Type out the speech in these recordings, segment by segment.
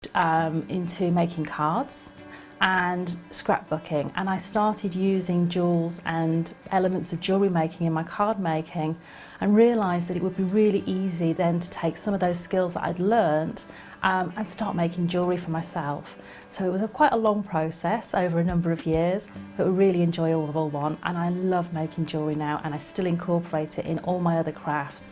into making cards and scrapbooking, and I started using jewels and elements of jewellery making in my card making, and realised that it would be really easy then to take some of those skills that I'd learnt and start making jewellery for myself. So it was quite a long process over a number of years, but a really enjoyable one, and I love making jewellery now, and I still incorporate it in all my other crafts.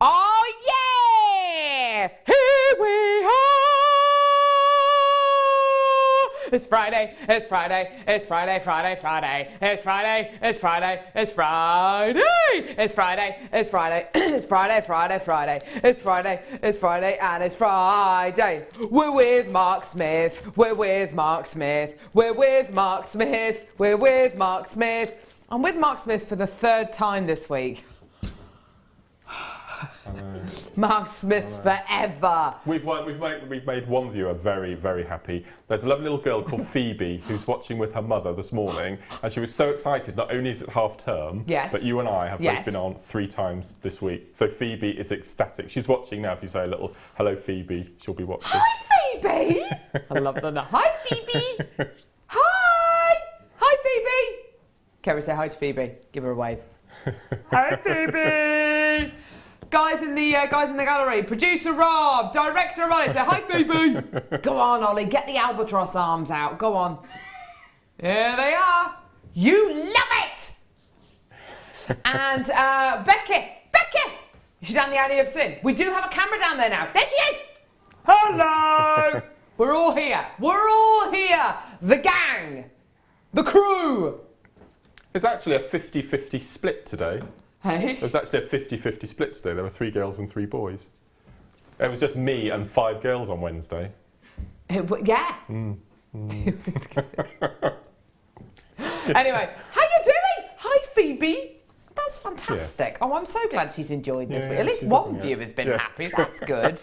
Oh yeah! Here we are! It's Friday, it's Friday, it's Friday, Friday, Friday. It's Friday, it's Friday, it's Friday! It's Friday, it's Friday, it's Friday, Friday, Friday. It's Friday, it's Friday, and it's Friday. We're with Mark Smith, we're with Mark Smith, we're with Mark Smith, we're with Mark Smith. I'm with Mark Smith for the third time this week. Mark Smith forever. We've made one viewer very, very happy. There's a lovely little girl called Phoebe who's watching with her mother this morning, and she was so excited. Not only is it half term, yes, but you and I have yes, both been on 3 times this week. So Phoebe is ecstatic. She's watching now. If you say a little hello, Phoebe, she'll be watching. Hi, Phoebe. I love the name. Hi, Phoebe. Hi. Hi, Phoebe. Kerry, say hi to Phoebe. Give her a wave. Hi, Phoebe. Guys in the gallery, producer Rob, director Ollie, say hi, Phoebe. Go on, Ollie, get the albatross arms out. Go on. Here they are. You love it. And Becky, she's down the alley of sin. We do have a camera down there now. There she is. Hello. We're all here. We're all here. The gang, the crew. It's actually a 50-50 split today. Hey. It was actually a 50-50 split today. There were 3 girls and 3 boys. It was just me and 5 girls on Wednesday. Yeah. Anyway, how you doing? Hi, Phoebe. That's fantastic. Yes. Oh, I'm so glad she's enjoyed this week. At least one viewer's been happy. That's good.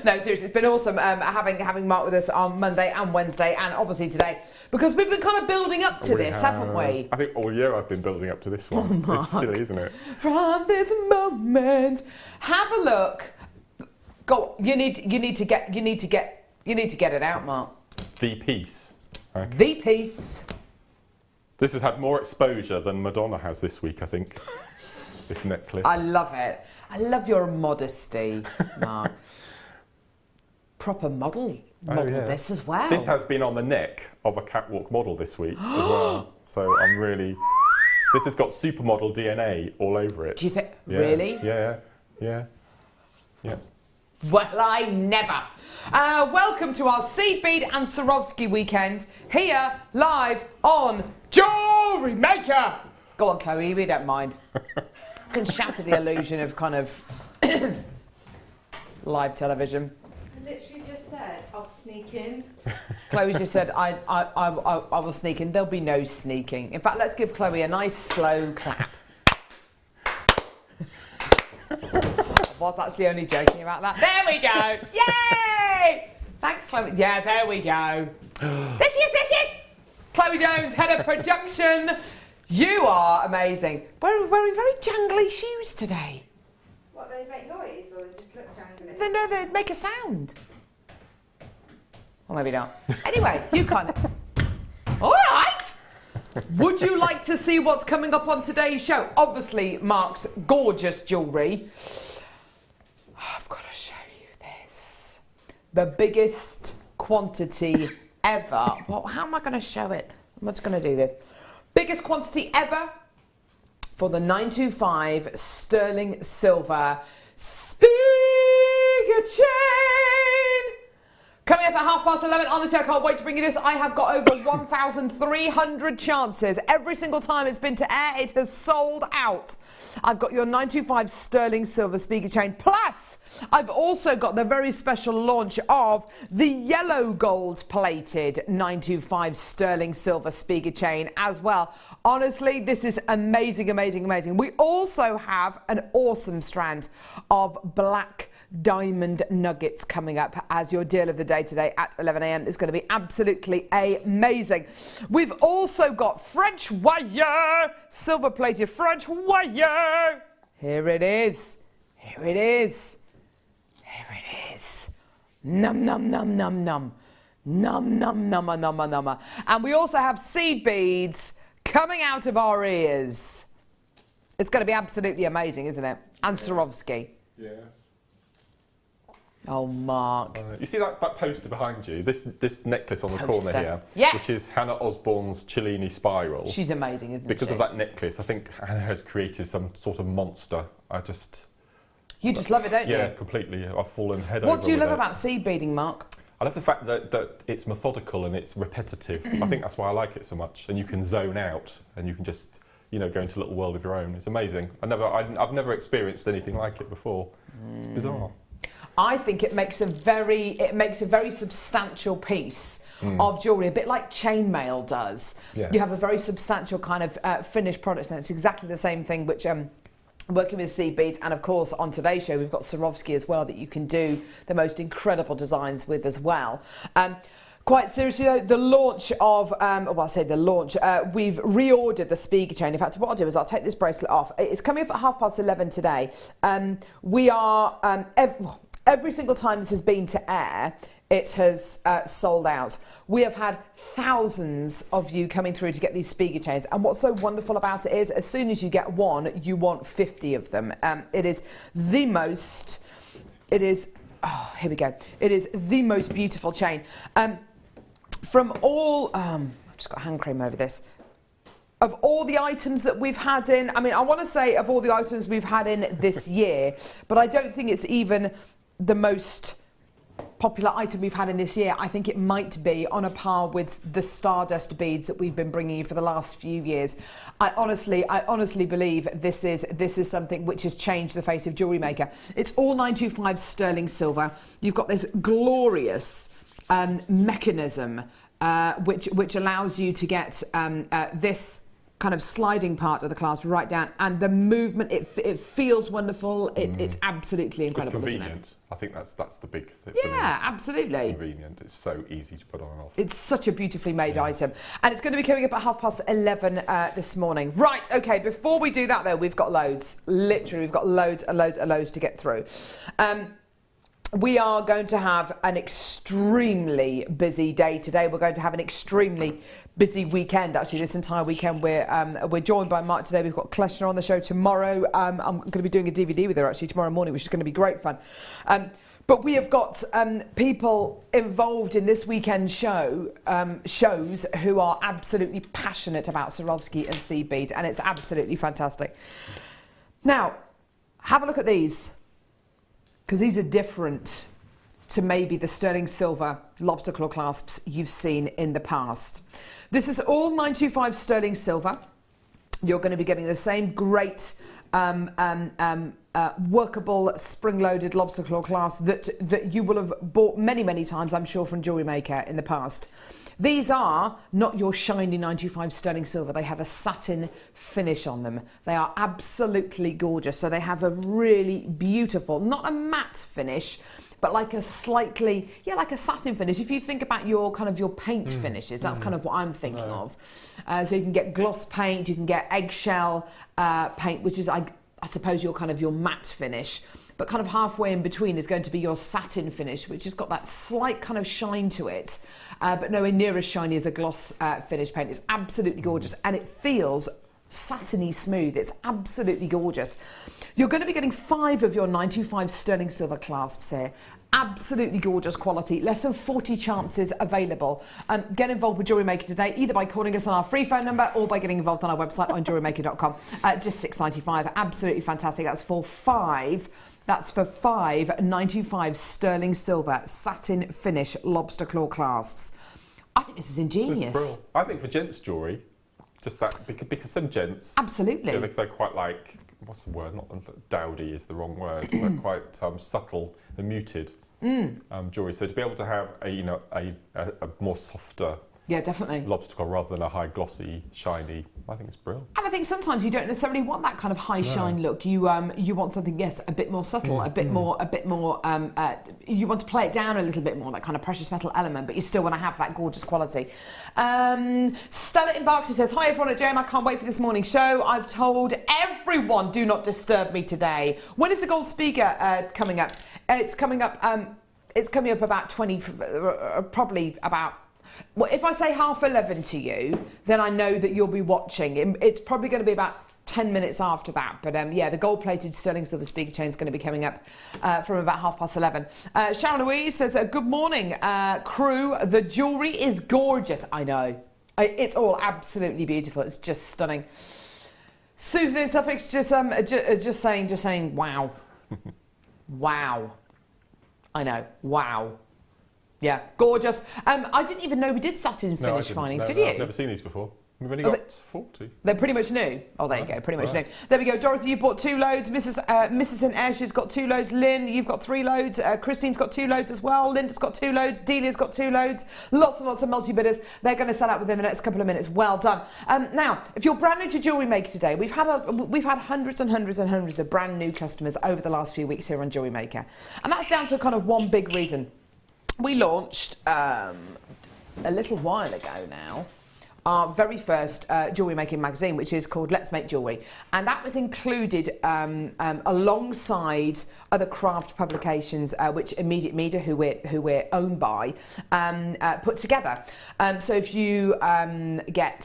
No, seriously, it's been awesome having Mark with us on Monday and Wednesday, and obviously today, because we've been kind of building up to this, haven't we? I think all year I've been building up to this one. Oh, it's silly, isn't it? From this moment, have a look. Go. You need to get it out, Mark. The piece. Okay. The piece. This has had more exposure than Madonna has this week, I think. This necklace. I love it. I love your modesty, Mark. Proper model this as well. This has been on the neck of a catwalk model this week as well. So I'm really... This has got supermodel DNA all over it. Do you think... Yeah. Really? Yeah. Well, I never. Welcome to our seed bead and Swarovski weekend here live on JewelleryMaker. Go on, Chloe, we don't mind. Can shatter the illusion of kind of live television. I literally just said I'll sneak in. Chloe just said I will sneak in. There'll be no sneaking. In fact, let's give Chloe a nice slow clap. I was actually only joking about that. There we go. Yay! Thanks, Chloe. Yeah, there we go. There she is. Chloe Jones, head of production. You are amazing. We're wearing very jangly shoes today. What, they make noise or just look jangly? No, they make a sound. Or maybe not. Anyway, you kind of... All right. Would you like to see what's coming up on today's show? Obviously, Mark's gorgeous jewellery. I've got to show you this. The biggest quantity ever. Well, how am I going to show it? I'm just going to do this. Biggest quantity ever for the 925 sterling silver speaker chain. Coming coming up at 11:30. Honestly, I can't wait to bring you this. I have got over 1,300 chances. Every single time it's been to air, it has sold out. I've got your 925 sterling silver speaker chain. Plus, I've also got the very special launch of the yellow gold plated 925 sterling silver speaker chain as well. Honestly, this is amazing, amazing, amazing. We also have an awesome strand of black diamond nuggets coming up as your deal of the day today at 11 a.m. It's going to be absolutely amazing. We've also got French wire, silver plated French wire. Here it is. Here it is. Here it is. Num, num, num, num, num. Num, num, numma, numma, numma. And we also have seed beads coming out of our ears. It's going to be absolutely amazing, isn't it? And Swarovski. Yes. Oh, Mark. You see that poster behind you? This necklace on the corner here, yes, which is Hannah Osborne's Cellini spiral. She's amazing, isn't she? Because of that necklace, I think Hannah has created some sort of monster. You just love it, don't you? Yeah, completely. I've fallen head over. What do you love about seed beading, Mark? I love the fact that it's methodical and it's repetitive. I think that's why I like it so much. And you can zone out and you can just, you know, go into a little world of your own. It's amazing. I've never experienced anything like it before. It's bizarre. I think it makes a very substantial piece of jewellery, a bit like chainmail does. Yes. You have a very substantial kind of finished product, and it's exactly the same thing which working with seed beads, and of course on today's show we've got Swarovski as well that you can do the most incredible designs with as well. Quite seriously though, the launch of, we've reordered the speaker chain. In fact, what I'll do is I'll take this bracelet off. It's coming up at 11:30 today. We are, every single time this has been to air, it has sold out. We have had thousands of you coming through to get these speaker chains, and what's so wonderful about it is as soon as you get one, you want 50 of them. It is the most, it is, oh, here we go. It is the most beautiful chain. From all, I've just got hand cream over this. Of all the items that we've had in, I mean, I want to say of all the items we've had in this year, but I don't think it's even the most popular item we've had in this year. I think it might be on a par with the Stardust beads that we've been bringing you for the last few years. I honestly believe this is something which has changed the face of JewelleryMaker. It's all 925 sterling silver. You've got this glorious mechanism which allows you to get this kind of sliding part of the clasp right down, and the movement, it feels wonderful. It's absolutely incredible. It's convenient. Isn't it? I think that's the big thing. Yeah, absolutely. It's convenient. It's so easy to put on and off. It's such a beautifully made item, and it's going to be coming up at 11:30 this morning. Right, okay. Before we do that though, we've got loads. Literally, we've got loads and loads and loads to get through. We are going to have an extremely busy day today. We're going to have an extremely busy weekend. Actually, this entire weekend, we're joined by Mark today. We've got Kleshner on the show tomorrow. I'm going to be doing a DVD with her actually tomorrow morning, which is going to be great fun. But we have got people involved in this weekend shows who are absolutely passionate about Swarovski and seed beads, and it's absolutely fantastic. Now, have a look at these, because these are different to maybe the sterling silver lobster claw clasps you've seen in the past. This is all 925 sterling silver. You're going to be getting the same great workable spring-loaded lobster claw clasp that you will have bought many times, I'm sure, from JewelleryMaker in the past. These are not your shiny 925 sterling silver. They have a satin finish on them. They are absolutely gorgeous. So they have a really beautiful, not a matte finish, but like a slightly, like a satin finish. If you think about your kind of your paint finishes, that's kind of what I'm thinking of. So you can get gloss paint, you can get eggshell paint, which is, I suppose, your kind of your matte finish. But kind of halfway in between is going to be your satin finish, which has got that slight kind of shine to it, but nowhere near as shiny as a gloss finish paint. It's absolutely gorgeous, and it feels satiny smooth. It's absolutely gorgeous. You're going to be getting 5 of your 925 sterling silver clasps here. Absolutely gorgeous quality. Less than 40 chances available. Get involved with JewelleryMaker today, either by calling us on our free phone number or by getting involved on our website on jewellerymaker.com. Just $6.95. Absolutely fantastic. That's for 5 That's for £5.95 sterling silver satin finish lobster claw clasps. I think this is ingenious. I think for gents jewellery, just that, because some gents... Absolutely. You know, they're quite like, what's the word? Not dowdy is the wrong word. They're quite subtle and muted jewellery. So to be able to have a more softer... Yeah, definitely. Lobster claw rather than a high glossy, shiny. I think it's brilliant. And I think sometimes you don't necessarily want that kind of high shine look. You want something, yes, a bit more subtle, a bit more. You want to play it down a little bit more, that kind of precious metal element, but you still want to have that gorgeous quality. Stella in Berkshire says, "Hi everyone at JM, I can't wait for this morning show. I've told everyone do not disturb me today. When is the gold speaker coming up? It's coming up. It's coming up about 20, probably about. Well, if I say 11:30 to you, then I know that you'll be watching. It's probably going to be about 10 minutes after that. But yeah, the gold-plated sterling silver speaker chain is going to be coming up from about 11:30. Sharon Louise says, "Good morning, crew. The jewellery is gorgeous." I know. It's all absolutely beautiful. It's just stunning. Susan in Suffolk just saying, wow. Wow. I know. Wow. Yeah, gorgeous. I didn't even know we did satin finish findings, did you? I've never seen these before. We've only got 40. They're pretty much new. Oh, there you go, pretty much new. There we go. Dorothy, you bought 2 loads. Mrs. and Ash has got 2 loads. Lynn, you've got 3 loads. Christine's got 2 loads as well. Linda's got 2 loads. Delia's got 2 loads. Lots and lots of multi-bidders. They're going to sell out within the next couple of minutes. Well done. Now, if you're brand new to Jewellery Maker today, we've had hundreds and hundreds and hundreds of brand new customers over the last few weeks here on Jewellery Maker, and that's down to kind of one big reason. We launched a little while ago now our very first jewellery making magazine, which is called Let's Make Jewellery, and that was included alongside other craft publications which Immediate Media, who we're owned by, put together. So if you get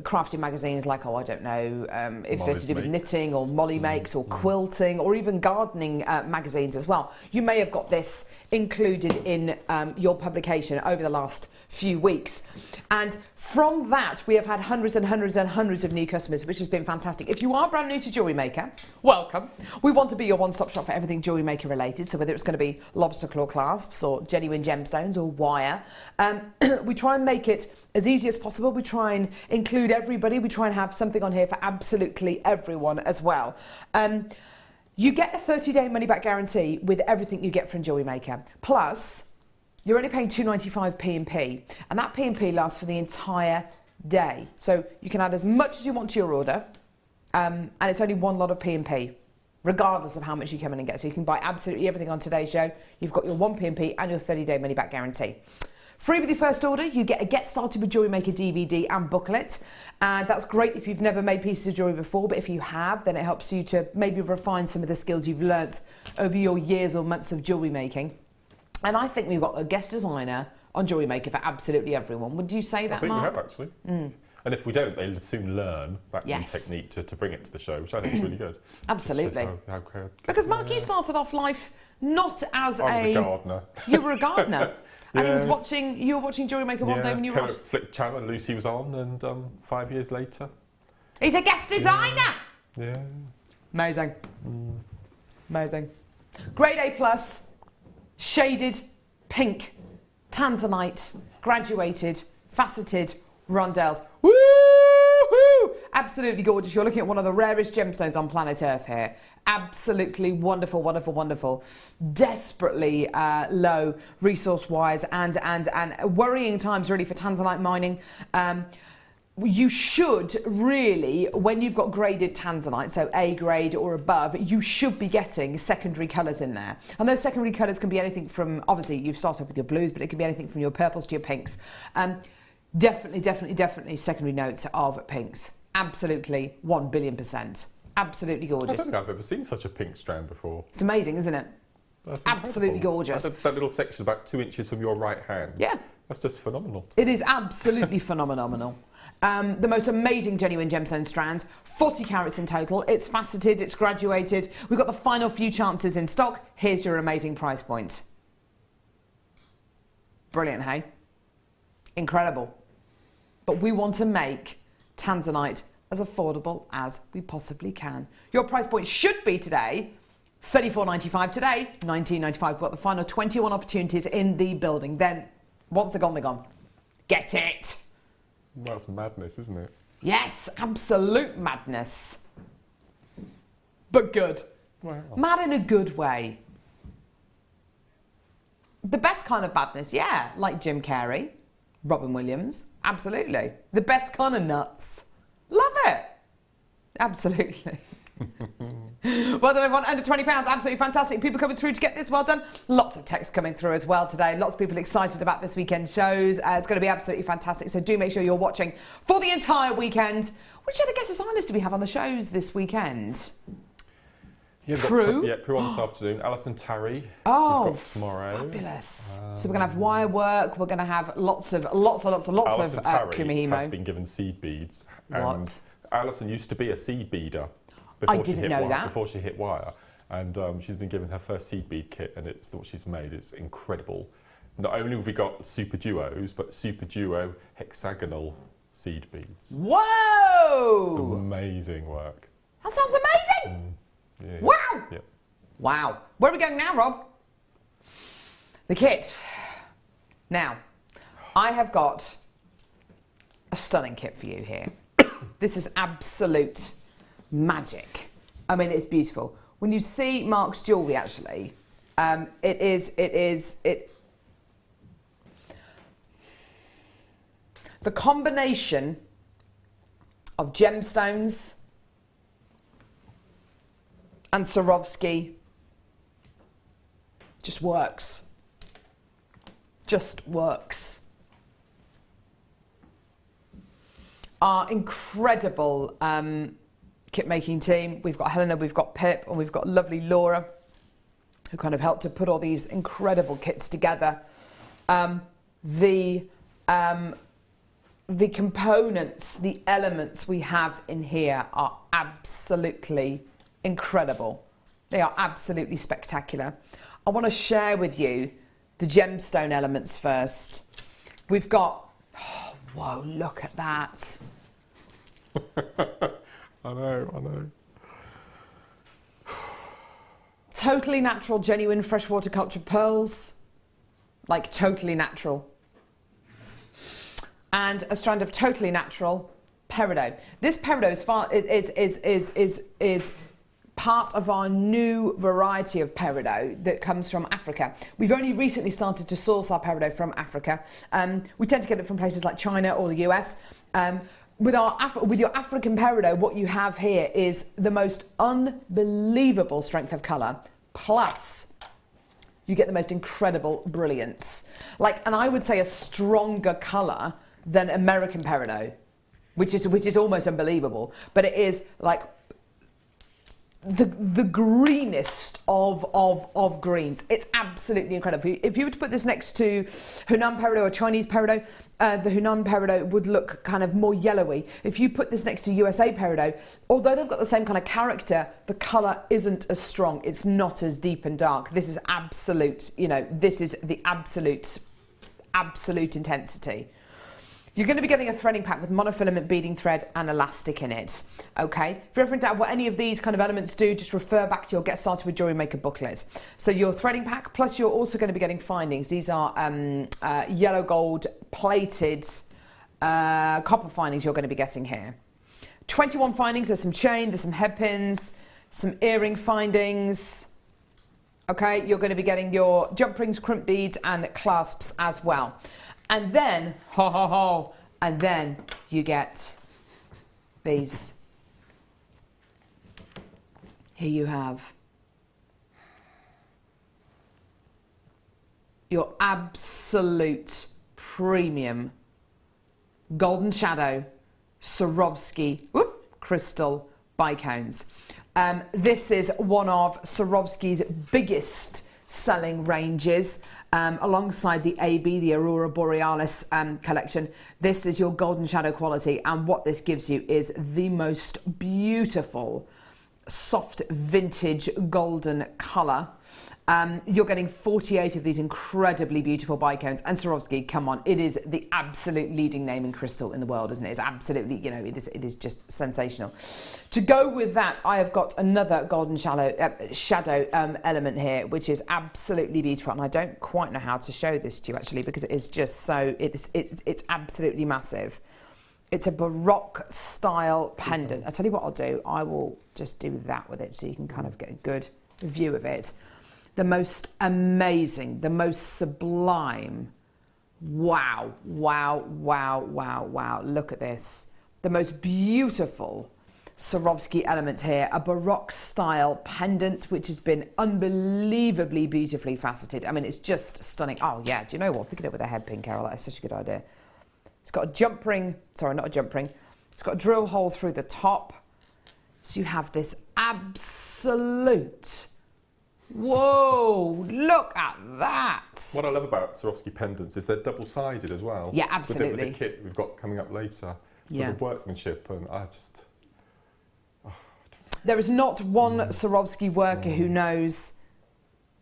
crafting magazines like, I don't know, if they're to do with knitting or Molly Makes or quilting or even gardening magazines as well, you may have got this included in your publication over the last few weeks. And from that, we have had hundreds and hundreds and hundreds of new customers, which has been fantastic. If you are brand new to Jewellery Maker, welcome. We want to be your one-stop shop for everything Jewellery Maker related. So whether it's going to be lobster claw clasps or genuine gemstones or wire, we try and make it as easy as possible. We try and include everybody. We try and have something on here for absolutely everyone as well. You get a 30-day money-back guarantee with everything you get from Jewellery Maker. Plus, you're only paying £2.95 P&P, and that P&P lasts for the entire day. So you can add as much as you want to your order, and it's only one lot of P&P, regardless of how much you come in and get. So you can buy absolutely everything on today's show. You've got your 1 P&P and your 30-day money-back guarantee. Free with your first order, you get a Get Started with Jewellery Maker DVD and booklet. That's great if you've never made pieces of jewellery before, but if you have, then it helps you to maybe refine some of the skills you've learnt over your years or months of jewellery making. And I think we've got a guest designer on Jewellery Maker for absolutely everyone. Would you say that, Mark? I think we have, actually. And if we don't, they'll soon learn that new technique to bring it to the show, which I think is really good. Absolutely. How because, Mark, you started off life not as I was a gardener. You were a gardener. And Yes. you were watching Jewellery Maker one day when you were off. Flicked the channel and Lucy was on, and 5 years later... He's a guest designer! Yeah. Amazing. Amazing. Grade A+, shaded, pink, Tanzanite, graduated, faceted, rondelles. Woo-hoo! Absolutely gorgeous. You're looking at one of the rarest gemstones on planet Earth here. Absolutely wonderful, wonderful, wonderful. Desperately low resource-wise and worrying times really for Tanzanite mining. You should really, when you've got graded Tanzanite, so A grade or above, you should be getting secondary colours in there. And those secondary colours can be anything from, obviously you've started with your blues, but it can be anything from your purples to your pinks. Definitely secondary notes of pinks. Absolutely 1 billion%. Absolutely gorgeous. I don't think I've ever seen such a pink strand before. It's amazing, isn't it? That's absolutely incredible. gorgeous. That little section about 2 inches from your right hand. Yeah. That's just phenomenal. It is absolutely phenomenal. The most amazing genuine gemstone strand, 40 carats in total. It's faceted, it's graduated. We've got the final few chances in stock. Here's your amazing price point. Brilliant, hey? Incredible. But we want to make Tanzanite as affordable as we possibly can. Your price point should be today $34.95 today, $19.95. We've got the final 21 opportunities in the building. Then, once they're gone, they're gone. Get it! That's madness, isn't it? Yes, absolute madness. But good. Wow. Mad in a good way. The best kind of madness, yeah, like Jim Carrey, Robin Williams, absolutely. The best kind of nuts. Love it. Absolutely. Well done, everyone. Under £20, absolutely fantastic. People coming through to get this, well done. Lots of text coming through as well today. Lots of people excited about this weekend shows. It's going to be absolutely fantastic. So do make sure you're watching for the entire weekend. Which other guest designers do we have on the shows this weekend? Yeah, Prue? Prue on this afternoon. Alison Tarry. Oh, we've got tomorrow. Fabulous. So we're going to have wire work. We're going to have lots of Alison Tarry kumihimo. has been given seed beads. What? And Alison used to be a seed beader I didn't know that. before she hit wire. And she's been given her first seed bead kit, and it's what she's made. It's incredible. Not only have we got super duos, but super duo hexagonal seed beads. Whoa! It's amazing work. That sounds amazing. Yeah. Wow! Yeah. Wow. Where are we going now, Rob? The kit. Now, I have got a stunning kit for you here. This is absolute magic. I mean, it's beautiful. When you see Mark's jewellery, actually, the combination of gemstones and Swarovski just works. Just works. Our incredible kit making team. We've got Helena, we've got Pip, and we've got lovely Laura, who kind of helped to put all these incredible kits together. The components, the elements we have in here are absolutely incredible. They are absolutely spectacular. I want to share with you the gemstone elements first. We've got, oh, whoa, look at that. I know. Totally natural, genuine freshwater cultured pearls. Like totally natural. And a strand of totally natural peridot. This peridot is part of our new variety of peridot that comes from Africa. We've only recently started to source our peridot from Africa. We tend to get it from places like China or the US. With your African peridot, what you have here is the most unbelievable strength of colour, plus you get the most incredible brilliance. And I would say a stronger colour than American peridot, which is almost unbelievable. But it is like the greenest of greens. It's absolutely incredible. If you were to put this next to Hunan peridot or Chinese peridot, the Hunan peridot would look kind of more yellowy. If you put this next to USA peridot, although they've got the same kind of character, the colour isn't as strong. It's not as deep and dark. This is absolute, this is the absolute intensity. You're going to be getting a threading pack with monofilament beading thread and elastic in it. Okay? If you're ever in doubt what any of these kind of elements do, just refer back to your Get Started with Jewellery Maker booklet. So your threading pack, plus you're also going to be getting findings. These are yellow gold plated copper findings you're going to be getting here. 21 findings. There's some chain, there's some head pins, some earring findings. Okay? You're going to be getting your jump rings, crimp beads and clasps as well. And then, and then you get these. Here you have your absolute premium golden shadow Swarovski crystal bicones. This is one of Swarovski's biggest selling ranges. Alongside the AB, the Aurora Borealis collection. This is your golden shadow quality, and what this gives you is the most beautiful soft vintage golden colour. You're getting 48 of these incredibly beautiful bicones. And Swarovski, come on, it is the absolute leading name in crystal in the world, isn't it? It's absolutely, you know, it is just sensational. To go with that, I have got another golden shadow element here, which is absolutely beautiful. And I don't quite know how to show this to you, actually, because it is just so, it's absolutely massive. It's a Baroque style pendant. I'll tell you what I'll do. I will just do that with it so you can kind of get a good view of it. The most amazing, the most sublime, wow, wow, wow, wow, wow, look at this. The most beautiful Swarovski element here, a Baroque style pendant which has been unbelievably beautifully faceted. I mean, it's just stunning. Oh yeah, do you know what? Pick it up with a head pin, Carol, that is such a good idea. It's got a jump ring, sorry, not a jump ring. It's got a drill hole through the top. So you have this absolute, whoa, look at that. What I love about Swarovski pendants is they're double-sided as well. Yeah, absolutely. With the kit we've got coming up later. Yeah. The workmanship, and I just... There is not one Swarovski worker who knows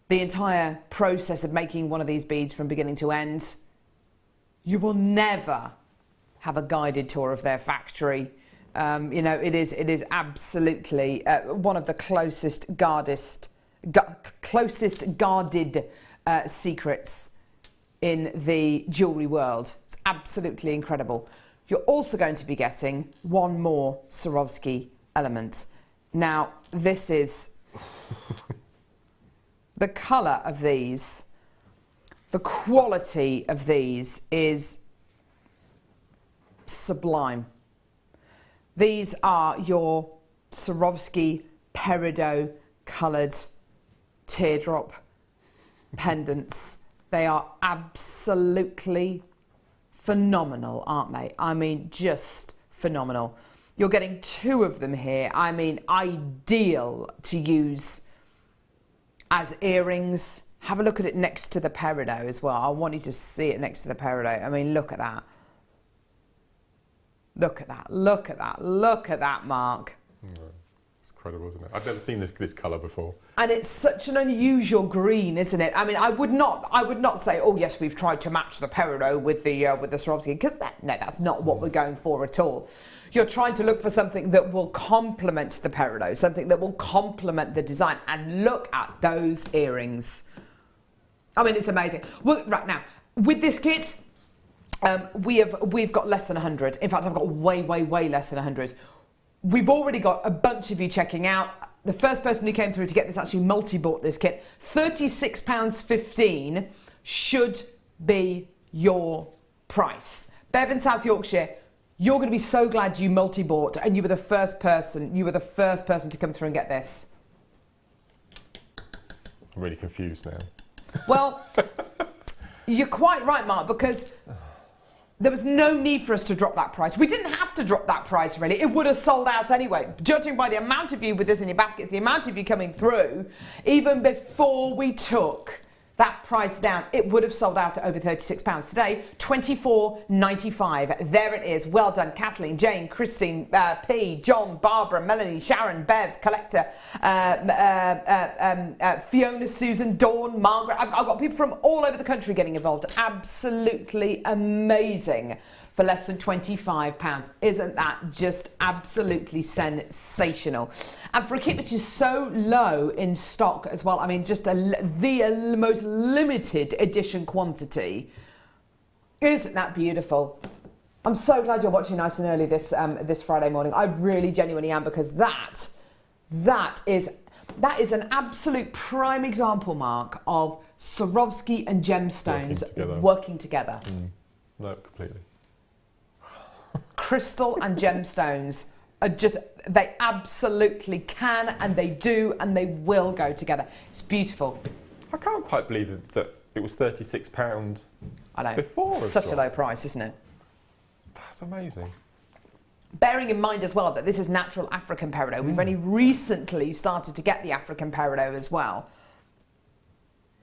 the entire process of making one of these beads from beginning to end. You will never have a guided tour of their factory. You know, it is absolutely one of the closest guarded secrets in the jewellery world. It's absolutely incredible. You're also going to be getting one more Swarovski element. Now, this is the colour of these, the quality of these is sublime. These are your Swarovski peridot coloured teardrop pendants. They are absolutely phenomenal, aren't they? I mean, just phenomenal. You're getting two of them here. I mean, ideal to use as earrings. Have a look at it next to the peridot as well. I want you to see it next to the peridot. I mean, look at that. Look at that, look at that, look at that, Mark. It's incredible, isn't it? I've never seen this colour before. And it's such an unusual green, isn't it? I mean, I would not say, oh yes, we've tried to match the peridot with the Swarovski, because no, that's not what we're going for at all. You're trying to look for something that will complement the peridot, something that will complement the design. And look at those earrings. I mean, it's amazing. Well, right now, with this kit, we've got less than 100. In fact, I've got way, way, way less than 100. We've already got a bunch of you checking out. The first person who came through to get this actually multi-bought this kit. £36.15 should be your price. Bev in South Yorkshire, you're going to be so glad you multi-bought and you were the first person. You were the first person to come through and get this. I'm really confused now. Well, you're quite right, Mark, because there was no need for us to drop that price. We didn't have to drop that price, really. It would have sold out anyway. Judging by the amount of you with this in your baskets, the amount of you coming through, even before we took that price down, it would have sold out at over £36. Today, $24.95. There it is. Well done, Kathleen, Jane, Christine, P, John, Barbara, Melanie, Sharon, Bev, Collector, Fiona, Susan, Dawn, Margaret. I've got people from all over the country getting involved. Absolutely amazing for less than £25. Isn't that just absolutely sensational? And for a kit which is so low in stock as well, I mean, just the most limited edition quantity. Isn't that beautiful? I'm so glad you're watching nice and early this Friday morning. I really genuinely am, because that is an absolute prime example, Mark, of Swarovski and gemstones working together. No, completely. Crystal and gemstones are just, they absolutely can, and they do, and they will go together. It's beautiful. I can't quite believe that it was £36 I know. before. Such a low price, isn't it? That's amazing. Bearing in mind as well that this is natural African peridot. We've only recently started to get the African peridot as well.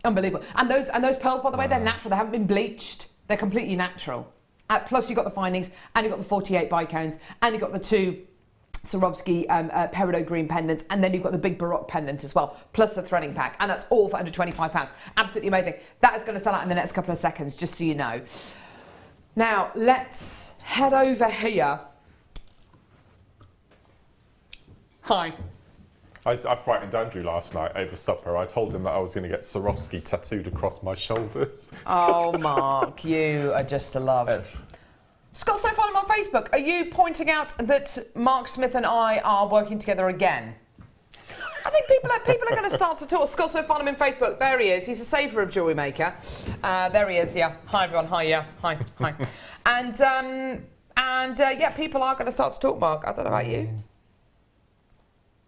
Unbelievable. And those pearls, by the way, they're natural. They haven't been bleached. They're completely natural. Plus you've got the findings, and you've got the 48 bicones, and you've got the two Swarovski peridot green pendants, and then you've got the big Baroque pendant as well, plus the threading pack, and that's all for under £25. Absolutely amazing. That is going to sell out in the next couple of seconds, just so you know. Now, let's head over here. Hi. I frightened Andrew last night over supper. I told him that I was going to get Swarovski tattooed across my shoulders. Oh, Mark, you are just a love. Scott, so follow him on Facebook. Are you pointing out that Mark Smith and I are working together again? I think people are going to start to talk. Scott, so follow him on Facebook. There he is. He's a saver of JewelleryMaker. There he is. Yeah. Hi everyone. Hi. Yeah. Hi. Hi. And yeah, people are going to start to talk. Mark, I don't know about you,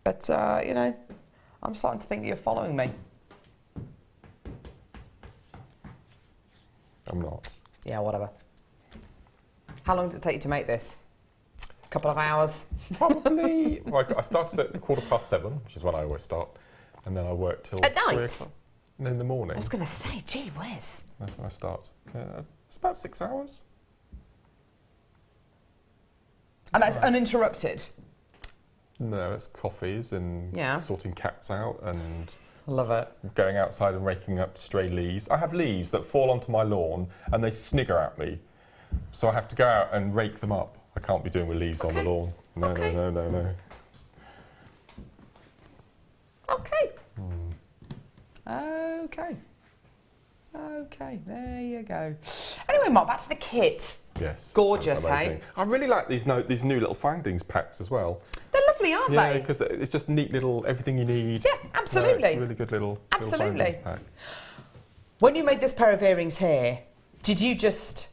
but you know, I'm starting to think that you're following me. I'm not. Yeah. Whatever. How long did it take you to make this? A couple of hours? Probably. Like, I started at 7:15, which is when I always start, and then I work till at 3 night. o'clock. No, in the morning. I was going to say, gee whiz. That's when I start. It's about 6 hours. And that's uninterrupted. No, it's coffees and sorting cats out and love it. Going outside and raking up stray leaves. I have leaves that fall onto my lawn and they snigger at me. So I have to go out and rake them up. I can't be doing with leaves on the lawn. No, no. Okay. Okay, there you go. Anyway, Mark, back to the kit. Yes. Gorgeous, hey? I really like these new little findings packs as well. They're lovely, aren't they? Yeah, because it's just neat little, everything you need. Yeah, absolutely. No, it's a really good little findings pack. When you made this pair of earrings here, did you just...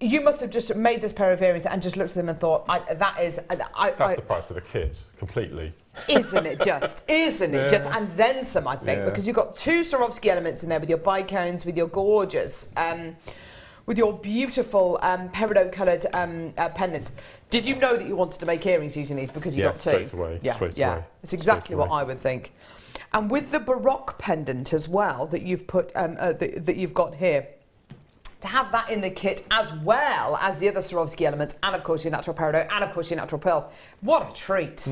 You must have just made this pair of earrings and just looked at them and thought, that's the price of the kit, completely. Isn't it just? Isn't it just? And then some, I think, Yeah. because you've got two Swarovski elements in there with your bicones, with your gorgeous, with your beautiful peridot coloured pendants. Did you know that you wanted to make earrings using these because you got two? Straight away. Straight away. It's exactly what I would think. And with the Baroque pendant as well that you've put, that you've got here. To have that in the kit as well as the other Swarovski elements, and of course your natural peridot, and of course your natural pearls. What a treat!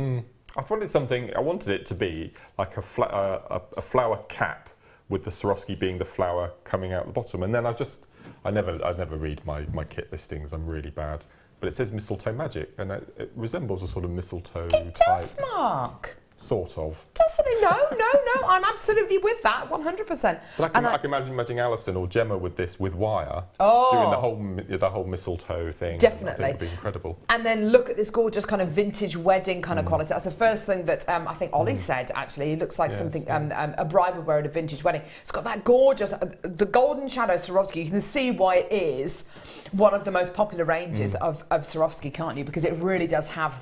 I wanted it to be like a flower cap with the Swarovski being the flower coming out the bottom, and then I never read my kit listings. I'm really bad, but it says mistletoe magic, and it resembles a sort of mistletoe It type. does, Mark. Sort of. Doesn't it? No. I'm absolutely with that, 100%. But I can imagine Alison or Gemma with this with wire, doing the whole mistletoe thing. Definitely. I think it'd be incredible. And then look at this gorgeous kind of vintage wedding kind of quality. That's the first thing that I think Ollie said, actually. It looks like something a bride would wear at a vintage wedding. It's got that gorgeous, the golden shadow Swarovski. You can see why it is one of the most popular ranges of Swarovski, can't you? Because it really does have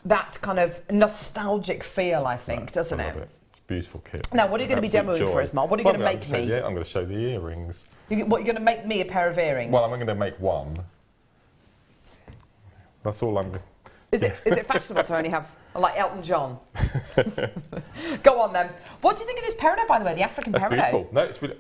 that kind of nostalgic feel, I think, doesn't it? It's a beautiful kit. Now, what are you going to be demoing for us, Mark? What are you going to make me? Yeah, I'm going to show the earrings. You're going to make me a pair of earrings? Well, I'm going to make one. That's all I'm going to... Is it fashionable to only have, like Elton John? Go on, then. What do you think of this peridot, by the way, the African peridot? That's beautiful. No, it's really,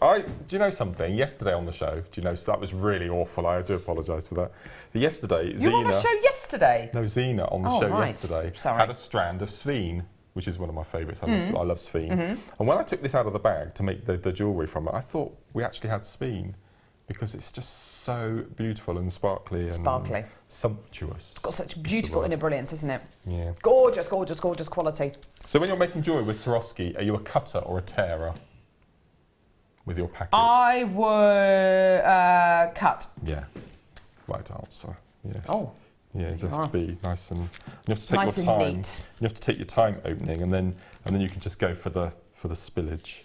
do you know something? Yesterday on the show, so that was really awful. I do apologise for that. Yesterday, you were on the show yesterday? No, Zena on the show yesterday had a strand of Sveen, which is one of my favourites. I love Sveen. And when I took this out of the bag to make the jewellery from it, I thought we actually had Sveen because it's just so beautiful and sparkly and sumptuous. It's got such beautiful inner brilliance, isn't it? Yeah. Gorgeous, gorgeous, gorgeous quality. So when you're making jewellery with Swarovski, are you a cutter or a tearer with your packets? I would cut. Yeah. Right answer. Yes. Oh. Yeah, just have to be nice and you have to take nice your time. Neat. You have to take your time opening, and then you can just go for the spillage.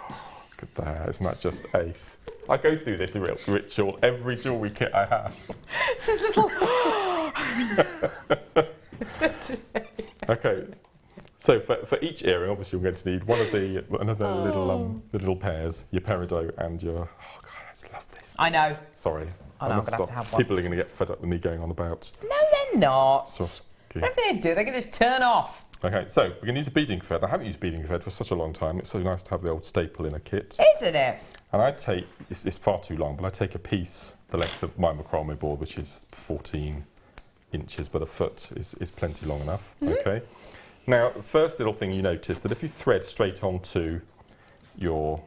Look at that! Isn't that just ace? I go through this ritual every jewellery kit I have. It's this little. Okay. So for each earring, obviously, you're going to need one of the little pairs, your peridot and your. Oh God, I just love this. I know. Sorry. I know, I'm going to have to have one. People are going to get fed up with me going on about. No, they're not. Swarovski. What if they do? They're going to just turn off. Okay, so we're going to use a beading thread. I haven't used beading thread for such a long time. It's so nice to have the old staple in a kit. Isn't it? And I take, it's far too long, but I take a piece, the length of my macrame board, which is 14 inches, but a foot is plenty long enough. Okay. Now, first little thing you notice that if you thread straight onto your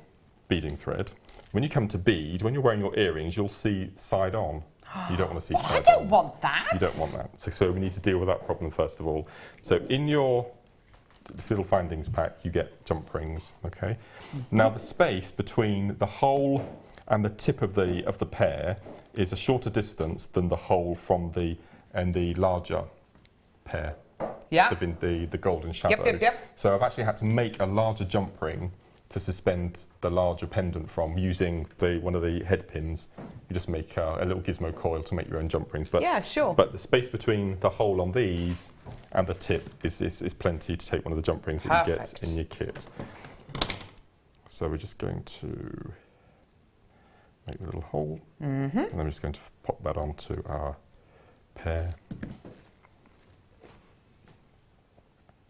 beading thread, when you come to bead, when you're wearing your earrings, you'll see side on. You don't want to see side on. I don't want that. You don't want that. So we need to deal with that problem first of all. So in your fiddle findings pack, you get jump rings. Okay. Now the space between the hole and the tip of the pear is a shorter distance than the hole from the larger pear. Yeah. The golden shadow. Yep. So I've actually had to make a larger jump ring to suspend the larger pendant from using one of the head pins. You just make a little gizmo coil to make your own jump rings. But, yeah, sure. But the space between the hole on these and the tip is plenty to take one of the jump rings that you get in your kit. So we're just going to make a little hole, and then we're just going to pop that onto our pear.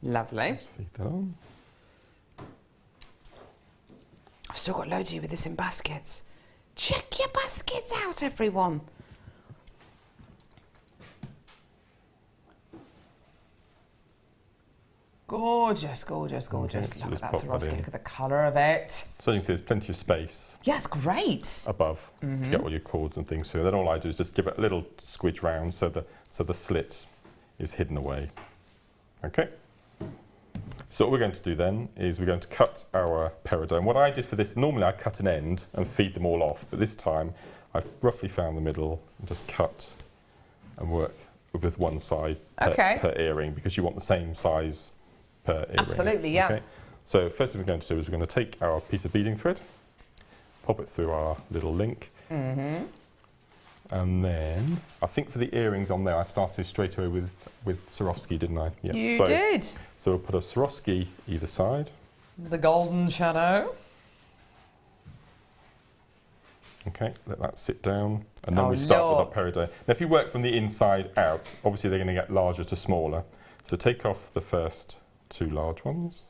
Lovely. Just feed that on. I've still got loads of you with this in baskets. Check your baskets out, everyone. Gorgeous, gorgeous, gorgeous. Okay, so look at that just pop that Swarovski, in. look at the colour of it. So you can see there's plenty of space Yeah, it's great. above to get all your cords and things through. Then all I do is just give it a little squidge round so the slit is hidden away. Okay. So what we're going to do then is we're going to cut our peridot. And what I did for this, normally I cut an end and feed them all off, but this time I've roughly found the middle and just cut and work with one side per earring, because you want the same size per earring. Absolutely, yeah. Okay? So first thing we're going to do is we're going to take our piece of beading thread, pop it through our little link, and then I think for the earrings on there I started straight away with Swarovski, didn't I? Yeah. You did. So we'll put a Swarovski either side. The golden shadow. Okay, let that sit down, and then we start with our peridot. Now if you work from the inside out, obviously they're going to get larger to smaller. So take off the first two large ones.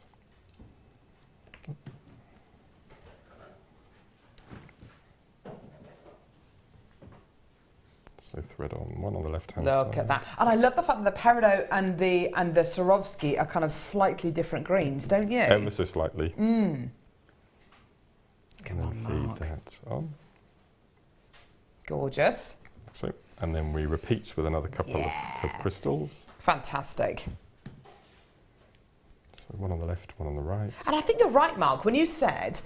So thread on one on the left-hand side. Look at that. And I love the fact that the peridot and the Swarovski are kind of slightly different greens, don't you? Ever so slightly. Come And then on, feed Mark. that on. Gorgeous. So, and then we repeat with another couple of crystals. Fantastic. So one on the left, one on the right. And I think you're right, Mark, when you said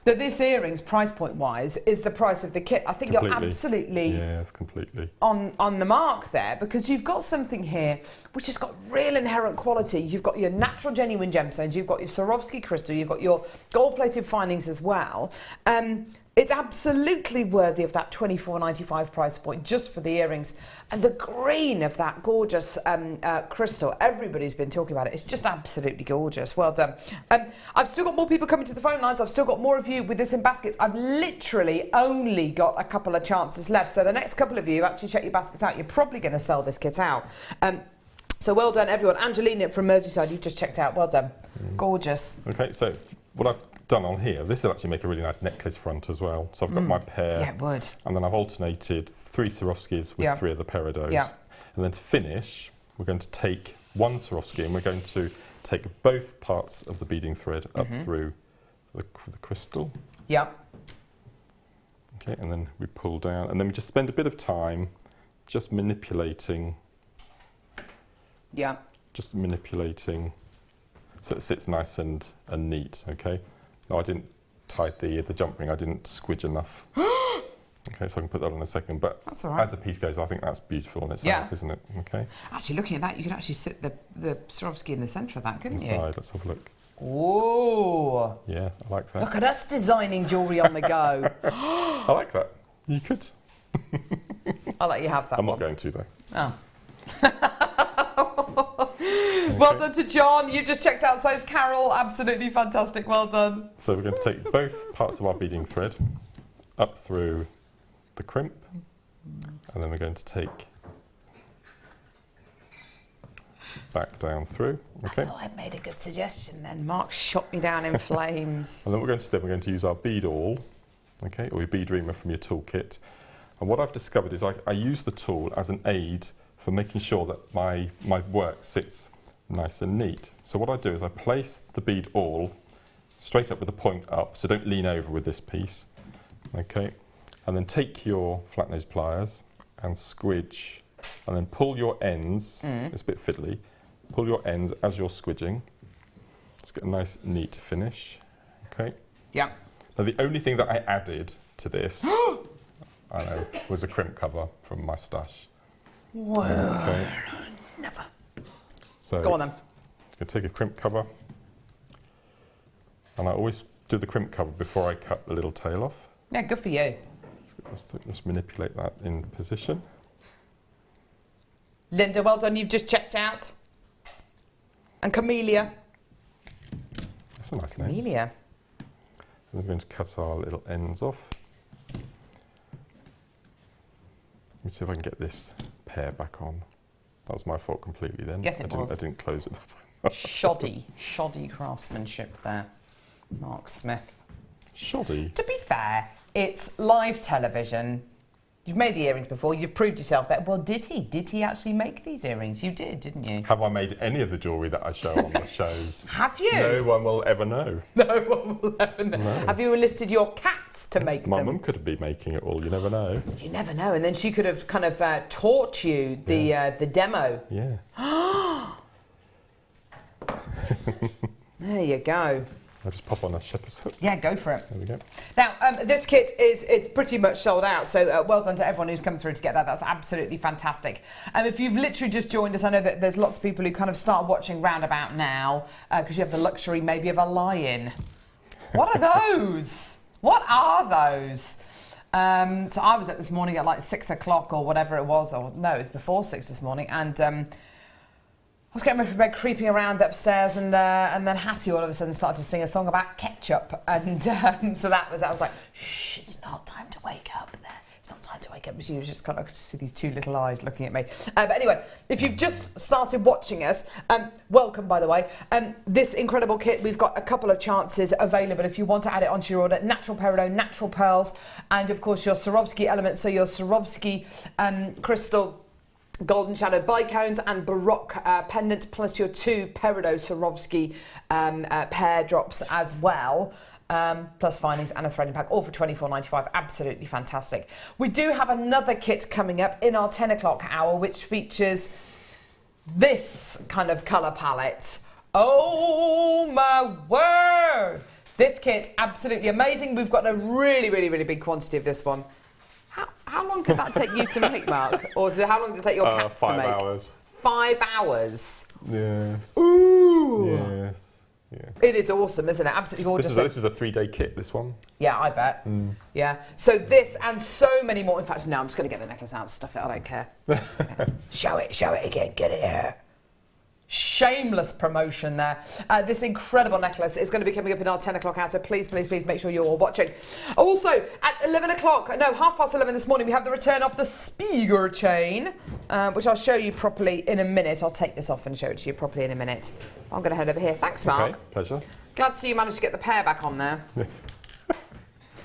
that this earrings, price point wise, is the price of the kit. I think you're absolutely completely on the mark there, because you've got something here which has got real inherent quality. You've got your natural genuine gemstones, you've got your Swarovski crystal, you've got your gold-plated findings as well. It's absolutely worthy of that $24.95 price point just for the earrings. And the green of that gorgeous crystal, everybody's been talking about it. It's just absolutely gorgeous. Well done. I've still got more people coming to the phone lines. I've still got more of you with this in baskets. I've literally only got a couple of chances left. So the next couple of you actually check your baskets out. You're probably going to sell this kit out. So well done, everyone. Angelina from Merseyside, you've just checked out. Well done. Gorgeous. Okay, so what I've done on here, this will actually make a really nice necklace front as well. So I've got my pear, Yeah, it would. and then I've alternated 3 Swarovskis with 3 of the peridots. Yeah. And then to finish, we're going to take one Swarovski and we're going to take both parts of the beading thread up through the crystal. Yeah. Okay, and then we pull down, and then we just spend a bit of time just manipulating. Yeah. Just manipulating so it sits nice and neat. Okay. No, I didn't tie the jump ring. I didn't squidge enough. Okay, so I can put that on in a second. But that's all right. As a piece goes, I think that's beautiful in itself, isn't it? Okay. Actually, looking at that, you could actually sit the Swarovski in the centre of that, couldn't you? Inside, let's have a look. Oh. Yeah, I like that. Look at us designing jewellery on the go. I like that. You could. I'll let you have that. I'm not going to though. Oh. Well done to John. You just checked out. So is Carol. Absolutely fantastic. Well done. So we're going to take both parts of our beading thread up through the crimp, and then we're going to take back down through. Okay. I thought I'd made a good suggestion then. Mark shot me down in flames. And then we're going to use our bead awl, okay, or your bead reamer from your toolkit. And what I've discovered is I use the tool as an aid for making sure that my work sits nice and neat. So what I do is I place the bead awl straight up with the point up, so don't lean over with this piece. Okay, and then take your flat nose pliers and squidge, and then pull your ends. It's a bit fiddly. Pull your ends as you're squidging. Let's get a nice, neat finish. Okay. Yeah. Now the only thing that I added to this, I know, was a crimp cover from my stash. Whoa. Okay. Never. So go on then. I'm going to take a crimp cover, and I always do the crimp cover before I cut the little tail off. Yeah, good for you. Just manipulate that in position. Linda, well done. You've just checked out. And Camellia. That's a nice name. Camellia. And we're going to cut our little ends off. Let me see if I can get this pair back on. That was my fault completely then. Yes, it was. I didn't close it up. Shoddy craftsmanship there, Mark Smith. Shoddy? To be fair, it's live television. You've made the earrings before. You've proved yourself that. Well, did he? Did he actually make these earrings? You did, didn't you? Have I made any of the jewellery that I show on the shows? Have you? No one will ever know. No one will ever know. No. Have you enlisted your cats to make My them? mum could be making it all. You never know. You never know. And then she could have kind of taught you the demo. Yeah. There you go. I'll just pop on a shepherd's hook. Yeah, go for it. There we go. Now, this kit is pretty much sold out, so well done to everyone who's come through to get that. That's absolutely fantastic. If you've literally just joined us, I know that there's lots of people who kind of start watching round about now because you have the luxury maybe of a lie-in. What are those? What are those? So I was up this morning at like 6 o'clock or whatever it was, or no, it was before 6 this morning, and I was getting ready for bed, creeping around upstairs, and then Hattie all of a sudden started to sing a song about ketchup, and so I was like, shh, it's not time to wake up there. It's not time to wake up. She was just kind of see these two little eyes looking at me. But anyway, if you've just started watching us, welcome, by the way. This incredible kit, we've got a couple of chances available if you want to add it onto your order. Natural peridot, natural pearls, and of course your Swarovski elements, so your Swarovski crystal golden shadowed bicones and baroque pendant, plus your 2 peridot Swarovski pear drops as well, plus findings and a threading pack, all for $24.95. Absolutely fantastic. We do have another kit coming up in our 10 o'clock hour, which features this kind of colour palette. Oh my word! This kit, absolutely amazing. We've got a really, really, really big quantity of this one. How long did that take you to make, Mark? Or how long did it take your cats to make? 5 hours. 5 hours? Yes. Ooh! Yes. Yeah. It is awesome, isn't it? Absolutely gorgeous. This was a 3-day kit, this one. Yeah, I bet. Yeah. So this and so many more. In fact, no, I'm just going to get the necklace out and stuff it. I don't care. Show it again. Get it here. Shameless promotion there. This incredible necklace is going to be coming up in our 10 o'clock hour, so please, please, please make sure you're all watching. Also, at 11 o'clock, no, 11:30 this morning, we have the return of the Spiegel chain, which I'll show you properly in a minute. I'll take this off and show it to you properly in a minute. I'm going to head over here. Thanks, Mark. Okay, pleasure. Glad to see you managed to get the pair back on there.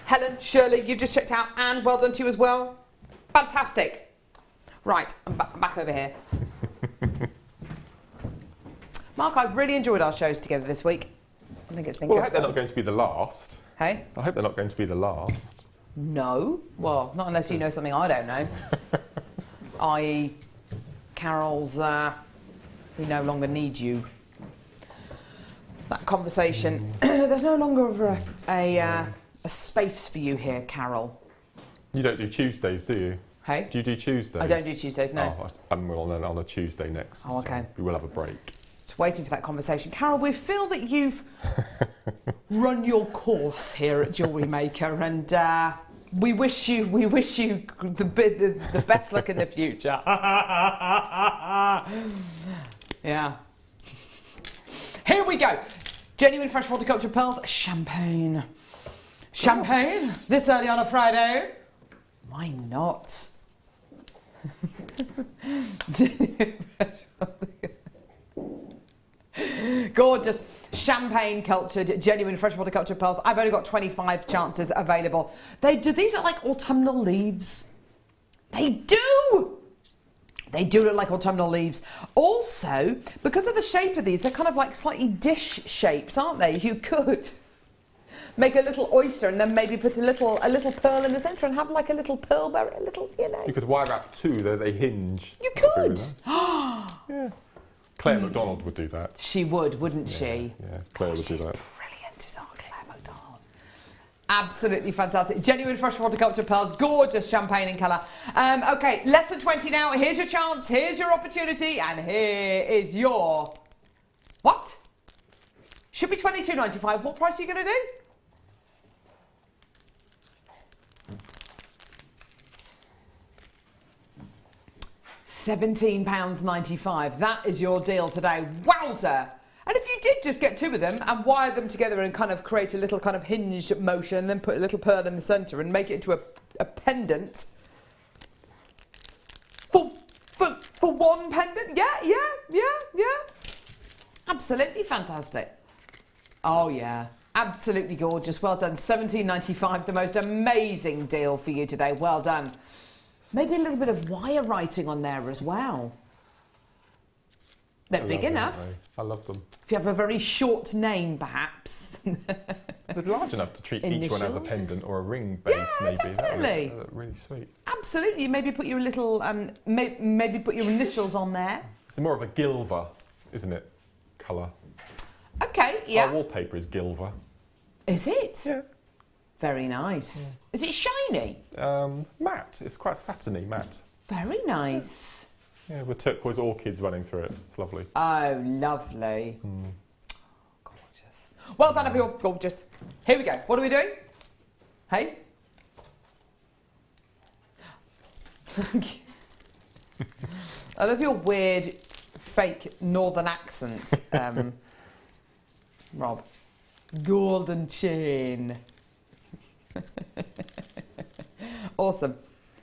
Helen, Shirley, you've just checked out, and well done to you as well. Fantastic. Right, I'm back over here. Mark, I've really enjoyed our shows together this week. I think it's been good. Well, I hope they're not going to be the last. Hey? I hope they're not going to be the last. No. Well, not unless you know something I don't know. I.e. Carol's, we no longer need you. That conversation. There's no longer a space for you here, Carol. You don't do Tuesdays, do you? Hey? Do you do Tuesdays? I don't do Tuesdays, no. Oh, I'm on a Tuesday next. Oh, okay. So we will have a break. Waiting for that conversation. Carol, we feel that you've run your course here at JewelleryMaker, and we wish you the best luck in the future. Yeah. Here we go. Genuine fresh horticulture pearls, champagne. Champagne this early on a Friday. Why not? Gorgeous, champagne cultured, genuine fresh horticulture pearls. I've only got 25 chances available. These are like autumnal leaves. They do! They do look like autumnal leaves. Also, because of the shape of these, they're kind of like slightly dish-shaped, aren't they? You could make a little oyster and then maybe put a little pearl in the centre and have like a little pearl berry, a little, you know. You could wire wrap two, they hinge. You could. Yeah. Claire McDonald would do that. She would, wouldn't she? Yeah, Claire would do that. Brilliant, is our Claire McDonald. Absolutely fantastic. Genuine fresh horticulture pearls, gorgeous champagne in colour. Okay, lesson 20 now. Here's your chance, here's your opportunity, and here is your... What? Should be $22.95. What price are you going to do? £17.95. That is your deal today. Wowzer! And if you did just get two of them and wire them together and kind of create a little kind of hinged motion and then put a little pearl in the centre and make it into a pendant for one pendant? Yeah. Absolutely fantastic. Oh yeah, absolutely gorgeous. Well done. £17.95, the most amazing deal for you today. Well done. Maybe a little bit of wire writing on there as well. They're big enough. I love them. If you have a very short name, perhaps. They're large enough to treat each one as a pendant or a ring base, Yeah, maybe. definitely. That would really sweet. Absolutely. Maybe put your little, maybe put your initials on there. It's more of a gilver, isn't it? Colour. Okay, yeah. Our wallpaper is gilver. Is it? Yeah. Very nice. Is it shiny? Matte. It's quite satiny, matte. Very nice. Yeah, with turquoise orchids running through it. It's lovely. Oh, lovely. Gorgeous. Well done, everyone. Gorgeous. Here we go. What are we doing? Hey? I love your weird, fake northern accent, Rob. Golden chain. Awesome.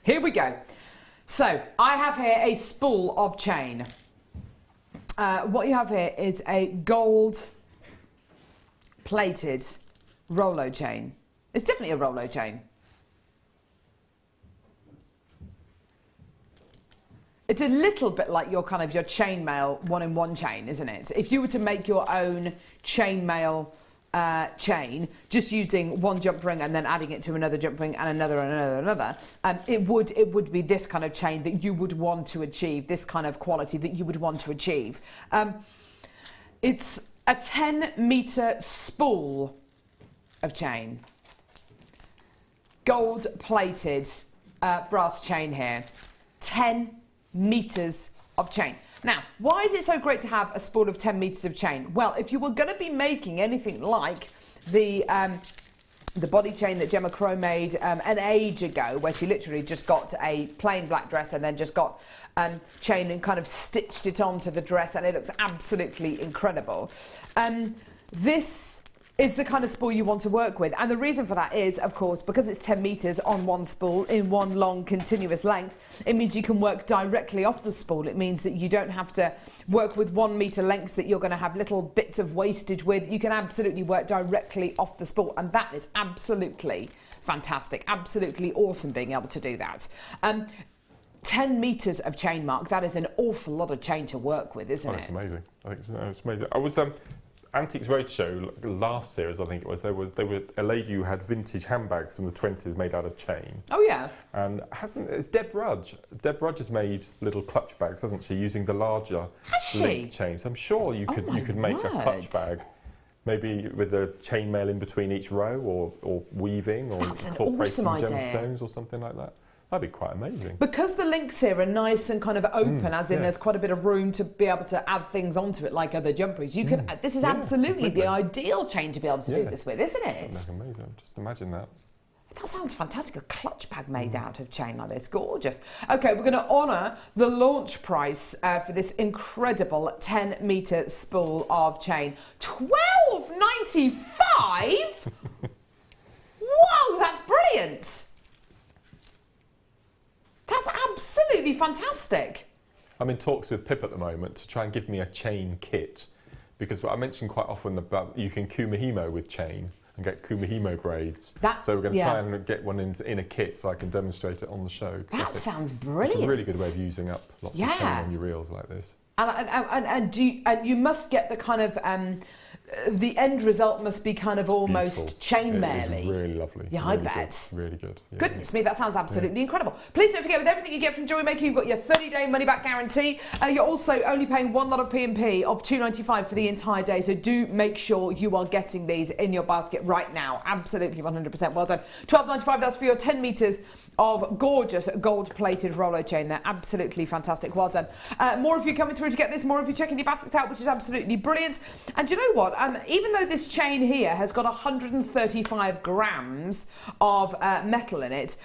Here we go. So, I have here a spool of chain. What you have here is a gold-plated Rolo chain. It's definitely a Rolo chain. It's a little bit like your kind of your chainmail one-in-one chain, isn't it? If you were to make your own chainmail chain, just using one jump ring and then adding it to another jump ring and another, it would be this kind of chain that you would want to achieve, this kind of quality that you would want to achieve. It's a 10-metre spool of chain, gold-plated brass chain here, 10 metres of chain. Now, why is it so great to have a spool of 10 metres of chain? Well, if you were going to be making anything like the body chain that Gemma Crow made an age ago, where she literally just got a plain black dress and then just got chain and kind of stitched it onto the dress, and it looks absolutely incredible. This is the kind of spool you want to work with, and the reason for that is, of course, because it's 10 metres on one spool in one long continuous length, it means you can work directly off the spool. It means that you don't have to work with 1 metre lengths that you're going to have little bits of wastage with. You can absolutely work directly off the spool, and that is absolutely fantastic, absolutely awesome being able to do that. 10 metres of chain, Mark, that is an awful lot of chain to work with, isn't it? It's amazing. I think it's amazing. I was Antiques Roadshow last series, I think it was. There was a lady who had vintage handbags from the 20s made out of chain. Oh yeah. And it's Deb Rudge. Deb Rudge has made little clutch bags, hasn't she, using the larger link chain. So I'm sure you could make a clutch bag, maybe with a chainmail in between each row, or weaving, or incorporating some gemstones or something like that. That'd be quite amazing. Because the links here are nice and kind of open, as in there's quite a bit of room to be able to add things onto it, like other jumperies. You can. This is absolutely the ideal chain to be able to do this with, isn't it? That's amazing. Just imagine that. That sounds fantastic. A clutch bag made out of chain like this. Gorgeous. Okay, we're going to honour the launch price for this incredible 10-metre spool of chain. $12.95? Whoa, that's brilliant. That's absolutely fantastic. I'm in talks with Pip at the moment to try and give me a chain kit, because I mentioned quite often about you can kumihimo with chain, and get kumihimo braids. So we're going to try and get one in a kit so I can demonstrate it on the show. That sounds brilliant. It's a really good way of using up lots of chain on your reels like this. And you must get the kind of the end result must be kind of almost chainmail-y. It's really lovely. Yeah, really I bet. Good. Really good. Yeah. Goodness me, that sounds absolutely incredible. Please don't forget, with everything you get from JewelleryMaker, you've got your 30-day money-back guarantee. You're also only paying one lot of P&P of $2.95 for the entire day. So do make sure you are getting these in your basket right now. Absolutely 100% well done. $12.95, that's for your 10 metres of gorgeous gold-plated Rollo chain. They're absolutely fantastic. Well done. More of you coming through to get this, more of you checking your baskets out, which is absolutely brilliant. And do you know what? Even though this chain here has got 135 grams of metal in it,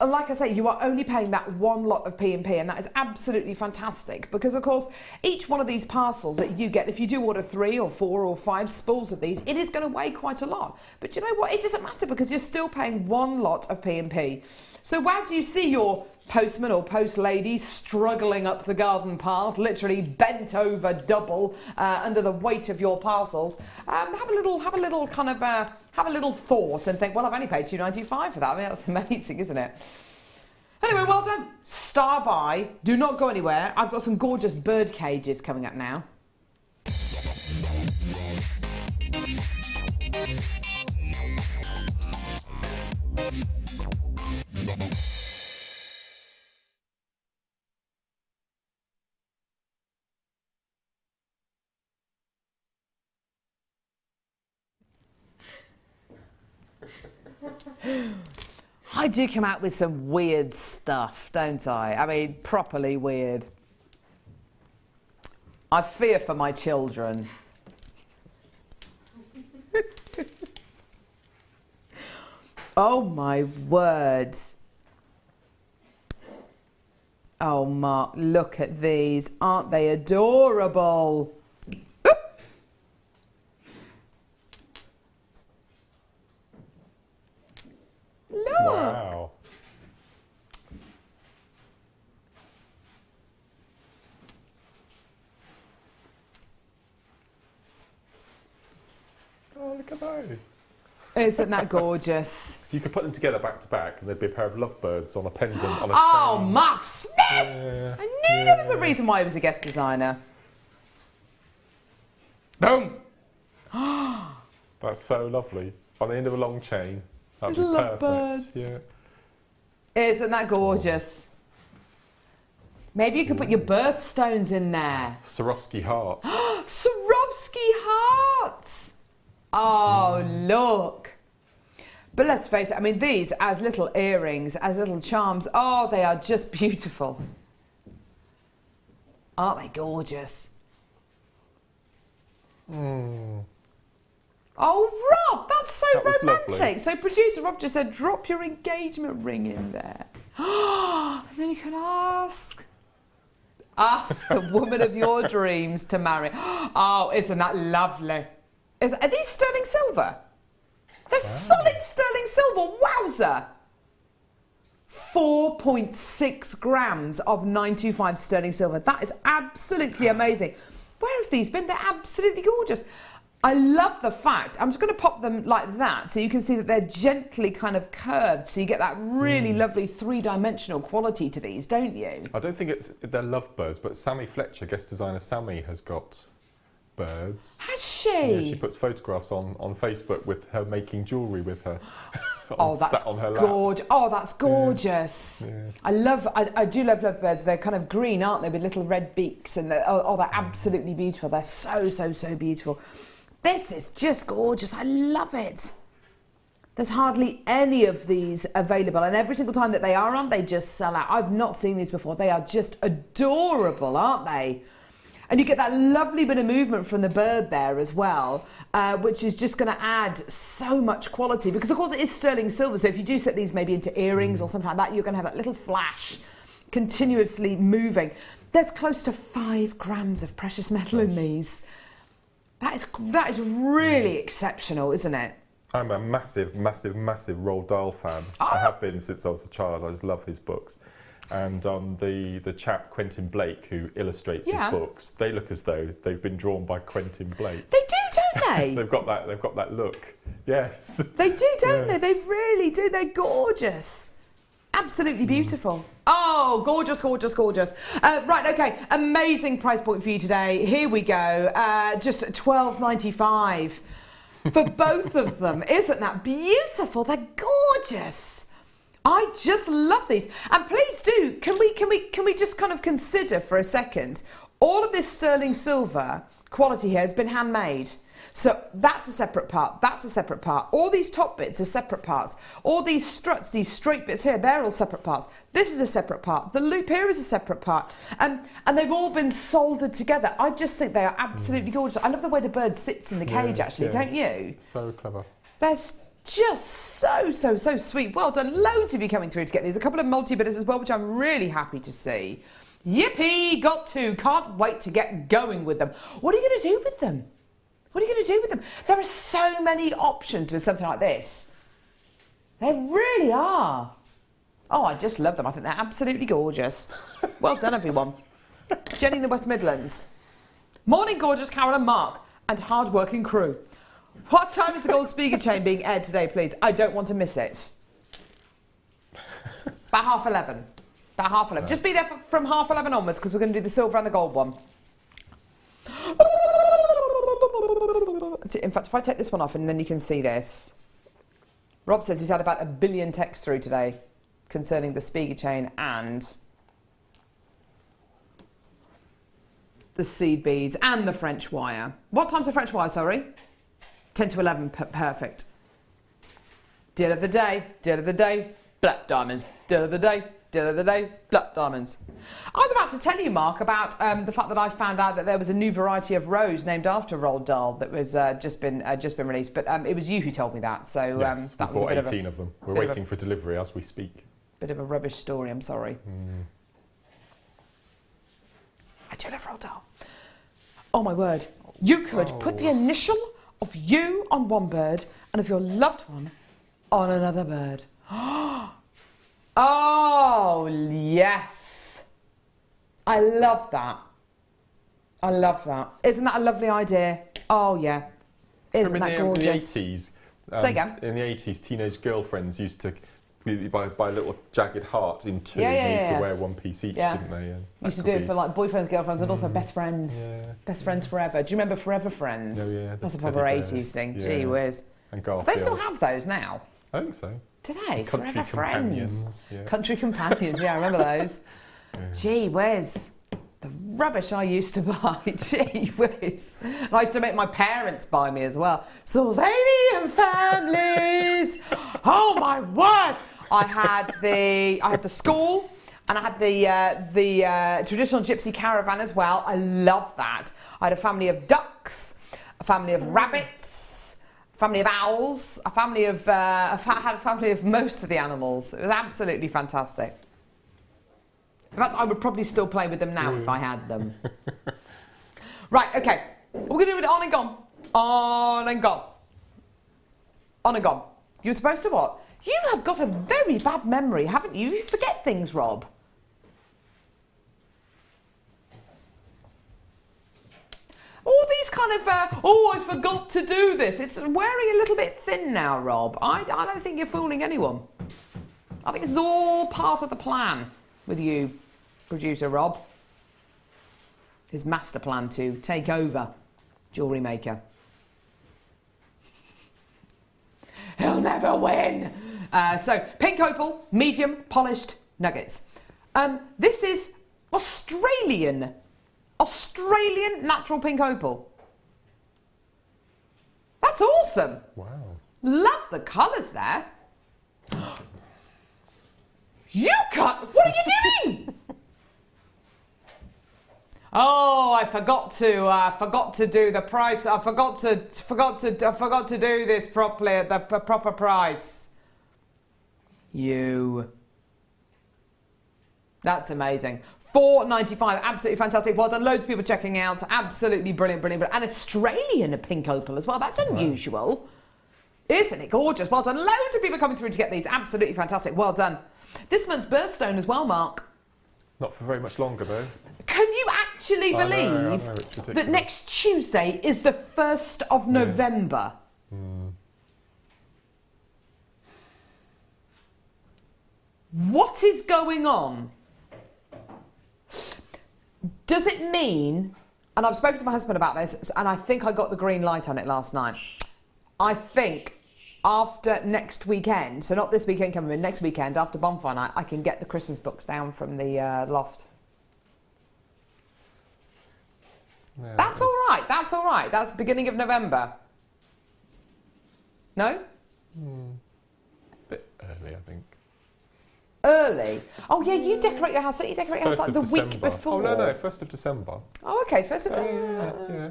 like I say, you are only paying that one lot of P&P, and that is absolutely fantastic because, of course, each one of these parcels that you get, if you do order 3 or 4 or 5 spools of these, it is going to weigh quite a lot. But you know what? It doesn't matter because you're still paying one lot of P&P. So as you see your postman or post lady struggling up the garden path, literally bent over double under the weight of your parcels, have a little thought and think, well, I've only paid $2.95 for that. I mean, that's amazing, isn't it? Anyway, well done. Star by. Do not go anywhere. I've got some gorgeous bird cages coming up now. I do come out with some weird stuff, don't I? I mean, properly weird. I fear for my children. Oh my word. Oh, Mark, look at these. Aren't they adorable? Wow. Oh, look at those. Isn't that gorgeous? You could put them together back to back and there'd be a pair of lovebirds on a pendant on a Oh, chain. Mark Smith! Yeah. I knew there was a reason why he was a guest designer. Boom! That's so lovely. On the end of a long chain. That'd be Little perfect. lovebirds. Yeah. Isn't that gorgeous? Maybe you could put your birthstones in there. Swarovski heart. Swarovski hearts! Oh, look. But let's face it, I mean, these as little earrings, as little charms, oh, they are just beautiful. Aren't they gorgeous? Mm. Oh, Rob, that's so That was romantic. lovely. So producer Rob just said, drop your engagement ring in there. And then you can ask the woman of your dreams to marry. Oh, isn't that lovely? Are these sterling silver? They're solid sterling silver. Wowza! 4.6 grams of 925 sterling silver. That is absolutely amazing. Where have these been? They're absolutely gorgeous. I love the fact, I'm just going to pop them like that so you can see that they're gently kind of curved, so you get that really lovely three-dimensional quality to these, don't you? I don't think they're lovebirds, but Sammy Fletcher, guest designer Sammy, has got birds. Has she? Yeah, she puts photographs on Facebook with her making jewellery with her. Sat on her lap. gorgeous. Oh, that's gorgeous. Yeah. I do love lovebirds. They're kind of green, aren't they, with little red beaks, and they're absolutely beautiful. They're so beautiful. This is just gorgeous. I love it. There's hardly any of these available, and every single time that they are on, they just sell out. I've not seen these before. They are just adorable, aren't they? And you get that lovely bit of movement from the bird there as well, which is just going to add so much quality, because of course it is sterling silver. So if you do set these maybe into earrings or something like that, you're going to have that little flash continuously moving. There's close to 5 grams of precious metal in these. That is really exceptional, isn't it? I'm a massive Roald Dahl fan. I have been since I was a child. I just love his books. And the chap Quentin Blake, who illustrates his books, they look as though they've been drawn by Quentin Blake. They do, don't they? They've got that look. Yes. They do, don't they? Yes. They really do. They're gorgeous. Absolutely beautiful. Oh, gorgeous, gorgeous, gorgeous. Right, okay. Amazing price point for you today. Here we go. Just $12.95 for both of them. Isn't that beautiful? They're gorgeous. I just love these. And please do, can we just kind of consider for a second, all of this sterling silver quality here has been handmade. So that's a separate part, that's a separate part. All these top bits are separate parts. All these struts, these straight bits here, they're all separate parts. This is a separate part. The loop here is a separate part. And they've all been soldered together. I just think they are absolutely gorgeous. I love the way the bird sits in the cage, actually, don't you? So clever. There's just so sweet. Well done. Loads of you coming through to get these. A couple of multi-bidders as well, which I'm really happy to see. Yippee, got to. Can't wait to get going with them. What are you going to do with them? What are you going to do with them? There are so many options with something like this. There really are. Oh, I just love them. I think they're absolutely gorgeous. Well done, everyone. Jenny in the West Midlands. Morning, gorgeous Carol and Mark and hard-working crew. What time is the gold speaker chain being aired today, please? I don't want to miss it. About 11:30. About 11:30. Just be there from 11:30 onwards because we're going to do the silver and the gold one. In fact, if I take this one off and then you can see this. Rob says he's had about 1 billion texts through today concerning the speaker chain and the seed beads and the French wire. What time's the French wire, sorry? 10 to 11, perfect. Deal of the day, black diamonds. Deal of the day, black diamonds. I was about to tell you, Mark, about the fact that I found out that there was a new variety of rose named after Roald Dahl that was just been released. But it was you who told me that, so yes, that we was a bought bit 18 of them. We're waiting for delivery as we speak. Bit of a rubbish story. I'm sorry. I do love Roald Dahl. Oh my word! You could put the initial of you on one bird and of your loved one on another bird. Oh, yes. I love that. I love that. Isn't that a lovely idea? Oh, yeah. Isn't that gorgeous? In the 80s, Say again. In the 80s, teenage girlfriends used to buy a little jagged heart in two. Yeah, and used to wear one piece each, didn't they? Used to do it for like boyfriends, girlfriends, and also best friends. Yeah. Best friends forever. Do you remember Forever Friends? Oh, yeah. That's a proper 80s thing. Yeah. Gee whiz. And Do they still have those now? I think so. Do they? Country Forever Companions. Friends. Yeah. Country Companions, yeah, I remember those. Gee whiz. The rubbish I used to buy. Gee whiz. And I used to make my parents buy me as well. Sylvanian families. Oh my word. I had the school and I had the traditional gypsy caravan as well. I love that. I had a family of ducks, a family of rabbits, a family of owls, I had a family of most of the animals. It was absolutely fantastic. In fact, I would probably still play with them now if I had them. Right, okay. We're going to do it on and gone. On and gone. On and gone. You were supposed to what? You have got a very bad memory, haven't you? You forget things, Rob. All these kind of, I forgot to do this. It's wearing a little bit thin now, Rob. I don't think you're fooling anyone. I think it's all part of the plan with you, producer Rob. His master plan to take over JewelleryMaker. He'll never win. So, pink opal, medium, polished nuggets. This is Australian natural pink opal. That's awesome. Wow. Love the colours there. You can't. What are you doing? Oh, I forgot to do the price. I forgot to do this properly at the proper price. That's amazing. $4.95, absolutely fantastic. Well done. Loads of people checking out. Absolutely brilliant. And Australian pink opal as well. That's unusual. Wow. Isn't it gorgeous? Well done. Loads of people coming through to get these. Absolutely fantastic. Well done. This month's birthstone as well, Mark. Not for very much longer, though. Can you actually I believe know, it's ridiculous. that next Tuesday is the 1st of November? What is going on? Does it mean, and I've spoken to my husband about this, and I think I got the green light on it last night. I think after next weekend, so not this weekend coming in, next weekend after bonfire night, I can get the Christmas books down from the loft. Yeah, That's all right. That's all right. That's beginning of November. No? Bit early, I think. Early. Oh yeah, you decorate your house. Don't you decorate your house like the week December. before? Oh no, 1st of December. Oh okay, 1st of Yeah.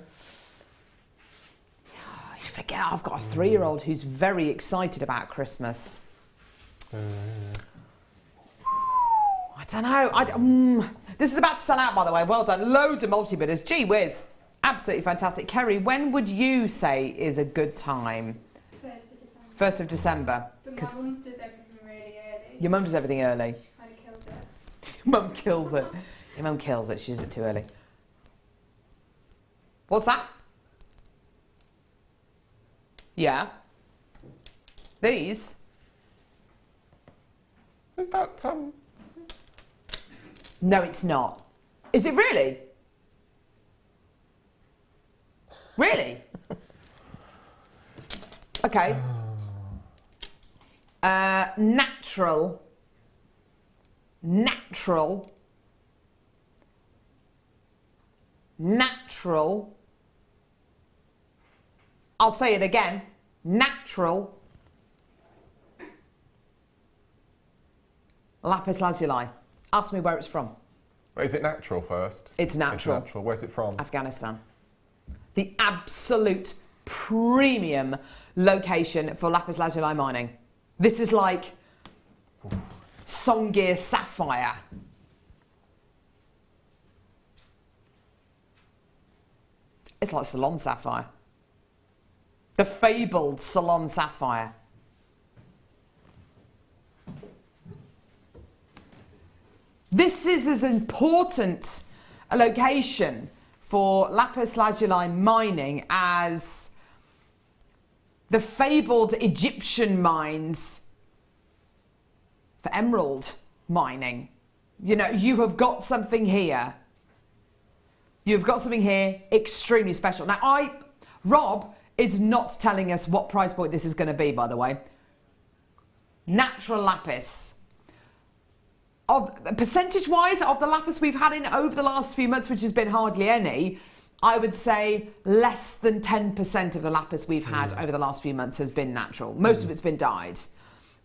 You forget I've got a 3-year-old who's very excited about Christmas. I don't know. This is about to sell out, by the way. Well done. Loads of multi-bidders. Gee whiz. Absolutely fantastic. Kerry, when would you say is a good time? 1st of December. But my mum does everything really early. Your mum does everything early. She kind of kills it. Your mum kills it. Your mum kills it. She does it too early. What's that? Yeah. These? Is that No, it's not. Is it really? Really? Okay. Natural. I'll say it again. Natural. Lapis lazuli. Ask me where it's from. Wait, is it natural first? It's natural. It's natural. Where's it from? Afghanistan. The absolute premium location for lapis lazuli mining. This is like Songir sapphire. It's like Ceylon sapphire. The fabled Ceylon sapphire. This is as important a location for lapis lazuli mining as the fabled Egyptian mines for emerald mining. You know, you have got something here. You've got something here extremely special. Now, Rob is not telling us what price point this is going to be, by the way. Natural lapis. Percentage-wise, of the lapis we've had in over the last few months, which has been hardly any, I would say less than 10% of the lapis we've had over the last few months has been natural. Most of it's been dyed.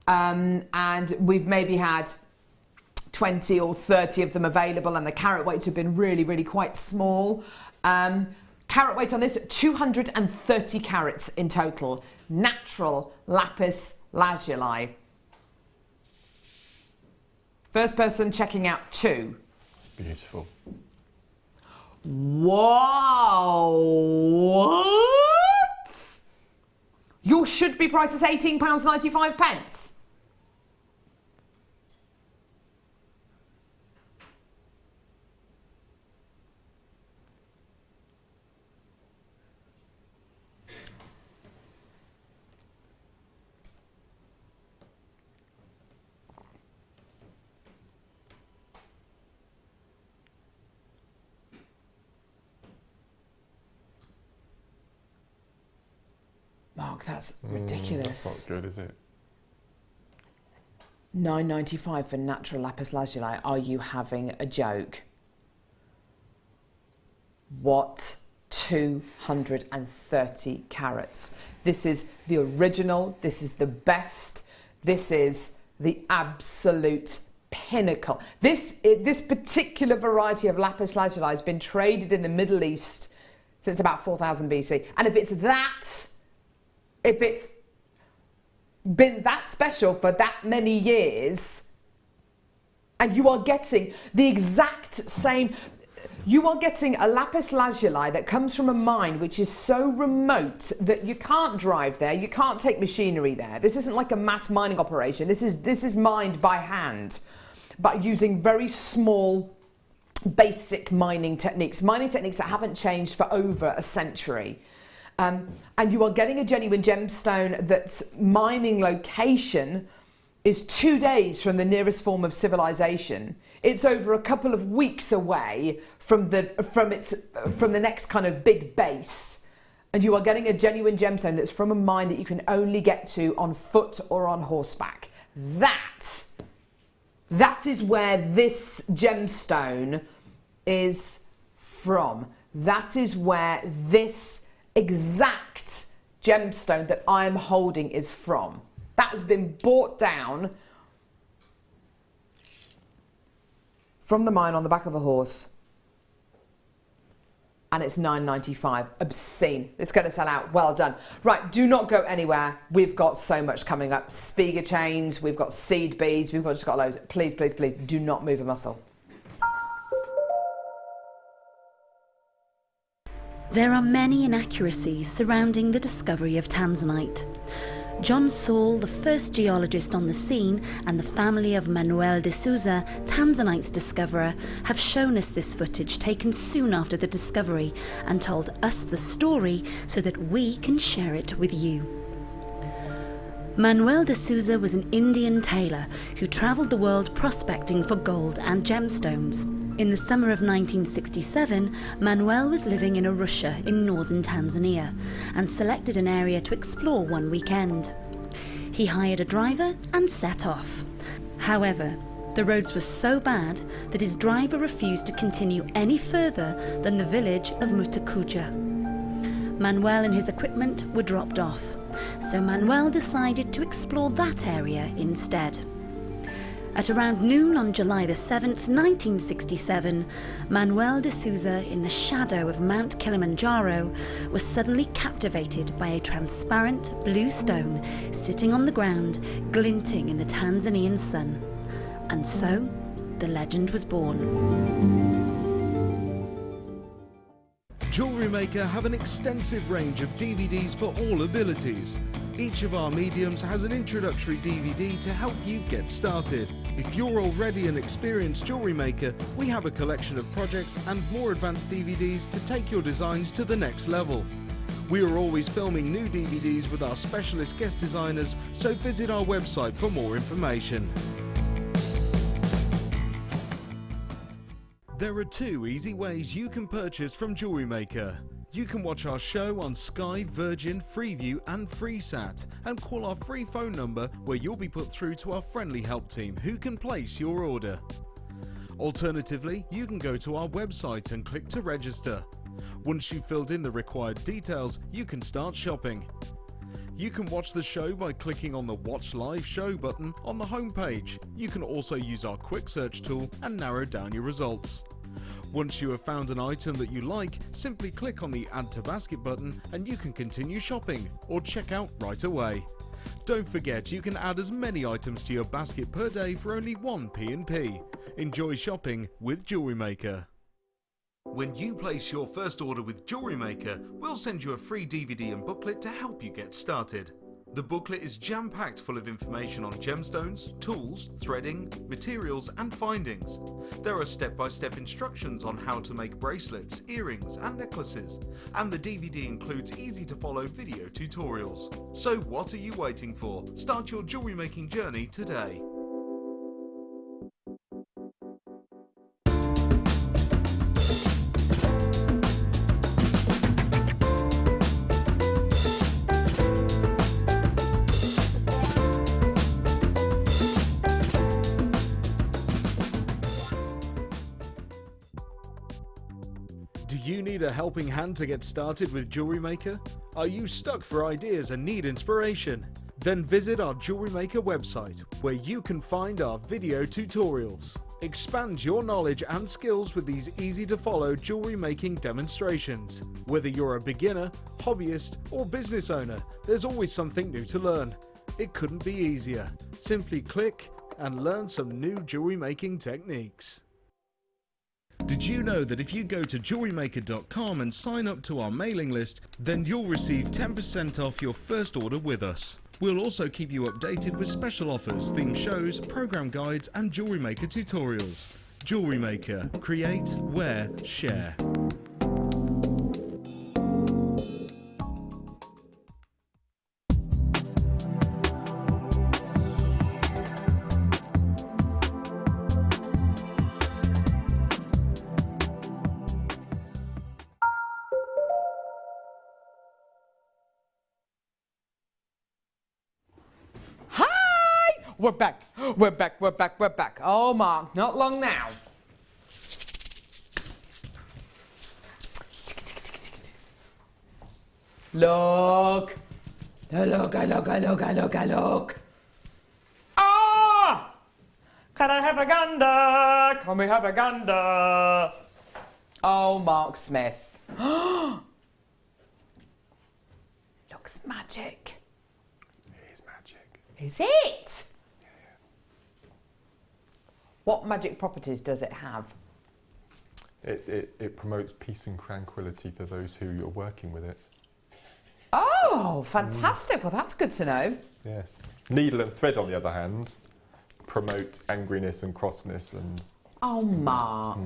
And we've maybe had 20 or 30 of them available, and the carat weights have been really, really quite small. Carat weight on this, 230 carats in total. Natural lapis lazuli. First person checking out 2. It's beautiful. Wow! What? Your should-be price is £18.95. Mark, that's ridiculous. That's not good, is it? £9.95 for natural lapis lazuli. Are you having a joke? What? 230 carats. This is the original. This is the best. This is the absolute pinnacle. This particular variety of lapis lazuli has been traded in the Middle East since about 4000 BC. And if it's been that special for that many years, and you are getting the exact same, you are getting a lapis lazuli that comes from a mine which is so remote that you can't drive there, you can't take machinery there. This isn't like a mass mining operation. This is mined by hand, but using very small basic mining techniques that haven't changed for over a century. And you are getting a genuine gemstone that's mining location is 2 days from the nearest form of civilization. It's over a couple of weeks away from the next kind of big base. And you are getting a genuine gemstone that's from a mine that you can only get to on foot or on horseback. That is where this gemstone is from. That is where this exact gemstone that I'm holding is from. That has been brought down from the mine on the back of a horse. And it's £9.95. Obscene. It's going to sell out. Well done. Right, do not go anywhere. We've got so much coming up. Spiga chains, we've got seed beads, we've just got loads. Please, please, please do not move a muscle. There are many inaccuracies surrounding the discovery of Tanzanite. John Saul, the first geologist on the scene, and the family of Manuel de Souza, Tanzanite's discoverer, have shown us this footage taken soon after the discovery and told us the story so that we can share it with you. Manuel de Souza was an Indian tailor who travelled the world prospecting for gold and gemstones. In the summer of 1967, Manuel was living in Arusha in northern Tanzania and selected an area to explore one weekend. He hired a driver and set off. However, the roads were so bad that his driver refused to continue any further than the village of Mutakuja. Manuel and his equipment were dropped off, so Manuel decided to explore that area instead. At around noon on July the 7th, 1967, Manuel de Souza, in the shadow of Mount Kilimanjaro, was suddenly captivated by a transparent blue stone sitting on the ground, glinting in the Tanzanian sun. And so, the legend was born. JewelleryMaker have an extensive range of DVDs for all abilities. Each of our mediums has an introductory DVD to help you get started. If you're already an experienced jewellery maker, we have a collection of projects and more advanced DVDs to take your designs to the next level. We are always filming new DVDs with our specialist guest designers, so visit our website for more information. There are 2 easy ways you can purchase from JewelleryMaker. You can watch our show on Sky, Virgin, Freeview and FreeSat and call our free phone number where you'll be put through to our friendly help team who can place your order. Alternatively, you can go to our website and click to register. Once you've filled in the required details, you can start shopping. You can watch the show by clicking on the Watch Live Show button on the homepage. You can also use our quick search tool and narrow down your results. Once you have found an item that you like, simply click on the Add to Basket button and you can continue shopping or check out right away. Don't forget, you can add as many items to your basket per day for only 1 P&P. Enjoy shopping with JewelleryMaker. When you place your first order with JewelleryMaker, we'll send you a free DVD and booklet to help you get started. The booklet is jam-packed full of information on gemstones, tools, threading, materials and findings. There are step-by-step instructions on how to make bracelets, earrings and necklaces, and the DVD includes easy-to-follow video tutorials. So what are you waiting for? Start your jewellery making journey today. Do you need a helping hand to get started with JewelleryMaker? Are you stuck for ideas and need inspiration? Then visit our JewelleryMaker website, where you can find our video tutorials. Expand your knowledge and skills with these easy-to-follow jewellery making demonstrations. Whether you're a beginner, hobbyist, or business owner, there's always something new to learn. It couldn't be easier. Simply click and learn some new jewellery making techniques. Did you know that if you go to JewelleryMaker.com and sign up to our mailing list, then you'll receive 10% off your first order with us. We'll also keep you updated with special offers, theme shows, program guides and Jewelry Maker tutorials. Jewellery Maker. Create, wear, share. We're back. We're back. We're back. We're back. Oh, Mark, not long now. Look. Look, look. Ah! Can I have a gander? Can we have a gander? Oh, Mark Smith. Looks magic. It is magic. Is it? What magic properties does it have? It promotes peace and tranquility for those who are working with it. Oh, fantastic. Well, that's good to know. Yes. Needle and thread, on the other hand, promote angriness and crossness and... Oh, Mark.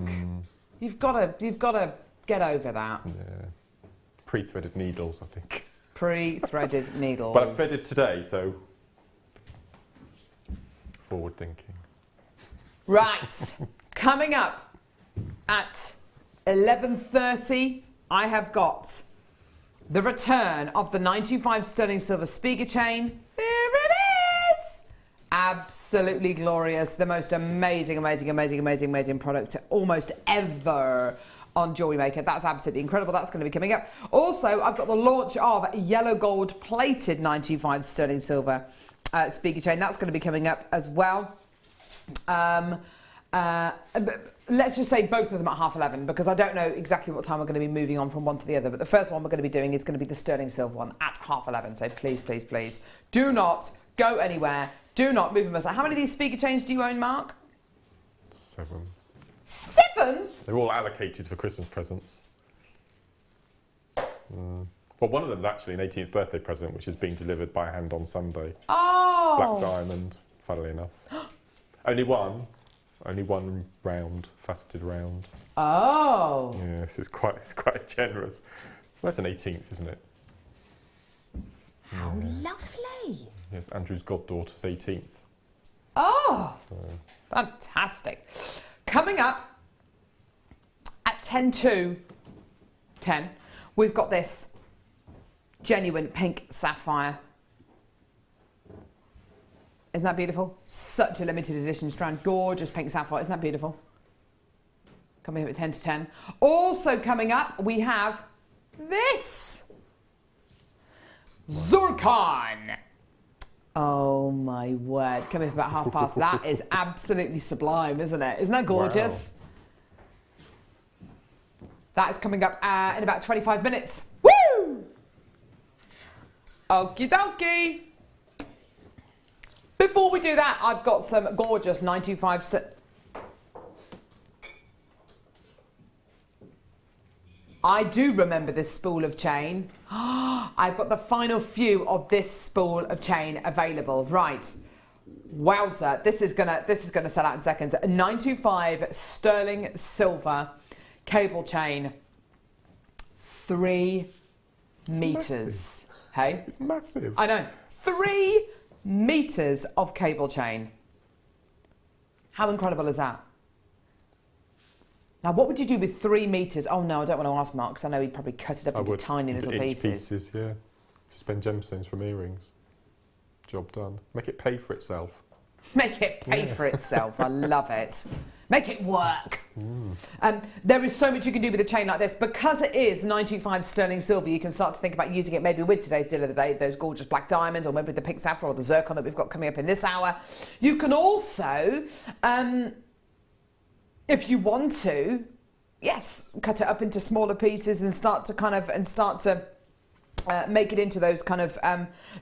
You've got to get over that. Yeah. Pre-threaded needles, I think. Pre-threaded needles. But I've threaded today, so... Forward thinking. Right. Coming up at 11:30, I have got the return of the 925 sterling silver Spiga chain. There it is! Absolutely glorious. The most amazing product almost ever on Jewellery Maker. That's absolutely incredible. That's going to be coming up. Also, I've got the launch of yellow gold plated 925 sterling silver Spiga chain. That's going to be coming up as well. Let's just say both of them at 11:30, because I don't know exactly what time we're going to be moving on from one to the other, but the first one we're going to be doing is going to be the sterling silver one at 11:30. So please do not go anywhere. Do not move them aside. How many of these Spiga chains do you own, Mark? 7. 7? They're all allocated for Christmas presents. Well, one of them is actually an 18th birthday present, which is being delivered by hand on Sunday. Oh! Black diamond, funnily enough. Only one round, faceted round. Oh! Yes, it's quite generous. Well, that's an 18th, isn't it? How lovely! Yes, Andrew's goddaughter's 18th. Oh! Fantastic. Coming up at 10:10, we've got this genuine pink sapphire. Isn't that beautiful? Such a limited edition strand. Gorgeous pink sapphire. Isn't that beautiful? Coming up at 10:10. Also coming up, we have this. Zircon. Oh my word. Coming up about past. That is absolutely sublime, isn't it? Isn't that gorgeous? Wow. That is coming up in about 25 minutes. Woo! Okie dokie. Before we do that, I've got some gorgeous 925 I do remember this spool of chain. I've got the final few of this spool of chain available. Right. Wowza. This is gonna sell out in seconds. A 925 sterling silver cable chain. 3 meters. Hey? It's massive. I know. 3 meters of cable chain. How incredible is that? Now, what would you do with 3 meters? Oh no, I don't want to ask Mark, because I know he'd probably cut it up into tiny little pieces. Yeah. Suspend gemstones from earrings. Job done. Make it pay for itself. Make it pay for itself. I love it. Make it work. There is so much you can do with a chain like this. Because it is 925 sterling silver, you can start to think about using it maybe with today's deal of the day, those gorgeous black diamonds, or maybe with the pink sapphire or the zircon that we've got coming up in this hour. You can also, if you want to, yes, cut it up into smaller pieces and start to make it into those kind of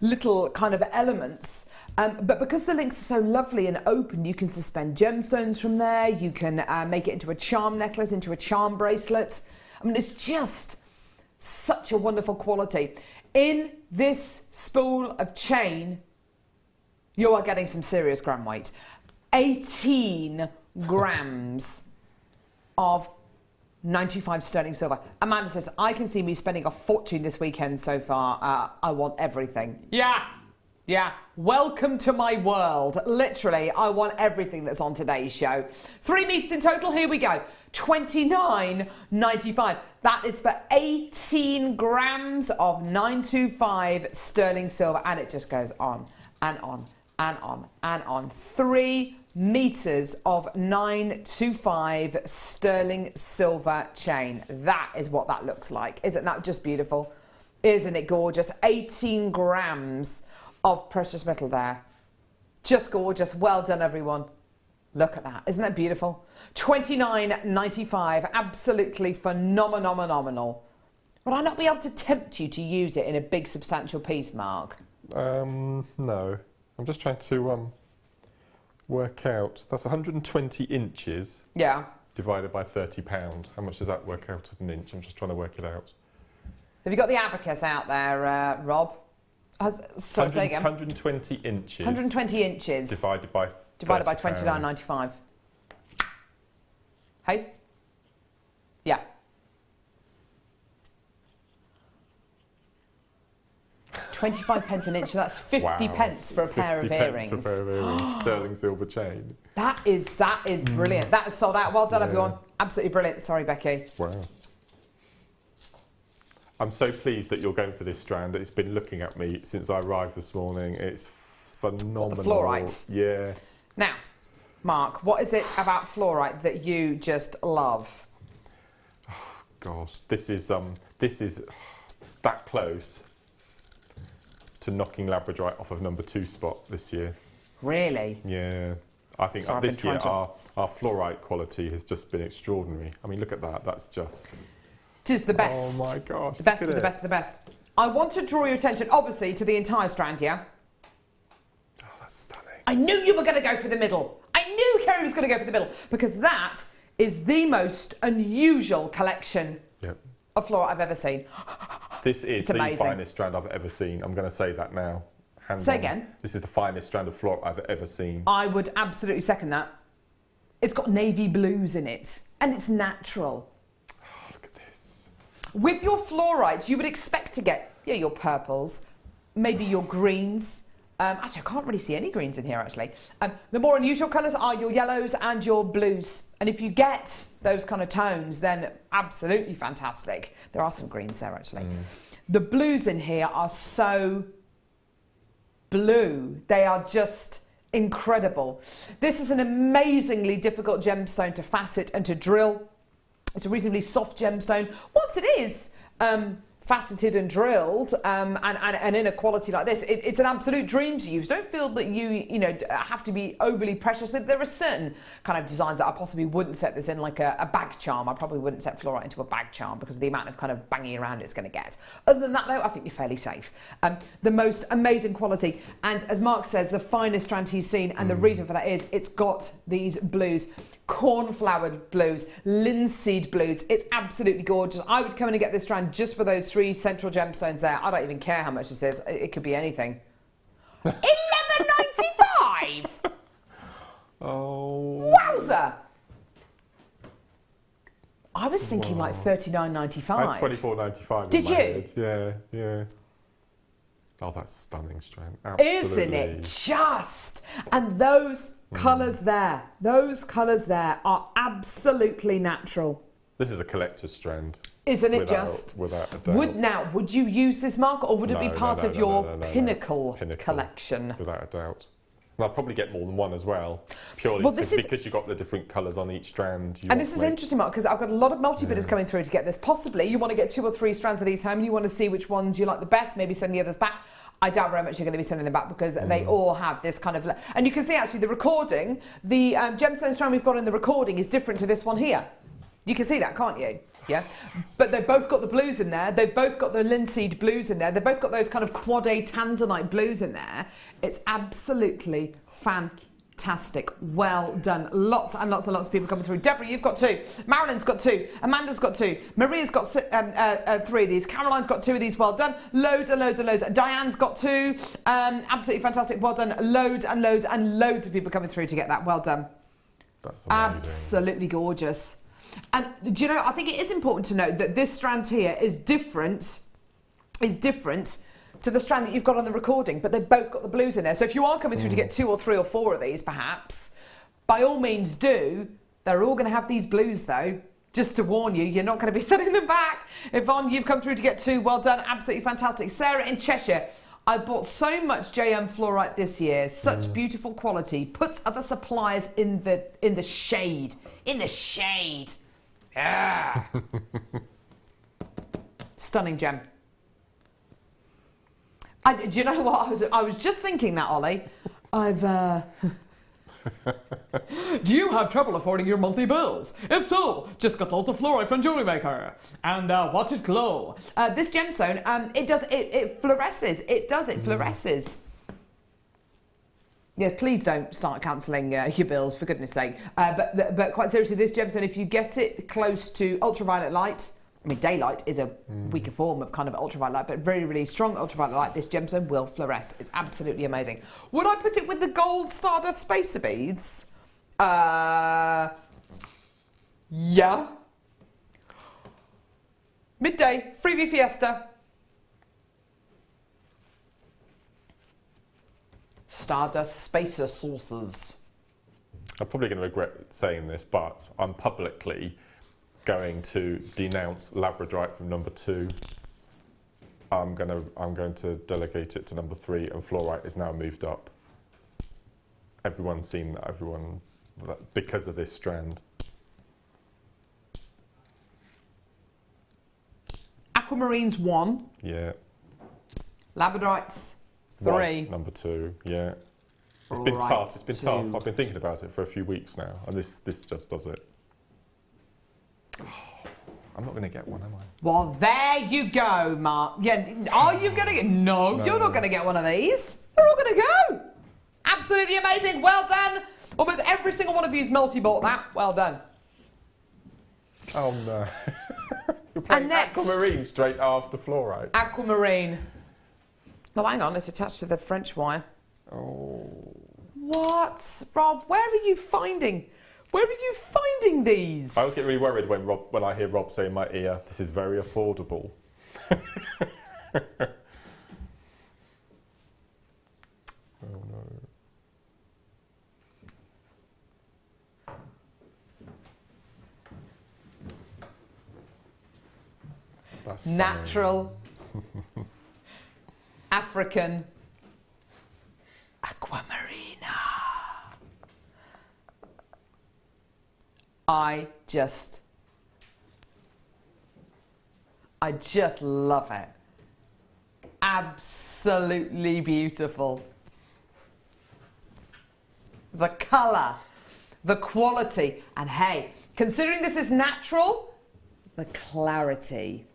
little kind of elements. But because the links are so lovely and open, you can suspend gemstones from there. You can make it into a charm necklace, into a charm bracelet. I mean, it's just such a wonderful quality. In this spool of chain, you are getting some serious gram weight. 18 grams of 925 sterling silver. Amanda says, I can see me spending a fortune this weekend so far. I want everything. Yeah. Welcome to my world. Literally, I want everything that's on today's show. 3 meters in total. Here we go. $29.95. That is for 18 grams of 925 sterling silver. And it just goes on and on and on and on. 3 meters of 925 sterling silver chain. That is what that looks like. Isn't that just beautiful? Isn't it gorgeous? 18 grams of precious metal there. Just gorgeous. Well done, everyone. Look at that. Isn't that beautiful? $29.95. Absolutely phenomenal. Would I not be able to tempt you to use it in a big substantial piece, Mark? No. I'm just trying to work out. That's 120 inches. Yeah. Divided by £30. How much does that work out at an inch? I'm just trying to work it out. Have you got the abacus out there, Rob? Sorry, say again. 120 inches. 120 inches. Divided by $29.95. Hey? Yeah. 25 pence an inch, so that's 50 pence for a pair of earrings. 50 pence for a pair of earrings. Sterling silver chain. That is brilliant. That is sold out. Well done, everyone. Absolutely brilliant. Sorry, Becky. Wow. I'm so pleased that you're going for this strand. It's been looking at me since I arrived this morning. It's phenomenal. What, the fluorite? Yes. Now, Mark, what is it about fluorite that you just love? Oh, gosh, this is that close to knocking Labradorite off of '2 spot this year. Really? Yeah. I think this year our fluorite quality has just been extraordinary. I mean, look at that. That's just... It is the best. Oh my gosh. The best of the best of the best. I want to draw your attention, obviously, to the entire strand, yeah? Oh, that's stunning. I knew you were going to go for the middle. I knew Kerry was going to go for the middle, because that is the most unusual collection of fluorite I've ever seen. This is the finest strand I've ever seen. I'm going to say that now. Say again? This is the finest strand of fluorite I've ever seen. I would absolutely second that. It's got navy blues in it, and it's natural. Oh, look at this. With your fluorite, you would expect to get your purples, maybe your greens. Actually, I can't really see any greens in here, actually. The more unusual colours are your yellows and your blues. And if you get those kind of tones, then absolutely fantastic. There are some greens there, actually. The blues in here are so blue. They are just incredible. This is an amazingly difficult gemstone to facet and to drill. It's a reasonably soft gemstone. Once it is faceted and drilled, and in a quality like this, it's an absolute dream to use. Don't feel that you have to be overly precious with. There are certain kind of designs that I possibly wouldn't set this in, like a bag charm. I probably wouldn't set fluorite into a bag charm because of the amount of kind of banging around it's going to get. Other than that, though, I think you're fairly safe. The most amazing quality, and as Mark says, the finest strand he's seen, and the reason for that is it's got these blues. Cornflowered blues, linseed blues. It's absolutely gorgeous. I would come in and get this strand just for those 3 central gemstones there. I don't even care how much this is. It could be anything. $11.95. Oh. Wowza! I was thinking like $39.95. I had $24.95. Did you? Head. Yeah. Oh, that's stunning strand. Absolutely. Isn't it just? And those colours there, are absolutely natural. This is a collector's strand. Isn't it just? Without a doubt. Would you use this, Mark, or would it be part of your pinnacle Pinnacle collection? Without a doubt. And I'll probably get more than one as well, purely because you've got the different colours on each strand. And this is interesting, Mark, because I've got a lot of multi-bidders coming through to get this. Possibly you want to get 2 or 3 strands of these home and you want to see which ones you like the best, maybe send the others back. I doubt very much you're going to be sending them back because they all have this kind of... And you can see actually the recording, the gemstone strand we've got in the recording is different to this one here. You can see that, can't you? Yeah. But they've both got the blues in there. They've both got the linseed blues in there. They've both got those kind of quad A Tanzanite blues in there. It's absolutely fantastic. Well done. Lots and lots and lots of people coming through. Deborah, you've got 2. Marilyn's got 2. Amanda's got 2. Maria's got 3 of these. Caroline's got 2 of these. Well done. Loads and loads and loads. Diane's got 2. Absolutely fantastic. Well done. Loads and loads and loads of people coming through to get that. Well done. That's amazing. Absolutely gorgeous. And do you know, I think it is important to note that this strand here is different to the strand that you've got on the recording, but they've both got the blues in there. So if you are coming through to get 2 or 3 or 4 of these, perhaps, by all means do. They're all going to have these blues though. Just to warn you, you're not going to be sending them back. Yvonne, you've come through to get 2. Well done, absolutely fantastic. Sarah in Cheshire, I bought so much JM Fluorite this year, such beautiful quality. Puts other suppliers in the shade. In the shade. Yeah. Stunning gem. Do you know what? I was just thinking that, Ollie. Do you have trouble affording your monthly bills? If so, just get lots of fluorite from JewelleryMaker and watch it glow. This gemstone, it fluoresces. It fluoresces. Yeah, please don't start cancelling your bills, for goodness sake. But quite seriously, this gemstone, if you get it close to ultraviolet light, I mean, daylight is a weaker form of kind of ultraviolet light, but very, really strong ultraviolet light, this gemstone will fluoresce. It's absolutely amazing. Would I put it with the gold Stardust spacer beads? Yeah. Midday, freebie fiesta. Stardust spacer saucers. I'm probably going to regret saying this, but I'm publicly going to denounce Labradorite from number 2. I'm going to delegate it to number 3, and Fluorite is now moved up. Everyone's seen that. Because of this strand. Aquamarine's 1. Yeah. Labradorite's 3. Was number 2. Yeah. It's been tough. It's been tough. I've been thinking about it for a few weeks now, and this just does it. I'm not going to get one, am I? Well, there you go, Mark. Yeah, are you going to get... No, you're not going to get one of these. They're all going to go. Absolutely amazing. Well done. Almost every single one of you's multi-bought that. Well done. Oh, no. You're playing Aquamarine straight after Fluorite. Aquamarine. Oh, hang on. It's attached to the French wire. Oh. What? Rob, where are you finding... Where are you finding these? I always get really worried when I hear Rob say in my ear, "This is very affordable." Oh no. That's natural African Aquamarine. I just love it. Absolutely beautiful. The colour, the quality, and hey, considering this is natural, the clarity.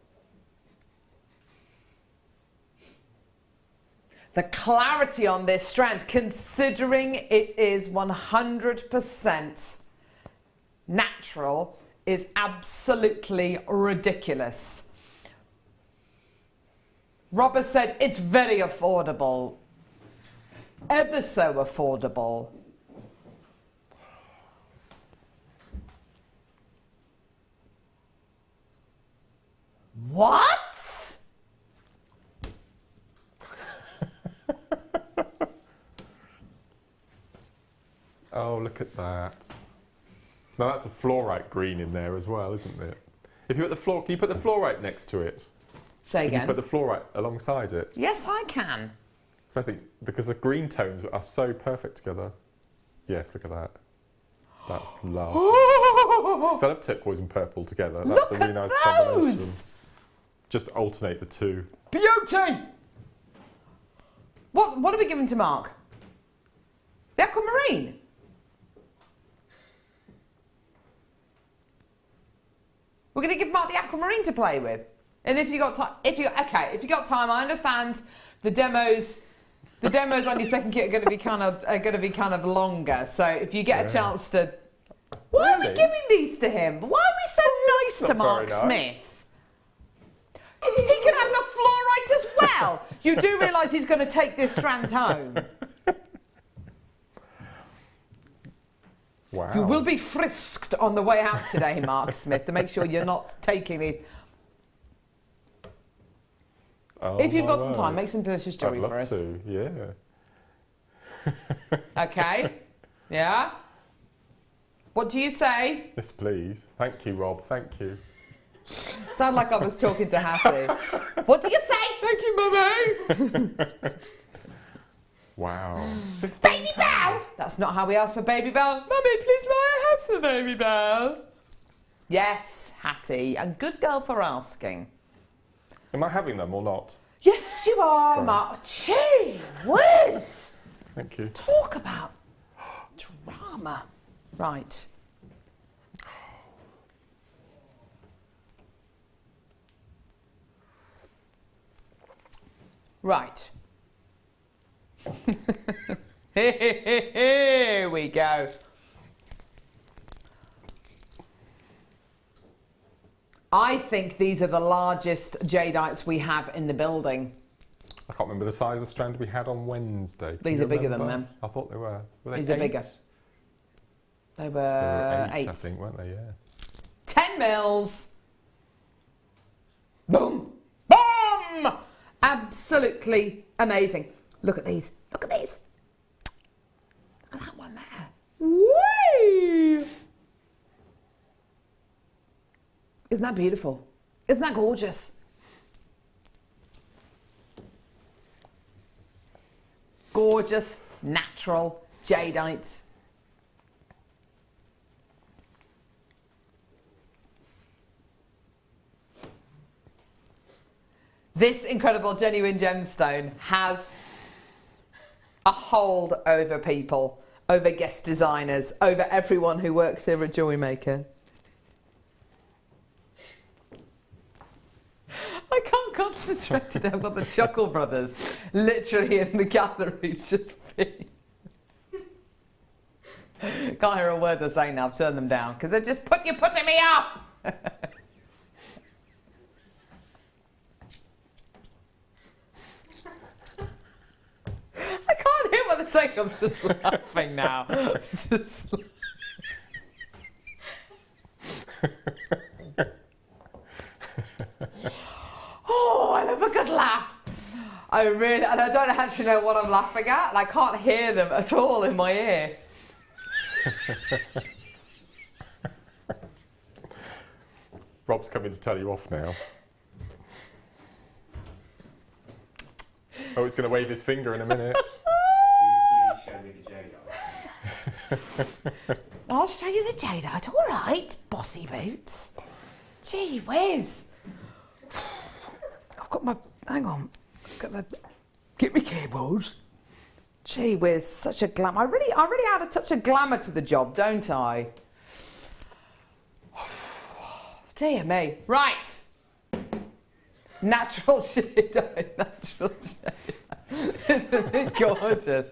The clarity on this strand, considering it is 100% natural, is absolutely ridiculous. Robert said it's very affordable. Ever so affordable. What? Oh, look at that. Now that's a fluorite green in there as well, isn't it? If you put the can you put the fluorite next to it? Say again. Can you put the fluorite alongside it? Yes, I can. So I think because the green tones are so perfect together. Yes, look at that. That's love. So I love turquoise and purple together. That's Look a really at nice those! combination. Just alternate the two. Beauty! What are we giving to Mark? The aquamarine? We're going to give Mark the aquamarine to play with. And if you got time, if you got time, I understand the demos on your second kit are going to be kind of longer. So if you get a chance to, why are we giving these to him? Why are we so nice to Mark Smith? He can have the fluorite as well. You do realise he's going to take this strand home. Wow. You will be frisked on the way out today, Mark Smith, to make sure you're not taking these. Oh, If you've my got some word. time, make some delicious jewellery I'd for love us. to, yeah. Okay? Yeah? What do you say? Yes, please. Thank you, Rob. Thank you. Sound like I was talking to Hattie. What do you say? Thank you, Mummy. Wow. Baby Bell! That's not how we ask for Baby Bell. Mummy, please may I have some Baby Bell? Yes, Hattie. A good girl for asking. Am I having them or not? Yes, you are, Sorry. Mark. Gee whiz! Thank you. Talk about drama. Right. Right. Here we go. I think these are the largest jadeites we have in the building. I can't remember the size of the strand we had on Wednesday. Can These you are bigger than remember? them. I thought they were. Were they These are 8? bigger. They They were were 8, I eights. think, weren't they? Yeah. 10 mils. Boom. Boom! Absolutely amazing. Look at these. Look at these. Look at that one there. Whee! Isn't that beautiful? Isn't that gorgeous? Gorgeous, natural jadeite. This incredible genuine gemstone has a hold over people, over guest designers, over everyone who works here at JewelleryMaker. I can't concentrate today. I've got the Chuckle Brothers literally in the gallery just being... Can't hear a word they're saying now. I've turned them down because they're just putting me off. I can't hear what they're saying. I'm just laughing now. Just... Oh, I love a good laugh. I really, and I don't actually know what I'm laughing at, and I can't hear them at all in my ear. Rob's coming to tell you off now. Oh, he's going to wave his finger in a minute. Will you please show me the jadeite? I'll show you the jadeite. All right, bossy boots. Gee whiz. I've got my, hang on. Got the, get me cables. Gee whiz, such a glamour. I really add a touch of glamour to the job, don't I? Dear me. Right. Natural jadeite, natural jadeite. Isn't it gorgeous?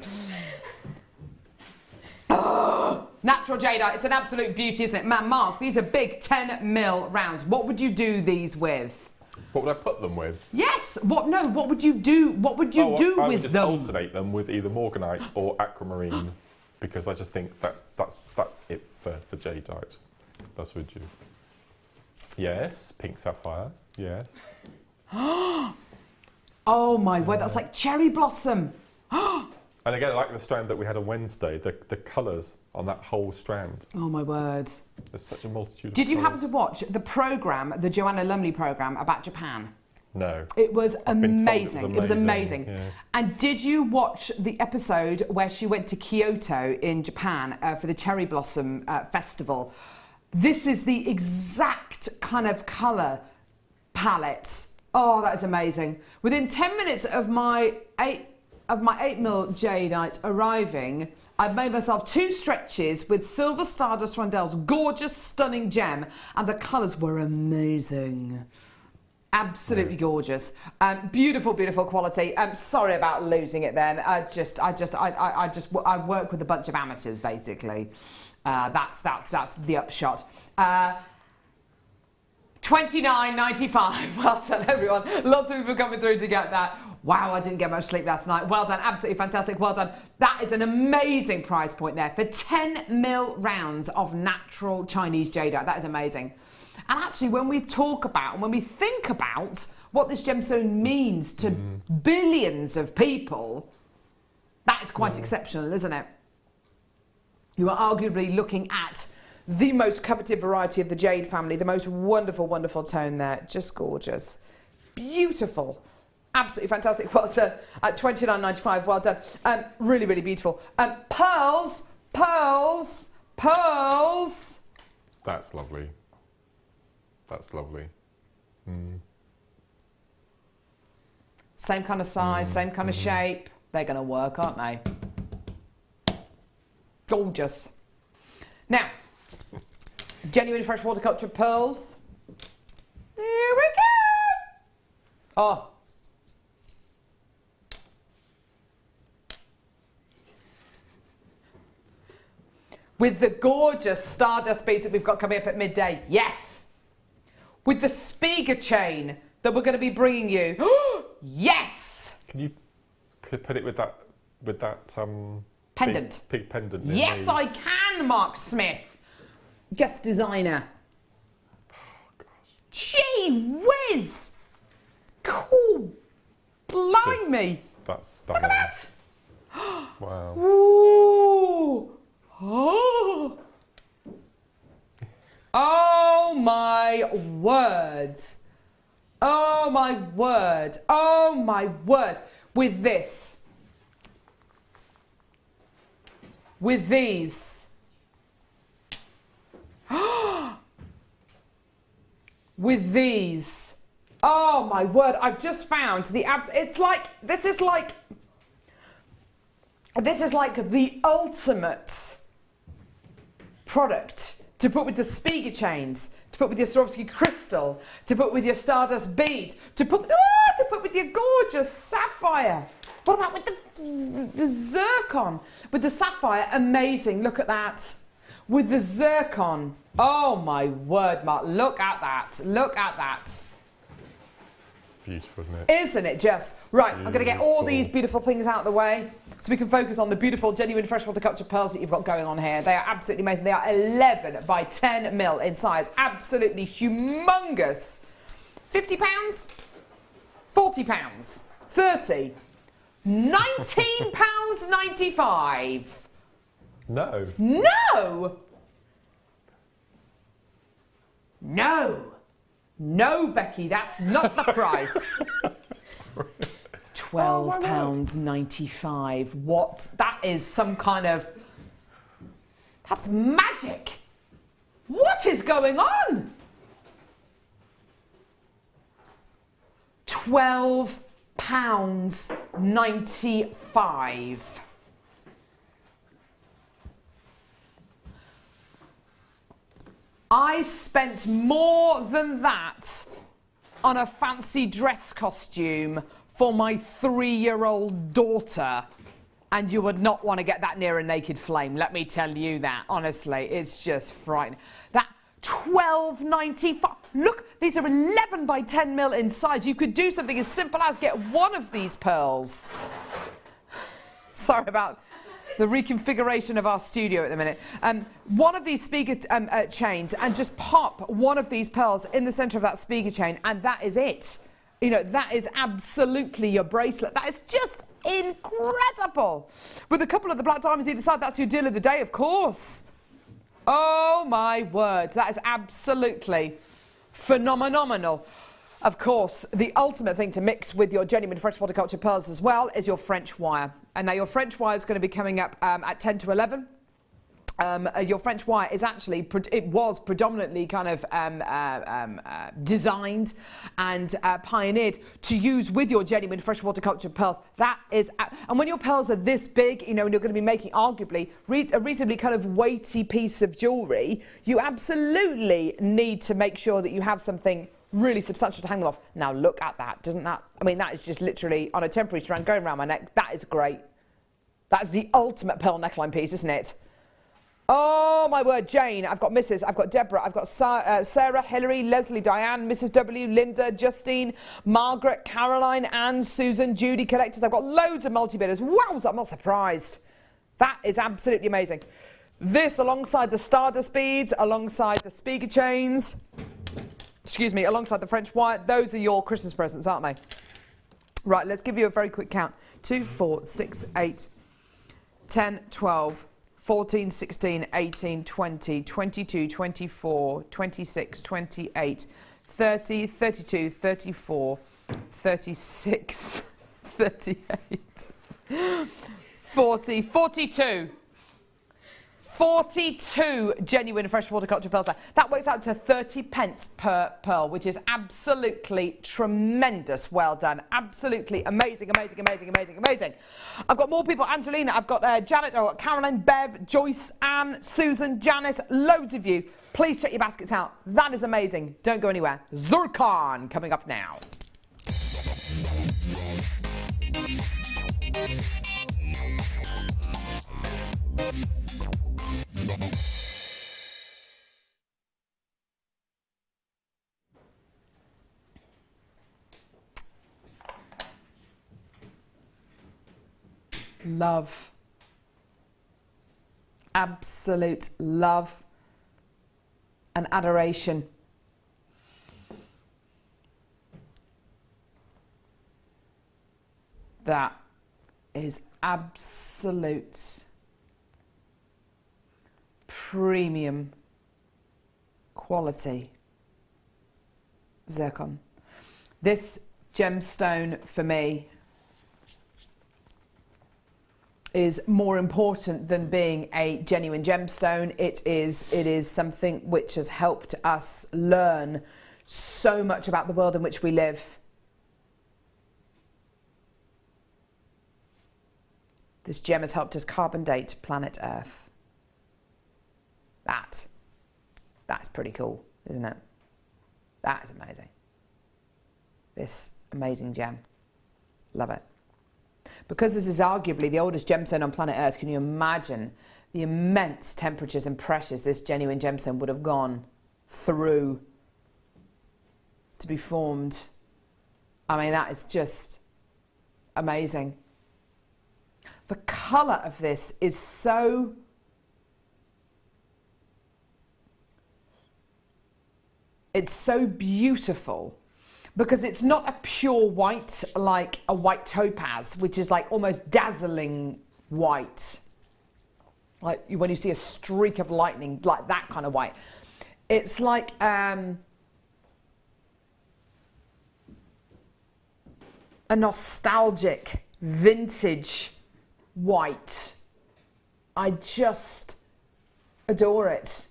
Oh, natural jadeite. It's an absolute beauty, isn't it? Man, Mark, these are big 10mm rounds. What would you do these with? What would I put them with? Yes. What? No. What would you do? What would you do I with would just them? alternate them with either morganite or aquamarine, because I just think that's it for jadeite. That's would you? Yes, pink sapphire. Yes. Oh my word! That's like cherry blossom. And again, like the strand that we had on Wednesday, the colours on that whole strand. Oh my word! There's such a multitude. Did of you colours. happen to watch the program, the Joanna Lumley program about Japan? No. It was I've been told amazing. It was amazing. Yeah. And did you watch the episode where she went to Kyoto in Japan for the Cherry Blossom Festival? This is the exact kind of colour palette. Oh, that is amazing. Within 10 minutes of my 8mm jadeite arriving, I've made myself 2 stretches with silver stardust rondelles, gorgeous, stunning gem, and the colours were amazing. Absolutely gorgeous. Beautiful, beautiful quality. Sorry about losing it then. I work with a bunch of amateurs, basically. That's the upshot. $29.95. Well done, everyone. Lots of people coming through to get that. Wow, I didn't get much sleep last night. Well done, absolutely fantastic, well done. That is an amazing price point there for 10 mil rounds of natural Chinese jadeite. That is amazing. And actually, when we talk about and when we think about what this gemstone means to billions of people, that is quite exceptional, isn't it? You are arguably looking at the most coveted variety of the jade family, the most wonderful, wonderful tone there. Just gorgeous. Beautiful. Absolutely fantastic. Well done. At $29.95. Well done. Really, really beautiful. Pearls, pearls, pearls. That's lovely. That's lovely. Same kind of size, same kind of shape. They're going to work, aren't they? Gorgeous. Now, genuine freshwater culture pearls. Here we go. Oh. With the gorgeous stardust beads that we've got coming up at midday. Yes. With the Spiga chain that we're going to be bringing you. Yes. Can you put it with that pendant? Big pendant. Yes, I can, Mark Smith. Guest designer. Oh, gosh. Gee whiz. Cool. Blimey. That's Look stunning. at that. Wow. Ooh. Oh. Oh my words. Oh my word. Oh my word. With this. With these. With these. Oh my word. I've just found the it's like this is like the ultimate product to put with the Spiga chains, to put with your Swarovski crystal, to put with your stardust beads, to put with your gorgeous sapphire. What about with the zircon? With the sapphire, amazing. Look at that. With the zircon. Oh my word, Mark. Look at that. Look at that. Beautiful, isn't it? Isn't it just? Right, I'm going to get all these beautiful things out of the way so we can focus on the beautiful, genuine freshwater culture pearls that you've got going on here. They are absolutely amazing. They are 11 by 10 mil in size. Absolutely humongous. £50? £40? £30? £19.95. No. No! No! No, Becky, that's not the price. £12.95. What? That is some kind of... That's magic. What is going on? £12.95. I spent more than that on a fancy dress costume for my 3-year-old daughter, and you would not want to get that near a naked flame, let me tell you that. Honestly, it's just frightening. That $12.95. Look, these are 11 by 10 mil in size. You could do something as simple as get one of these pearls. Sorry about the reconfiguration of our studio at the minute. One of these Spiga chains, and just pop one of these pearls in the centre of that Spiga chain, and that is it. You know, that is absolutely your bracelet. That is just incredible. With a couple of the black diamonds either side, that's your deal of the day, of course. Oh my word, that is absolutely phenomenal. Of course, the ultimate thing to mix with your genuine freshwater culture pearls as well is your French wire. And now your French wire is going to be coming up at 10 to 11. Your French wire is actually, it was predominantly kind of designed and pioneered to use with your genuine freshwater culture pearls. That is, and when your pearls are this big, you know, and you're going to be making arguably a reasonably kind of weighty piece of jewellery, you absolutely need to make sure that you have something really substantial to hang them off. Now look at that, doesn't that, I mean, that is just literally on a temporary strand going around my neck. That is great. That is the ultimate pearl neckline piece, isn't it? Oh my word, Jane, I've got Mrs., I've got Deborah, I've got Sarah, Hilary, Leslie, Diane, Mrs. W, Linda, Justine, Margaret, Caroline, Anne, Susan, Judy collectors. I've got loads of multi-bidders. Wow, I'm not surprised. That is absolutely amazing. This alongside the Stardust beads, alongside the Spiga chains, excuse me, alongside the French wire. Those are your Christmas presents, aren't they? Right, let's give you a very quick count. 2, 4, 6, 8, 10, 12, 14, 16, 18, 20, 22, 24, 26, 28, 30, 32, 34, 36, 38, 40, 42. 42 genuine freshwater culture pearls. That works out to 30 pence per pearl, which is absolutely tremendous. Well done. Absolutely amazing, amazing, amazing, amazing, amazing. I've got more people. Angelina, I've got Janet, I've got Caroline, Bev, Joyce, Anne, Susan, Janice, loads of you. Please check your baskets out. That is amazing. Don't go anywhere. Zircon coming up now. Love, absolute love and adoration. That is absolute premium quality zircon. This gemstone for me is more important than being a genuine gemstone. It is something which has helped us learn so much about the world in which we live. This gem has helped us carbon date planet Earth. That's pretty cool, isn't it? That is amazing. This amazing gem. Love it. Because this is arguably the oldest gemstone on planet Earth, can you imagine the immense temperatures and pressures this genuine gemstone would have gone through to be formed? I mean, that is just amazing. The colour of this is so... it's so beautiful. Because it's not a pure white like a white topaz, which is like almost dazzling white. Like when you see a streak of lightning, like that kind of white. It's like a nostalgic, vintage white. I just adore it.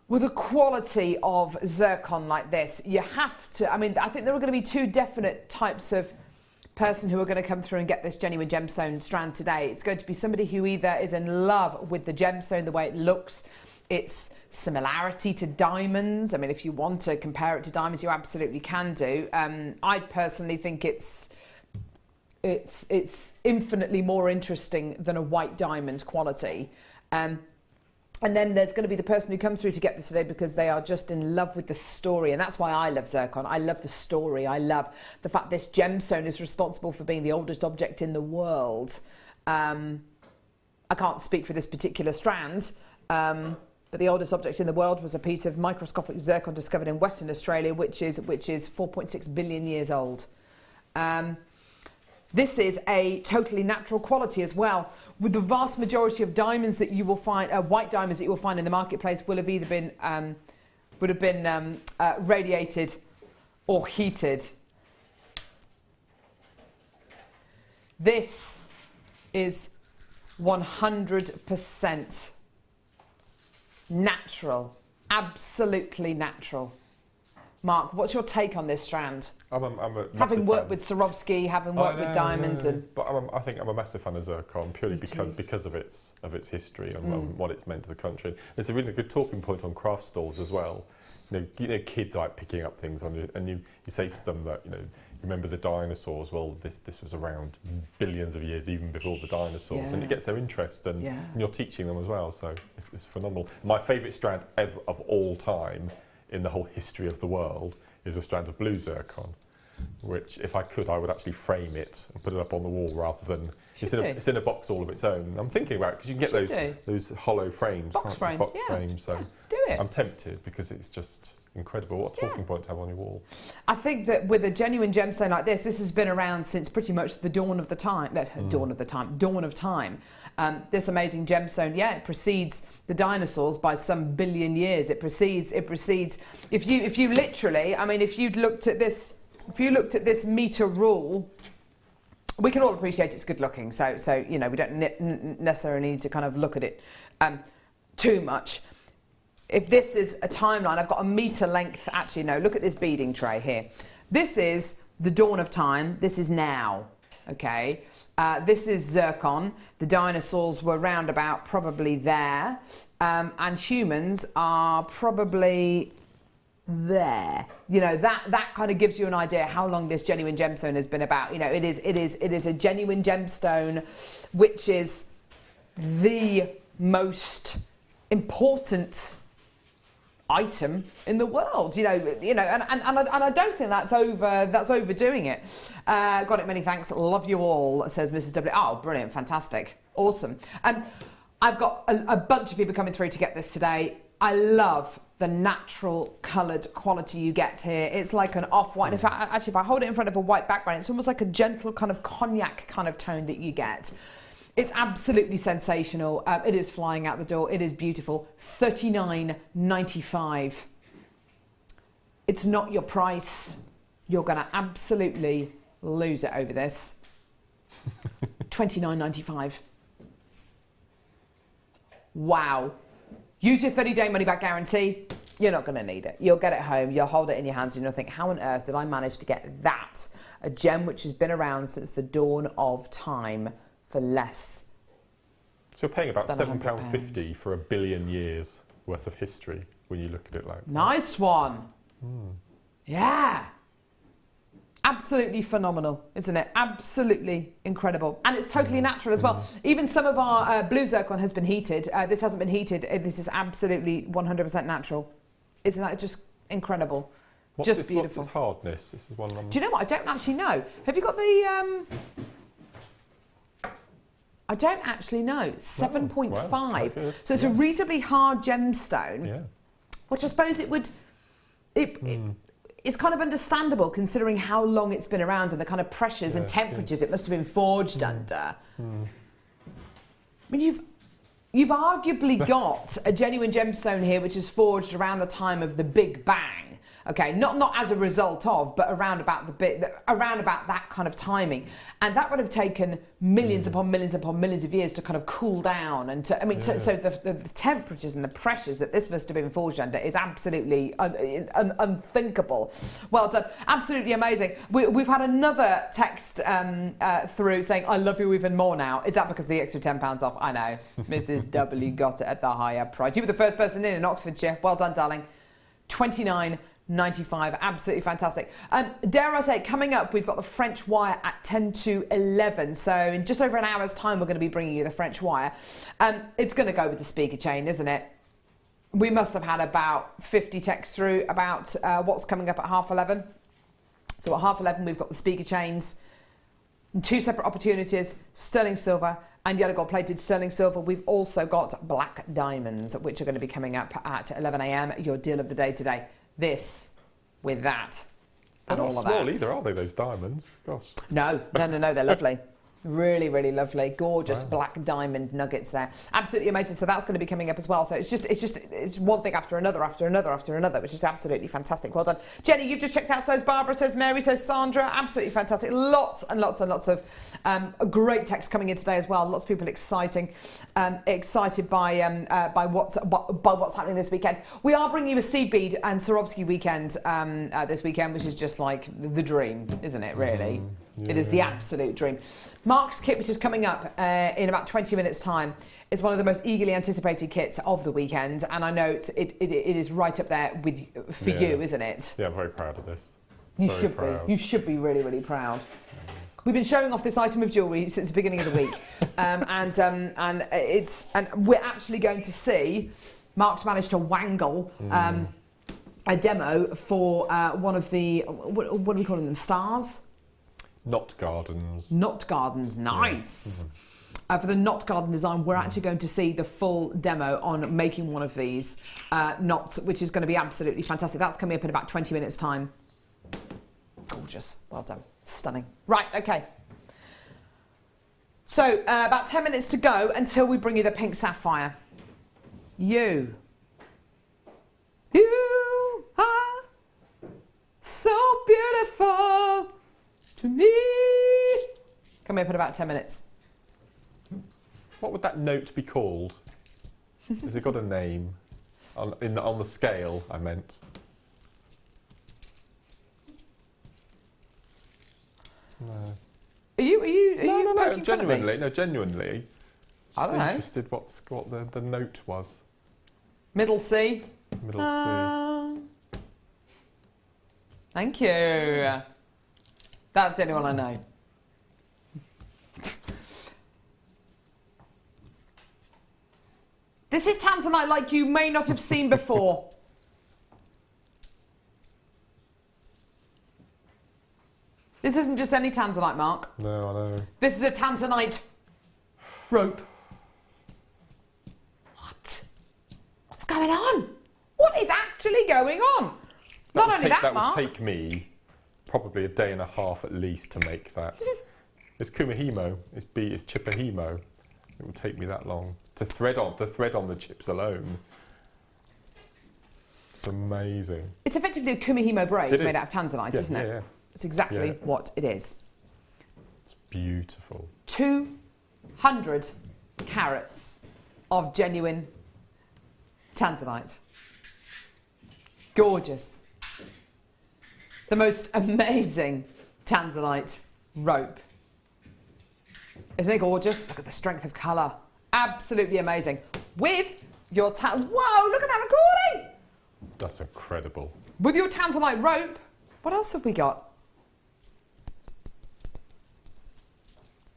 With a quality of zircon like this, you have to, I mean, I think there are going to be two definite types of person who are going to come through and get this genuine gemstone strand today. It's going to be somebody who either is in love with the gemstone, the way it looks, its similarity to diamonds. I mean, if you want to compare it to diamonds, you absolutely can do. I personally think it's infinitely more interesting than a white diamond quality. And then there's going to be the person who comes through to get this today because they are just in love with the story. And that's why I love zircon. I love the story. I love the fact this gemstone is responsible for being the oldest object in the world. I can't speak for this particular strand, but the oldest object in the world was a piece of microscopic zircon discovered in Western Australia, which is 4.6 billion years old. This is a totally natural quality as well. With the vast majority of diamonds that you will find, white diamonds that you will find in the marketplace, will have either been radiated or heated. This is 100% natural, absolutely natural. Mark, what's your take on this strand? I'm a having worked fan. with Swarovski, having worked with diamonds, and but I think I'm a massive fan of zircon purely because of its history and what it's meant to the country. It's a really good talking point on craft stores as well. You know, kids like picking up things on you, and you say to them that remember the dinosaurs. Well, this was around billions of years, even before the dinosaurs, and it gets their interest, and you're teaching them as well, so it's phenomenal. My favourite strand ever of all time in the whole history of the world is a strand of blue zircon, which, if I could, I would actually frame it and put it up on the wall rather than... It's in a box all of its own. I'm thinking about it because you can get those hollow frames, box frames, so do it. I'm tempted because it's just incredible. What a talking point to have on your wall. I think that with a genuine gemstone like this has been around since pretty much the dawn of time. This amazing gemstone, it precedes the dinosaurs by some billion years. It precedes. If you literally, I mean, if you looked at this meter rule. We can all appreciate it's good looking, so you know, we don't necessarily need to kind of look at it too much. If this is a timeline, I've got a meter length. Actually, no. Look at this beading tray here. This is the dawn of time. This is now. Okay. This is zircon. The dinosaurs were round about probably there, and humans are probably there. You know, that kind of gives you an idea how long this genuine gemstone has been about. You know, it is a genuine gemstone, which is the most important item in the world. You know, and I don't think that's overdoing it. Got it. Many thanks. Love you all, says Mrs. W. Oh, brilliant, fantastic, awesome. And I've got a bunch of people coming through to get this today. I love the natural coloured quality you get here. It's like an off-white. In fact, actually, if I hold it in front of a white background, it's almost like a gentle kind of cognac kind of tone that you get. It's absolutely sensational. It is flying out the door. It is beautiful. $39.95. It's not your price. You're going to absolutely lose it over this. $29.95. Wow. Use your 30-day money-back guarantee. You're not going to need it. You'll get it home. You'll hold it in your hands and you'll think, how on earth did I manage to get that? A gem which has been around since the dawn of time for less. So you're paying about £7.50 for 1 billion years worth of history when you look at it like that. Nice one. Yeah. Absolutely phenomenal, isn't it? Absolutely incredible. And it's totally natural as well. Even some of our blue zircon has been heated. This hasn't been heated. This is absolutely 100% natural. Isn't that just incredible? Beautiful. What's its hardness? This is one. Do you know what? I don't actually know. Have you got the... I don't actually know. 7.5. Wow, so it's a reasonably hard gemstone, which I suppose it would... It's kind of understandable considering how long it's been around and the kind of pressures and temperatures it must have been forged under. I mean, you've arguably got a genuine gemstone here which is forged around the time of the Big Bang. Okay, not as a result of, but around about that kind of timing, and that would have taken millions upon millions upon millions of years to kind of cool down, and so the temperatures and the pressures that this must have been forged under is absolutely unthinkable. Well done, absolutely amazing. We've had another text through saying, "I love you even more now." Is that because of the extra £10 off? I know, Mrs. W got it at the higher price. You were the first person in Oxfordshire. Well done, darling. $29.95, absolutely fantastic. Dare I say, coming up, we've got the French wire at 10 to 11. So in just over an hour's time, we're going to be bringing you the French wire. It's going to go with the speaker chain, isn't it? We must have had about 50 texts through about what's coming up at 11:30. So at 11:30, we've got the speaker chains. Two separate opportunities, sterling silver and yellow gold plated sterling silver. We've also got black diamonds, which are going to be coming up at 11 a.m. Your deal of the day today. This with that. They're and not all of small that. either, are they, those diamonds? Gosh. No, they're lovely. Really, really lovely. Gorgeous black diamond nuggets there. Absolutely amazing. So that's going to be coming up as well. So it's one thing after another, which is absolutely fantastic. Well done. Jenny, you've just checked out. So's Barbara, so's Mary, so's Sandra. Absolutely fantastic. Lots and lots and lots of great text coming in today as well. Lots of people excited by what's happening this weekend. We are bringing you a seed bead and Swarovski weekend this weekend, which is just like the dream, isn't it, really? It is the absolute dream. Mark's kit, which is coming up in about 20 minutes' time, is one of the most eagerly anticipated kits of the weekend, and I know it is right up there for you, isn't it? Yeah, I'm very proud of this. You Very should proud. be. You should be really, really proud. We've been showing off this item of jewellery since the beginning of the week, and we're actually going to see. Mark's managed to wangle a demo for one of the what are we calling them? Stars? Knot gardens. Knot gardens. Nice. For the knot garden design, we're actually going to see the full demo on making one of these knots, which is going to be absolutely fantastic. That's coming up in about 20 minutes' time. Gorgeous. Well done. Stunning. Right, okay. So, about 10 minutes to go until we bring you the pink sapphire. You are so beautiful to me. Coming up in about 10 minutes. What would that note be called? Has it got a name? On the scale, I meant. No. Are you No, poking fun at me? genuinely. No, genuinely. I don't know. Interested what the note was. Middle C. Middle C. Thank you. That's the only one I know. This is Tanzanite like you may not have seen before. This isn't just any Tanzanite, Mark. No, I know. This is a Tanzanite rope. What? What's going on? What is actually going on? Not only that, Mark. That would take me probably a day and a half at least to make that. It's kumihimo. It's chipahimo. It would take me that long to thread on the chips alone. It's amazing. It's effectively a kumihimo braid made out of Tanzanite, Yeah, isn't it? Yeah. It's exactly what it is. It's beautiful. 200 carats of genuine Tanzanite. Gorgeous. The most amazing Tanzanite rope. Isn't it gorgeous? Look at the strength of colour. Absolutely amazing. With your whoa, look at that recording! That's incredible. With your Tanzanite rope, what else have we got?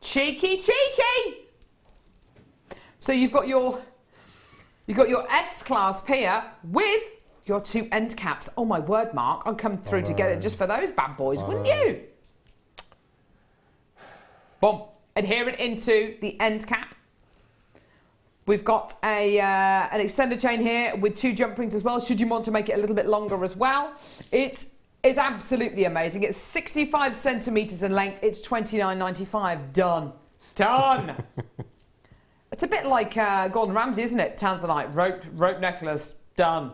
Cheeky, cheeky! So you've got your S clasp here with your two end caps. Oh my word, Mark, I'd come through together just for those bad boys, wouldn't you? Boom. Adhere it into the end cap. We've got an extender chain here with 2 jump rings as well, should you want to make it a little bit longer as well. It is absolutely amazing. It's 65 centimetres in length. It's $29.95. Done. Done. It's a bit like Gordon Ramsay, isn't it? Tanzanite, rope necklace, done.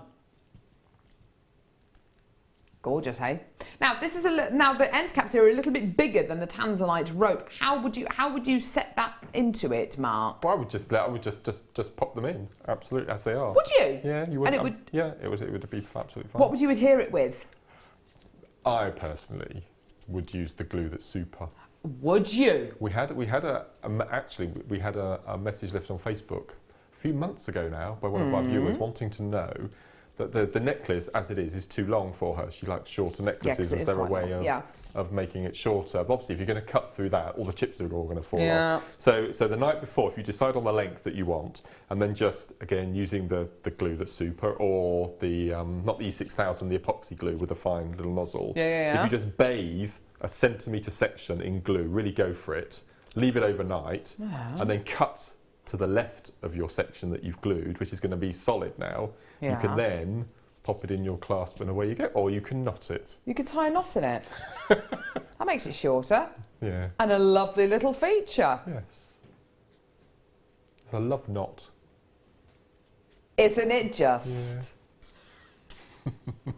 Gorgeous, hey? Now this is now the end caps here are a little bit bigger than the Tanzanite rope. How would you set that into it, Mark? Well, I would just pop them in, absolutely as they are. Would you? Yeah, you would. And it would. Yeah, it would be absolutely fine. What would you adhere it with? I personally would use the glue that's super. Would you? We had a message left on Facebook a few months ago now by one of our viewers wanting to know that the necklace as it is too long for her. She likes shorter necklaces. Is there a way of making it shorter? But obviously, if you're going to cut through that, all the chips are all going to fall off. So the night before, if you decide on the length that you want, and then just again using the glue that's super, or the not the E6000, the epoxy glue with a fine little nozzle. If you just bathe a centimetre section in glue, really go for it, leave it overnight, and then cut to the left of your section that you've glued, which is going to be solid now. You can then pop it in your clasp and away you go, or you can knot it. You could tie a knot in it. That makes it shorter. Yeah. And a lovely little feature. Yes. It's a love knot. Isn't it just? Yeah. I'm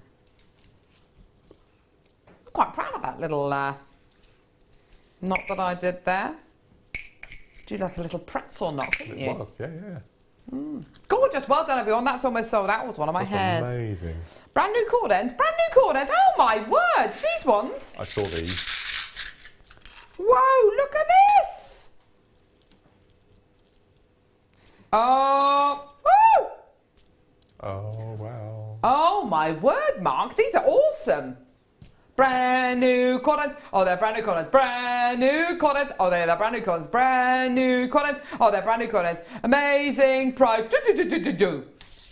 quite proud of that little knot that I did there. Do like a little pretzel knot, didn't you? It was, yeah. Gorgeous, well done everyone. That's almost sold out with one of my hairs. Amazing. Brand new cord ends, Oh my word, these ones. I saw these. Whoa, look at this. Oh, woo. Oh, wow. Oh my word, Mark, these are awesome. Brand new coordinates. Oh, they're brand new coordinates. Brand new coordinates. Oh, they're brand new coordinates. Brand new coordinates. Oh, they're brand new coordinates. Amazing price.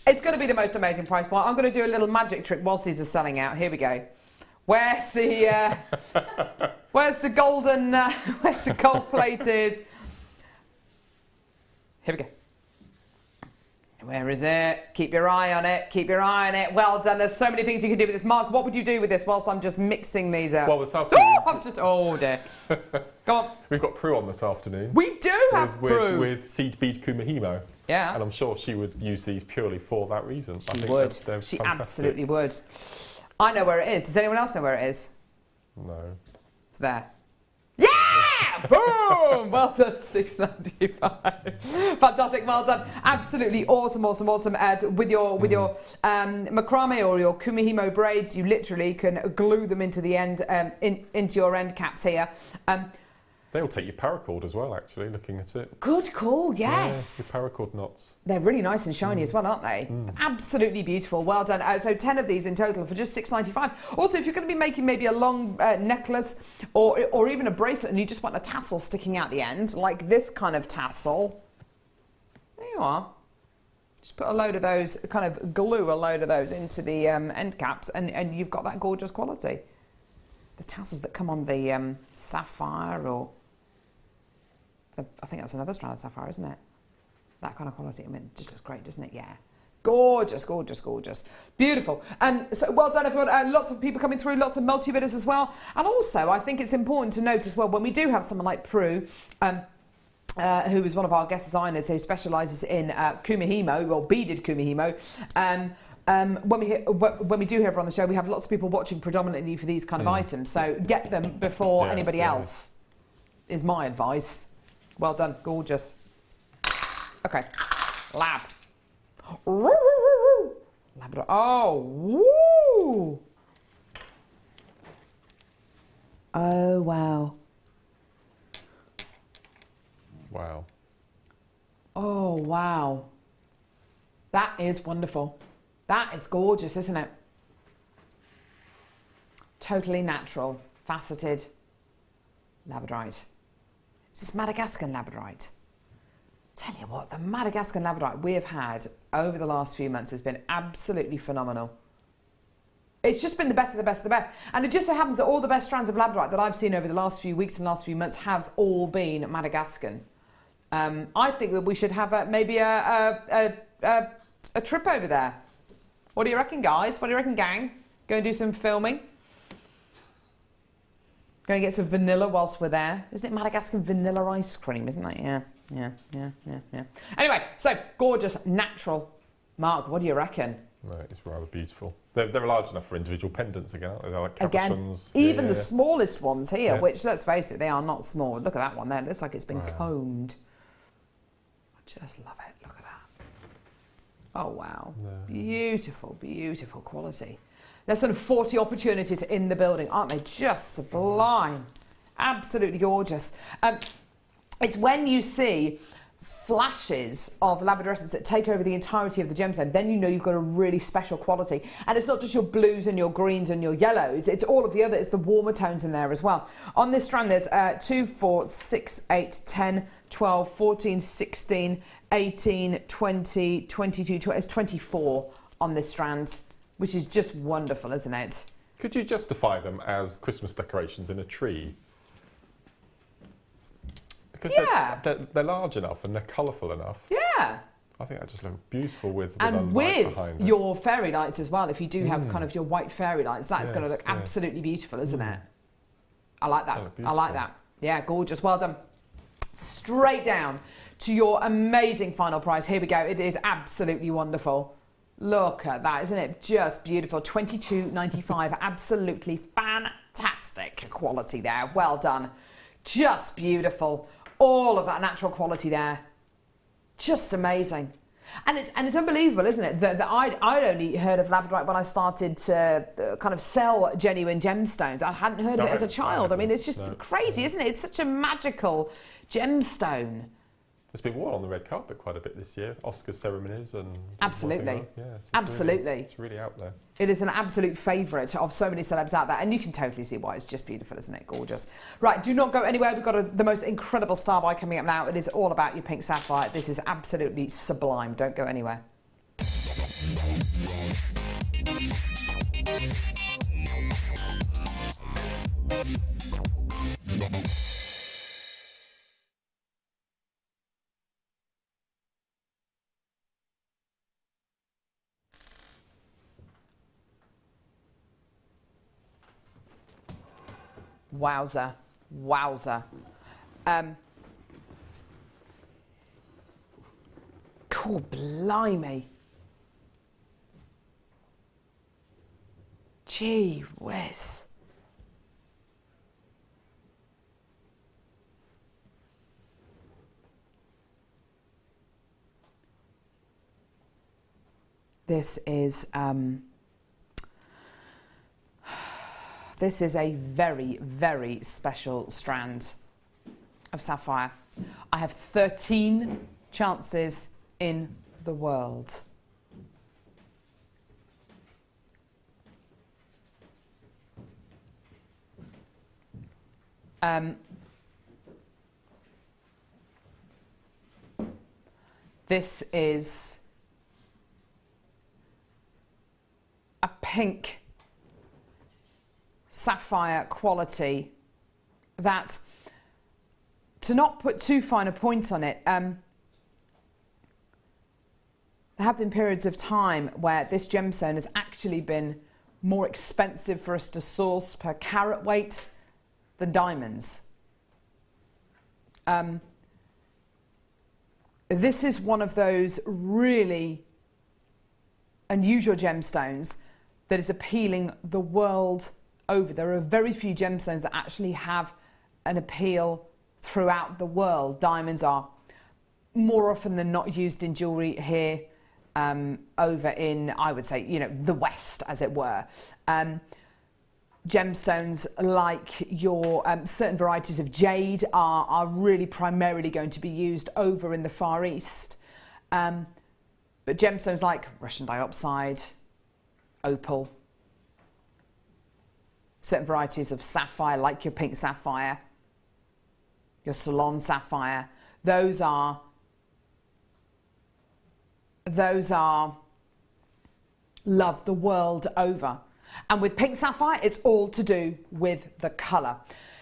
It's going to be the most amazing price point. I'm going to do a little magic trick whilst these are selling out. Here we go. Where's the where's the golden where's the gold plated? Here we go. Where is it? Keep your eye on it. Keep your eye on it. Well done. There's so many things you can do with this. Mark, what would you do with this whilst I'm just mixing these up? Well, this afternoon... Oh dear. Go on. We've got Prue on this afternoon. We do have Prue. With seed bead kumihimo. Yeah. And I'm sure she would use these purely for that reason. She would. She absolutely would. I know where it is. Does anyone else know where it is? No. It's there. Yeah! Boom! Well done, $6.95. Fantastic, well done. Absolutely awesome, awesome, awesome. With your macrame or your kumihimo braids, you literally can glue them into the end, into your end caps here. They'll take your paracord as well, actually, looking at it. Good call, yes. Yeah, your paracord knots. They're really nice and shiny as well, aren't they? Absolutely beautiful. Well done. So 10 of these in total for just $6.95. Also, if you're going to be making maybe a long necklace or even a bracelet and you just want a tassel sticking out the end, like this kind of tassel, there you are. Just put a load of those, kind of glue a load of those into the end caps and you've got that gorgeous quality. The tassels that come on the sapphire or... I think that's another strand of sapphire, isn't it? That kind of quality. I mean, it just looks great, doesn't it? Yeah. Gorgeous, gorgeous, gorgeous. Beautiful. So well done, everyone. Lots of people coming through, lots of multi-bidders as well. And also, I think it's important to note as well, when we do have someone like Prue, who is one of our guest designers who specialises in kumihimo, or beaded kumihimo, when we do have her on the show, we have lots of people watching predominantly for these kind of items. So get them before anybody else, is my advice. Well done, gorgeous. Okay, lab. Labrador. Oh, woo! Oh, wow. Wow. Oh, wow. That is wonderful. That is gorgeous, isn't it? Totally natural, faceted Labradorite. Is this Madagascar Labradorite? Tell you what, the Madagascar Labradorite we have had over the last few months has been absolutely phenomenal. It's just been the best of the best of the best. And it just so happens that all the best strands of Labradorite that I've seen over the last few weeks and last few months have all been Madagascan. I think that we should have maybe a trip over there. What do you reckon, guys? What do you reckon, gang? Go and do some filming? Go and get some vanilla whilst we're there. Isn't it Madagascar vanilla ice cream, isn't it? Yeah. Anyway, so gorgeous, natural. Mark, what do you reckon? No, it's rather beautiful. They're large enough for individual pendants again, aren't they? They're like cabochons. Again, even the smallest ones here, which, let's face it, they are not small. Look at that one there. It looks like it's been combed. I just love it. Look at that. Oh, wow. No. Beautiful, beautiful quality. There's sort of 40 opportunities in the building, aren't they? Just sublime. Absolutely gorgeous. It's when you see flashes of labradorescence that take over the entirety of the gemstone, then you know you've got a really special quality. And it's not just your blues and your greens and your yellows, it's all of the other, it's the warmer tones in there as well. On this strand there's 2, 4, 6, 8, 10, 12, 14, 16, 18, 20, 22, 20, it's 24 on this strand, which is just wonderful, isn't it? Could you justify them as Christmas decorations in a tree? Because they're large enough and they're colourful enough. Yeah. I think that just looks beautiful with and with your fairy lights as well. If you do have kind of your white fairy lights, that's going to look absolutely beautiful, isn't it? I like that. I like that. Yeah, gorgeous. Well done. Straight down to your amazing final price. Here we go. It is absolutely wonderful. Look at that, isn't it? Just beautiful. $22.95. Absolutely fantastic quality there. Well done. Just beautiful. All of that natural quality there. Just amazing. And it's unbelievable, isn't it? That I'd only heard of Labradorite when I started to kind of sell genuine gemstones. I hadn't heard of it as a child. I mean, it's just crazy, isn't it? It's such a magical gemstone. It's been worn on the red carpet quite a bit this year, Oscar ceremonies and... Absolutely. Yeah, Absolutely. It's really out there. It is an absolute favourite of so many celebs out there, and you can totally see why. It's just beautiful, isn't it? Gorgeous. Right, do not go anywhere. We've got the most incredible star buy coming up now. It is all about your pink sapphire. This is absolutely sublime. Don't go anywhere. Wowza, wowza. Cool, blimey. Gee whiz. This is a very, very special strand of sapphire. I have 13 chances in the world. This is a pink sapphire quality that, to not put too fine a point on it, there have been periods of time where this gemstone has actually been more expensive for us to source per carat weight than diamonds. This is one of those really unusual gemstones that is appealing the world over. There are very few gemstones that actually have an appeal throughout the world. Diamonds are more often than not used in jewellery here, over in, I would say, you know, the West, as it were. Gemstones like your certain varieties of jade are really primarily going to be used over in the Far East. But gemstones like Russian diopside, opal, certain varieties of sapphire like your pink sapphire, your Ceylon sapphire, those are loved the world over. And with pink sapphire, it's all to do with the colour.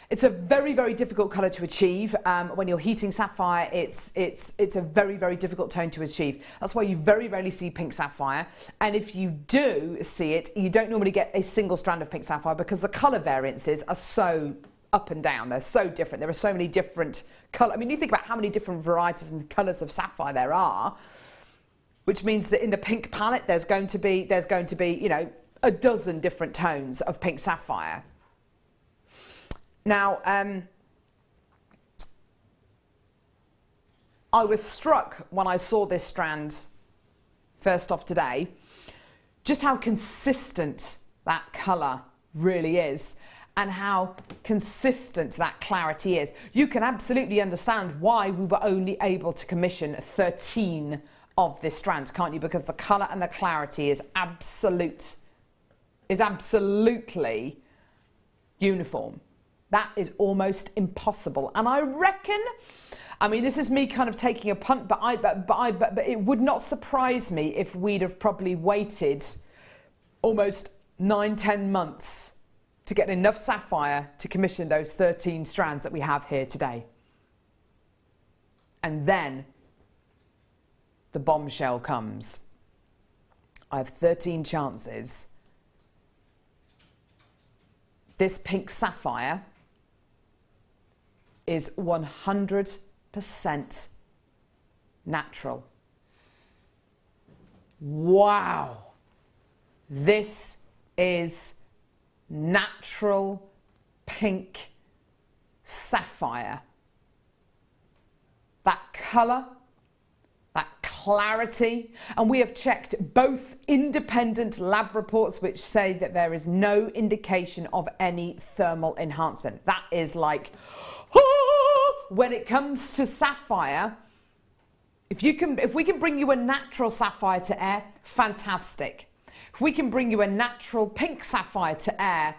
It's a very, very difficult colour to achieve. When you're heating sapphire, it's a very, very difficult tone to achieve. That's why you very rarely see pink sapphire. And if you do see it, you don't normally get a single strand of pink sapphire because the colour variances are so up and down. They're so different. There are so many different colours. I mean, you think about how many different varieties and colours of sapphire there are, which means that in the pink palette, there's going to be, you know, a dozen different tones of pink sapphire. Now, I was struck when I saw this strand first off today, just how consistent that colour really is and how consistent that clarity is. You can absolutely understand why we were only able to commission 13 of this strand, can't you? Because the colour and the clarity is absolutely uniform. That is almost impossible. And I reckon, I mean, this is me kind of taking a punt, but it would not surprise me if we'd have probably waited almost 9-10 months to get enough sapphire to commission those 13 strands that we have here today. And then the bombshell comes. I have 13 chances. This pink sapphire is 100% natural. Wow. This is natural pink sapphire. That colour, that clarity, and we have checked both independent lab reports which say that there is no indication of any thermal enhancement. That is like, when it comes to sapphire, If we can bring you a natural sapphire to air, fantastic. If we can bring you a natural pink sapphire to air,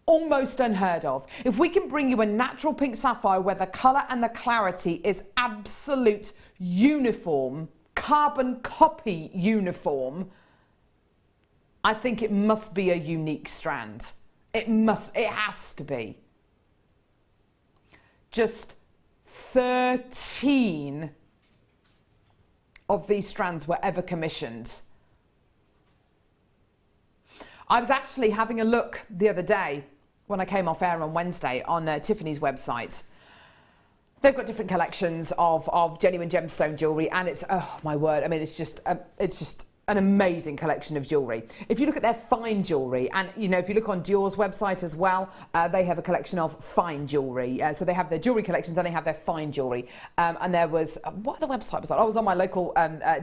almost unheard of. If we can bring you a natural pink sapphire where the colour and the clarity is absolute uniform, carbon copy uniform, I think it must be a unique strand. It has to be. Just 13 of these strands were ever commissioned. I was actually having a look the other day when I came off air on Wednesday on Tiffany's website. They've got different collections of genuine gemstone jewellery, and it's, oh my word, I mean, it's just an amazing collection of jewellery. If you look at their fine jewellery, and you know, if you look on Dior's website as well, they have a collection of fine jewellery. So they have their jewellery collections, then they have their fine jewellery. And there was, what the website was on? I was on my local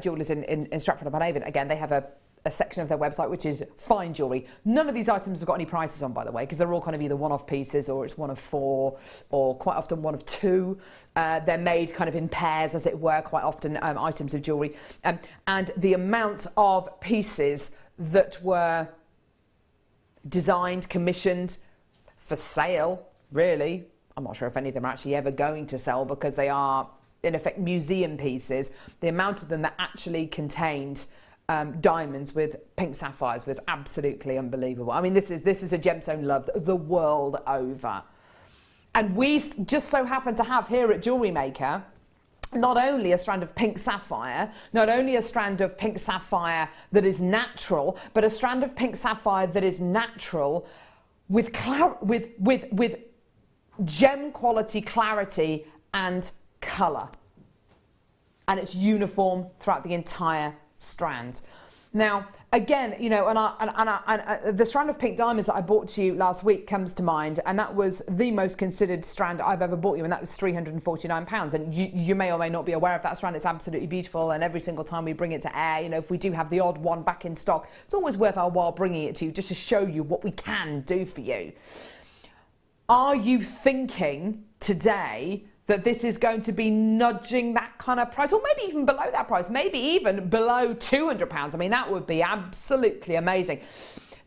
jewellers in Stratford-upon-Avon. Again, they have a section of their website which is fine jewellery. None of these items have got any prices on, by the way, because they're all kind of either one-off pieces, or it's one of 4, or quite often one of 2. They're made kind of in pairs, as it were, quite often, items of jewellery. And the amount of pieces that were designed, commissioned for sale, really, I'm not sure if any of them are actually ever going to sell, because they are, in effect, museum pieces. The amount of them that actually contained diamonds with pink sapphires was absolutely unbelievable. I mean, this is a gemstone loved the world over. And we just so happen to have here at JewelleryMaker not only a strand of pink sapphire, not only a strand of pink sapphire that is natural, but a strand of pink sapphire that is natural with gem quality, clarity and colour. And it's uniform throughout the entire strands. Now, again, you know, and the strand of pink diamonds that I bought to you last week comes to mind, and that was the most considered strand I've ever bought you, and that was £349. And you may or may not be aware of that strand. It's absolutely beautiful, and every single time we bring it to air, you know, if we do have the odd one back in stock, it's always worth our while bringing it to you just to show you what we can do for you. Are you thinking today that this is going to be nudging that kind of price, or maybe even below that price, maybe even below £200? I mean, that would be absolutely amazing.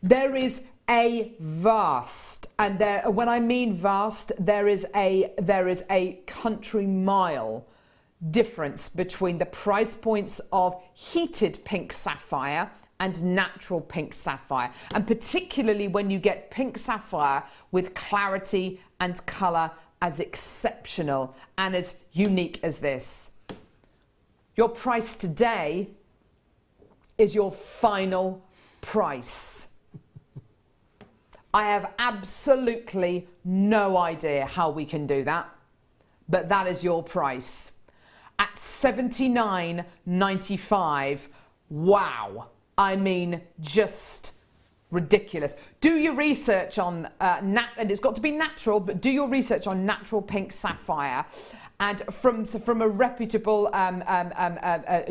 There is a vast, and there, when I mean vast, there is a country mile difference between the price points of heated pink sapphire and natural pink sapphire, and particularly when you get pink sapphire with clarity and colour as exceptional and as unique as this. Your price today is your final price. I have absolutely no idea how we can do that, but that is your price. At $79.95, wow. I mean, just ridiculous. Do your research on, and it's got to be natural, but do your research on natural pink sapphire, and from a reputable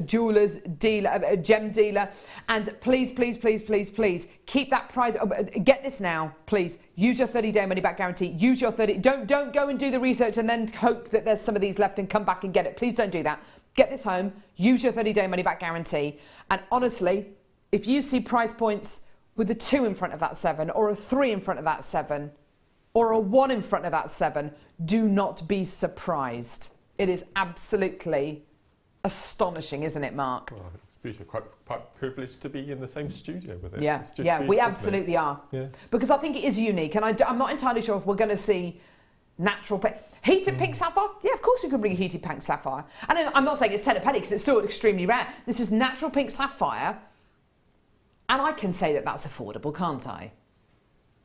jeweller's dealer, gem dealer. And please, please, please, please, please keep that price. Get this now, please. Use your 30-day money-back guarantee. Use your 30. Don't go and do the research and then hope that there's some of these left and come back and get it. Please don't do that. Get this home. Use your 30-day money-back guarantee. And honestly, if you see price points with a 2 in front of that 7, or a 3 in front of that 7, or a 1 in front of that 7, do not be surprised. It is absolutely astonishing, isn't it, Mark? Well, it's quite privileged to be in the same studio with it. Yeah, yeah, we absolutely are. Yeah. Because I think it is unique, and I'm not entirely sure if we're going to see natural pink. Heated pink sapphire? Yeah, of course we can bring a heated pink sapphire. And I'm not saying it's 10 a penny, because it's still extremely rare. This is natural pink sapphire. And I can say that that's affordable, can't I?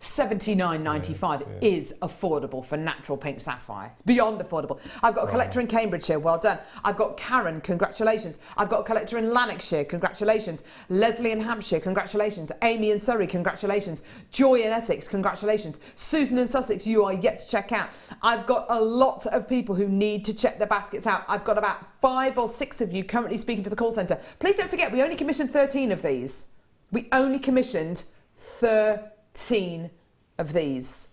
£79.95 is affordable for natural pink sapphire. It's beyond affordable. I've got a collector in Cambridgeshire, well done. I've got Karen, congratulations. I've got a collector in Lanarkshire, congratulations. Leslie in Hampshire, congratulations. Amy in Surrey, congratulations. Joy in Essex, congratulations. Susan in Sussex, you are yet to check out. I've got a lot of people who need to check their baskets out. I've got about 5 or 6 of you currently speaking to the call centre. Please don't forget, we only commissioned 13 of these. We only commissioned 13 of these.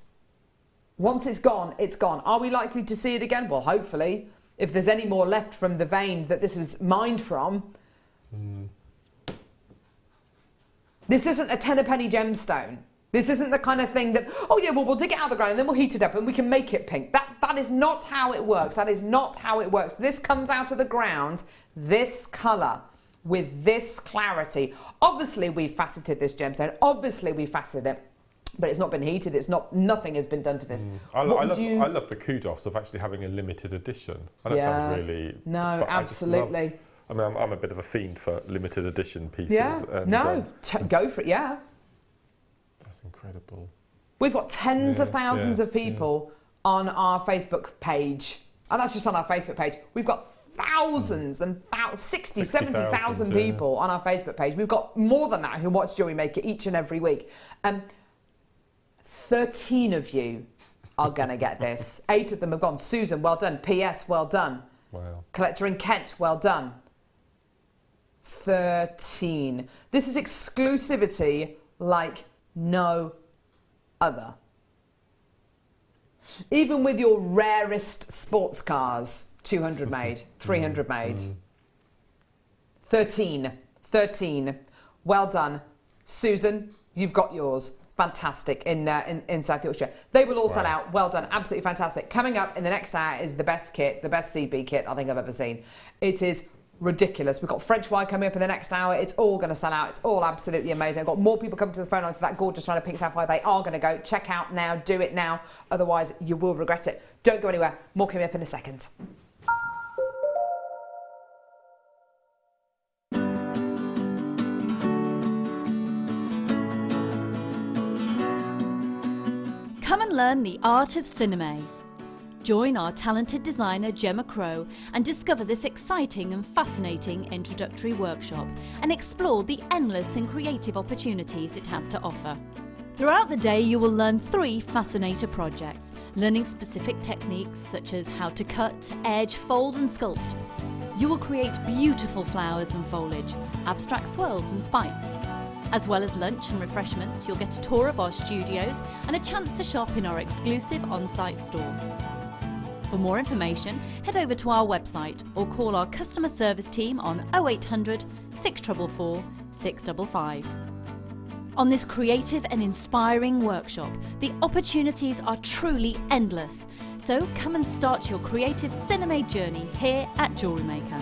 Once it's gone, it's gone. Are we likely to see it again? Well, hopefully. if there's any more left from the vein that this was mined from. This isn't a 10 a penny gemstone. This isn't the kind of thing that, oh yeah, well, we'll dig it out of the ground and then we'll heat it up and we can make it pink. That is not how it works. That is not how it works. This comes out of the ground, this colour, with this clarity. Obviously, we've faceted this gemstone. Obviously, we've faceted it. But it's not been heated. It's not. Nothing has been done to this. I love the kudos of actually having a limited edition. I know it sounds really... No, absolutely. I mean, I'm a bit of a fiend for limited edition pieces. Yeah. And, go for it. Yeah. That's incredible. We've got tens of thousands of people on our Facebook page, and that's just on our Facebook page. We've got thousands and 70,000 people on our Facebook page. We've got more than that who watch JewelleryMaker each and every week. 13 of you are going to get this. 8 of them have gone. Susan, well done. PS, well done. Wow. Collector in Kent, well done. 13. This is exclusivity like no other. Even with your rarest sports cars, 200 made, 300 made. 13. Well done. Susan, you've got yours. Fantastic in South Yorkshire. They will all sell out. Well done. Absolutely fantastic. Coming up in the next hour is the best kit, the best CB kit I think I've ever seen. It is ridiculous. We've got French wire coming up in the next hour. It's all going to sell out. It's all absolutely amazing. I've got more people coming to the phone lines for that gorgeous round of pink sapphire. They are going to go. Check out now. Do it now. Otherwise, you will regret it. Don't go anywhere. More coming up in a second. Come and learn the art of cinema. Join our talented designer Gemma Crow and discover this exciting and fascinating introductory workshop and explore the endless and creative opportunities it has to offer. Throughout the day you will learn 3 fascinator projects, learning specific techniques such as how to cut, edge, fold and sculpt. You will create beautiful flowers and foliage, abstract swirls and spikes. As well as lunch and refreshments, you'll get a tour of our studios and a chance to shop in our exclusive on-site store. For more information, head over to our website or call our customer service team on 0800 644 655. On this creative and inspiring workshop, the opportunities are truly endless. So come and start your creative cinema journey here at JewelleryMaker.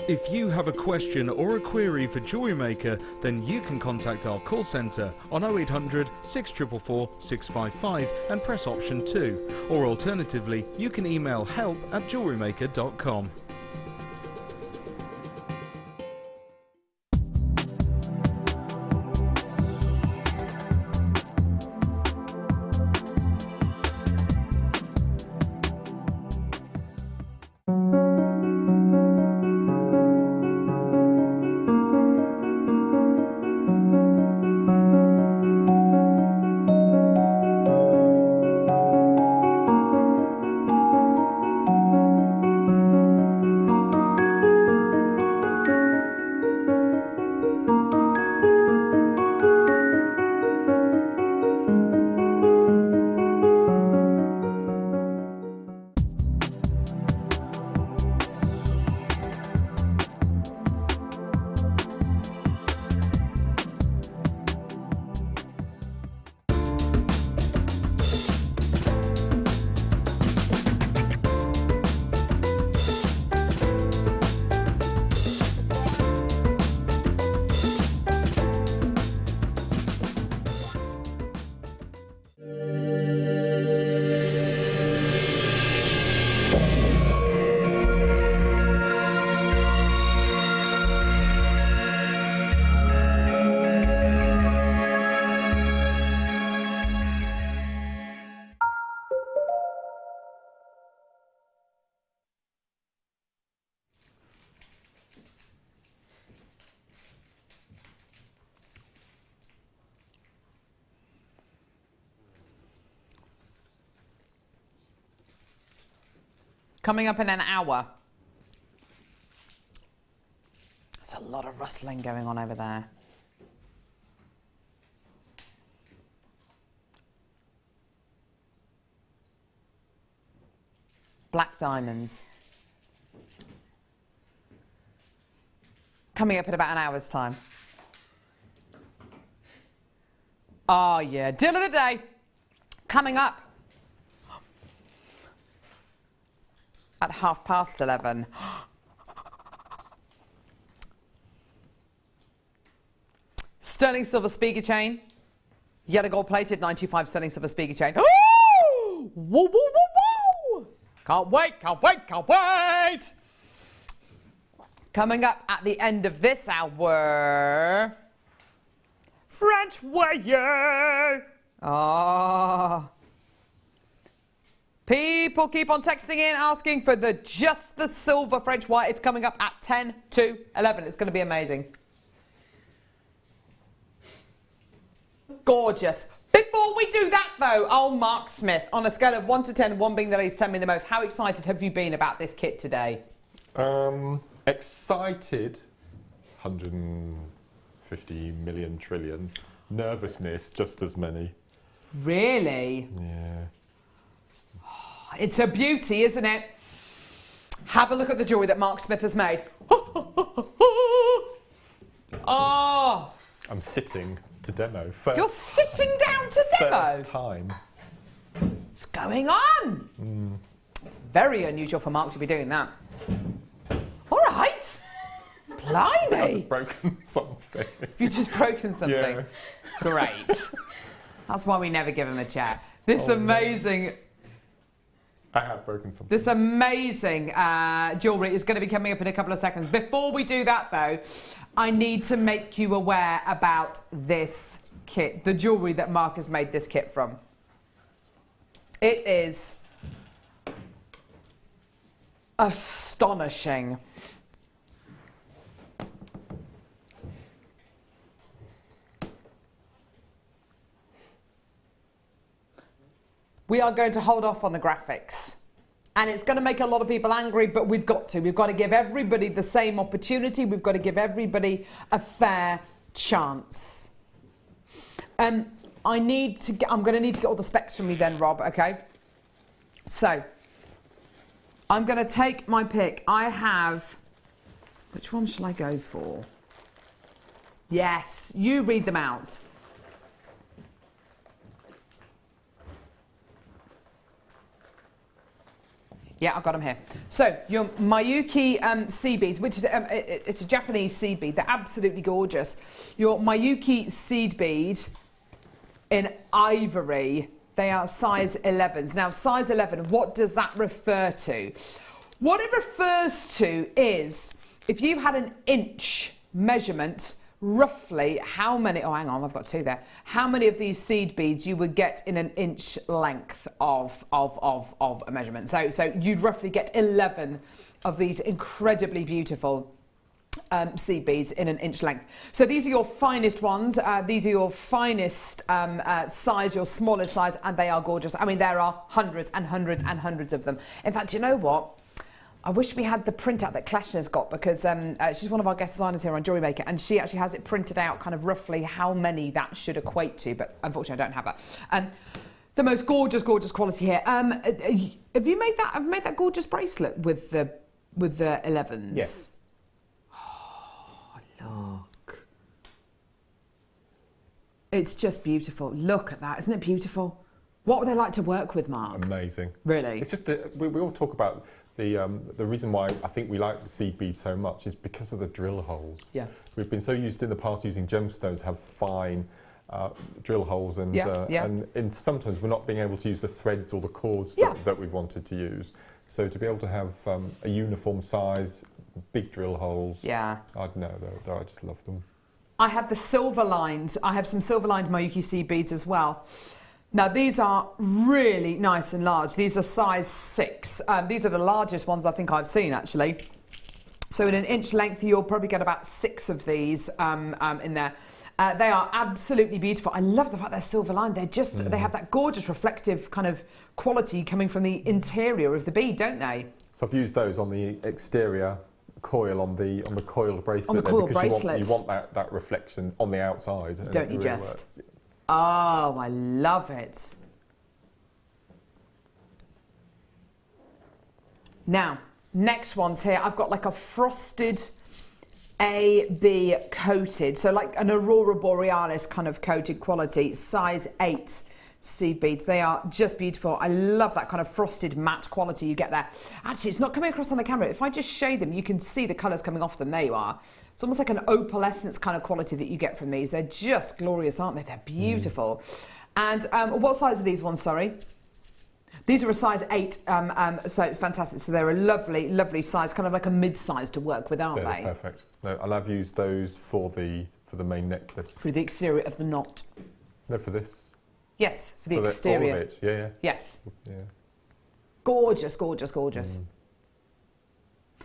If you have a question or a query for JewelleryMaker, then you can contact our call centre on 0800 644 655 and press option 2. Or alternatively, you can email help@jewellerymaker.com. Coming up in an hour. There's a lot of rustling going on over there. Black diamonds. Coming up in about an hour's time. Oh yeah, deal of the day. Coming up at 11:30. Sterling silver speaker chain. Yellow gold plated 925 sterling silver speaker chain. Ooh! Woo, woo, woo, woo! Can't wait, can't wait, can't wait! Coming up at the end of this hour, French wire. Oh. People keep on texting in asking for just the silver French wire. It's coming up at 10 to 11. It's going to be amazing. Gorgeous. Before we do that though, old Mark Smith, on a scale of 1 to 10, 1 being the least, 10 being the most, how excited have you been about this kit today? Excited, 150 million trillion. Nervousness, just as many. Really? Yeah. It's a beauty, isn't it? Have a look at the jewellery that Mark Smith has made. Oh! I'm sitting to demo. First, You're sitting down to demo? First time. What's going on? It's very unusual for Mark to be doing that. All right. I've Blimey. just broken something. You've just broken something. Yes. Great. That's why we never give him a chat. This amazing... I have broken something. This amazing jewellery is going to be coming up in a couple of seconds. Before we do that, though, I need to make you aware about this kit, the jewellery that Mark has made this kit from. It is astonishing. We are going to hold off on the graphics. And it's going to make a lot of people angry, but we've got to. We've got to give everybody the same opportunity. We've got to give everybody a fair chance. I'm going to need to get all the specs from you then, Rob, okay? So, I'm going to take my pick. I have... Which one shall I go for? Yes, you read them out. Yeah, I've got them here. So, your Mayuki seed beads, which is it's a Japanese seed bead. They're absolutely gorgeous. Your Mayuki seed bead in ivory. They are size 11s. Now, size 11, what does that refer to? What it refers to is if you had an inch measurement, roughly how many, oh hang on, I've got two there, how many of these seed beads you would get in an inch length of a measurement. So you'd roughly get 11 of these incredibly beautiful seed beads in an inch length. So these are your finest ones, these are your finest size, your smallest size, and they are gorgeous. I mean, there are hundreds and hundreds and hundreds of them. In fact, you know what? I wish we had the printout that Kleshner's got, because she's one of our guest designers here on JewelleryMaker, and she actually has it printed out kind of roughly how many that should equate to, but unfortunately I don't have that. The most gorgeous, gorgeous quality here. Have you made that? I've made that gorgeous bracelet with the 11s. Yes. Oh, look. It's just beautiful. Look at that. Isn't it beautiful? What would they like to work with, Mark? Amazing. Really? It's just that we all talk about the reason why I think we like the seed beads so much is because of the drill holes. Yeah. We've been so used in the past using gemstones to have fine drill holes, and and sometimes we're not being able to use the threads or the cords that we wanted to use. So to be able to have a uniform size, big drill holes, I don't know, I just love them. I have the silver lined. I have some silver lined Mayuki seed beads as well. Now these are really nice and large. These are size 6. These are the largest ones I think I've seen actually. So in an inch length, you'll probably get about 6 of these in there. They are absolutely beautiful. I love the fact they're silver lined. They're just, they have that gorgeous reflective kind of quality coming from the interior of the bead, don't they? So I've used those on the exterior coil on the coiled bracelet. On the coiled because bracelet. You want that reflection on the outside. And Don't you really just? works. Oh, I love it. Now, next one's here. I've got like a frosted AB coated, so like an Aurora Borealis kind of coated quality, size 8 seed beads. They are just beautiful. I love that kind of frosted matte quality you get there. Actually, it's not coming across on the camera. If I just shade them, you can see the colours coming off them. There you are. It's almost like an opalescence kind of quality that you get from these. They're just glorious, aren't they? They're beautiful. And what size are these ones, sorry? These are a size 8, so fantastic. So they're a lovely, lovely size, kind of like a mid-size to work with, aren't they? Perfect. No, and I've used those for the main necklace. For the exterior of the knot. No, for this. Yes, for the exterior. All of it. Yeah. Yes. Yeah. Gorgeous, gorgeous, gorgeous.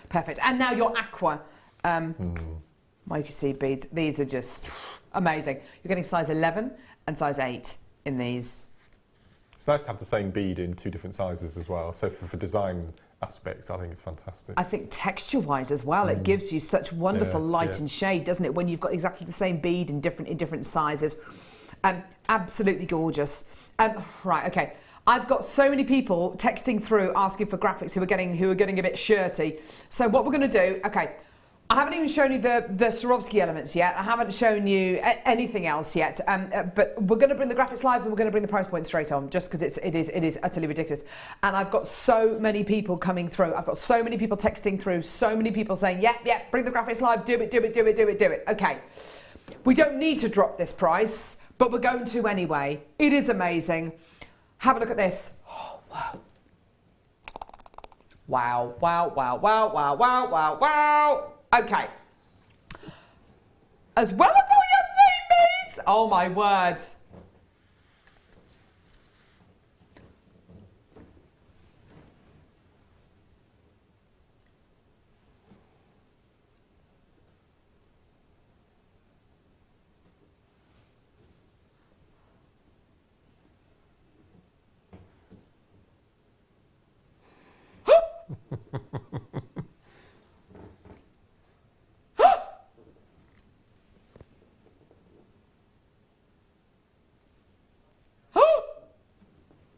Perfect. And now your aqua micro seed beads. These are just amazing. You're getting size 11 and size 8 in these. It's nice to have the same bead in 2 different sizes as well. So for design aspects, I think it's fantastic. I think texture-wise as well, it gives you such wonderful light and shade, doesn't it? When you've got exactly the same bead in different sizes. Absolutely gorgeous. Right, okay. I've got so many people texting through asking for graphics who are getting a bit shirty. So what we're going to do, okay. I haven't even shown you the Swarovski elements yet. I haven't shown you anything else yet. But we're going to bring the graphics live and we're going to bring the price point straight on, just because it is utterly ridiculous. And I've got so many people coming through. I've got so many people texting through. So many people saying, yeah, bring the graphics live. Do it. Okay. We don't need to drop this price, but we're going to anyway. It is amazing. Have a look at this. Oh, wow. Wow. Okay. As well as all your seed beads. Oh my word.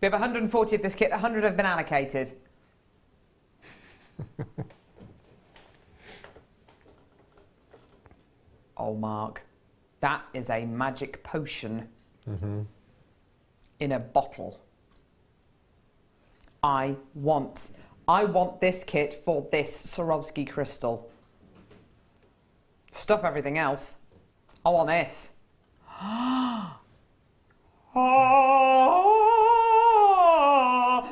We have 140 of this kit, 100 have been allocated. Oh, Mark, that is a magic potion in a bottle. I want this kit for this Swarovski crystal. Stuff everything else. I want this.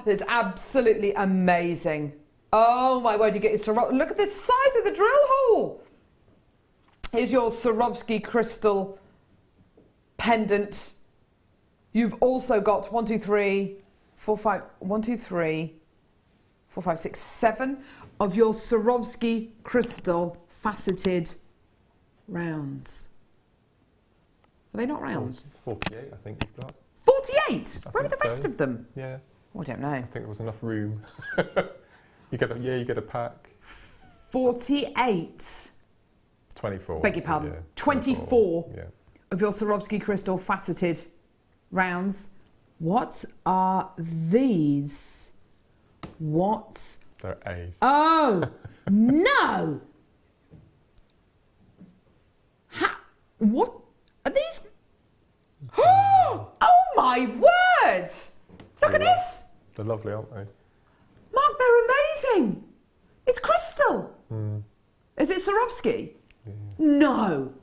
It's absolutely amazing. Oh my word, you get your Swarovski. Look at the size of the drill hole. Here's your Swarovski crystal pendant. You've also got 1, 2, 3, 4, 5, 1, 2, 3, 4, 5, 6, 7 of your Swarovski crystal faceted rounds. Are they not rounds? 48, I think you've got. 48? Where are the rest of them? Yeah. Oh, I don't know. I think there was enough room. you get a pack. 48. 24. Beg your pardon. Yeah, 24 of your Swarovski crystal faceted rounds. What are these? What? They're A's. Oh, no! What are these? Oh my word! Look at this! They're lovely, aren't they? Mark, they're amazing! It's crystal! Is it Swarovski? Yeah. No!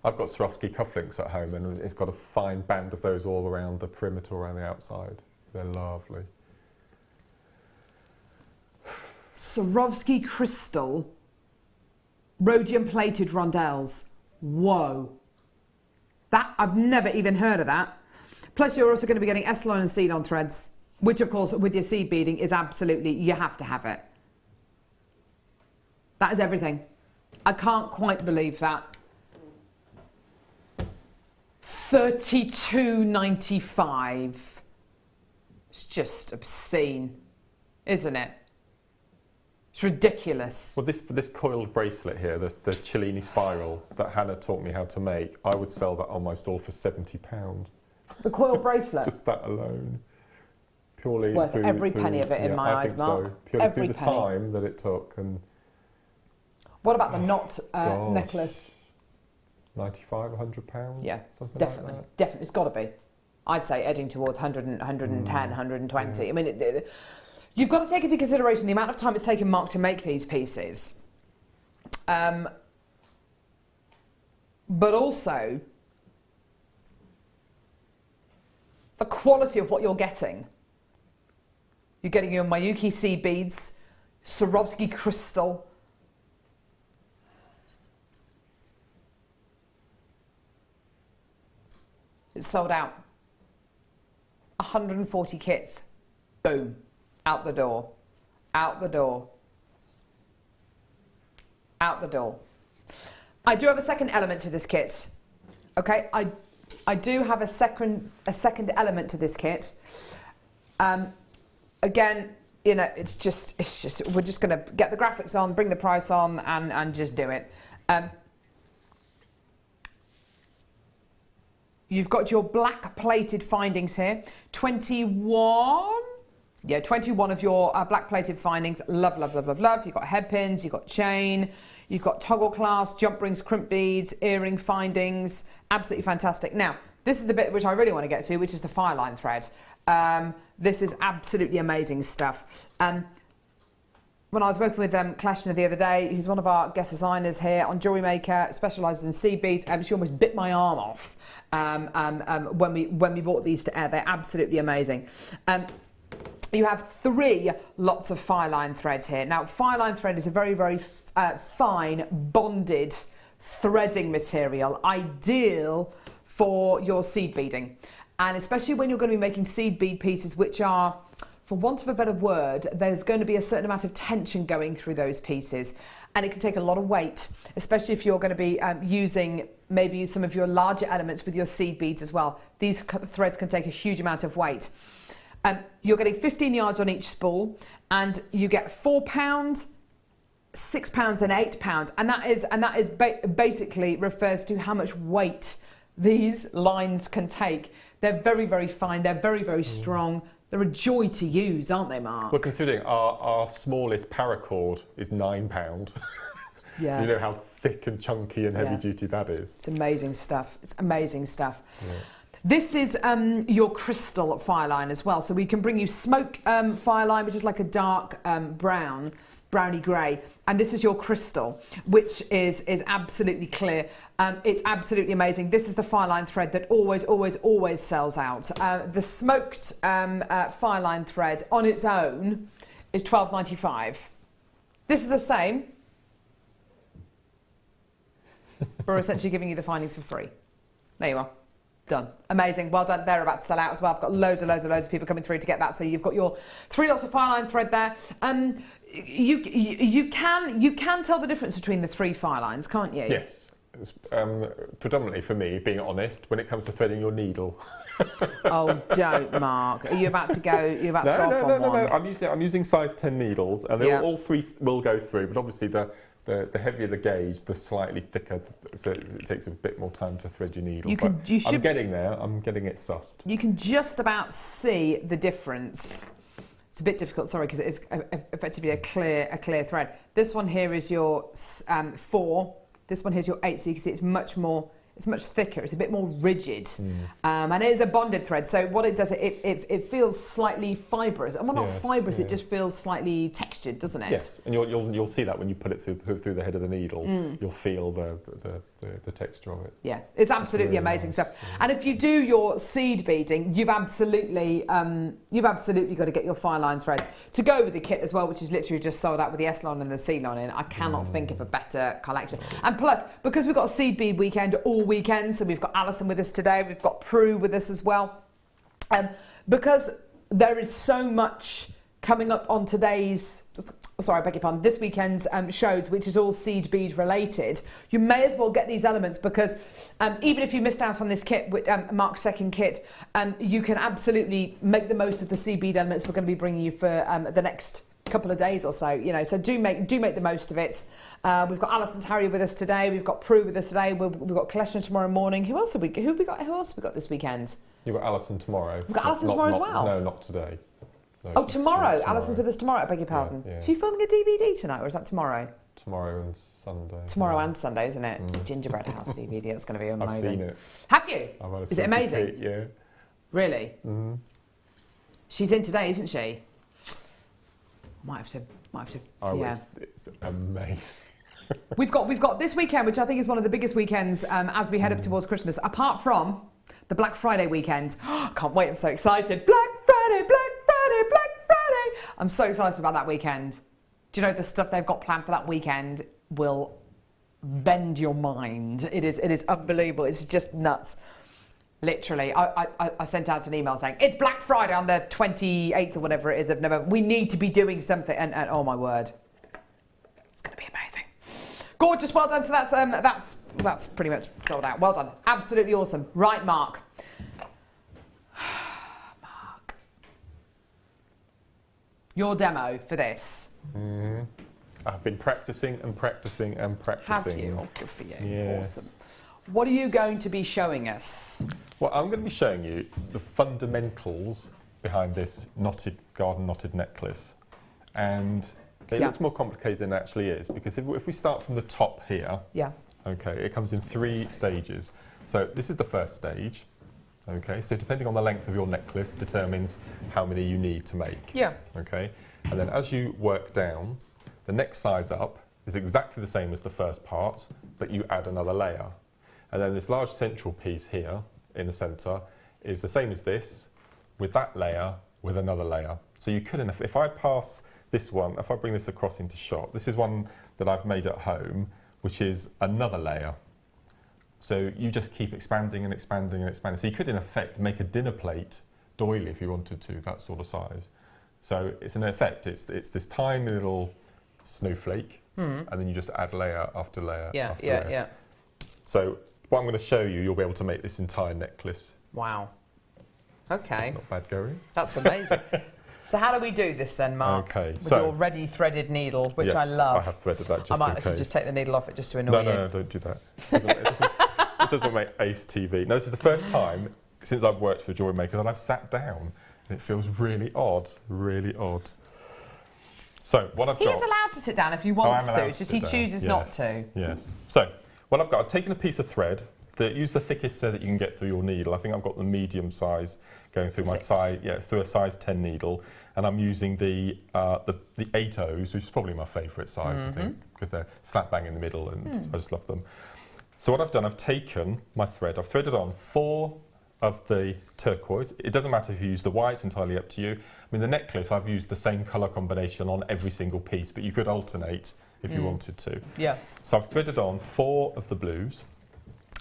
I've got Swarovski cufflinks at home and it's got a fine band of those all around the perimeter, around the outside. They're lovely. Swarovski crystal, rhodium plated rondelles. Whoa. That, I've never even heard of that. Plus you're also going to be getting S-line and seed on threads, which of course with your seed beading is absolutely, you have to have it. That is everything. I can't quite believe that. $32.95. It's just obscene. isn't it? It's ridiculous. Well, this coiled bracelet here, the Cellini spiral that Hannah taught me how to make, I would sell that on my stall for £70. The coil bracelet? Just that alone. Purely worth through, every penny of it in my eyes, Mark. So. Purely every through the penny. time that it took. And what about the knot necklace? £95, £100? Yeah, something definitely. like that. Definitely, it's got to be. I'd say edging towards 100, 110, 120. I mean, you've got to take into consideration the amount of time it's taken Mark to make these pieces. But also the quality of what you're getting. You're getting your Miyuki seed beads, Swarovski crystal. It's sold out. 140 kits. Boom. Out the door. Out the door. Out the door. I do have a second element to this kit. Okay, I do have a second element to this kit. Again, you know, it's just we're just going to get the graphics on, bring the price on, and just do it. You've got your black plated findings here. 21. Yeah, 21 of your black plated findings. Love, love, love, love, love. You've got head pins, you've got chain, you've got toggle clasp, jump rings, crimp beads, earring findings. Absolutely fantastic. Now, this is the bit which I really want to get to, which is the fire line thread. This is absolutely amazing stuff. When I was working with Kleshner the other day, who's one of our guest designers here on JewelleryMaker, specialises in seed beads, she almost bit my arm off when we brought these to air. They're absolutely amazing. You have 3 lots of fire line threads here. Now, fire line thread is a very, very fine bonded threading material, ideal for your seed beading. And especially when you're going to be making seed bead pieces, which are, for want of a better word, there's going to be a certain amount of tension going through those pieces. And it can take a lot of weight, especially if you're going to be using maybe some of your larger elements with your seed beads as well. These threads can take a huge amount of weight. You're getting 15 yards on each spool, and you get £4, £6 and £8, and that is basically refers to how much weight these lines can take. They're very, very fine. They're very, very strong. They're a joy to use, aren't they, Mark? Well, considering our smallest paracord is £9. Yeah. You know how thick and chunky and heavy duty that is. It's amazing stuff. It's amazing stuff. Yeah. This is your crystal fire line as well. So we can bring you smoke fire line, which is like a dark browny grey. And this is your crystal, which is absolutely clear. It's absolutely amazing. This is the fire line thread that always sells out. The smoked fire line thread on its own is £12.95. This is the same. We're essentially giving you the findings for free. There you are. Done. Amazing. Well done. They're about to sell out as well. I've got loads of people coming through to get that. So you've got your 3 lots of fire line thread there. You can tell the difference between the 3 fire lines, can't you? Yes. Predominantly for me, being honest, when it comes to threading your needle. Oh, don't, Mark. Are you about to go? You're about to go off on one? No. I'm using size 10 needles, and all 3 will go through. But obviously, the heavier the gauge, the slightly thicker, so it takes a bit more time to thread your needle. I'm getting there. I'm getting it sussed. You can just about see the difference. It's a bit difficult, sorry, because it is effectively a clear thread. This one here is your 4. This one here is your 8, so you can see it's much thicker. It's a bit more rigid, and it is a bonded thread. So what it does, it feels slightly fibrous. And well, not fibrous. It just feels slightly textured, doesn't it? Yes, and you'll see that when you put it through the head of the needle. You'll feel the texture of it. Yeah, it's absolutely really amazing stuff. And if you do your seed beading, you've absolutely got to get your fire line thread to go with the kit as well, which is literally just sold out with the S line and the C line in. I cannot think of a better collection. And plus, because we've got a seed bead weekend all weekend, so we've got Alison with us today, we've got Prue with us as well, because there is so much coming up on today's sorry, I beg your pardon, this weekend's shows, which is all seed bead related, you may as well get these elements because even if you missed out on this kit, Mark's second kit, you can absolutely make the most of the seed bead elements we're going to be bringing you for the next couple of days or so, you know, so do make the most of it. We've got Alison's Harry with us today, we've got Prue with us today, we've got collection tomorrow morning. Who else have we got this weekend? You've got Alison tomorrow. We've got Alison tomorrow as well? No, not today. No, Oh, tomorrow. Alison's with us tomorrow, I beg your pardon. Yeah. Is she filming a DVD tonight or is that tomorrow? Tomorrow and Sunday. Tomorrow and Sunday, isn't it? Gingerbread House DVD, that's going to be amazing. I've seen it. Have you? I've had a Is it amazing? Kate, yeah. Really? Mm-hmm. She's in today, isn't she? Might have to. It's amazing. We've got this weekend, which I think is one of the biggest weekends as we head up towards Christmas, apart from the Black Friday weekend. Can't wait, I'm so excited. Black Friday, Black Friday, Black Friday. I'm so excited about that weekend. Do you know the stuff they've got planned for that weekend will bend your mind. It is unbelievable. It's just nuts. Literally, I sent out an email saying, it's Black Friday on the 28th or whatever it is of November. We need to be doing something. And oh my word, it's going to be amazing. Gorgeous, well done. So that's pretty much sold out. Well done. Absolutely awesome. Right, Mark. Mark. Your demo for this. Mm-hmm. I've been practicing and practicing and practicing. Have you? Oh, good for you. Yes. Awesome. What are you going to be showing us? Well, I'm going to be showing you the fundamentals behind this garden knotted necklace. And it looks more complicated than it actually is, because if we start from the top here, okay, it comes in 3 stages. So this is the first stage, okay, so depending on the length of your necklace determines how many you need to make. Okay, and then as you work down, the next size up is exactly the same as the first part, but you add another layer. And then this large central piece here in the centre is the same as this, with that layer, with another layer. So you could, if I pass this one, if I bring this across into shot, this is one that I've made at home, which is another layer. So you just keep expanding and expanding and expanding. So you could, in effect, make a dinner plate doily if you wanted to, that sort of size. So it's in effect, it's this tiny little snowflake, and then you just add layer after layer after layer. So what I'm going to show you, you'll be able to make this entire necklace. Wow. Okay. Not bad going. That's amazing. So how do we do this then, Mark? Okay. With your ready threaded needle, which I love. I have threaded that just in case. I might actually just take the needle off it just to annoy you. No, don't do that. It doesn't make ace TV. No, this is the first time since I've worked for JewelleryMaker that I've sat down. And it feels really odd, really odd. So what I've got... He is allowed to sit down if he wants to, it's just he chooses not to. Yes. So what I've got, I've taken a piece of thread. Use the thickest thread that you can get through your needle. I think I've got the medium size going through my size, through a size 10 needle, and I'm using the 8/0s, which is probably my favourite size, I think, because they're slap bang in the middle, and I just love them. So what I've done, I've taken my thread, I've threaded on 4 of the turquoise. It doesn't matter if you use the white, entirely up to you. I mean, the necklace, I've used the same colour combination on every single piece, but you could alternate if you wanted to. Yeah. So I've threaded on 4 of the blues.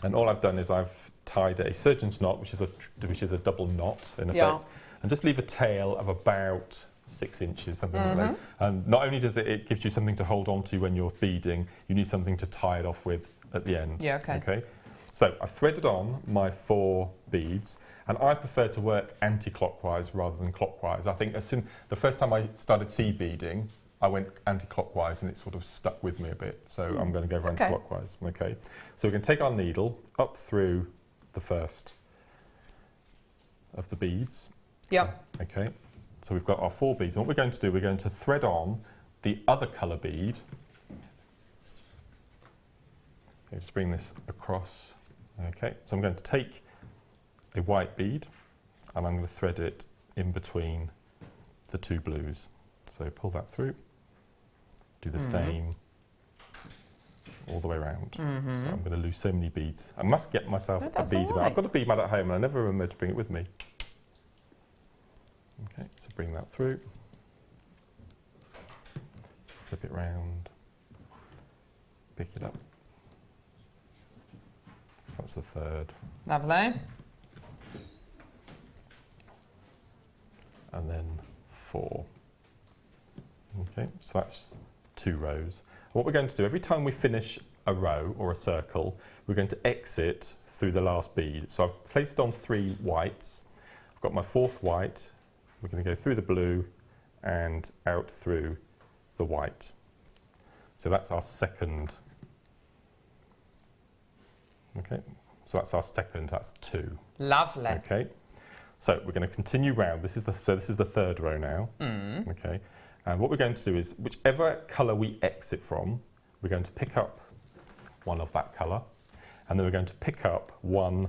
And all I've done is I've tied a surgeon's knot, which is a double knot in effect, and just leave a tail of about 6 inches, something like that. And not only does it gives you something to hold on to when you're beading, you need something to tie it off with at the end. Yeah, okay. So I've threaded on my 4 beads, and I prefer to work anti-clockwise rather than clockwise. I think the first time I started seed beading, I went anti-clockwise and it sort of stuck with me a bit, so I'm going to go anti-clockwise. Okay, so we can take our needle up through the first of the beads. Yep. Okay, so we've got our 4 beads, and what we're going to do, we're going to thread on the other colour bead. Okay, just bring this across. Okay, so I'm going to take a white bead and I'm going to thread it in between the 2 blues. So pull that through. Do the same all the way around. So I'm going to lose so many beads. I must get myself a bead mat. I've got a bead mat at home and I never remember to bring it with me. Okay, so bring that through. Flip it round. Pick it up. So that's the 3rd. Lovely. And then 4. Okay, so that's 2 rows. What we're going to do, every time we finish a row or a circle, we're going to exit through the last bead. So I've placed on 3 whites. I've got my 4th white. We're going to go through the blue and out through the white. So that's our second. Okay, so that's our second, that's 2. Lovely. Okay, so we're going to continue round. This is the 3rd row now. Okay, and what we're going to do is, whichever colour we exit from, we're going to pick up one of that colour, and then we're going to pick up one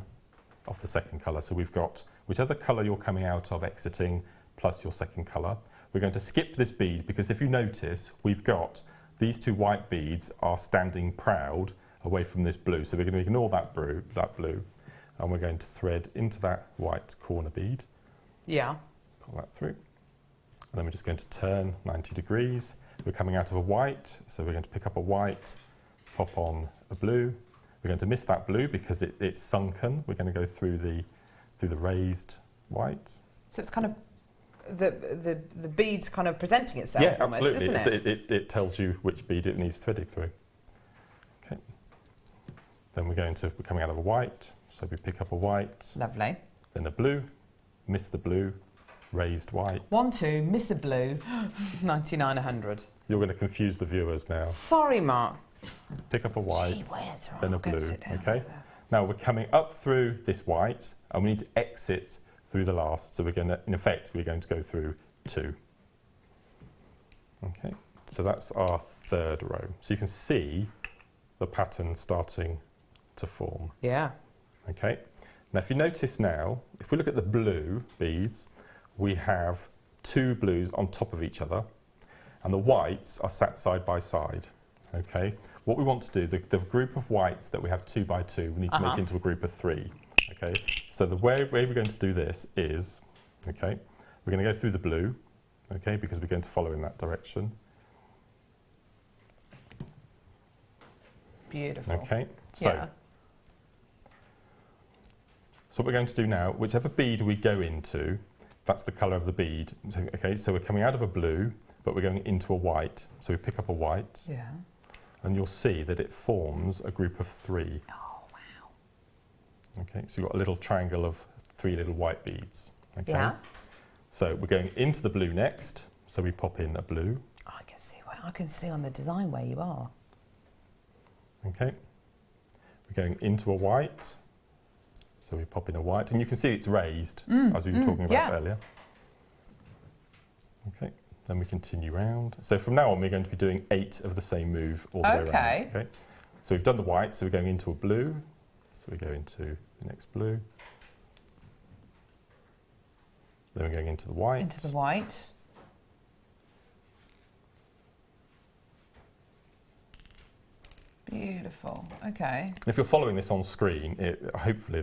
of the second colour. So we've got whichever colour you're coming out of exiting plus your second colour. We're going to skip this bead because if you notice, we've got these 2 white beads are standing proud away from this blue. So we're going to ignore that blue, and we're going to thread into that white corner bead. Yeah. Pull that through. And then we're just going to turn 90 degrees. We're coming out of a white, so we're going to pick up a white, pop on a blue. We're going to miss that blue because it's sunken. We're going to go through the raised white. So it's kind of the bead's kind of presenting itself. Yeah, almost, absolutely. Isn't it? It tells you which bead it needs threading through. Okay. Then we're coming out of a white, so we pick up a white. Lovely. Then a blue, miss the blue, raised white. 1, 2, miss a blue, 99, 100. You're going to confuse the viewers now. Sorry, Mark. Pick up a white, then a I'll go blue. sit down Okay. over Now we're coming up through this white, and we need to exit through the last. So we're going to, in effect, we're going to go through 2. Okay. So that's our 3rd row. So you can see the pattern starting to form. Yeah. Okay. Now if you notice now, if we look at the blue beads, we have 2 blues on top of each other, and the whites are sat side by side. Okay. What we want to do, the group of whites that we have 2 by 2, we need to make into a group of 3. Okay. So the way we're going to do this is, okay, we're going to go through the blue, okay, because we're going to follow in that direction. Beautiful. Okay. So. Yeah. So what we're going to do now, whichever bead we go into, that's the colour of the bead. So, okay, so we're coming out of a blue, but we're going into a white. So we pick up a white, Yeah. and you'll see that it forms a group of 3. Oh, wow. Okay, so you've got a little triangle of 3 little white beads. Okay. Yeah. So we're going into the blue next. So we pop in a blue. I can see on the design where you are. Okay. We're going into a white. So we pop in a white, and you can see it's raised, as we were talking about earlier. Okay, then we continue round. So from now on, we're going to be doing 8 of the same move all the way around. Okay. So we've done the white, so we're going into a blue. So we go into the next blue. Then we're going into the white. Into the white. Beautiful. Okay. And if you're following this on screen, hopefully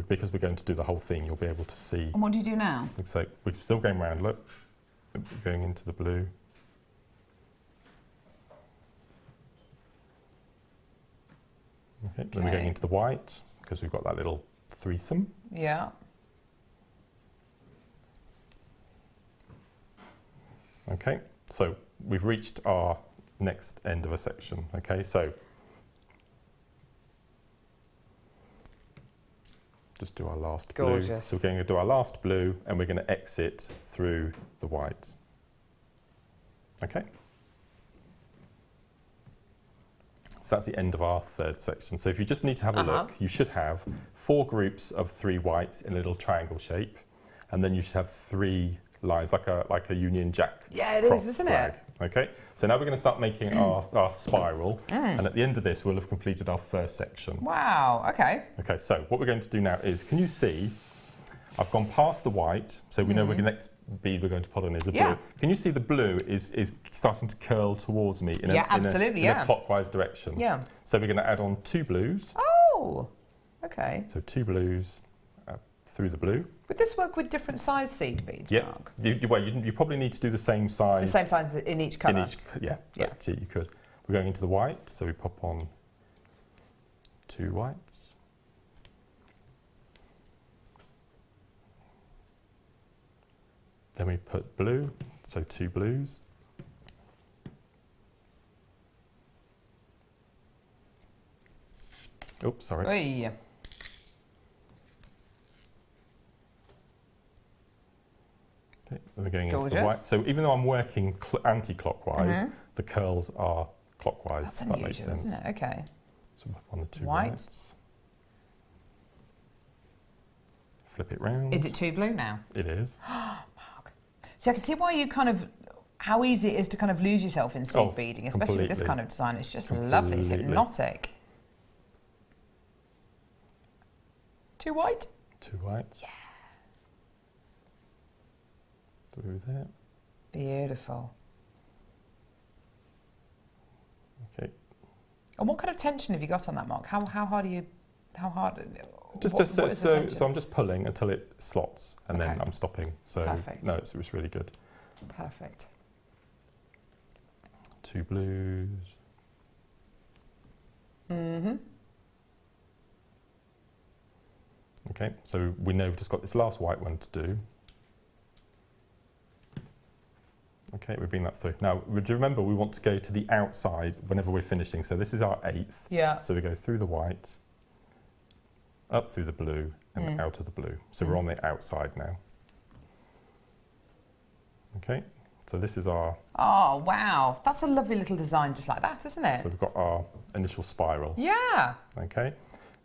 because we're going to do the whole thing, you'll be able to see. And what do you do now? So we're still going round, look. We're going into the blue. Okay, then we're going into the white, because we've got that little threesome. Yeah. Okay, so we've reached our next end of a section. Okay, so just do our last blue. Gorgeous. So we're going to do our last blue, and we're going to exit through the white. Okay. So that's the end of our 3rd section. So if you just need to have a look, you should have 4 groups of 3 whites in a little triangle shape, and then you should have 3 lines, like a Union Jack. Yeah, it cross is, isn't flag. it? Okay. So now we're going to start making our spiral, and at the end of this, we'll have completed our 1st section. Wow. Okay. Okay. So what we're going to do now is, can you see? I've gone past the white, so we know the next bead we're going to put on is the blue. Can you see the blue is starting to curl towards me in a clockwise direction? Yeah. So we're going to add on 2 blues. Oh, okay. So 2 blues through the blue. Would this work with different size seed beads, Yeah. Mark? You probably need to do the same size. The same size in each colour? Yeah. You could. We're going into the white, so we pop on 2 whites. Then we put blue, so 2 blues. Oops, sorry. Oy. Okay, then we're going into the Gorgeous. white. So even though I'm working anti-clockwise, the curls are clockwise. That's if that unusual, makes sense. isn't it? Okay. So on the two White. whites. Flip it round. Is it too blue now? It is. See, I can see why you kind of, how easy it is to kind of lose yourself in seed beading, especially with this completely. kind of design. It's just lovely. It's hypnotic. Too white? Two whites. Yeah. Through there. Beautiful. Okay. And what kind of tension have you got on that, Mark? How hard are you? How hard? Just what is the so tension? I'm just pulling until it slots, and then Okay. I'm stopping. So Perfect. no, it's really good. Perfect. Two blues. Mm-hmm. Okay, so we know we've just got this last white one to do. Okay, we bring that through. Now, remember we want to go to the outside whenever we're finishing. So this is our 8th. Yeah. So we go through the white, up through the blue, and out of the blue. So we're on the outside now. Okay, so this is our... Oh, wow. That's a lovely little design just like that, isn't it? So we've got our initial spiral. Yeah. Okay,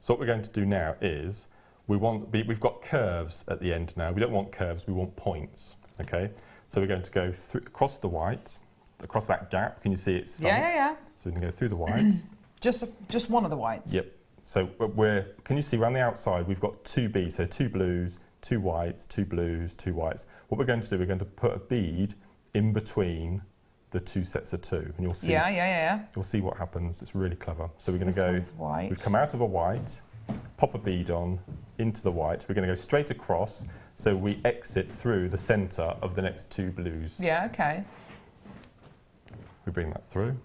so what we're going to do now is we've got curves at the end now. We don't want curves, we want points. Okay, so we're going to go across the white, across that gap. Can you see it's sunk? Yeah. So we can go through the white. Just one of the whites. Yep. So can you see around the outside we've got 2 beads, so 2 blues, 2 whites, 2 blues, 2 whites. What we're going to do, we're going to put a bead in between the 2 sets of 2, and you'll see. Yeah. You'll see what happens. It's really clever. So we're going This to one's white. we come out of a white, pop a bead on into the white. We're going to go straight across, so we exit through the centre of the next 2 blues. Yeah, okay. We bring that through,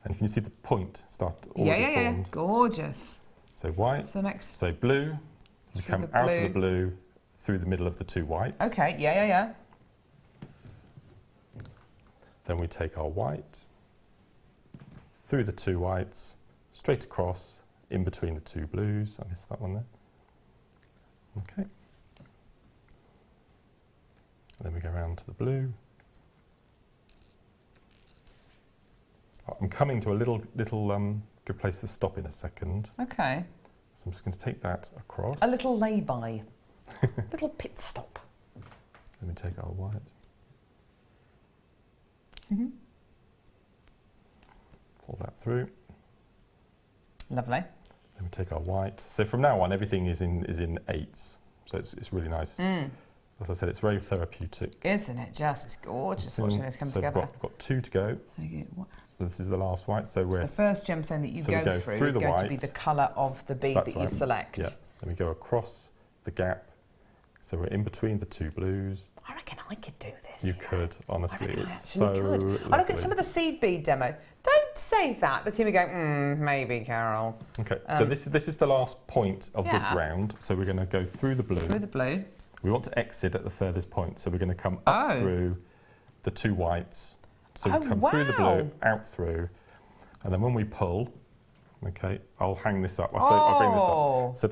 and can you see the point start already Yeah. formed? Gorgeous. So white. So next. So blue. We Through come the out of the blue. blue, through the middle of the 2 whites. Okay, yeah. Then we take our white, through the 2 whites, straight across, in between the 2 blues. I missed that one there. Okay. And then we go around to the blue. I'm coming to a little good place to stop in a second. Okay. So I'm just going to take that across. A little lay-by. Little pit stop. Let me take our white. Pull that through. Lovely. Then we take our white. So from now on, everything is in 8s. So it's really nice. As I said, it's very therapeutic. Isn't it just? It's gorgeous watching this come together. We've got 2 to go. So this is the last white. So we're The first gemstone that you So we go go through through is the going to be white. the colour of the bead That's that you right. select. Yeah. Then we go across the gap. So we're in between the 2 blues. I reckon I could do this. You could, honestly. I reckon It's I so actually could. lovely. I look at some of the seed bead demo. Don't say that. The team would go, maybe, Carol. Okay, so this is the last point of this Yeah. round. So we're going to go through the blue. Through the blue. We want to exit at the furthest point. So we're going to come up through the 2 whites. So we come through the blue, out through. And then when we pull, okay, I'll hang this up. I'll bring this up. So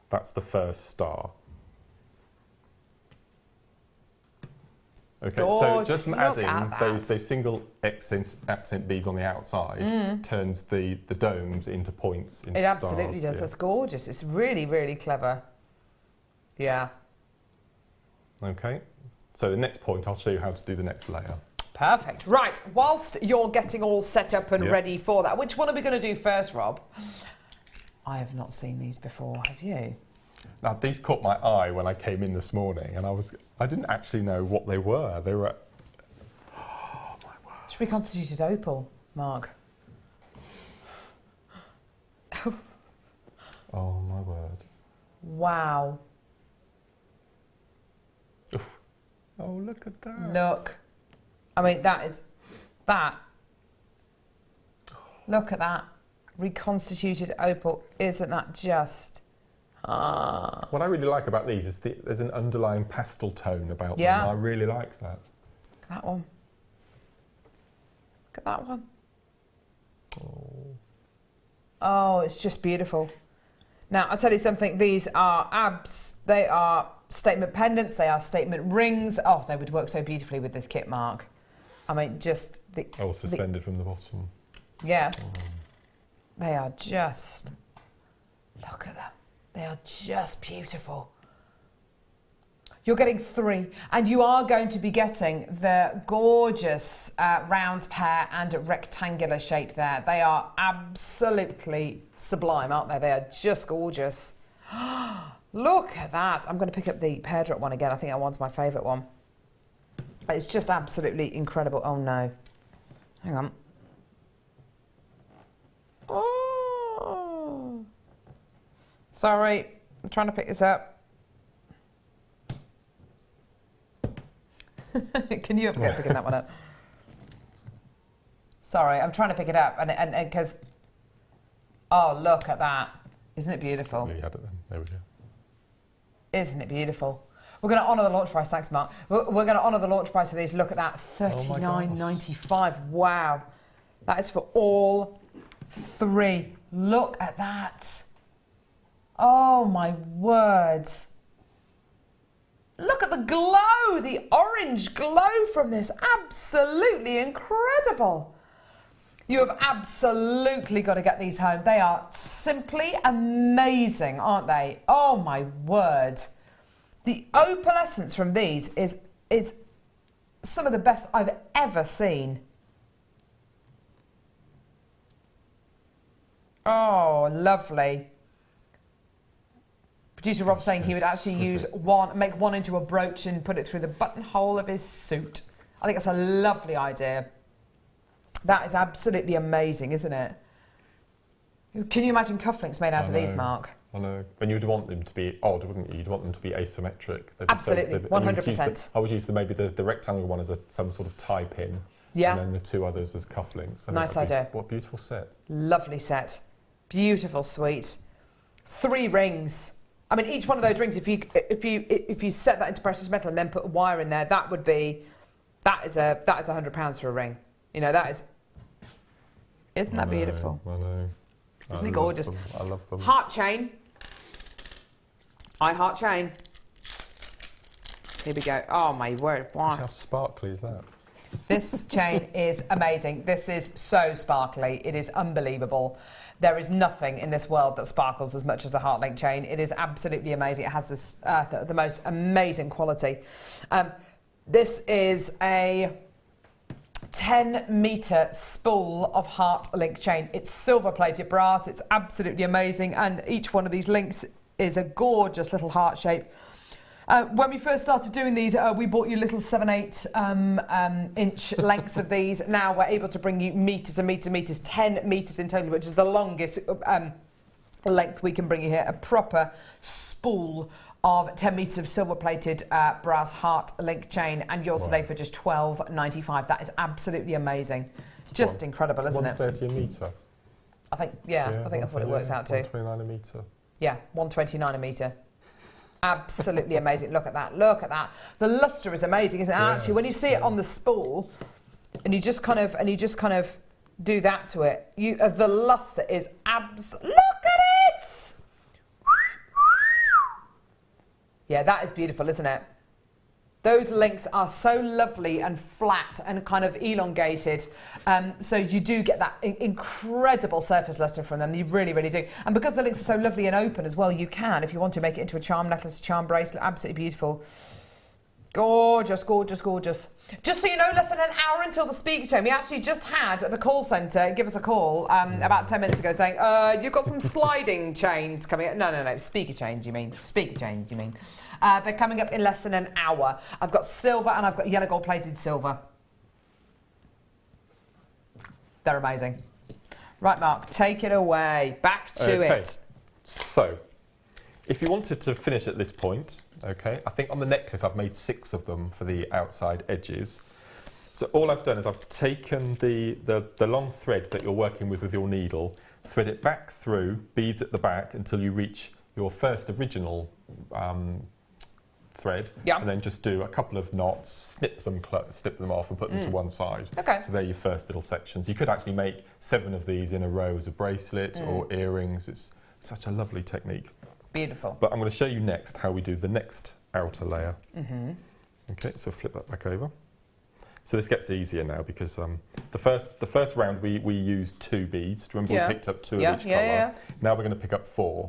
that's the first star. Okay, Gorgeous. so just Look adding at those that. single accent beads on the outside turns the domes into points, into It stars. absolutely does. Yeah. That's gorgeous. It's really, really clever. Yeah. Okay, so the next point, I'll show you how to do the next layer. Perfect. Right, whilst you're getting all set up and Yep. ready for that, which one are we going to do first, Rob? I have not seen these before, have you? Now, these caught my eye when I came in this morning, and I didn't actually know what they were. They were... Oh, my word. It's reconstituted opal, Mark. Oh, my word. Wow. Oh, look at that. Look. I mean, that. Look at that. Reconstituted opal. Isn't that just... What I really like about these is there's an underlying pastel tone about them. Yeah. I really like that. That one. Look at that one. Oh. Oh, it's just beautiful. Now, I'll tell you something. These are they are statement pendants. They are statement rings. Oh, they would work so beautifully with this kit, Mark. I mean, just the... Oh, suspended from the bottom. Yes. They are just... Look at them. They are just beautiful. You're getting 3, and you are going to be getting the gorgeous round pair and rectangular shape there. They are absolutely sublime, aren't they? They are just gorgeous. Look at that. I'm going to pick up the peridot one again. I think that one's my favourite one. It's just absolutely incredible. Oh, no. Hang on. Oh. Sorry. I'm trying to pick this up. Can you get picking that one up? Sorry, I'm trying to pick it up, and because, oh, look at that! Isn't it beautiful? You had it then. There we go. Isn't it beautiful? We're going to honour the launch price. Thanks, Mark. We're going to honour the launch price of these. Look at that, $39.95. Wow, that is for all 3. Look at that. Oh my word. Look at the glow, the orange glow from this. Absolutely incredible. You have absolutely got to get these home. They are simply amazing, aren't they? Oh my word. The opalescence from these is some of the best I've ever seen. Oh, lovely. Producer Rob saying he would actually make one into a brooch and put it through the buttonhole of his suit. I think that's a lovely idea. That is absolutely amazing, isn't it? Can you imagine cufflinks made out of these, Mark? I know. And you'd want them to be odd, wouldn't you? You'd want them to be asymmetric. Absolutely, 100%. I would use maybe the rectangular one as some sort of tie pin. Yeah. And then the 2 others as cufflinks. Nice idea. What a beautiful set. Lovely set. Beautiful suite. 3 rings. I mean, each one of those rings, if you set that into precious metal and then put a wire in there, that is £100 for a ring. You know, isn't that beautiful? I know. Isn't it gorgeous? I love them. Heart chain. I heart chain. Here we go. Oh my word! Wow. How sparkly is that? This chain is amazing. This is so sparkly. It is unbelievable. There is nothing in this world that sparkles as much as a heart link chain. It is absolutely amazing. It has this the most amazing quality. This is a 10-metre spool of heart link chain. It's silver plated brass. It's absolutely amazing, and each one of these links is a gorgeous little heart shape. When we first started doing these, we bought you little 7-8 inch lengths of these. Now we're able to bring you meters and meters, 10 meters in total, which is the longest length we can bring you here. A proper spool of 10 meters of silver-plated brass heart link chain, and yours today for just $12.95. That is absolutely amazing. Just incredible, isn't it? 130 a metre. I think, I think that's what it works out to. 129 a metre. Yeah, 129 a metre. Absolutely amazing. Look at that. Look at that. The lustre is amazing, isn't it? Yeah, actually, when you see it on the spool, and you just kind of do that to it, the lustre is Look at it! Yeah, that is beautiful, isn't it? Those links are so lovely and flat and kind of elongated. So you do get that incredible surface lustre from them. You really, really do. And because the links are so lovely and open as well, you can, if you want to, make it into a charm necklace, a charm bracelet. Absolutely beautiful. Gorgeous, gorgeous, gorgeous. Just so you know, less than an hour until the speaker show. We actually just had the call centre give us a call about 10 minutes ago saying, you've got some sliding chains coming up. No, speaker chains, you mean. Speaker chains, you mean. They're coming up in less than an hour. I've got silver and I've got yellow gold plated silver. They're amazing. Right, Mark, take it away. Back to it. So, if you wanted to finish at this point, okay, I think on the necklace I've made 6 of them for the outside edges. So all I've done is I've taken the long thread that you're working with your needle, thread it back through, beads at the back until you reach your first original thread, Yeah. and then just do a couple of knots, snip them off and put them to one side. Okay. So they're your first little sections. You could actually make 7 of these in a row as a bracelet or earrings. It's such a lovely technique. Beautiful. But I'm going to show you next how we do the next outer layer. Okay, so flip that back over. So this gets easier now because the first round we used 2 beads. Do you remember we picked up 2 of each colour? Yeah. Now we're going to pick up 4,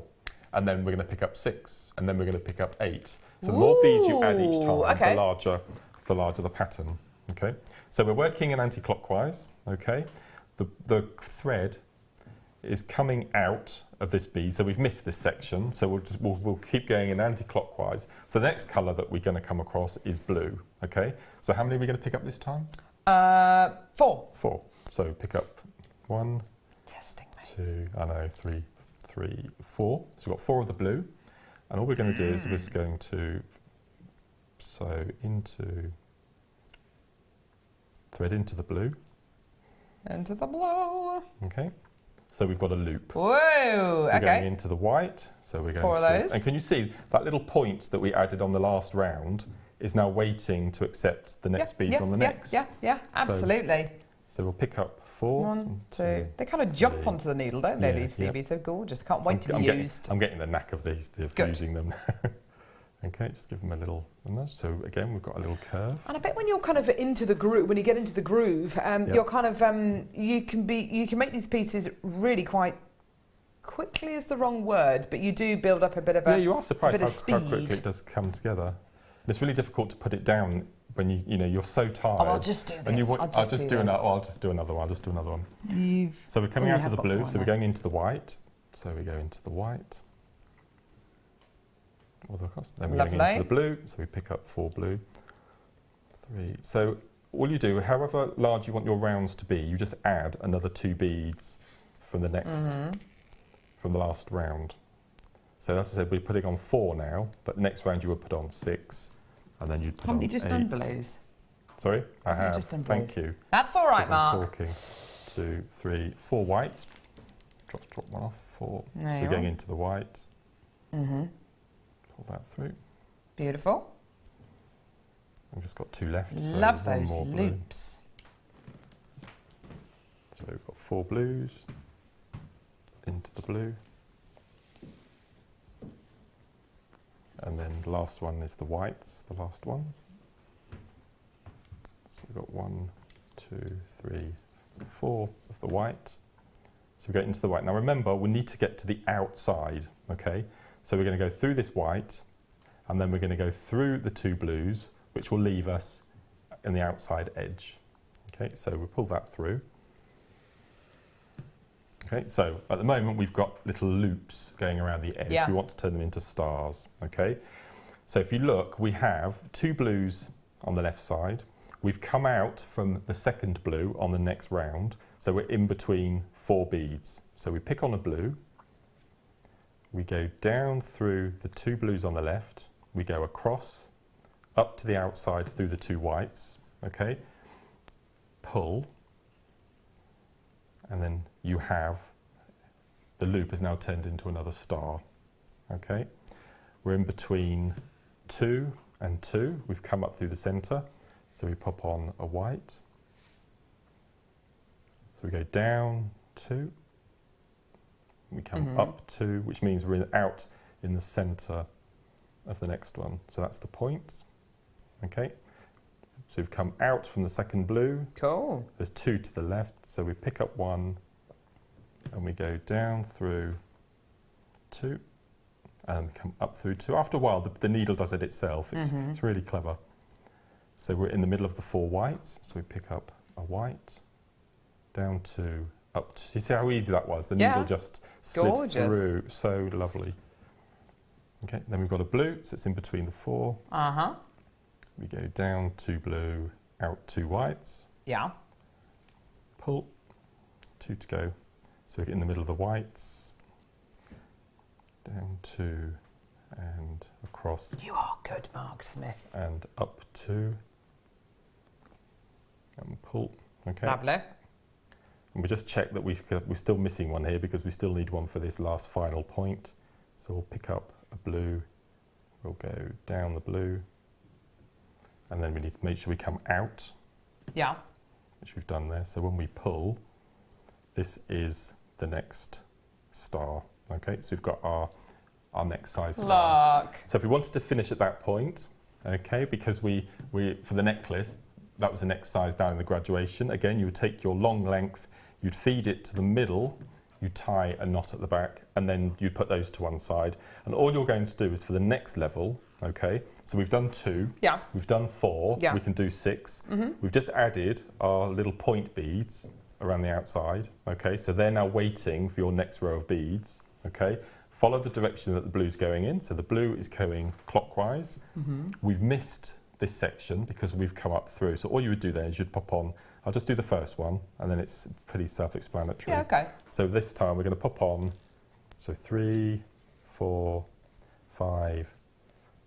and then we're going to pick up 6, and then we're going to pick up 8. So the more beads you add each time, the larger the pattern. Okay. So we're working in anti-clockwise. Okay. The thread is coming out of this bead, so we've missed this section. So we'll keep going in anti-clockwise. So the next colour that we're going to come across is blue. Okay. So how many are we going to pick up this time? 4. 4. So pick up 1, Testing me. 2, 3, 4. So we've got 4 of the blue, and all we're going to do is we're just going to sew into thread into the blue. Into the blue. Okay. So we've got a loop. Whoa, We're going into the white, so we're going 4 of those. And can you see that little point that we added on the last round is now waiting to accept the next beads on the next? Yeah, absolutely. So we'll pick up 4. 1, 2. They kind of jump 3. onto the needle, don't they, Yeah, these Phoebe? So gorgeous. Can't wait to be I'm used. I'm getting the knack of these, Good. using them. Okay, just give them a little nudge. So again, we've got a little curve. And I bet when you're kind of into the groove, when you get into the groove, you're kind of you can make these pieces really quite quickly is the wrong word, but you do build up a bit of a you are surprised how quickly speed. it does come together. And it's really difficult to put it down when you're so tired. Oh, I'll just do this. And I'll just do another one. I'll just do another one. So we're coming out of the blue, so we're going into the white. So we go into the white. Then we're going into the blue, so we pick up 4 blue, 3. So all you do, however large you want your rounds to be, you just add another 2 beads from the next, from the last round. So as I said, we're putting on 4 now, but next round you would put on 6, and then you'd put on 8. Haven't you just done blues? Sorry, I have. Just done Thank you. That's all right, 'Cause Mark. I'm talking. 2, 3, 4 whites. Drop one off. 4. There So you we're going are. into the white. Pull that through. Beautiful. We've just got 2 left. So Love one those more blue. loops. So we've got 4 blues into the blue. And then the last one is the whites, the last ones. So we've got 1, 2, 3, 4 of the white. So we go into the white. Now remember, we need to get to the outside, okay? So we're going to go through this white, and then we're going to go through the 2 blues, which will leave us in the outside edge. Okay, so we'll pull that through. Okay, so at the moment we've got little loops going around the edge. Yeah. We want to turn them into stars, okay? So if you look, we have 2 blues on the left side. We've come out from the second blue on the next round, so we're in between 4 beads. So we pick on a blue, we go down through the 2 blues on the left, we go across, up to the outside through the 2 whites, okay? Pull, and then you have, the loop is now turned into another star, okay? We're in between 2 and 2, we've come up through the centre, so we pop on a white. So we go down 2, we come up 2, which means we're out in the centre of the next one. So that's the point, okay? So we've come out from the second blue. Cool. There's 2 to the left, so we pick up 1 and we go down through 2 and come up through 2. After a while, the needle does it itself. It's really clever. So we're in the middle of the 4 whites, so we pick up a white, down 2, up to, you see how easy that was? The needle just slid through, so lovely. Okay, then we've got a blue, so it's in between the 4. We go down 2 blue, out 2 whites. Yeah. Pull, 2 to go. So we get in the middle of the whites, down 2 and across. You are good, Mark Smith. And up 2 and pull. Okay. Lovely. And we just check that we're still missing one here because we still need one for this last final point. So we'll pick up a blue, we'll go down the blue, and then we need to make sure we come out, Yeah. which we've done there. So when we pull, this is the next star. Okay, so we've got our next size star. Look. So if we wanted to finish at that point, okay, because we for the necklace, that was the next size down in the graduation. Again, you would take your long length, you'd feed it to the middle, you tie a knot at the back, and then you put those to one side. And all you're going to do is for the next level, okay, so we've done 2, Yeah. we've done 4, Yeah. we can do 6. Mm-hmm. We've just added our little point beads around the outside, okay, so they're now waiting for your next row of beads, okay. Follow the direction that the blue's going in, so the blue is going clockwise. Mm-hmm. We've missed this section because we've come up through, so all you would do then is you'd pop on, I'll just do the first one, and then it's pretty self-explanatory. Yeah, okay. So this time we're going to pop on, so 3, 4, 5,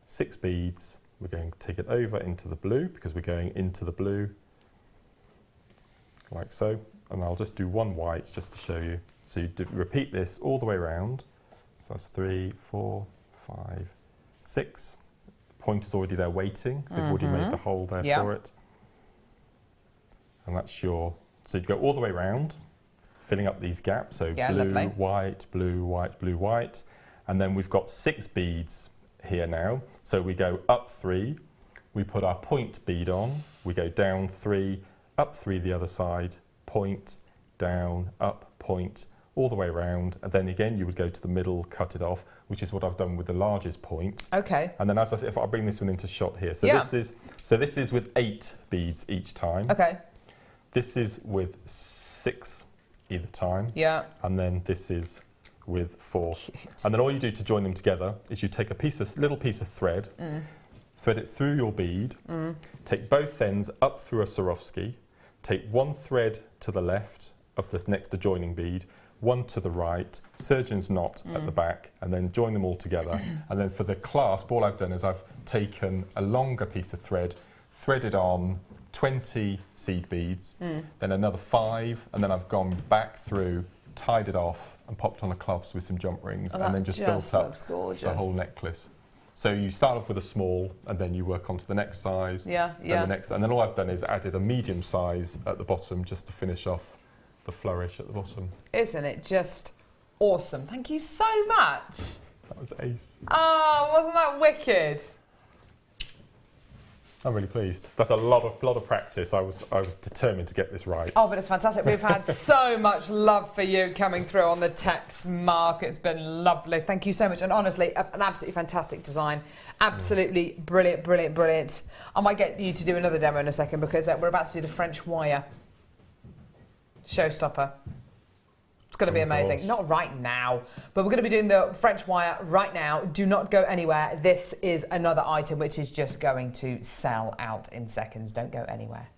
6 beads. We're going to take it over into the blue because we're going into the blue, like so. And I'll just do 1 white just to show you. So you repeat this all the way around. So that's 3, 4, 5, 6. The point is already there waiting. We've already made the hole there for it. And that's your, so you go all the way around, filling up these gaps. So blue, lovely. white, blue, white, blue, white. And then we've got 6 beads here now. So we go up 3, we put our point bead on, we go down 3, up 3 the other side, point, down, up, point, all the way around. And then again, you would go to the middle, cut it off, which is what I've done with the largest point. Okay. And then as I said, if I bring this one into shot here, so Yeah. this is with 8 beads each time. Okay. This is with 6 either time. Yeah. And then this is with 4. And then all you do to join them together is you take a little piece of thread, thread it through your bead, take both ends up through a Swarovski, take 1 thread to the left of this next adjoining bead, 1 to the right, surgeon's knot at the back, and then join them all together. And then for the clasp, all I've done is I've taken a longer piece of thread, threaded on 20 seed beads, then another 5, and then I've gone back through, tied it off, and popped on a clasp with some jump rings, and then just built up the whole necklace. So you start off with a small, and then you work on to the next size, Yeah, then yeah. the next, and then all I've done is added a medium size at the bottom just to finish off the flourish at the bottom. Isn't it just awesome? Thank you so much. That was ace. Oh, wasn't that wicked? I'm really pleased. That's a lot of practice. I was determined to get this right. Oh, but it's fantastic. We've had so much love for you coming through on the text, Mark. It's been lovely. Thank you so much. And honestly, an absolutely fantastic design. Absolutely brilliant, brilliant, brilliant. I might get you to do another demo in a second because we're about to do the French wire. Showstopper. It's going to be amazing. course. Not right now, but we're going to be doing the French wire right now. Do not go anywhere. This is another item which is just going to sell out in seconds. Don't go anywhere.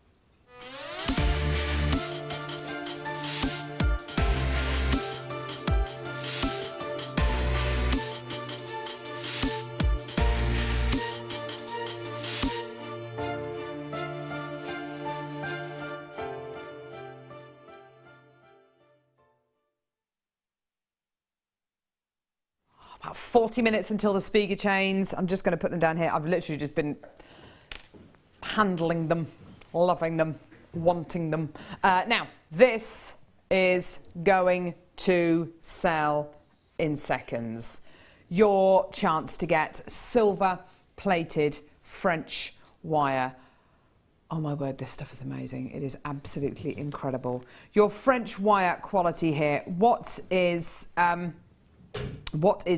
About 40 minutes until the Spiga chains. I'm just going to put them down here. I've literally just been handling them, loving them, wanting them. Now, this is going to sell in seconds. Your chance to get silver-plated French wire. Oh my word, this stuff is amazing. It is absolutely incredible. Your French wire quality here. What is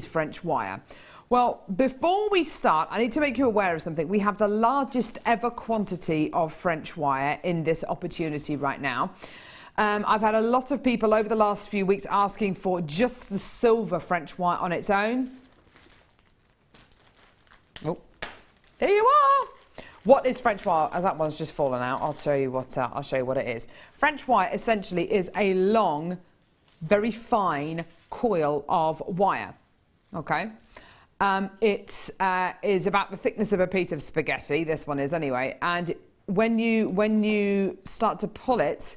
French wire? Well, before we start, I need to make you aware of something. We have the largest ever quantity of French wire in this opportunity right now. I've had a lot of people over the last few weeks asking for just the silver French wire on its own. Oh, here you are. What is French wire? As that one's just fallen out, I'll show you what it is. French wire essentially is a long, very fine coil of wire. Okay, it is about the thickness of a piece of spaghetti. This one is anyway. And when you start to pull it,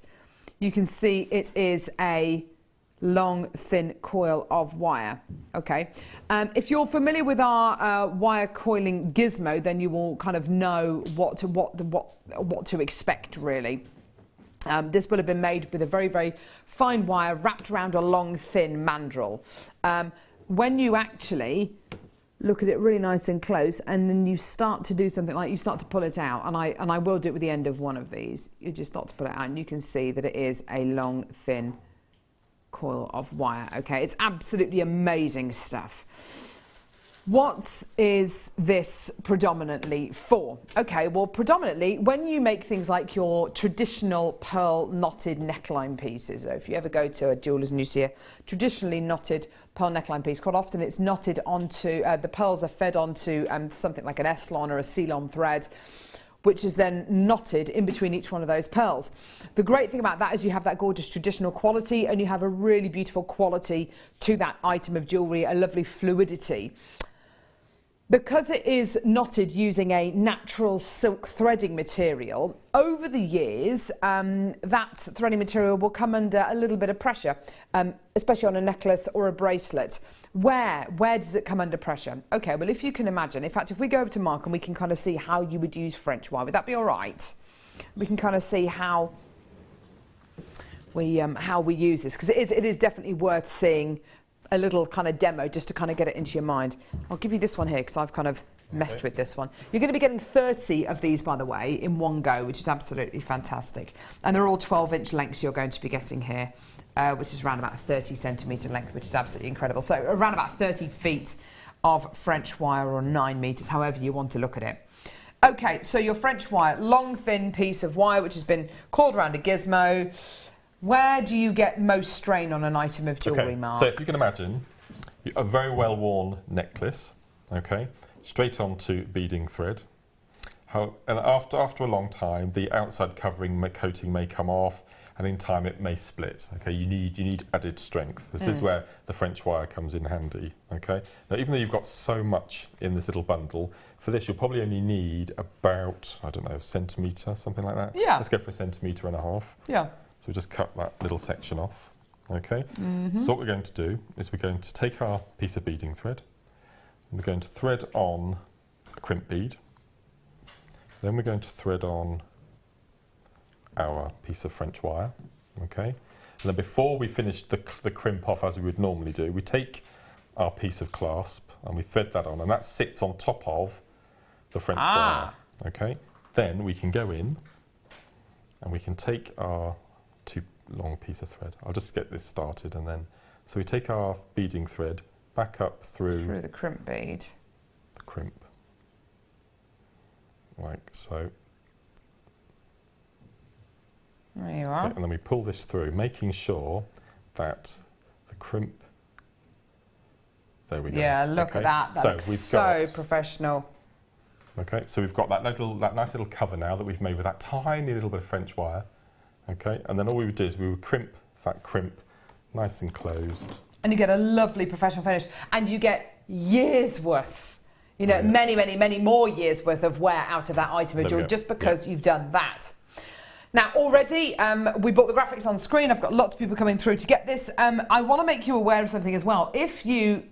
you can see it is a long, thin coil of wire. Okay, if you're familiar with our wire coiling gizmo, then you will kind of know what to expect really. This will have been made with a very, very fine wire wrapped around a long, thin mandrel. When you actually look at it really nice and close, and then you start to do something like you start to pull it out, and I will do it with the end of one of these. You just start to pull it out, and you can see that it is a long, thin coil of wire. Okay, it's absolutely amazing stuff. What is this predominantly for? Okay, well, predominantly when you make things like your traditional pearl knotted neckline pieces, so if you ever go to a jeweller's and you see a traditionally knotted pearl neckline piece, quite often it's knotted onto, the pearls are fed onto something like an S-lon or a C-lon thread, which is then knotted in between each one of those pearls. The great thing about that is you have that gorgeous traditional quality, and you have a really beautiful quality to that item of jewellery, a lovely fluidity. Because it is knotted using a natural silk threading material, over the years that threading material will come under a little bit of pressure, especially on a necklace or a bracelet. Where does it come under pressure? Okay, well, if you can imagine, in fact, if we go over to Mark and we can kind of see how you would use French wire, would that be all right? We can kind of see how we use this, because it is definitely worth seeing a little kind of demo just to kind of get it into your mind. I'll give you this one here because I've kind of messed with this one. You're going to be getting 30 of these, by the way, in one go, which is absolutely fantastic. And they're all 12-inch lengths you're going to be getting here, which is around about a 30 centimetre length, which is absolutely incredible. So around about 30 feet of French wire, or 9 metres, however you want to look at it. Okay, so your French wire, long, thin piece of wire which has been coiled around a gizmo. Where do you get most strain on an item of jewellery, Mark? So if you can imagine a very well-worn necklace, okay, straight onto beading thread. And after a long time, the outside covering coating may come off, and in time it may split. Okay, you need added strength. This is where the French wire comes in handy. Okay, now even though you've got so much in this little bundle, for this you'll probably only need about, I don't know, a centimetre, something like that. Yeah. Let's go for 1.5 centimetres. Yeah. So we just cut that little section off, okay? So what we're going to do is we're going to take our piece of beading thread, and we're going to thread on a crimp bead, then we're going to thread on our piece of French wire, okay? And then before we finish the crimp off as we would normally do, we take our piece of clasp and we thread that on, and that sits on top of the French wire, okay? Then we can go in and we can take our too long piece of thread. I'll just get this started, and then so we take our beading thread back up through the crimp bead, the crimp, like so. There you are. Okay, and then we pull this through, making sure that the crimp. There we go. Yeah, look at that. That looks so professional. Okay, so we've got that nice little cover now that we've made with that tiny little bit of French wire. Okay, and then all we would do is we would crimp that crimp nice and closed. And you get a lovely professional finish, and you get years worth, you know, many more years worth of wear out of that item of jewellery just because you've done that. Now already, we brought the graphics on screen. I've got lots of people coming through to get this. I want to make you aware of something as well. If you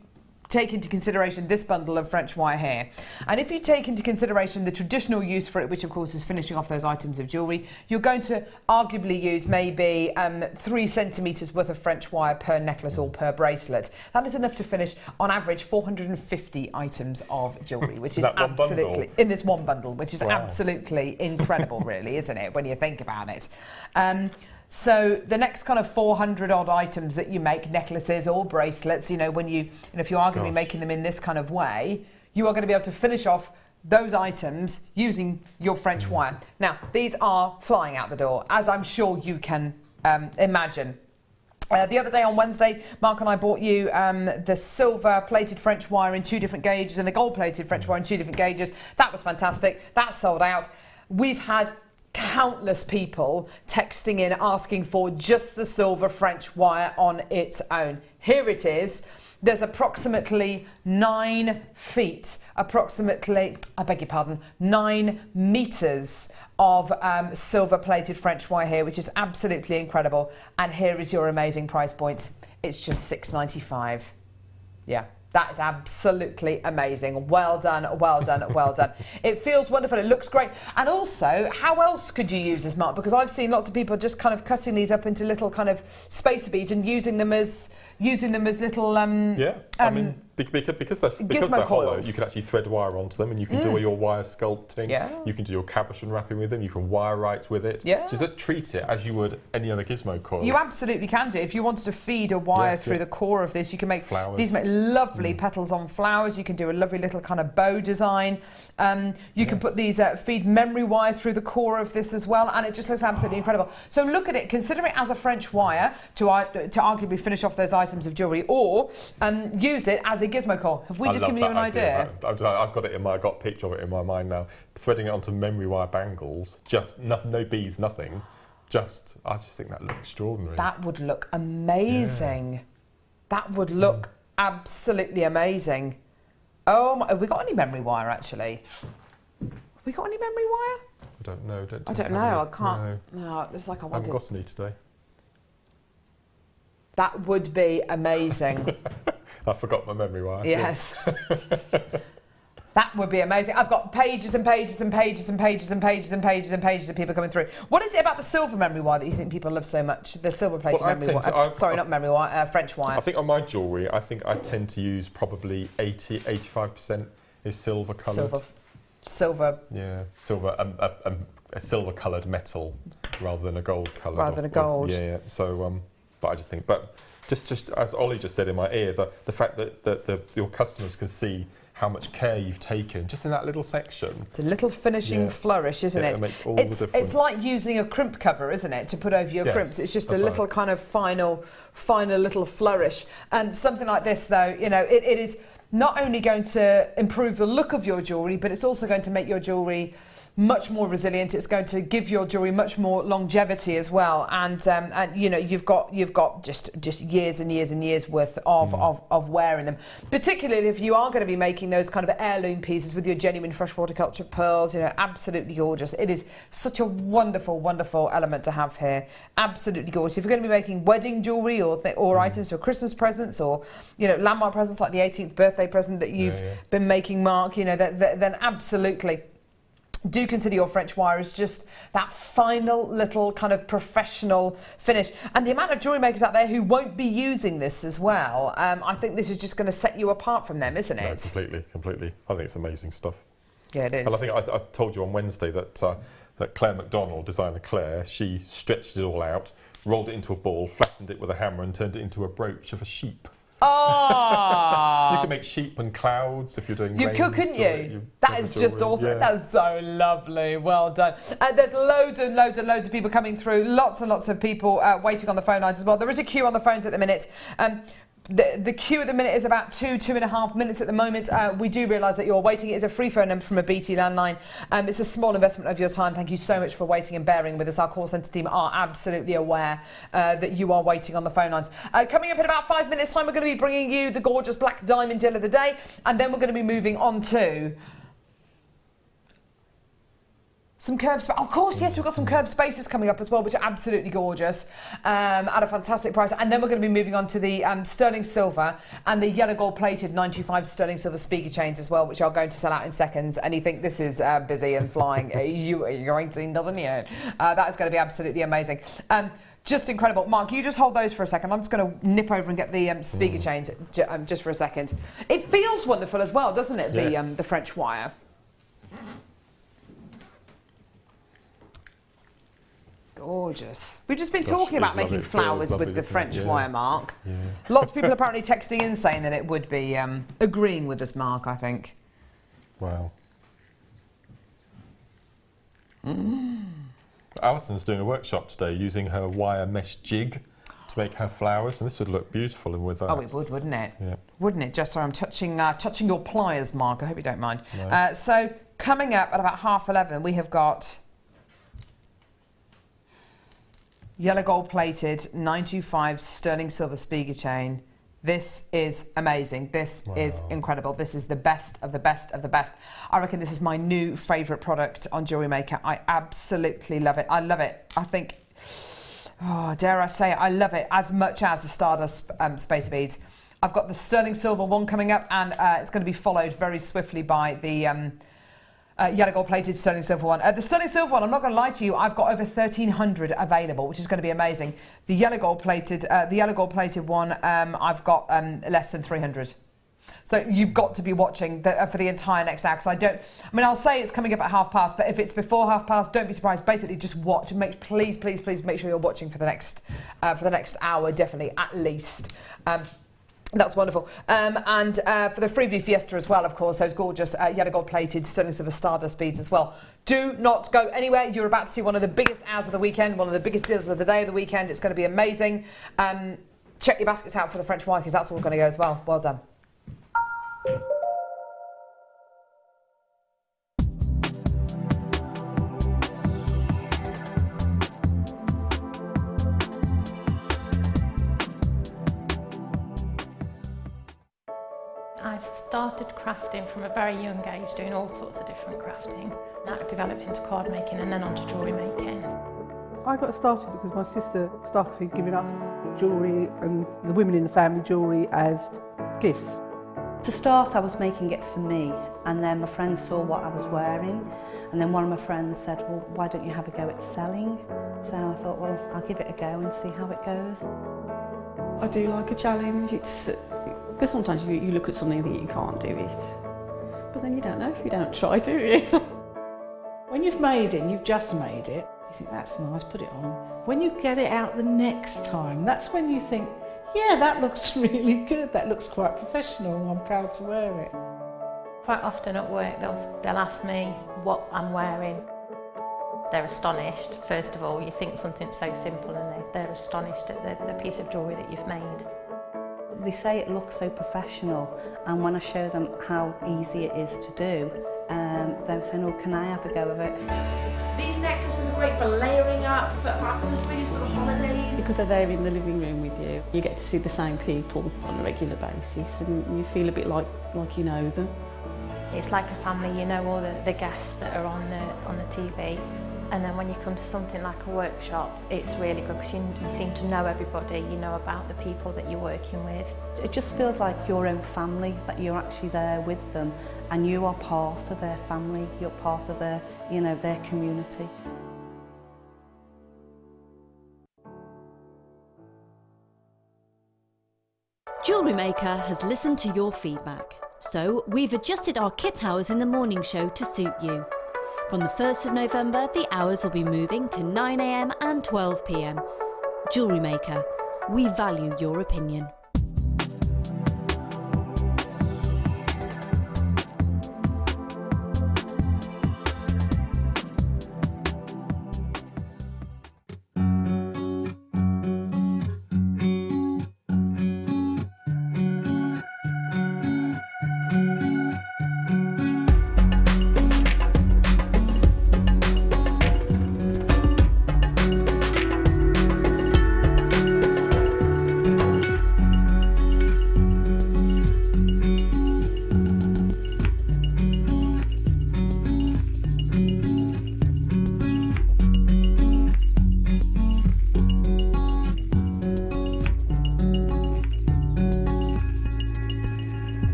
take into consideration this bundle of French wire here, and if you take into consideration the traditional use for it, which of course is finishing off those items of jewellery, you're going to arguably use maybe 3 centimetres worth of French wire per necklace or per bracelet. That is enough to finish on average 450 items of jewellery, which is absolutely in this one bundle, which is absolutely incredible, really, isn't it, when you think about it. So the next kind of 400 odd items that you make, necklaces or bracelets, you know, if you are going to be making them in this kind of way, you are going to be able to finish off those items using your French wire. Now, these are flying out the door, as I'm sure you can imagine. The other day on Wednesday, Mark and I bought you the silver-plated French wire in 2 different gauges and the gold-plated French wire in 2 different gauges. That was fantastic. That sold out. We've had countless people texting in asking for just the silver French wire on its own. Here it is. There's approximately 9 feet, approximately, I beg your pardon, 9 metres of silver-plated French wire here, which is absolutely incredible. And here is your amazing price point. it's just $6.95. Yeah. That is absolutely amazing. Well done, well done, well done. It feels wonderful. It looks great. And also, how else could you use this, Mark? Because I've seen lots of people just kind of cutting these up into little kind of spacer beads and using them as little I mean, because they're hollow, coils. you can actually thread wire onto them, and you can do all your wire sculpting. Yeah. You can do your cabochon wrapping with them. You can wire right with it. Yeah. So just treat it as you would any other gizmo coil. You absolutely can do. If you wanted to feed a wire through the core of this, you can make flowers. These make lovely petals on flowers. You can do a lovely little kind of bow design. You can put these feed memory wire through the core of this as well, and it just looks absolutely incredible. So look at it. Consider it as a French wire to arguably finish off those items of jewellery, or use it as a gizmo coil. Have we just given you an idea? I've got it I've got a picture of it in my mind now. Threading it onto memory wire bangles, just no beads, nothing. I just think that looks extraordinary. That would look amazing. Yeah. That would look absolutely amazing. Oh my, have we got any memory wire actually? Have we got any memory wire? I don't know. I don't know. I can't. No, it's like I haven't got any today. That would be amazing. I forgot my memory wire. Yes. That would be amazing. I've got pages and pages and pages and pages and pages and pages and pages of people coming through. What is it about the silver memory wire that you think people love so much? The silver plated memory wire. Not memory wire, French wire. I think on my jewellery, I tend to use probably 85% is silver coloured. Silver. Yeah, silver. A silver coloured metal rather than a gold coloured. Rather than a gold. Yeah. So, but I just think, just as Ollie just said in my ear, the fact that your customers can see how much care you've taken just in that little section. It's a little finishing flourish, isn't it? It makes all the difference. It's like using a crimp cover, isn't it, to put over your crimps. It's just a little kind of final little flourish. And something like this, though, it is not only going to improve the look of your jewellery, but it's also going to make your jewellery much more resilient. It's going to give your jewellery much more longevity as well, and you've got just years and years and years worth of wear in them. Particularly if you are going to be making those kind of heirloom pieces with your genuine freshwater culture pearls, absolutely gorgeous. It is such a wonderful, wonderful element to have here. Absolutely gorgeous. If you're going to be making wedding jewellery or items for Christmas presents or landmark presents like the 18th birthday present that you've been making, Mark, then absolutely do consider your French wire as just that final little kind of professional finish. And the amount of jewellery makers out there who won't be using this as well, I think this is just going to set you apart from them, isn't it? No, completely. I think it's amazing stuff. Yeah, it is. And I think I told you on Wednesday that Claire McDonald, designer Claire, she stretched it all out, rolled it into a ball, flattened it with a hammer and turned it into a brooch of a sheep. Oh! You can make sheep and clouds if you're doing You could, couldn't you? That is just awesome. Yeah. That's so lovely. Well done. There's loads and loads and loads of people coming through. Lots and lots of people waiting on the phone lines as well. There is a queue on the phones at the minute. The queue at the minute is about 2.5 minutes at the moment. We do realise that you're waiting. It is a free phone number from a BT landline. It's a small investment of your time. Thank you so much for waiting and bearing with us. Our call centre team are absolutely aware that you are waiting on the phone lines. Coming up in about 5 minutes' time, we're going to be bringing you the gorgeous black diamond deal of the day, and then we're going to be moving on to some curved spaces. Of course, yes, we've got some curved spaces coming up as well, which are absolutely gorgeous at a fantastic price. And then we're going to be moving on to the sterling silver and the yellow gold plated 925 sterling silver speaker chains as well, which are going to sell out in seconds. And you think this is busy and flying. You're going to see nothing yet. That is going to be absolutely amazing. Just incredible. Mark, you just hold those for a second. I'm just going to nip over and get the speaker chains just for a second. It feels wonderful as well, doesn't it? Yes. The French wire. Gorgeous. We've just been talking about making flowers with the French wire, Mark. Yeah. Lots of people apparently texting in saying that it would be agreeing with us, Mark, I think. Wow. Alison's doing a workshop today using her wire mesh jig to make her flowers, and this would look beautiful with that. Oh, it would, wouldn't it? Yeah. Wouldn't it? Just sorry, I'm touching your pliers, Mark. I hope you don't mind. No. So coming up at about 11:30, we have got yellow gold plated 925 sterling silver speaker chain. This is amazing. This is incredible. This is the best of the best of the best. I reckon this is my new favourite product on JewelleryMaker. I absolutely love it. I love it. I think Oh, dare I say it, I love it as much as the Stardust spacer beads. I've got the sterling silver one coming up, and it's going to be followed very swiftly by the yellow gold plated sterling silver one. The sterling silver one, I'm not going to lie to you, I've got over 1,300 available, which is going to be amazing. The yellow gold plated one, I've got less than 300. So you've got to be watching for the entire next hour, because I'll say it's coming up at past, but if it's before past, don't be surprised. Basically, just watch. Please make sure you're watching for the next hour, definitely, at least. That's wonderful. And for the Freeview Fiesta as well, of course, those gorgeous yellow gold plated sterling silver Stardust beads as well. Do not go anywhere. You're about to see one of the biggest hours of the weekend, one of the biggest deals of the day of the weekend. It's going to be amazing. Check your baskets out for the French wine, because that's all going to go as well. Well done. I started crafting from a very young age, doing all sorts of different crafting. That developed into card making and then onto jewellery making. I got started because my sister started giving us jewellery and the women in the family jewellery as gifts. To start, I was making it for me, and then my friends saw what I was wearing, and then one of my friends said, well, why don't you have a go at selling? So I thought, well, I'll give it a go and see how it goes. I do like a challenge. Because sometimes you look at something and think you can't do it, but then you don't know if you don't try, do you? When you've made it and you've just made it, you think that's nice, put it on. When you get it out the next time, that's when you think, yeah, that looks really good, that looks quite professional, I'm proud to wear it. Quite often at work they'll ask me what I'm wearing. They're astonished. First of all, you think something so simple and they're astonished at the piece of jewellery that you've made. They say it looks so professional, and when I show them how easy it is to do, they're saying, oh, can I have a go of it? These necklaces are great for layering up, for atmosphere, sort of holidays. Because they're there in the living room with you, you get to see the same people on a regular basis, and you feel a bit like you know them. It's like a family, you know all the guests that are on the TV. And then when you come to something like a workshop, it's really good because you seem to know everybody, you know about the people that you're working with. It just feels like your own family, that you're actually there with them and you are part of their family, you're part of their, their community. JewelleryMaker has listened to your feedback, so we've adjusted our kit hours in the morning show to suit you. From the 1st of November, the hours will be moving to 9 AM and 12 PM. JewelleryMaker, we value your opinion.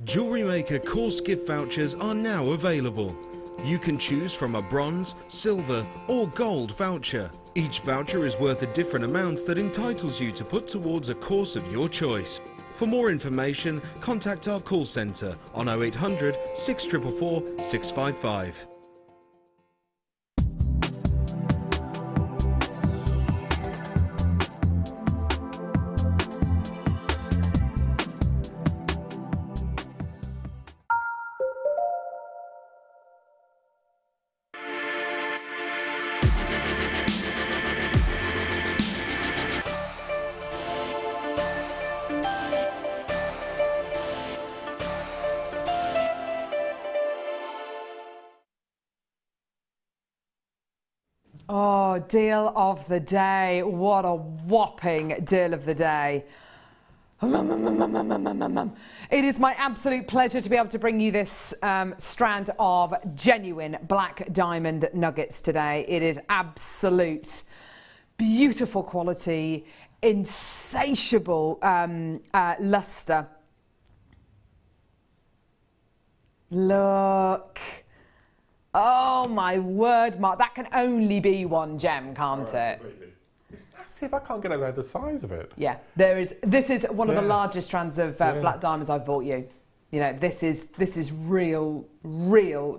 JewelleryMaker course gift vouchers are now available. You can choose from a bronze, silver or gold voucher. Each voucher is worth a different amount that entitles you to put towards a course of your choice. For more information, contact our call centre on 0800 644 655. Oh, deal of the day. What a whopping deal of the day. It is my absolute pleasure to be able to bring you this strand of genuine black diamond nuggets today. It is absolute beautiful quality, insatiable luster. Look. Oh my word, Mark, that can only be one gem, can't it? It's massive. I can't get over the size of it. Yeah, this is one of the largest strands of black diamonds I've bought you. You know, this is real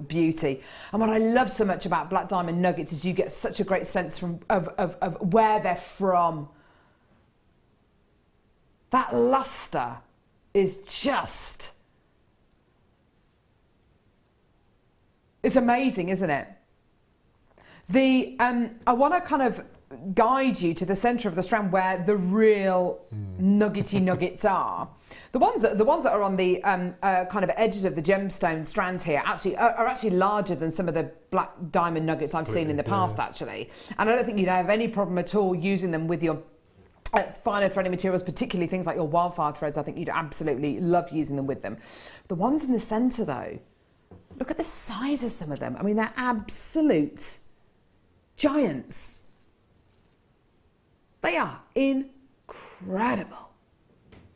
beauty. And what I love so much about black diamond nuggets is you get such a great sense of where they're from. That luster is just... It's amazing, isn't it? I want to kind of guide you to the centre of the strand where the real nuggety nuggets are. The ones that are on the kind of edges of the gemstone strands here are actually larger than some of the black diamond nuggets I've seen in the past, actually. And I don't think you'd have any problem at all using them with your finer threading materials, particularly things like your wildfire threads. I think you'd absolutely love using them with them. The ones in the centre, though, look at the size of some of them. I mean, they're absolute giants. They are incredible.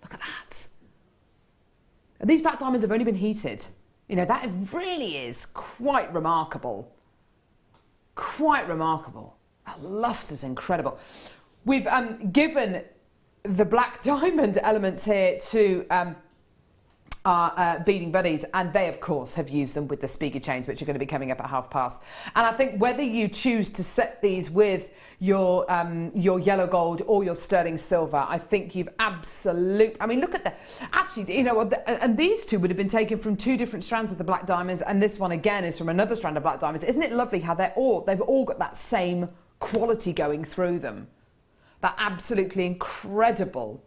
Look at that. And these black diamonds have only been heated. You know, that really is quite remarkable. Quite remarkable. That luster's incredible. We've given the black diamond elements here to our beading buddies, and they of course have used them with the Spiga chains, which are going to be coming up at past. And I think whether you choose to set these with your yellow gold or your sterling silver, I think you've absolutely... I mean, look at the... Actually, you know, and these two would have been taken from two different strands of the black diamonds, and this one again is from another strand of black diamonds. Isn't it lovely how they've all got that same quality going through them? That absolutely incredible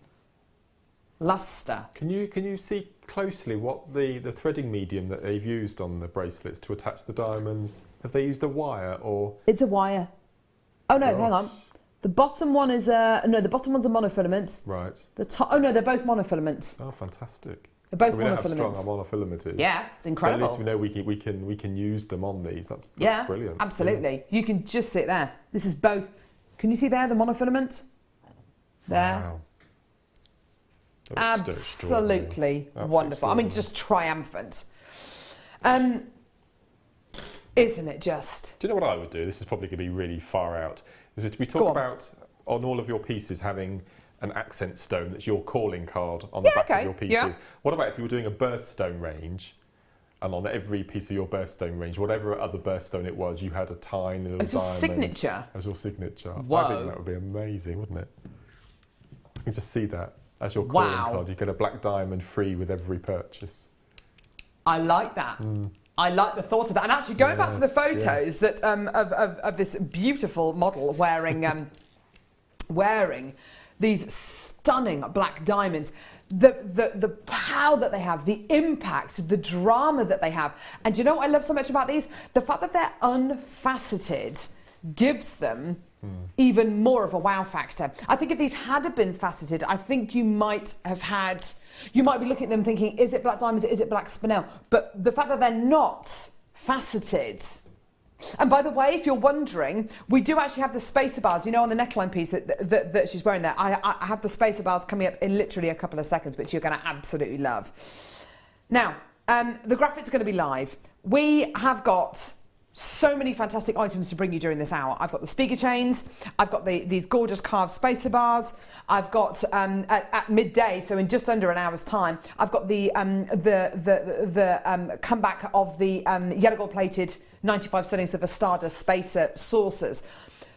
luster. Can you see closely what the threading medium that they've used on the bracelets to attach the diamonds? Have they used a wire or? It's a wire. Oh no, hang on. The bottom one is the bottom one's a monofilament. Right. The top. Oh no, they're both monofilaments. Oh, fantastic. They're both we know how strong monofilaments. our monofilament is. Yeah, it's incredible. So at least we know we can use them on these. That's brilliant. Absolutely. You can just sit there. This is both. Can you see there the monofilament? There. Wow. Absolutely wonderful. I mean, just triumphant. Isn't it just? Do you know what I would do? This is probably going to be really far out. We talk about on all of your pieces having an accent stone that's your calling card on the back of your pieces. Yeah. What about if you were doing a birthstone range, and on every piece of your birthstone range, whatever other birthstone it was, you had a tiny little diamond. As your signature? As your signature. Whoa. I think that would be amazing, wouldn't it? You can just see that. As your calling card, you get a black diamond free with every purchase. I like that. I like the thought of that. And actually, going back to the photos that of this beautiful model wearing wearing these stunning black diamonds, the power that they have, the impact, the drama that they have. And do you know what I love so much about these? The fact that they're unfaceted gives them even more of a wow factor. I think if these had been faceted, I think you might be looking at them thinking, is it black diamonds, is it black spinel? But the fact that they're not faceted. And by the way, if you're wondering, we do actually have the spacer bars, you know, on the neckline piece that she's wearing there. I have the spacer bars coming up in literally a couple of seconds, which you're going to absolutely love. Now, the graphics are going to be live. We have got so many fantastic items to bring you during this hour. I've got the Spiga chains, I've got these gorgeous carved spacer bars, I've got at midday, so in just under an hour's time, I've got the comeback of the yellow gold plated 95 sterling silver Stardust spacer saucers.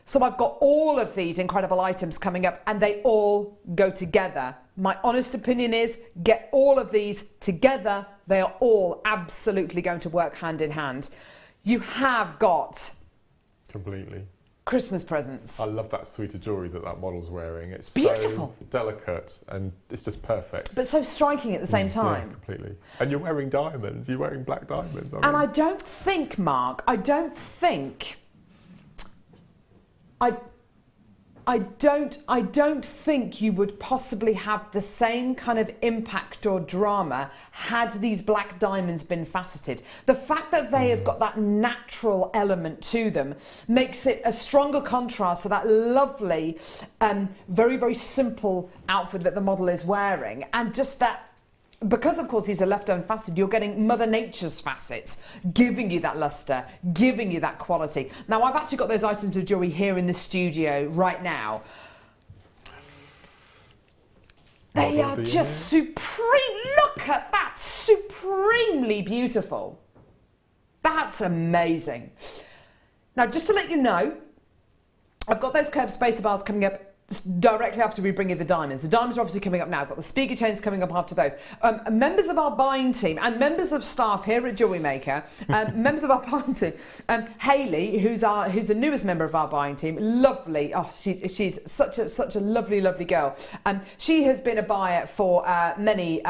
So I've got all of these incredible items coming up, and they all go together. My honest opinion is, get all of these together. They are all absolutely going to work hand in hand. You have got completely Christmas presents. I love that suite of jewellery that model's wearing. It's beautiful, so delicate, and it's just perfect. But so striking at the same time. Yeah, completely. And you're wearing diamonds. You're wearing black diamonds. And I don't think, Mark, I don't think you would possibly have the same kind of impact or drama had these black diamonds been faceted. The fact that they have got that natural element to them makes it a stronger contrast to that lovely, very, very simple outfit that the model is wearing. And just that, because of course these are left unfaceted, you're getting Mother Nature's facets, giving you that luster, giving you that quality. Now I've actually got those items of jewellery here in the studio right now. They are just supreme. Look at that, supremely beautiful. That's amazing. Now just to let you know, I've got those curved spacer bars coming up directly after we bring in the diamonds. The diamonds are obviously coming up now. I've got the Spiga chains coming up after those. Members of our buying team and members of staff here at JewelleryMaker, members of our buying team, Hayley, who's the newest member of our buying team, lovely. Oh, she's such a lovely girl. She has been a buyer for many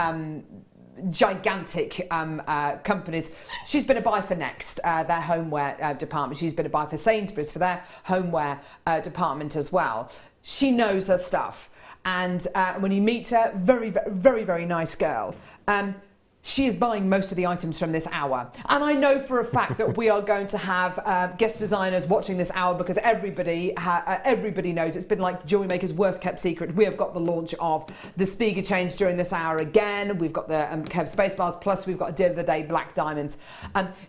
gigantic companies. She's been a buy for Next, their homeware department. She's been a buy for Sainsbury's for their homeware department as well. She knows her stuff, and when you meet her, very nice girl. She is buying most of the items from this hour, and I know for a fact that we are going to have guest designers watching this hour, because everybody knows it's been like JewelleryMaker's worst kept secret. We have got the launch of the Spiga chains during this hour again. We've got the curved space bars, plus we've got a deal of the day black diamonds.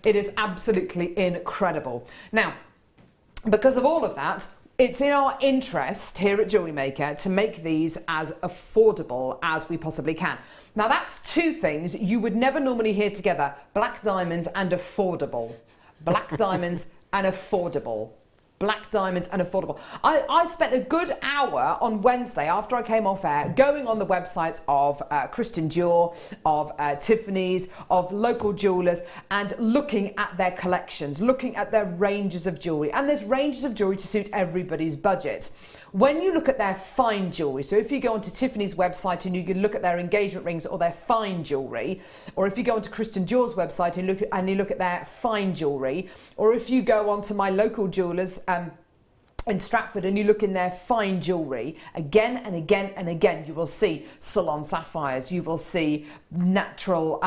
It is absolutely incredible. Now, because of all of that, it's in our interest here at JewelleryMaker to make these as affordable as we possibly can. Now that's two things you would never normally hear together: black diamonds and affordable. Black diamonds and affordable. Black diamonds and affordable. I spent a good hour on Wednesday after I came off air going on the websites of Christian Dior, of Tiffany's, of local jewellers, and looking at their collections, looking at their ranges of jewellery. And there's ranges of jewellery to suit everybody's budget. When you look at their fine jewellery, so if you go onto Tiffany's website and you can look at their engagement rings or their fine jewellery, or if you go onto Christian Dior's website and you look at their fine jewellery, or if you go onto my local jewellers in Stratford and you look in their fine jewellery, again and again and again, you will see salon sapphires, you will see natural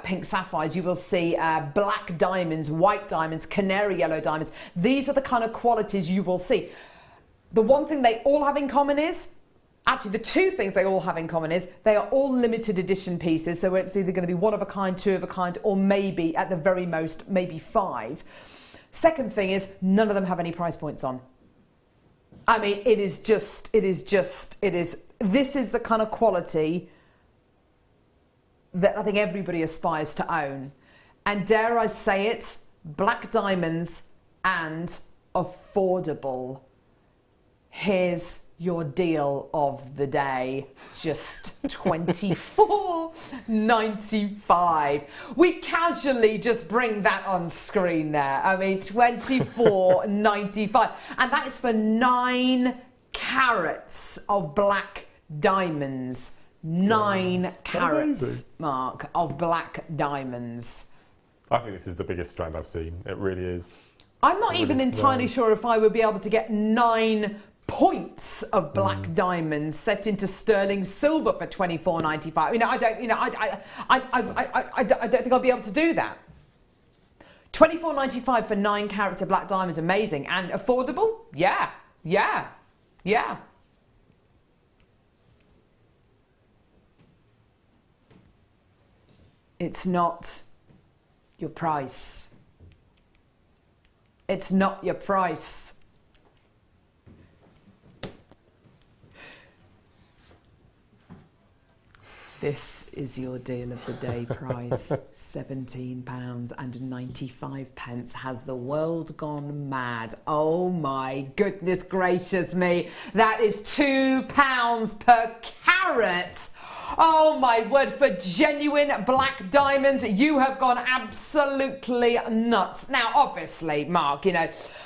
pink sapphires, you will see black diamonds, white diamonds, canary yellow diamonds. These are the kind of qualities you will see. The one thing they all have in common is, actually the two things they all have in common is, they are all limited edition pieces, so it's either going to be one of a kind, two of a kind, or maybe at the very most, maybe 5. Second thing is, none of them have any price points on. I mean, this is the kind of quality that I think everybody aspires to own. And dare I say it, black diamonds and affordable. Here's your deal of the day, just $24.95. We casually just bring that on screen there. I mean, $24.95, and that is for 9 carats of black diamonds. 9 carats, Mark, of black diamonds. I think this is the biggest strand I've seen. It really is. I'm not even entirely sure if I would be able to get 9 points of black diamonds set into sterling silver for $24.95. I don't think I'll be able to do that. $24.95 for 9 carats of black diamonds, amazing. And affordable? Yeah. It's not your price. It's not your price. This is your deal of the day price. £17.95. Has the world gone mad? Oh my goodness gracious me. That is £2 per carat. Oh my word, for genuine black diamonds, you have gone absolutely nuts. Now, obviously, Mark,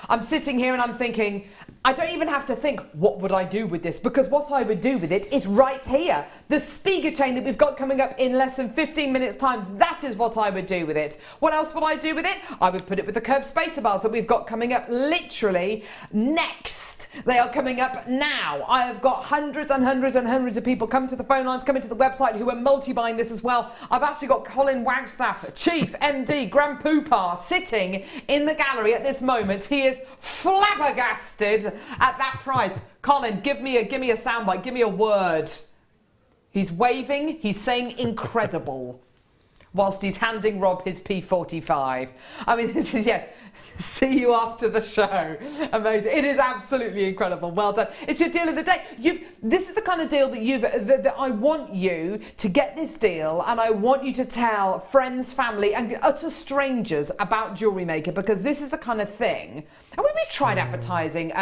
I'm sitting here and I'm thinking, I don't even have to think, what would I do with this? Because what I would do with it is right here. The Spiga chain that we've got coming up in less than 15 minutes time, that is what I would do with it. What else would I do with it? I would put it with the curved spacer bars that we've got coming up literally next. They are coming up now. I have got hundreds and hundreds and hundreds of people coming to the phone lines, coming to the website who are multi-buying this as well. I've actually got Colin Wagstaff, Chief MD, Grand Poopah, sitting in the gallery at this moment. He is flabbergasted at that price. Colin, give me a soundbite, give me a word. He's waving, he's saying incredible, whilst he's handing Rob his P45. I mean, this is, yes. See you after the show. Amazing. It is absolutely incredible. Well done. It's your deal of the day. This is the kind of deal that I want you to get this deal, and I want you to tell friends, family, and utter strangers about JewelleryMaker, because this is the kind of thing. And we've tried advertising,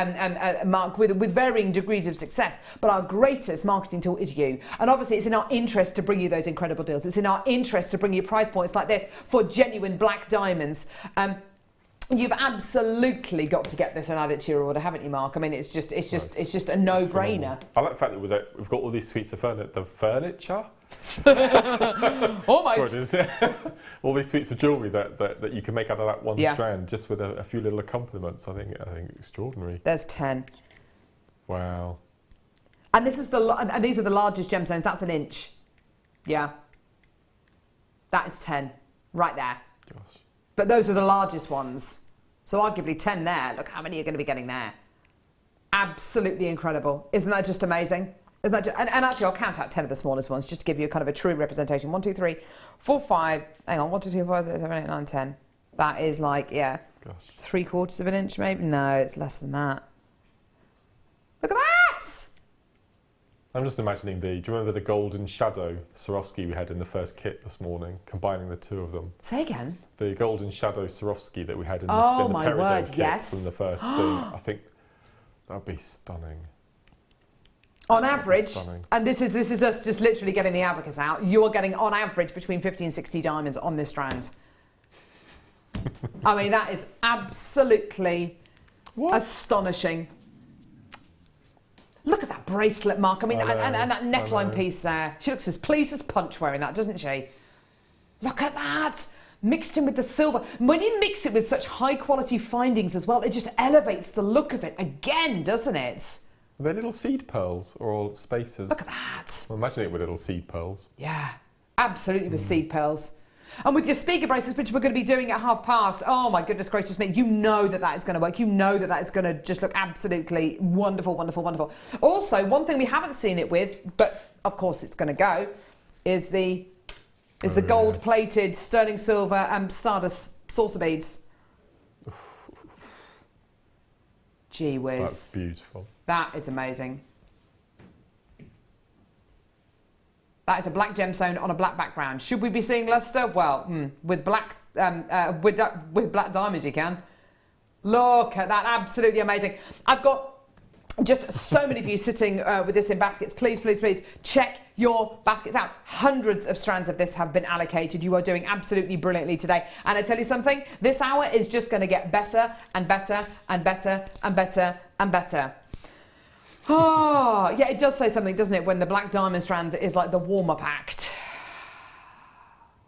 Mark, with varying degrees of success, but our greatest marketing tool is you. And obviously, it's in our interest to bring you those incredible deals. It's in our interest to bring you price points like this for genuine black diamonds. You've absolutely got to get this and add it to your order, haven't you, Mark? I mean, it's just a no-brainer. I like the fact that we've got all these suites of furniture. Almost. All these suites of jewellery that you can make out of that one strand, just with a few little accompaniments. I think extraordinary. There's 10. Wow. And these are the largest gemstones. That's an inch. Yeah. That is 10, right there. Gosh. But those are the largest ones. So arguably 10 there. Look how many you're going to be getting there. Absolutely incredible. Isn't that just amazing? Isn't that and actually, I'll count out 10 of the smallest ones just to give you a kind of a true representation. 1, 2, 3, 4, 5. Hang on. 1, 2, 3, 4, 5, 6, 7, 8, 9, 10. That is like, yeah, gosh, 3/4 of an inch maybe? No, it's less than that. Look at that! I'm just imagining do you remember the golden shadow Swarovski we had in the first kit this morning, combining the two of them? Say again? The golden shadow Swarovski that we had in the my peridot word, kit yes. from the first thing. I think that would be stunning. On average, and this is us just literally getting the abacus out, you are getting on average between 50 and 60 diamonds on this strand. I mean, that is absolutely astonishing. Look at that bracelet, Mark. I mean, and that neckline piece there. She looks as pleased as Punch wearing that, doesn't she? Look at that. Mixed in with the silver. When you mix it with such high quality findings as well, it just elevates the look of it again, doesn't it? Are they little seed pearls or all spacers? Look at that. Well, imagine it with little seed pearls. Yeah, absolutely with seed pearls. And with your speaker bracelets, which we're going to be doing at past, oh my goodness gracious me, you know that is going to work. You know that is going to just look absolutely wonderful, wonderful, wonderful. Also, one thing we haven't seen it with, but of course it's going to go, is the gold-plated sterling silver and Stardust saucer beads. Gee whiz. That's beautiful. That is amazing. That is a black gemstone on a black background. Should we be seeing luster? Well, with black black diamonds you can. Look at that, absolutely amazing. I've got just so many of you sitting with this in baskets. Please, please, please check your baskets out. Hundreds of strands of this have been allocated. You are doing absolutely brilliantly today. And I tell you something, this hour is just going to get better and better and better and better and better. Oh, yeah, it does say something, doesn't it, when the black diamond strand is like the warm-up act.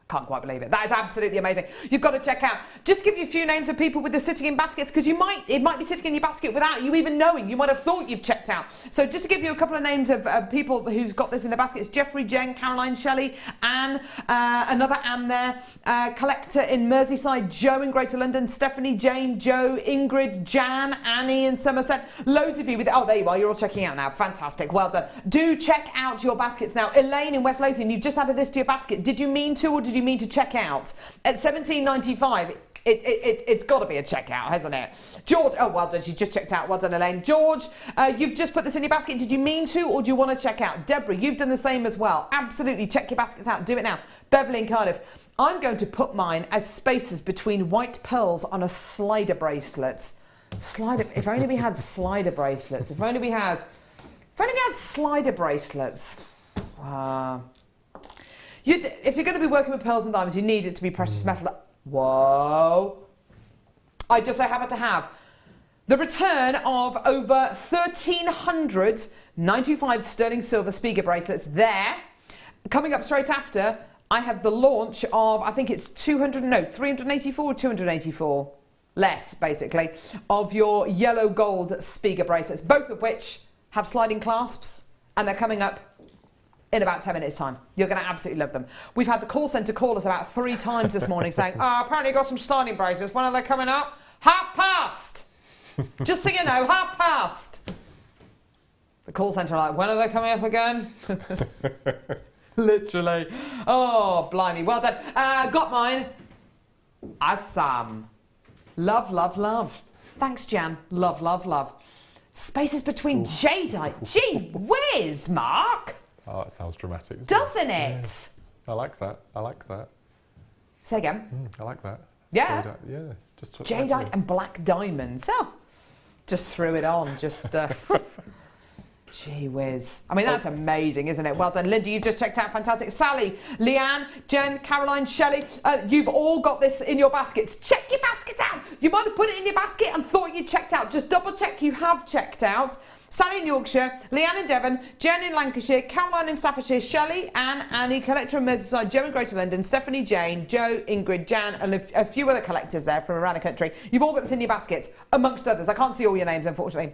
Can't quite believe it. That is absolutely amazing. You've got to check out. Just give you a few names of people with the sitting in baskets, because it might be sitting in your basket without you even knowing. You might have thought you've checked out. So just to give you a couple of names of people who've got this in their baskets: Jeffrey, Jen, Caroline, Shelley, Anne, another Anne there, Collector in Merseyside, Joe in Greater London, Stephanie, Jane, Joe, Ingrid, Jan, Annie in Somerset. Loads of you with, oh, there you are. You're all checking out now. Fantastic. Well done. Do check out your baskets now. Elaine in West Lothian, you've just added this to your basket. Did you mean to, or did you mean to check out? At $17.95, it's got to be a checkout, hasn't it? George, oh, well done, she's just checked out. Well done, Elaine. George, you've just put this in your basket. Did you mean to, or do you want to check out? Deborah, you've done the same as well. Absolutely, check your baskets out. Do it now. Beverly in Cardiff, I'm going to put mine as spaces between white pearls on a slider bracelet. If only we had slider bracelets. If only we had slider bracelets. If you're going to be working with pearls and diamonds, you need it to be precious metal. Whoa. I just so happen to have the return of over 1,300 925 sterling silver speaker bracelets there. Coming up straight after, I have the launch of, I think it's 384 or 284. less, basically, of your yellow gold Spiga bracelets, both of which have sliding clasps, and they're coming up in about 10 minutes' time. You're going to absolutely love them. We've had the call centre call us about 3 times this morning saying, apparently got some sliding bracelets. When are they coming up? past. Just so you know, past. The call centre are like, when are they coming up again? Literally. Oh, blimey. Well done. Got mine. Awesome. Love, love, love. Thanks, Jan. Love, love, love. Spaces between jadeite. Gee whiz, Mark. Oh, that sounds dramatic. Doesn't it? Yeah. I like that. I like that. Say again. I like that. Yeah. Jadeite, yeah. Just jadeite and black diamonds. Oh, just threw it on. Just. Gee whiz. I mean, that's amazing, isn't it? Well done. Linda, you've just checked out. Fantastic. Sally, Leanne, Jen, Caroline, Shelley, you've all got this in your baskets. Check your basket out. You might have put it in your basket and thought you checked out. Just double check you have checked out. Sally in Yorkshire, Leanne in Devon, Jen in Lancashire, Caroline in Staffordshire, Shelley, Anne, Annie, collector in Merseyside, Joe in Greater London, Stephanie, Jane, Joe, Ingrid, Jan, and a few other collectors there from around the country. You've all got this in your baskets, amongst others. I can't see all your names, unfortunately.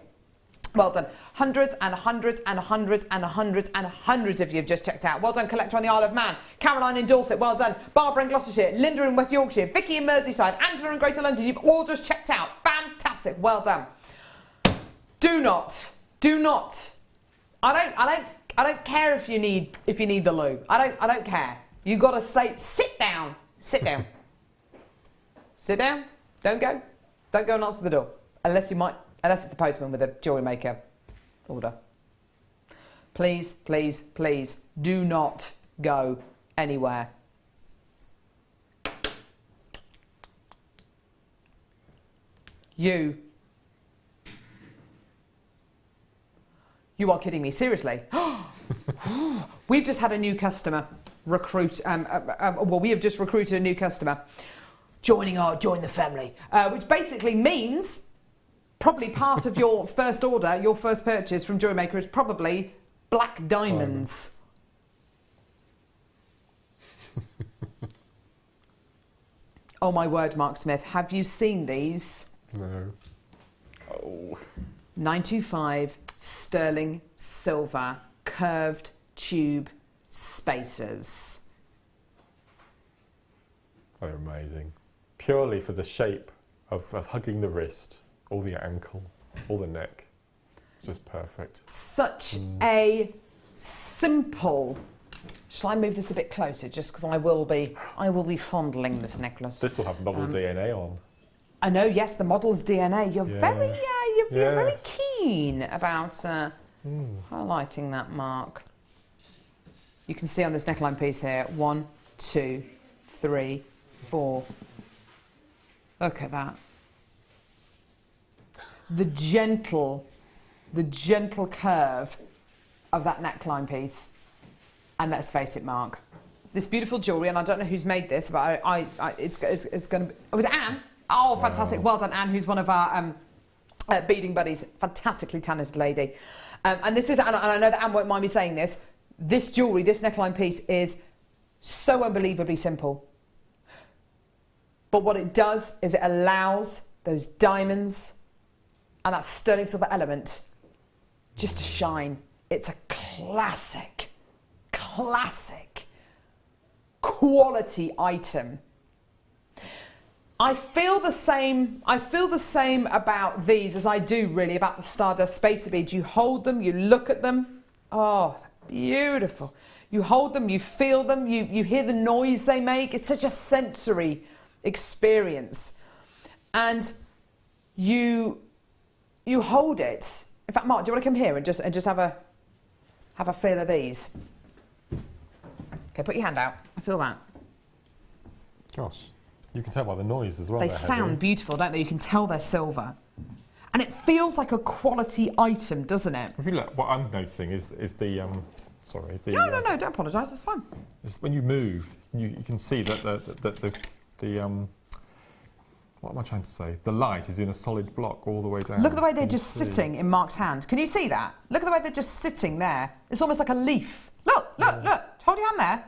Well done. Hundreds and hundreds and hundreds and hundreds and hundreds of you have just checked out. Well done, collector on the Isle of Man. Caroline in Dorset, well done. Barbara in Gloucestershire, Linda in West Yorkshire, Vicky in Merseyside, Angela in Greater London. You've all just checked out. Fantastic. Well done. Do not. I don't care if you need the loo. I don't care. You got to say, sit down. Sit down. Sit down. Don't go. Don't go and answer the door unless it's the postman with a jewellery maker order. Please, please, please do not go anywhere. You are kidding me, seriously. We've just had a new customer recruit, we have just recruited a new customer join the family, which basically means probably part of your first order, your first purchase from JewelleryMaker is probably black diamonds. Oh my word, Mark Smith, have you seen these? No. Oh. 925 sterling silver curved tube spacers. They're amazing. Purely for the shape of hugging the wrist, all the ankle, all the neck. It's just perfect. Such a simple. Shall I move this a bit closer, just because I will be fondling this necklace. This will have model DNA on. I know. Yes, the model's DNA. You're very keen about highlighting that, Mark. You can see on this neckline piece here. 1, 2, 3, 4. Look at that. The gentle curve of that neckline piece. And let's face it, Mark, this beautiful jewellery, and I don't know who's made this, but it's going to be... Oh, was it Anne? Oh, fantastic. Wow. Well done, Anne, who's one of our beading buddies. Fantastically talented lady. And this is, and I know that Anne won't mind me saying this, this jewellery, this neckline piece is so unbelievably simple. But what it does is it allows those diamonds and that sterling silver element just to shine. It's a classic quality item. I feel the same about these as I do really about the Stardust spacer beads. You hold them, you look at them. Oh, beautiful. You hold them, you feel them, you hear the noise they make. It's such a sensory experience. And you hold it. In fact, Mark, do you want to come here and just have a feel of these? Okay, put your hand out. I feel that. Gosh, you can tell by the noise as well. They sound beautiful, don't they? You can tell they're silver. And it feels like a quality item, doesn't it? If you look, what I'm noticing is the sorry. The, no, don't apologise. It's fine. It's when you move, you can see that the what am I trying to say? The light is in a solid block all the way down. Look at the way they're just sitting in Mark's hand. Can you see that? Look at the way they're just sitting there. It's almost like a leaf. Look. Hold your hand there.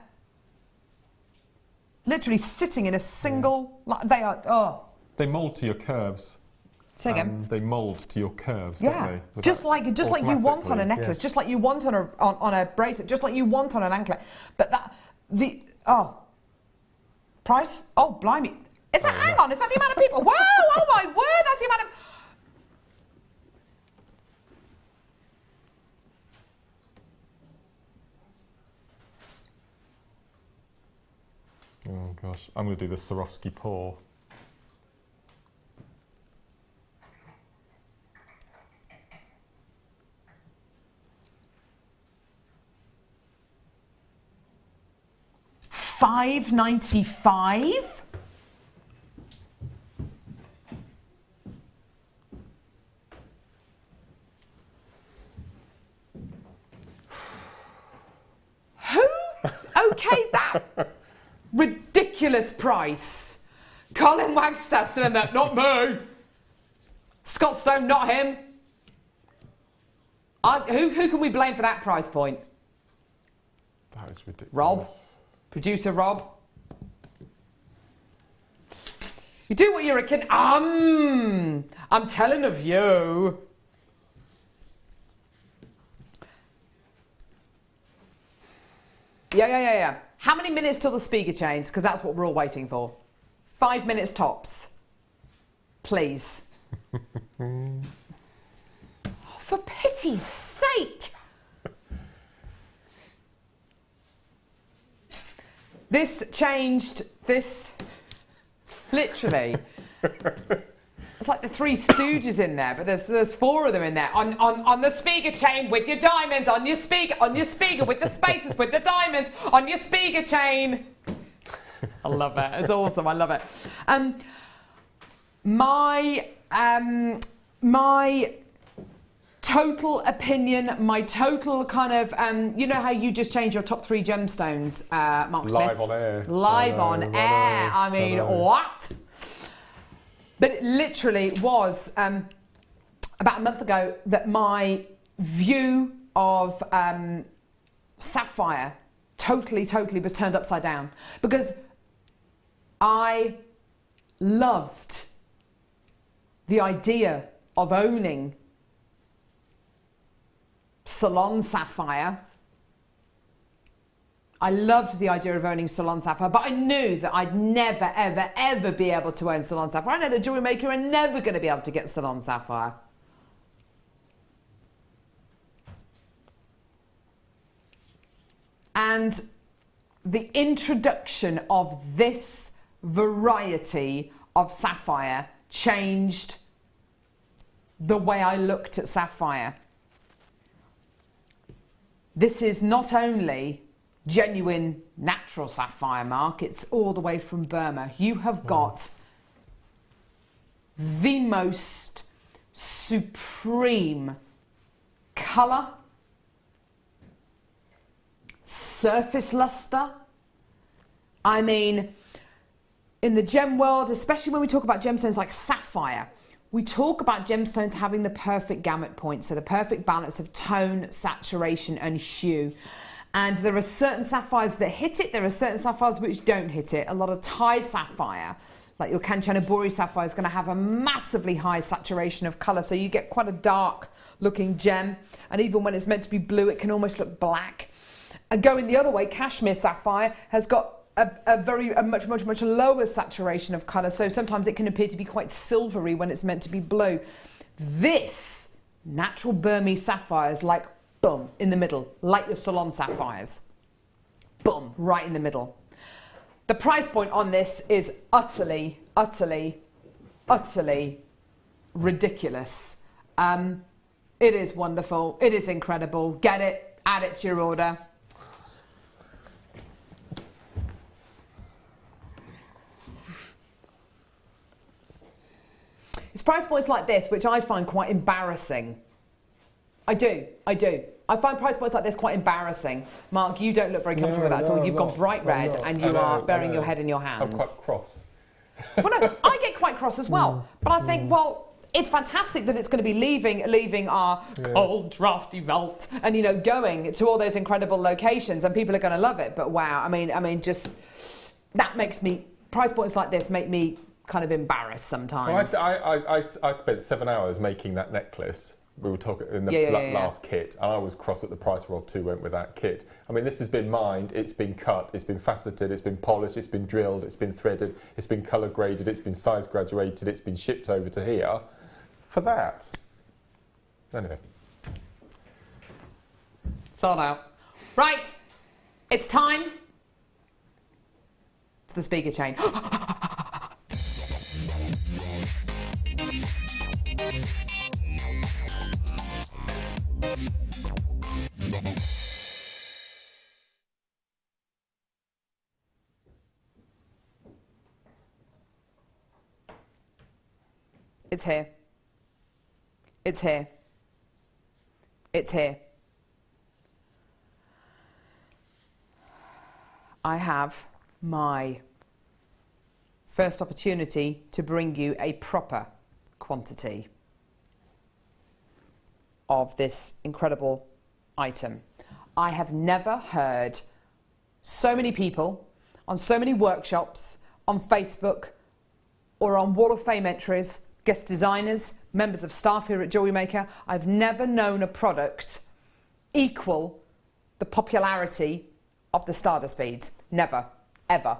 Literally sitting in a single... They are... Oh, They mould to your curves. Say again. They mould to your curves, Yeah, don't they? just like you want on a necklace, just like you want on a bracelet, just like you want on an anklet. But price? Oh, blimey! Is that? Hang on, is that the amount of people? Wow! Oh my word! That's the amount of. Oh gosh, I'm going to do the Swarovski pour. $5.95. Who okayed that ridiculous price? Colin Wagstaff's in that, not me. Scott Stone, not him. Who can we blame for that price point? That is ridiculous. Rob. Producer Rob. You do what you're a kid. I'm telling of you. Yeah. How many minutes till the speaker change? Because that's what we're all waiting for. 5 minutes tops. Please. Oh, for pity's sake. This changed this, literally. It's like the Three Stooges in there, but there's 4 of them in there. On the speaker chain with your diamonds, on your speaker with the spaces with the diamonds, on your speaker chain. I love it. It's awesome. I love it. My total opinion, my total kind of, you know how you just change your top 3 gemstones, Mark Smith? Live on air. Live on air. I mean, what? But it literally was about a month ago that my view of sapphire totally was turned upside down, because I loved the idea of owning salon sapphire. I loved the idea of owning salon sapphire, but I knew that I'd never, ever be able to own salon sapphire. I know that Jewellery Maker are never going to be able to get salon sapphire. And the introduction of this variety of sapphire changed the way I looked at sapphire. This is not only genuine natural sapphire, Mark, it's all the way from Burma. You have got the most supreme colour, surface luster. I mean, in the gem world, especially when we talk about gemstones like sapphire, we talk about gemstones having the perfect gamut point, so the perfect balance of tone, saturation and hue. And there are certain sapphires that hit it, there are certain sapphires which don't hit it. A lot of Thai sapphire, like your Kanchanaburi sapphire, is going to have a massively high saturation of colour, so you get quite a dark looking gem, and even when it's meant to be blue it can almost look black. And going the other way, Kashmir sapphire has got a much lower saturation of colour, so sometimes it can appear to be quite silvery when it's meant to be blue. This natural Burmese sapphire is like boom in the middle, like the salon sapphires. Boom, right in the middle. The price point on this is utterly ridiculous. It is wonderful, it is incredible. Get it, add it to your order. It's price points like this which I find quite embarrassing. I do. I find price points like this quite embarrassing. Mark, you don't look very comfortable with that at all. You've gone bright red and you are burying your head in your hands. I'm quite cross. Well, no, I get quite cross as well. But I think, well, it's fantastic that it's going to be leaving our cold, drafty vault and, you know, going to all those incredible locations, and people are going to love it. But wow, I mean, just that makes me, price points like this make me kind of embarrassed sometimes. Well, I spent 7 hours making that necklace. We were talking in the last kit, and I was cross at the price Rob 2 went with that kit. I mean, this has been mined, it's been cut, it's been faceted, it's been polished, it's been drilled, it's been threaded, it's been colour graded, it's been size graduated, it's been shipped over to here for that. Anyway. Thought out. Right, it's time for the speaker chain. It's here. It's here. It's here. I have my first opportunity to bring you a proper quantity of this incredible item. I have never heard so many people on so many workshops, on Facebook or on Wall of Fame entries, guest designers, members of staff here at JewelleryMaker. I've never known a product equal the popularity of the Stardust beads. Never, ever.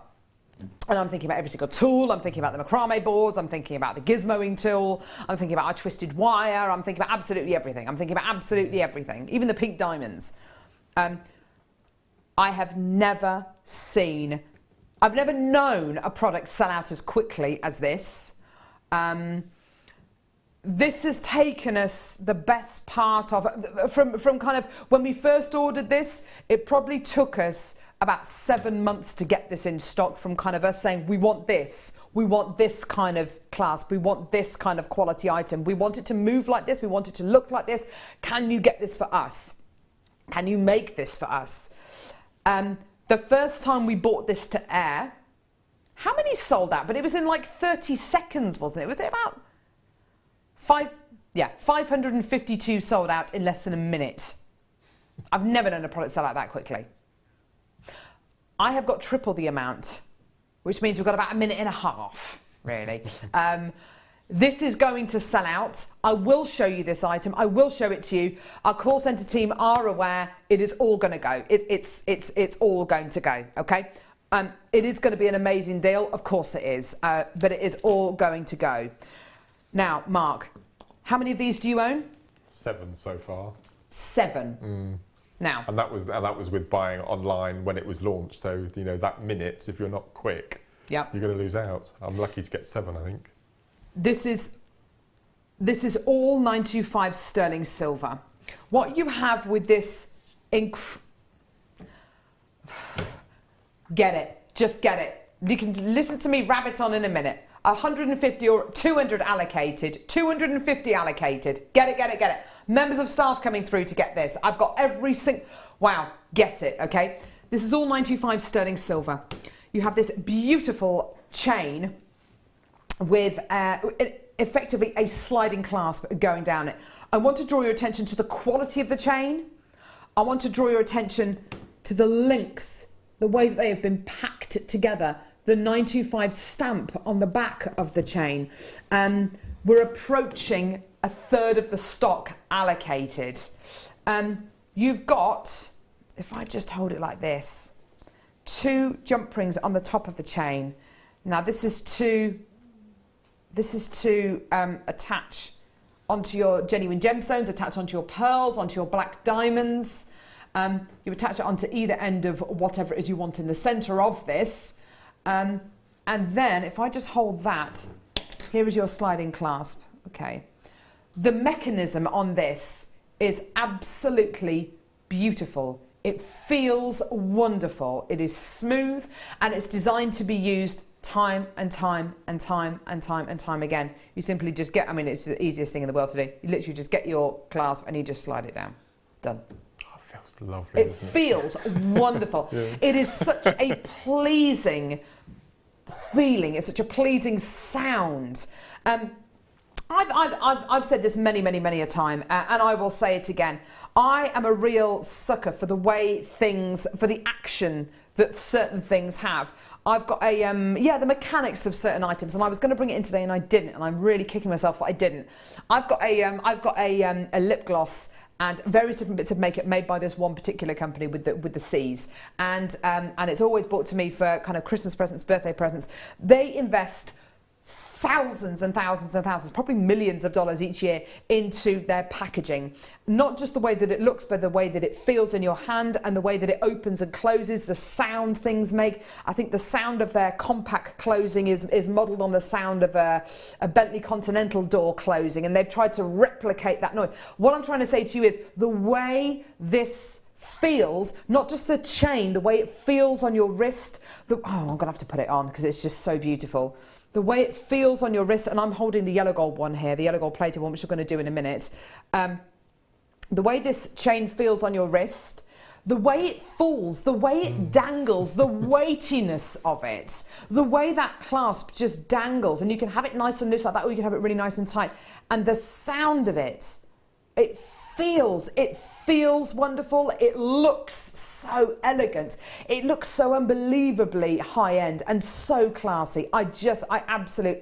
And I'm thinking about every single tool, I'm thinking about the macrame boards, I'm thinking about the gizmoing tool, I'm thinking about our twisted wire, I'm thinking about absolutely everything. I'm thinking about absolutely everything, even the pink diamonds. I have never seen, I've never known a product sell out as quickly as this. This has taken us the best part of, from kind of, when we first ordered this, it probably took us about 7 months to get this in stock, from kind of us saying, we want this kind of clasp, we want this kind of quality item, we want it to move like this, we want it to look like this, can you get this for us? Can you make this for us? The first time we bought this to air, how many sold out? But it was in like 30 seconds, wasn't it? Was it about 552 sold out in less than a minute. I've never known a product sell out that quickly. I have got triple the amount, which means we've got about a minute and a half, really. This is going to sell out. I will show you this item. I will show it to you. Our call centre team are aware. It is all going to go. It's all going to go, okay? It is going to be an amazing deal. Of course it is, but it is all going to go. Now, Mark, how many of these do you own? 7 so far. 7. Now. And that was with buying online when it was launched. So, you know, that minute, if you're not quick, you're going to lose out. I'm lucky to get 7, I think. This is all 925 sterling silver. What you have with this, get it, just get it. You can listen to me rabbit on in a minute. 150 or 200 allocated, 250 allocated. Get it, get it, get it. Members of staff coming through to get this. I've got every single, wow, get it, okay? This is all 925 sterling silver. You have this beautiful chain with effectively a sliding clasp going down it. I want to draw your attention to the quality of the chain. I want to draw your attention to the links, the way that they have been packed together, the 925 stamp on the back of the chain. We're approaching a third of the stock allocated. You've got, if I just hold it like this, 2 jump rings on the top of the chain. Now this is to attach onto your genuine gemstones, attach onto your pearls, onto your black diamonds. You attach it onto either end of whatever it is you want in the center of this. And then if I just hold that, here is your sliding clasp. Okay. The mechanism on this is absolutely beautiful. It feels wonderful. It is smooth and it's designed to be used time and time and time and time and time again. You simply just get, I mean, it's the easiest thing in the world to do. You literally just get your clasp and you just slide it down. Done. Oh, it feels lovely. It feels wonderful. Yeah. It is such a pleasing feeling. It's such a pleasing sound. I've said this many a time, and I will say it again. I am a real sucker for the way things, for the action that certain things have. I've got a, the mechanics of certain items, and I was going to bring it in today and I didn't, and I'm really kicking myself that I didn't. I've got a lip gloss and various different bits of makeup made by this one particular company with the C's, and it's always brought to me for kind of Christmas presents, birthday presents. They invest thousands and thousands and thousands, probably millions of dollars each year into their packaging. Not just the way that it looks, but the way that it feels in your hand and the way that it opens and closes, the sound things make. I think the sound of their compact closing is modelled on the sound of a Bentley Continental door closing, and they've tried to replicate that noise. What I'm trying to say to you is the way this feels, not just the chain, the way it feels on your wrist. I'm going to have to put it on because it's just so beautiful. The way it feels on your wrist, and I'm holding the yellow gold one here, the yellow gold plated one, which we're going to do in a minute. The way this chain feels on your wrist, the way it falls, the way it dangles, the weightiness of it, the way that clasp just dangles, and you can have it nice and loose like that, or you can have it really nice and tight. And the sound of it, it feels wonderful. It looks so elegant. It looks so unbelievably high end and so classy. I absolutely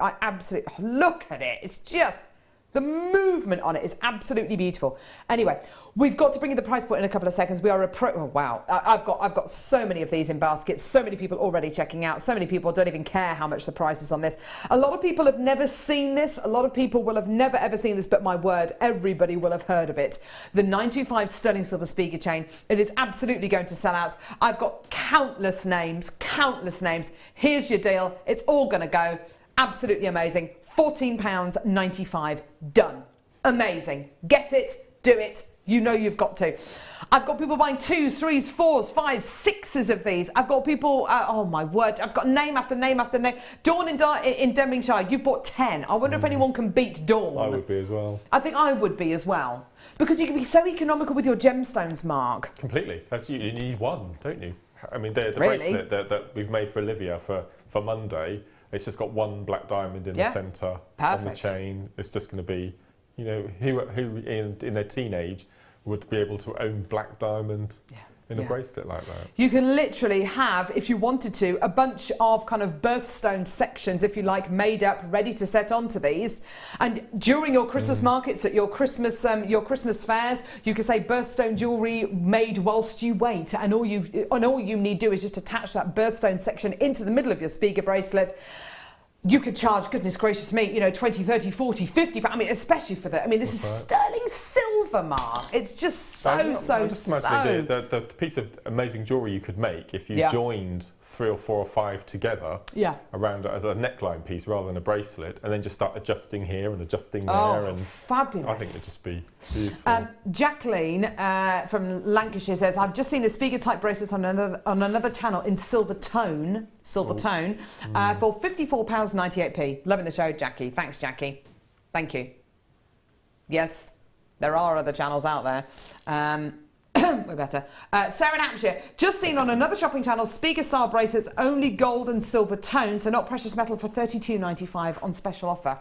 look at it. It's just, the movement on it is absolutely beautiful. Anyway, we've got to bring in the price point in a couple of seconds. We are oh wow, I've got so many of these in baskets, so many people already checking out, so many people don't even care how much the price is on this. A lot of people have never seen this, a lot of people will have never ever seen this, but my word, everybody will have heard of it. The 925 sterling silver speaker chain, it is absolutely going to sell out. I've got countless names. Here's your deal, it's all gonna go. Absolutely amazing. £14.95, done. Amazing. Get it, do it. You know you've got to. I've got people buying 2s, 3s, 4s, 5s, 6s of these. I've got people, oh my word, I've got name after name after name. Dawn in Denbighshire, you've bought 10. I wonder if anyone can beat Dawn. I would be as well. I think I would be as well. Because you can be so economical with your gemstones, Mark. Completely. You need one, don't you? I mean, the Really? bracelet that we've made for Olivia for Monday, it's just got one black diamond in the centre on the chain. It's just going to be, you know, who in their teenage would be able to own black diamond in a bracelet like that. You can literally have, if you wanted to, a bunch of kind of birthstone sections, if you like, made up, ready to set onto these. And during your Christmas markets, at your Christmas fairs, you can say birthstone jewellery made whilst you wait, and all you need to do is just attach that birthstone section into the middle of your speaker bracelet. You could charge, goodness gracious me, you know, 20, 30, 40, 50, I mean, especially for the, I mean, this is sterling silver, Mark. It's just so. Just imagine the piece of amazing jewellery you could make if you joined 3 or 4 or 5 together around as a neckline piece rather than a bracelet, and then just start adjusting here and adjusting there. Oh, fabulous. I think it'd just be beautiful. Jacqueline from Lancashire says, I've just seen a speaker type bracelet on another channel in silver tone for £54.98p. Loving the show, Jackie. Thanks, Jackie. Thank you. Yes, there are other channels out there. We're better. Sarah in Hampshire, just seen on another shopping channel, speaker style bracelets, only gold and silver tone, so not precious metal, for £32.95 on special offer.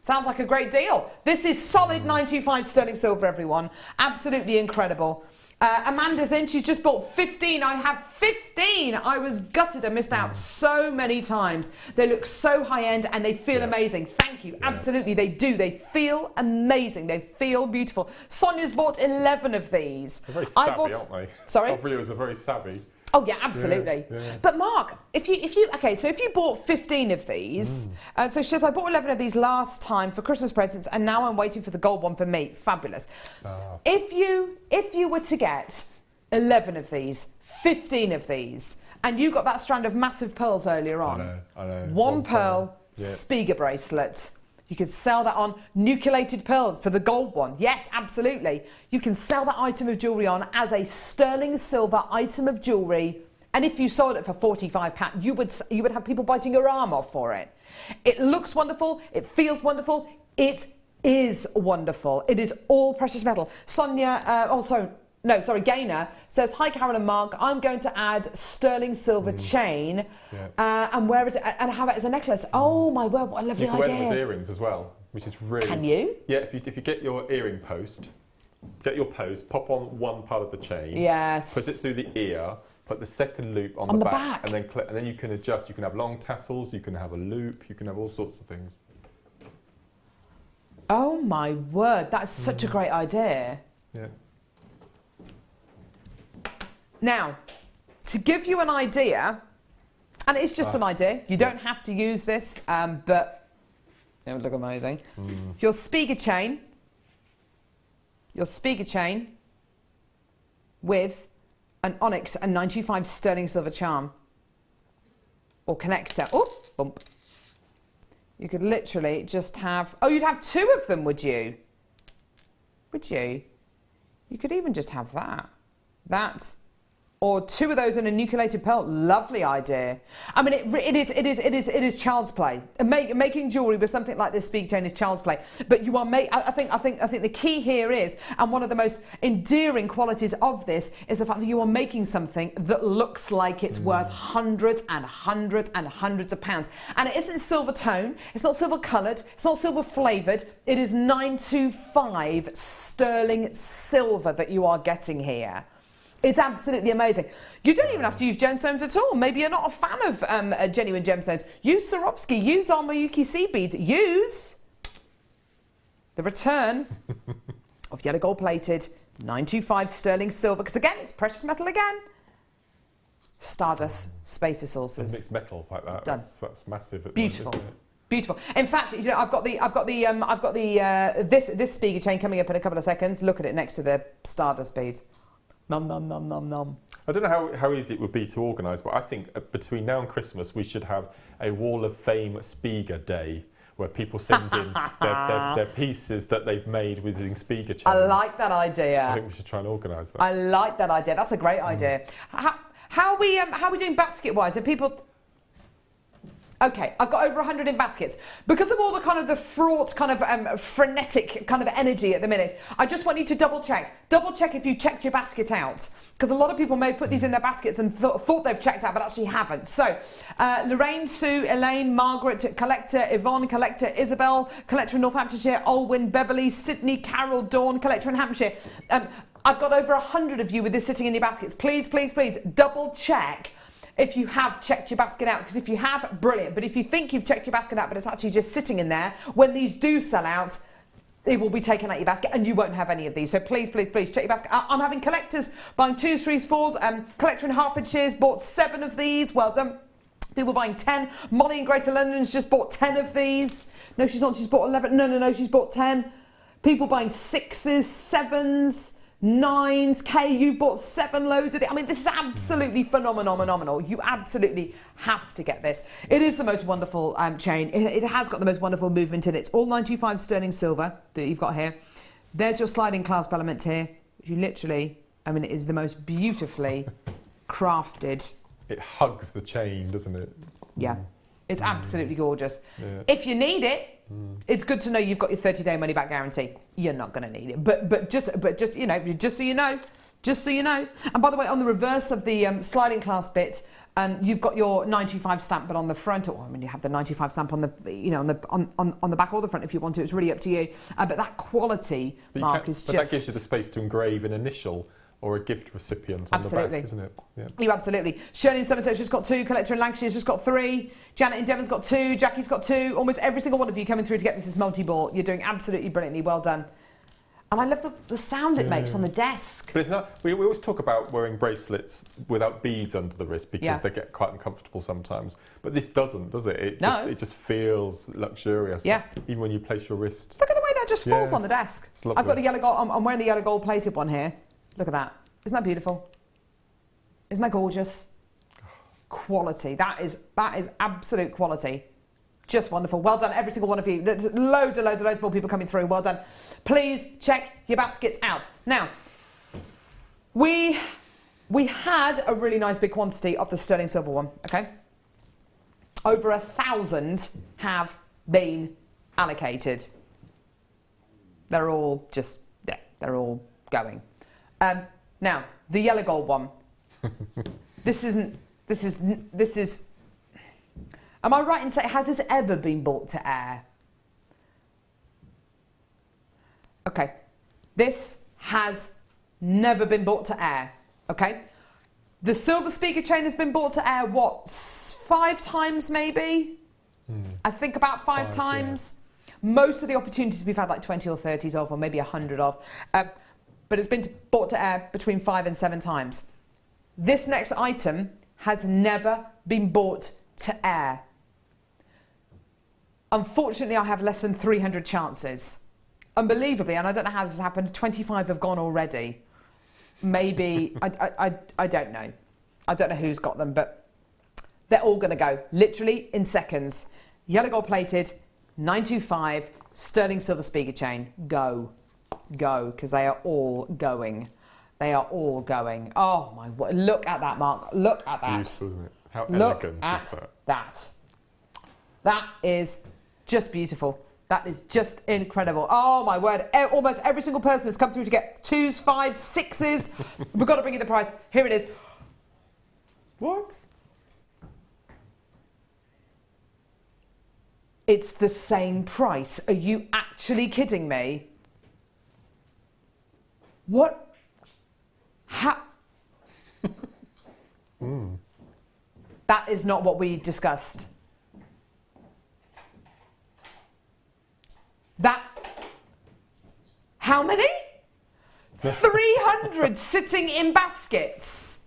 Sounds like a great deal. This is solid 925 sterling silver, everyone. Absolutely incredible. Amanda's in, she's just bought 15. I have 15. I was gutted, I missed out so many times. They look so high end and they feel amazing. Thank you. Absolutely, they do. They feel amazing. They feel beautiful. Sonia's bought 11 of these. They're very savvy, aren't they? Sorry? Our viewers are very savvy. Oh yeah, absolutely. But Mark, if you bought 15 of these, so she says I bought 11 of these last time for Christmas presents, and now I'm waiting for the gold one for me. Fabulous. If you were to get 11 of these, 15 of these, and you got that strand of massive pearls earlier on, I know. One pearl Spiga bracelet. You could sell that on nucleated pearls for the gold one. Yes, absolutely. You can sell that item of jewellery on as a sterling silver item of jewellery. And if you sold it for £45, you would have people biting your arm off for it. It looks wonderful. It feels wonderful. It is wonderful. It is all precious metal. Sonia, Gaynor says, hi Carol and Mark, I'm going to add sterling silver chain and wear it and have it as a necklace. Oh my word, what a lovely idea. You can wear them as earrings as well, which is really... Can you? Yeah, if you get your earring post, pop on one part of the chain, yes, put it through the ear, put the second loop on the back, and then you can adjust. You can have long tassels, you can have a loop, you can have all sorts of things. Oh my word, that's such a great idea. Yeah. Now, to give you an idea, and it's just an idea, you don't have to use this, but it would look amazing. Your Spiga chain with an onyx and 925 sterling silver charm or connector. Oh, bump. You could literally just have, oh, you'd have two of them, would you? Would you? You could even just have that. That. Or two of those in a nucleated pearl. Lovely idea. I mean, it is child's play. Making jewellery with something like this Spiga chain is child's play. But you are I think the key here is, and one of the most endearing qualities of this is the fact that you are making something that looks like it's worth hundreds and hundreds and hundreds of pounds. And it isn't silver tone. It's not silver coloured. It's not silver flavoured. It is 925 sterling silver that you are getting here. It's absolutely amazing. You don't even have to use gemstones at all. Maybe you're not a fan of genuine gemstones. Use Swarovski, use our Miyuki seed beads, use the return of yellow gold plated 925 sterling silver, because again, it's precious metal again. Stardust spacer saucers. Mixed metals like that. Done. That's massive. Beautiful. Moment, isn't it? Beautiful. In fact, you know, I've got this Spiga chain coming up in a couple of seconds. Look at it next to the Stardust beads. Nom nom nom nom nom. I don't know how easy it would be to organise, but I think between now and Christmas we should have a Wall of Fame Spiga Day where people send in their pieces that they've made using Spiga chains. I like that idea. I think we should try and organise that. I like that idea. That's a great idea. How are we doing basket wise? Are people? Okay, I've got over 100 in baskets. Because of all the kind of the fraught, kind of frenetic kind of energy at the minute, I just want you to double check. Double check if you checked your basket out. Because a lot of people may put these in their baskets and thought they've checked out, but actually haven't. So, Lorraine, Sue, Elaine, Margaret, Collector, Yvonne, Collector, Isabel, Collector in Northamptonshire, Olwyn, Beverly, Sydney, Carol, Dawn, Collector in Hampshire. I've got over 100 of you with this sitting in your baskets. Please, please, please, double check if you have checked your basket out, because if you have, brilliant. But if you think you've checked your basket out, but it's actually just sitting in there, when these do sell out, it will be taken out your basket and you won't have any of these. So please, please, please check your basket. I'm having collectors buying 2s, 3s, 4s. Collector in Hertfordshire's bought 7 of these. Well done. People buying 10. Molly in Greater London's just bought 10 of these. No, she's not. She's bought 11. No, she's bought 10. People buying 6s, 7s. 9s, Kay, you've bought 7 loads of it. I mean, this is absolutely phenomenal. You absolutely have to get this. It is the most wonderful chain. It has got the most wonderful movement in it. It's all 925 sterling silver that you've got here. There's your sliding clasp element here. You literally, I mean, it is the most beautifully crafted. It hugs the chain, doesn't it? Yeah, it's absolutely gorgeous. Yeah. If you need it, it's good to know you've got your 30-day money-back guarantee. You're not going to need it, but just you know, just so you know. And by the way, on the reverse of the sliding clasp bit, you've got your 925 stamp, but on the front, or I mean, you have the 925 stamp on the, you know, on the back or the front if you want to. It's really up to you. But that quality mark is just. But that gives you the space to engrave an initial or a gift recipient on the back, isn't it? Yeah. You absolutely. Shirley in Somerset's just got 2. Collector in Lancashire's just got 3. Janet in Devon's got 2. Jackie's got 2. Almost every single one of you coming through to get this is multi-bought. You're doing absolutely brilliantly. Well done. And I love the sound it makes on the desk. But it's not. We always talk about wearing bracelets without beads under the wrist because they get quite uncomfortable sometimes. But this doesn't, does it? It just feels luxurious. Yeah. Even when you place your wrist. Look at the way that just falls on the desk. It's lovely. I've got the yellow gold. I'm wearing the yellow gold plated one here. Look at that. Isn't that beautiful? Isn't that gorgeous? Quality. That is absolute quality. Just wonderful. Well done, every single one of you. There's loads more people coming through. Well done. Please check your baskets out. Now, we had a really nice big quantity of the sterling silver one, okay? Over 1,000 have been allocated. They're all just, yeah, they're all going. Now, the yellow gold one. This is, am I right in saying, has this ever been brought to air? Okay, this has never been brought to air, okay? The silver speaker chain has been brought to air, what, 5 times maybe? I think about 5 times. Yeah. Most of the opportunities we've had like 20 or 30s of, or maybe 100 of. But it's been brought to air between 5 and 7 times. This next item has never been brought to air. Unfortunately, I have less than 300 chances. Unbelievably, and I don't know how this has happened, 25 have gone already. Maybe, I don't know. I don't know who's got them, but they're all going to go, literally in seconds. Yellow gold plated, 925, sterling silver speaker chain. Go. Go, because they are all going. They are all going. Oh my word, look at that, Mark. Look at that. Beautiful, isn't it? How look elegant at is that? That is just beautiful. That is just incredible. Oh my word. Almost every single person has come through to get 2s, 5s, 6s. We've got to bring you the price. Here it is. What? It's the same price. Are you actually kidding me? What? How? That is not what we discussed. That, how many? 300 sitting in baskets.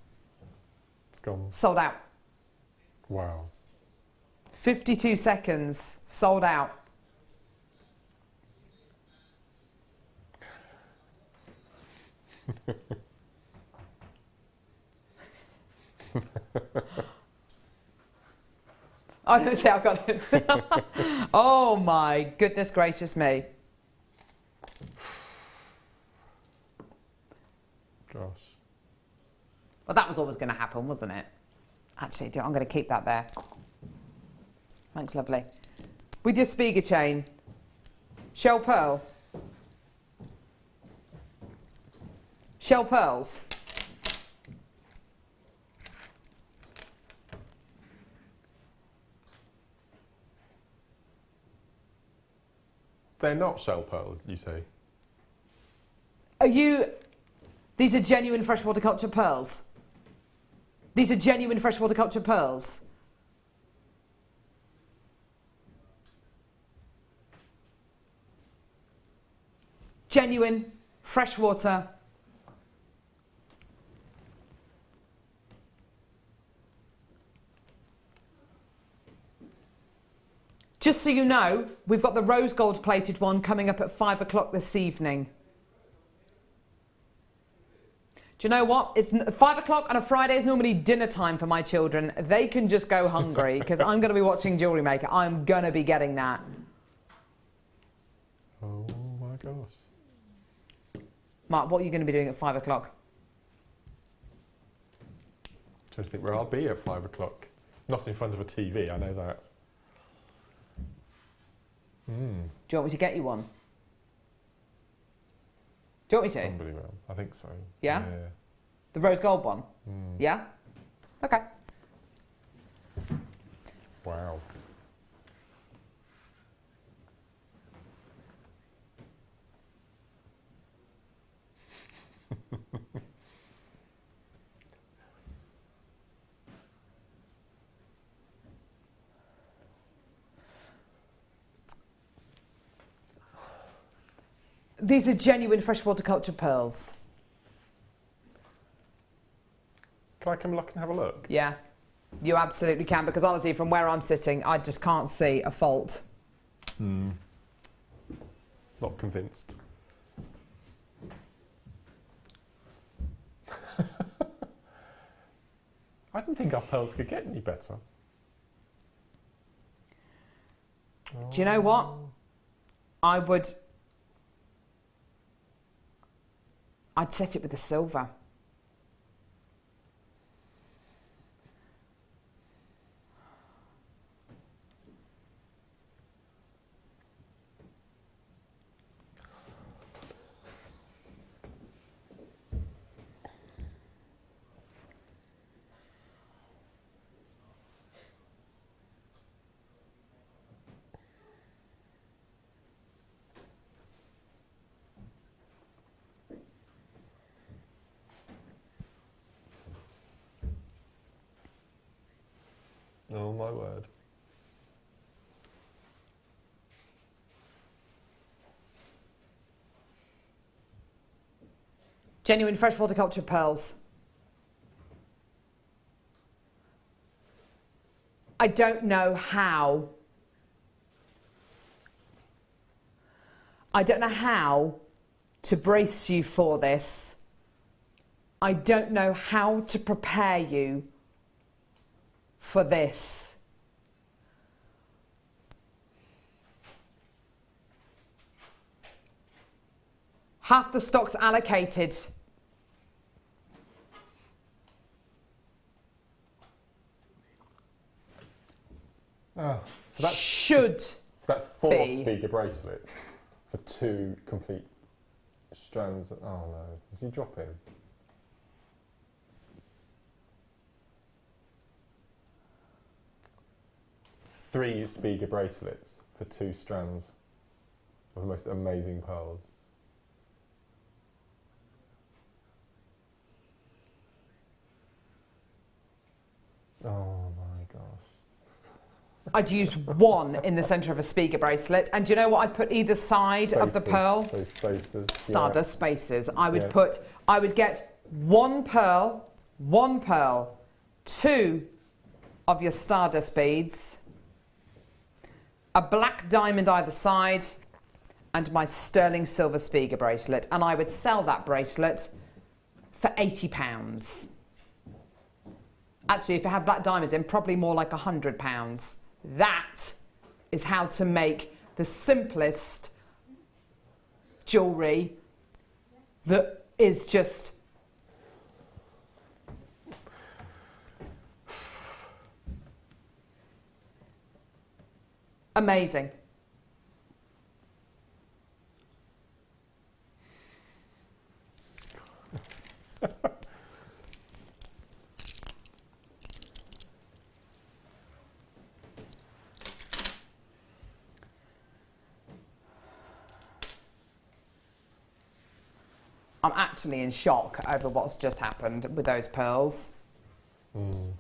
It's gone. Sold out. Wow. 52 seconds, sold out. Oh, no, see, I've got it. Oh my goodness gracious me. Gosh. Well, that was always going to happen, wasn't it? Actually, I'm going to keep that there. Thanks, lovely. With your speaker chain, shell pearl. Shell pearls. They're not shell pearl, you say? These are genuine freshwater culture pearls? These are genuine freshwater culture pearls? Genuine freshwater. Just so you know, we've got the rose gold plated one coming up at 5 o'clock this evening. Do you know what? It's 5 o'clock on a Friday is normally dinner time for my children. They can just go hungry because I'm going to be watching JewelleryMaker. I'm going to be getting that. Oh my gosh. Mark, what are you going to be doing at 5 o'clock? Trying to think where I'll be at 5 o'clock. Not in front of a TV, I know that. Do you want me to get you one? Do you want me to? Somebody will. I think so. Yeah? The rose gold one? Yeah? Okay. Wow. These are genuine freshwater culture pearls. Can I come look and have a look? Yeah, you absolutely can, because honestly, from where I'm sitting, I just can't see a fault. Not convinced. I didn't think our pearls could get any better. Do you know what? I'd set it with the silver. my word. Genuine freshwater culture pearls. I don't know how. I don't know how to brace you for this. I don't know how to prepare you for this. Half the stock's allocated. Oh, so that's should so that's 4 be. Spiga bracelets for 2 complete strands. Oh no, is he dropping? Three Spiga bracelets for 2 strands of the most amazing pearls. Oh my gosh. I'd use 1 in the centre of a Spiga bracelet. And do you know what I'd put either side of the pearl? Those spaces. Stardust spaces. I would Yeah. I would get 1 pearl, 2 of your stardust beads, a black diamond either side, and my sterling silver Spiga bracelet. And I would sell that bracelet for £80. Actually, if it had black diamonds in, probably more like £100. That is how to make the simplest jewellery that is just amazing. I'm actually in shock over what's just happened with those pearls. Mm.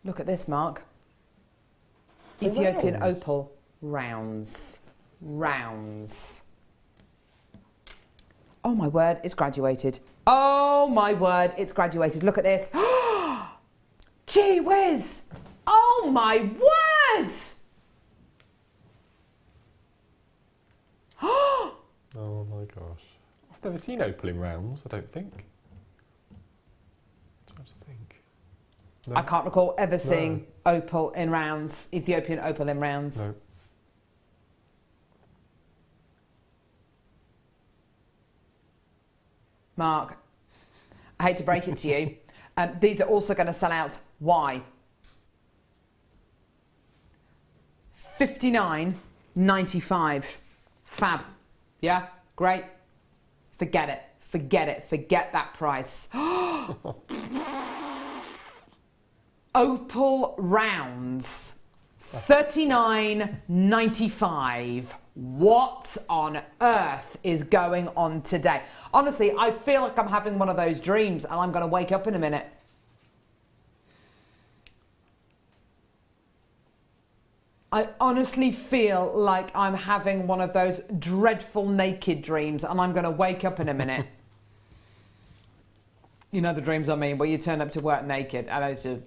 Look at this, Mark. They're Ethiopian rounds. opal rounds. Rounds. Oh my word, it's graduated. Oh my word, it's graduated. Look at this. Gee whiz! Oh my word! Oh my gosh. I've never seen opal in rounds, I don't think. I'm trying to think. No. I can't recall ever seeing opal in rounds, Ethiopian opal in rounds. No. Mark, I hate to break it to you. These are also going to sell out. Why? $59.95. Fab. Yeah? Great. Forget it. Forget it. Forget that price. Opal rounds. $39.95. What on earth is going on today? Honestly, I feel like I'm having one of those dreams and I'm going to wake up in a minute. I honestly feel like I'm having one of those dreadful naked dreams and I'm going to wake up in a minute. You know the dreams I mean, where you turn up to work naked and it's just...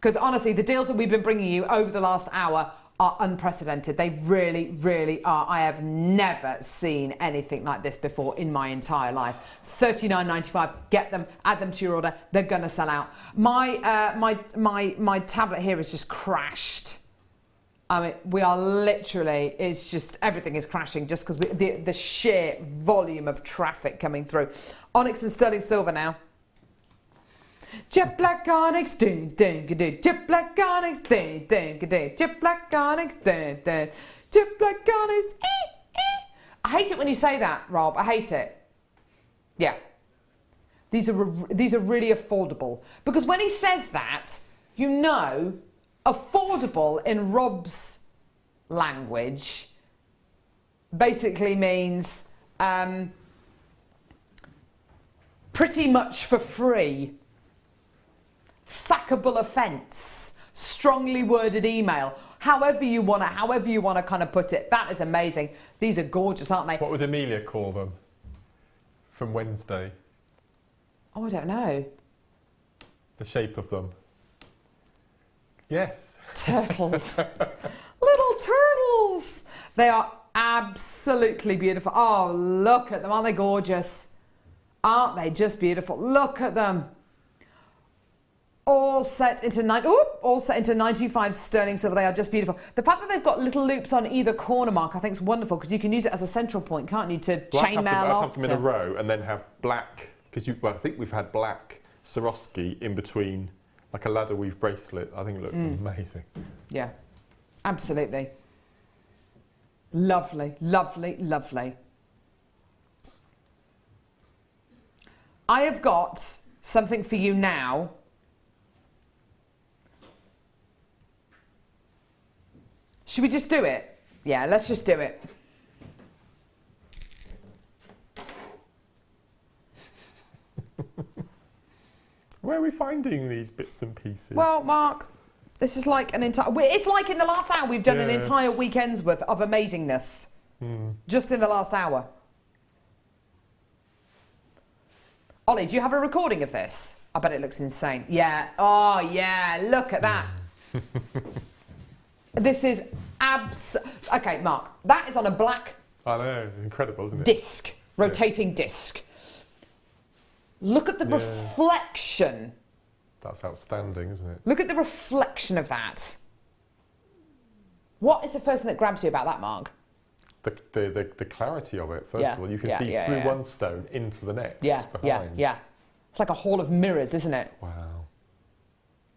Because honestly, the deals that we've been bringing you over the last hour are unprecedented. They really, really are. I have never seen anything like this before in my entire life. $39.95. Get them, add them to your order. They're going to sell out. My tablet here has just crashed. I mean, we are literally, it's just, everything is crashing just because the sheer volume of traffic coming through. Onyx and sterling silver now. Jet black onyx, ding ding ding. Jet black onyx, ding ding ding. Jet black onyx, ding ding. Jet black onyx. I hate it when you say that, Rob. I hate it. Yeah. These are really affordable because when he says that, you know, affordable in Rob's language basically means pretty much for free. Sackable offence, strongly worded email, however you want to kind of put it. That is amazing. These are gorgeous, aren't they? What would Amelia call them from Wednesday? Oh, I don't know. The shape of them. Yes. Turtles. Little turtles. They are absolutely beautiful. Oh, look at them. Aren't they gorgeous? Aren't they just beautiful? Look at them. All set into 925 sterling silver. They are just beautiful. The fact that they've got little loops on either corner, Mark, I think is wonderful, because you can use it as a central point, can't you, to chainmail off. I'd have them in a row and then have black, because I think we've had black Swarovski in between, like a ladder weave bracelet. I think it looked amazing. Yeah, absolutely. Lovely, lovely, lovely. I have got something for you now. Should we just do it? Yeah, let's just do it. Where are we finding these bits and pieces? Well, Mark, this is like an entire... It's like in the last hour we've done an entire weekend's worth of amazingness. Just in the last hour. Ollie, do you have a recording of this? I bet it looks insane. Yeah. Oh, yeah. Look at that. This is okay, Mark. That is on a black... I know. Incredible, isn't it? Disc. Rotating disc. Look at the reflection. That's outstanding, isn't it? Look at the reflection of that. What is the first thing that grabs you about that, Mark? The clarity of it, first of all. You can see through one stone into the next behind. Yeah. It's like a hall of mirrors, isn't it? Wow.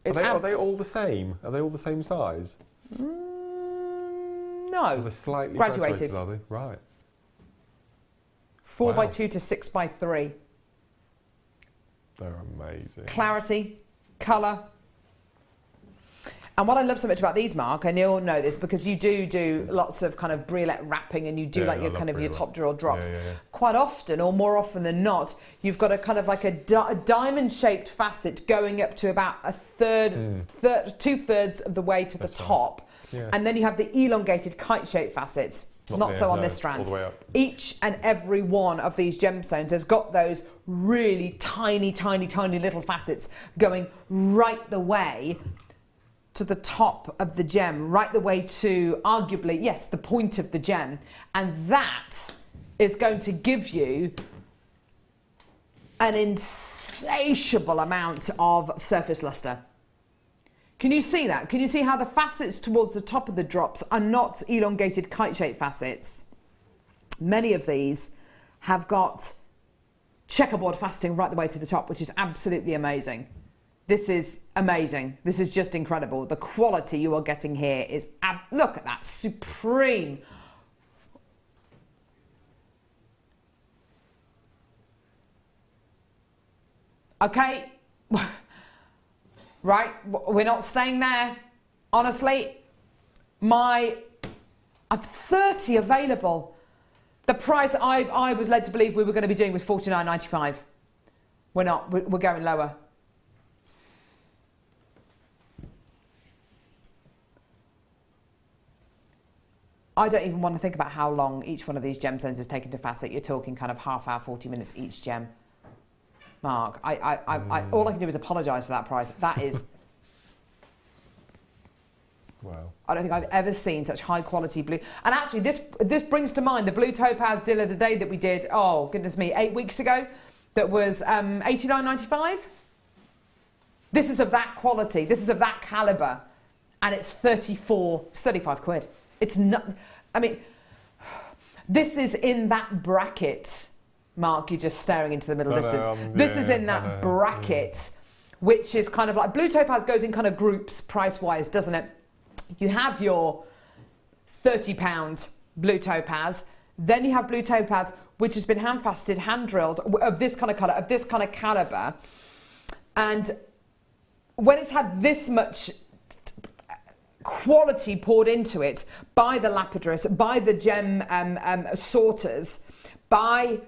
Are they all the same? Are they all the same size? No. They're slightly graduated. Are they? Right. 4x2 to 6x3. They're amazing. Clarity, colour. And what I love so much about these, Mark, and you'll know this because you do lots of kind of briolet wrapping, and you do like your kind of your top drawer drops. Quite often, or more often than not, you've got a kind of like a diamond-shaped facet going up to about a third, 2/3 of the way to the top. Yes. And then you have the elongated kite-shaped facets. Not so on this strand. All the way up. Each and every one of these gemstones has got those really tiny, tiny, tiny little facets going right the way to the top of the gem, right the way to, arguably, yes, the point of the gem. And that is going to give you an insatiable amount of surface luster. Can you see that? Can you see how the facets towards the top of the drops are not elongated kite-shaped facets? Many of these have got checkerboard faceting right the way to the top, which is absolutely amazing. This is amazing. This is just incredible. The quality you are getting here is... look at that, supreme. Okay. Right, we're not staying there. Honestly, I've 30 available. The price I was led to believe we were going to be doing was $49.95. We're not, we're going lower. I don't even want to think about how long each one of these gemstones is taken to facet. You're talking kind of half hour, 40 minutes each gem. Mark, all I can do is apologise for that price. That is... Wow. I don't think I've ever seen such high quality blue. And actually, this brings to mind the blue topaz deal of the day that we did, oh, goodness me, 8 weeks ago. That was $89.95. This is of that quality. This is of that calibre. And it's 35 quid. It's not... I mean, this is in that bracket... Mark, you're just staring into the middle distance. This is in that bracket, which is kind of like... Blue topaz goes in kind of groups price-wise, doesn't it? You have your £30 blue topaz. Then you have blue topaz, which has been hand-faceted, hand-drilled, of this kind of colour, of this kind of calibre. And when it's had this much quality poured into it by the lapidarists, by the gem sorters, by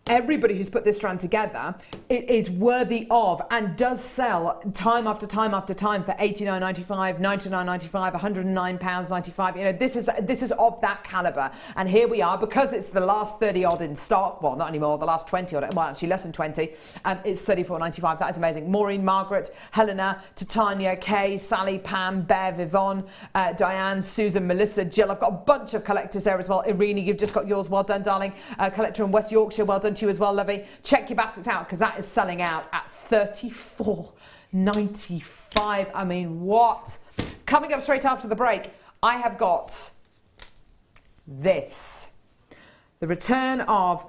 everybody who's put this strand together, it is worthy of and does sell time after time after time for $89.95, $99.95, £109.95. You know, this is of that caliber. And here we are, because it's the last 30 odd in stock. Well, not anymore. The last 20 odd. Well, actually less than 20. It's $34.95. That is amazing. Maureen, Margaret, Helena, Titania, Kay, Sally, Pam, Bev, Yvonne, Diane, Susan, Melissa, Jill. I've got a bunch of collectors there as well. Irina, you've just got yours. Well done, darling. Collector in West Yorkshire. Well done to you as well, lovey. Check your baskets out, because that is selling out at $34.95. I mean, what? Coming up straight after the break, I have got this. The return of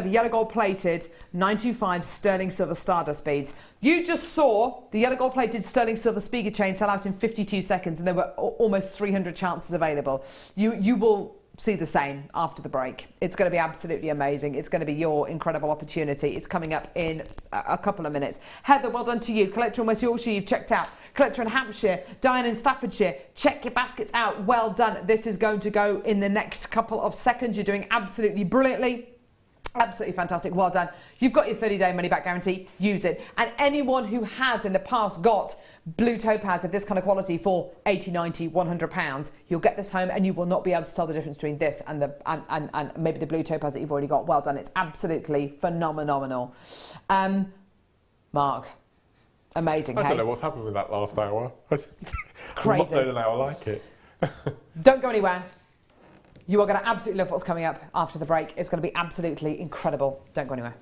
yellow gold plated 925 sterling silver stardust beads. You just saw the yellow gold plated sterling silver Spiga chain sell out in 52 seconds, and there were almost 300 chances available. You will see the same after the break. It's going to be absolutely amazing. It's going to be your incredible opportunity. It's coming up in a couple of minutes. Heather, well done to you. Collector in West Yorkshire, you've checked out. Collector in Hampshire, Diane in Staffordshire, check your baskets out. Well done. This is going to go in the next couple of seconds. You're doing absolutely brilliantly. Absolutely fantastic. Well done. You've got your 30-day money-back guarantee. Use it. And anyone who has in the past got blue topaz of this kind of quality for 80, 90, 100 pounds, you'll get this home and you will not be able to tell the difference between this and the and maybe the blue topaz that you've already got. Well done. It's absolutely phenomenal. Mark, amazing. I don't know what's happened with that last hour. Crazy. I've not known an hour like it. Don't go anywhere. You are going to absolutely love what's coming up after the break. It's going to be absolutely incredible. Don't go anywhere.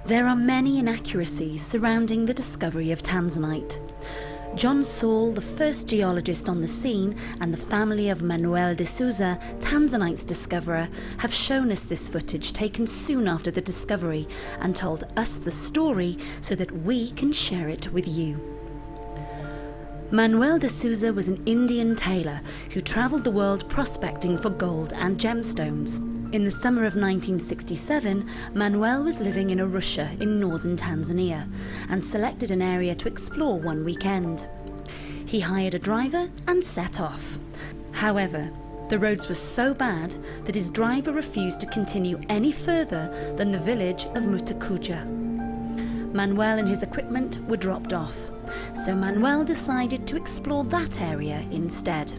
There are many inaccuracies surrounding the discovery of Tanzanite. John Saul, the first geologist on the scene, and the family of Manuel de Souza, Tanzanite's discoverer, have shown us this footage taken soon after the discovery and told us the story so that we can share it with you. Manuel de Souza was an Indian tailor who travelled the world prospecting for gold and gemstones. In the summer of 1967, Manuel was living in Arusha in northern Tanzania and selected an area to explore one weekend. He hired a driver and set off. However, the roads were so bad that his driver refused to continue any further than the village of Mutakuja. Manuel and his equipment were dropped off, so Manuel decided to explore that area instead.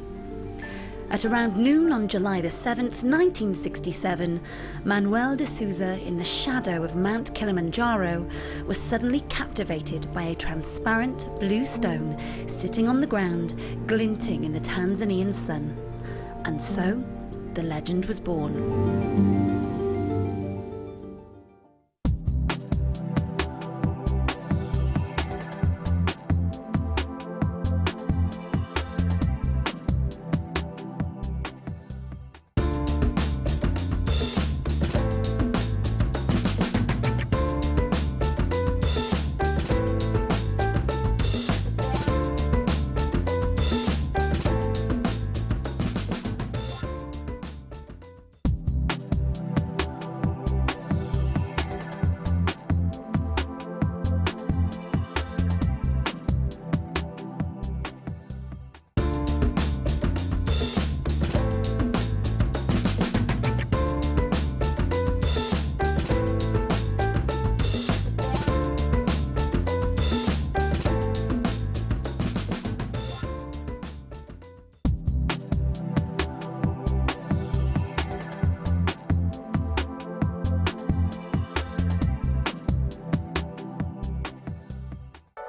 At around noon on July the 7th, 1967, Manuel de Souza, in the shadow of Mount Kilimanjaro, was suddenly captivated by a transparent blue stone sitting on the ground, glinting in the Tanzanian sun. And so, the legend was born.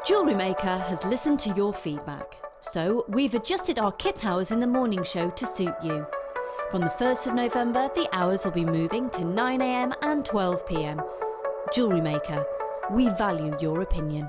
JewelleryMaker has listened to your feedback, so we've adjusted our kit hours in the morning show to suit you. From the 1st of November, the hours will be moving to 9 AM and 12 PM. JewelleryMaker, we value your opinion.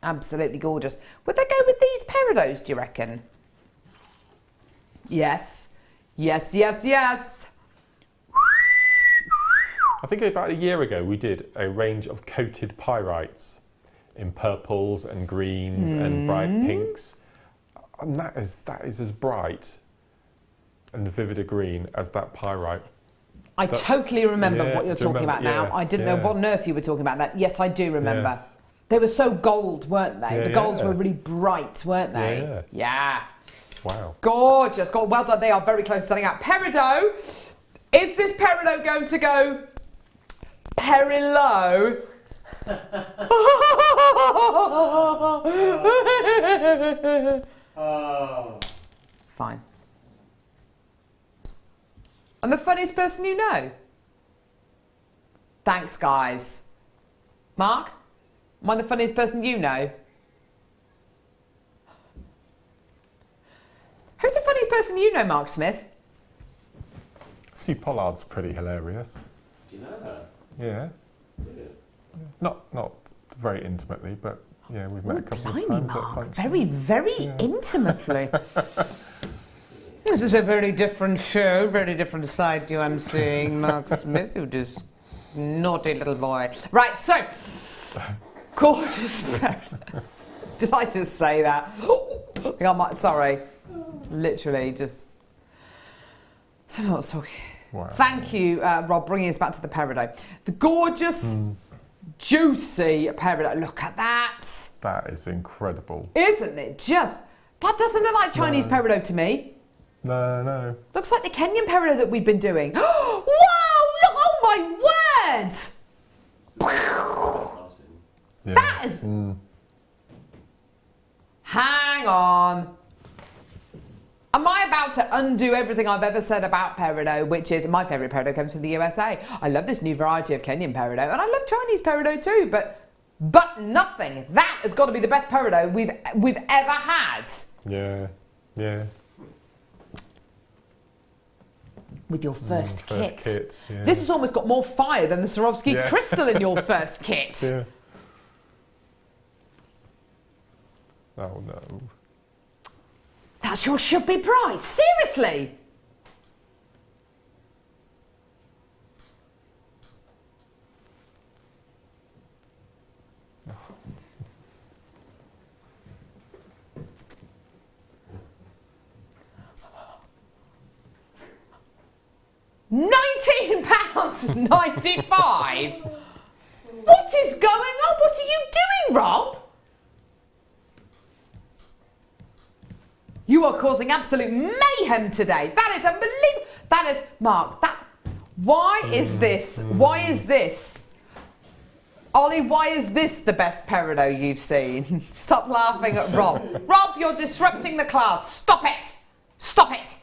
Absolutely gorgeous. Would they go with these peridots, do you reckon? Yes. Yes, yes, yes. I think about a year ago we did a range of coated pyrites in purples and greens and bright pinks. And that is as bright and vivid a green as that pyrite. I totally remember what you're talking about now. Yes, I didn't know what on earth you were talking about that. Yes, I do remember. Yes. They were so gold, weren't they? Yeah, the golds were really bright, weren't they? Yeah. Yeah. Wow. Gorgeous. Well done. They are very close to selling out. Peridot. Is this peridot going to go peri-low? Fine. I'm the funniest person you know. Thanks, guys. Mark? Am I the funniest person you know? Who's the funniest person you know, Mark Smith? Sue Pollard's pretty hilarious. Do you know her? Yeah. Not very intimately, but yeah, we've met a couple of times at functions. Very, very intimately. This is a very different show, very different side to you I'm seeing, Mark Smith, who just naughty little boy. Right, so, gorgeous peridot. Did I just say that? Sorry. Literally, just... I don't know what's talking. Wow. Thank you, Rob, bringing us back to the peridot. The gorgeous, juicy peridot. Look at that. That is incredible. Isn't it just... That doesn't look like Chinese peridot to me. No. Looks like the Kenyan peridot that we've been doing. Wow! Look! Oh my word! Yeah. That is... Hang on. Am I about to undo everything I've ever said about peridot, which is my favourite peridot comes from the USA. I love this new variety of Kenyan peridot, and I love Chinese peridot too, but nothing. That has got to be the best peridot we've ever had. Yeah. With your first kit. Yeah. This has almost got more fire than the Swarovski crystal in your first kit. Yeah. Oh no. That's your should-be price. Seriously? £19.95. What is going on? What are you doing, Rob? You are causing absolute mayhem today. That is unbelievable. That is, Mark, why is this? Why is this? Ollie, why is this the best peridot you've seen? Stop laughing at Rob. Rob, you're disrupting the class. Stop it. Stop it.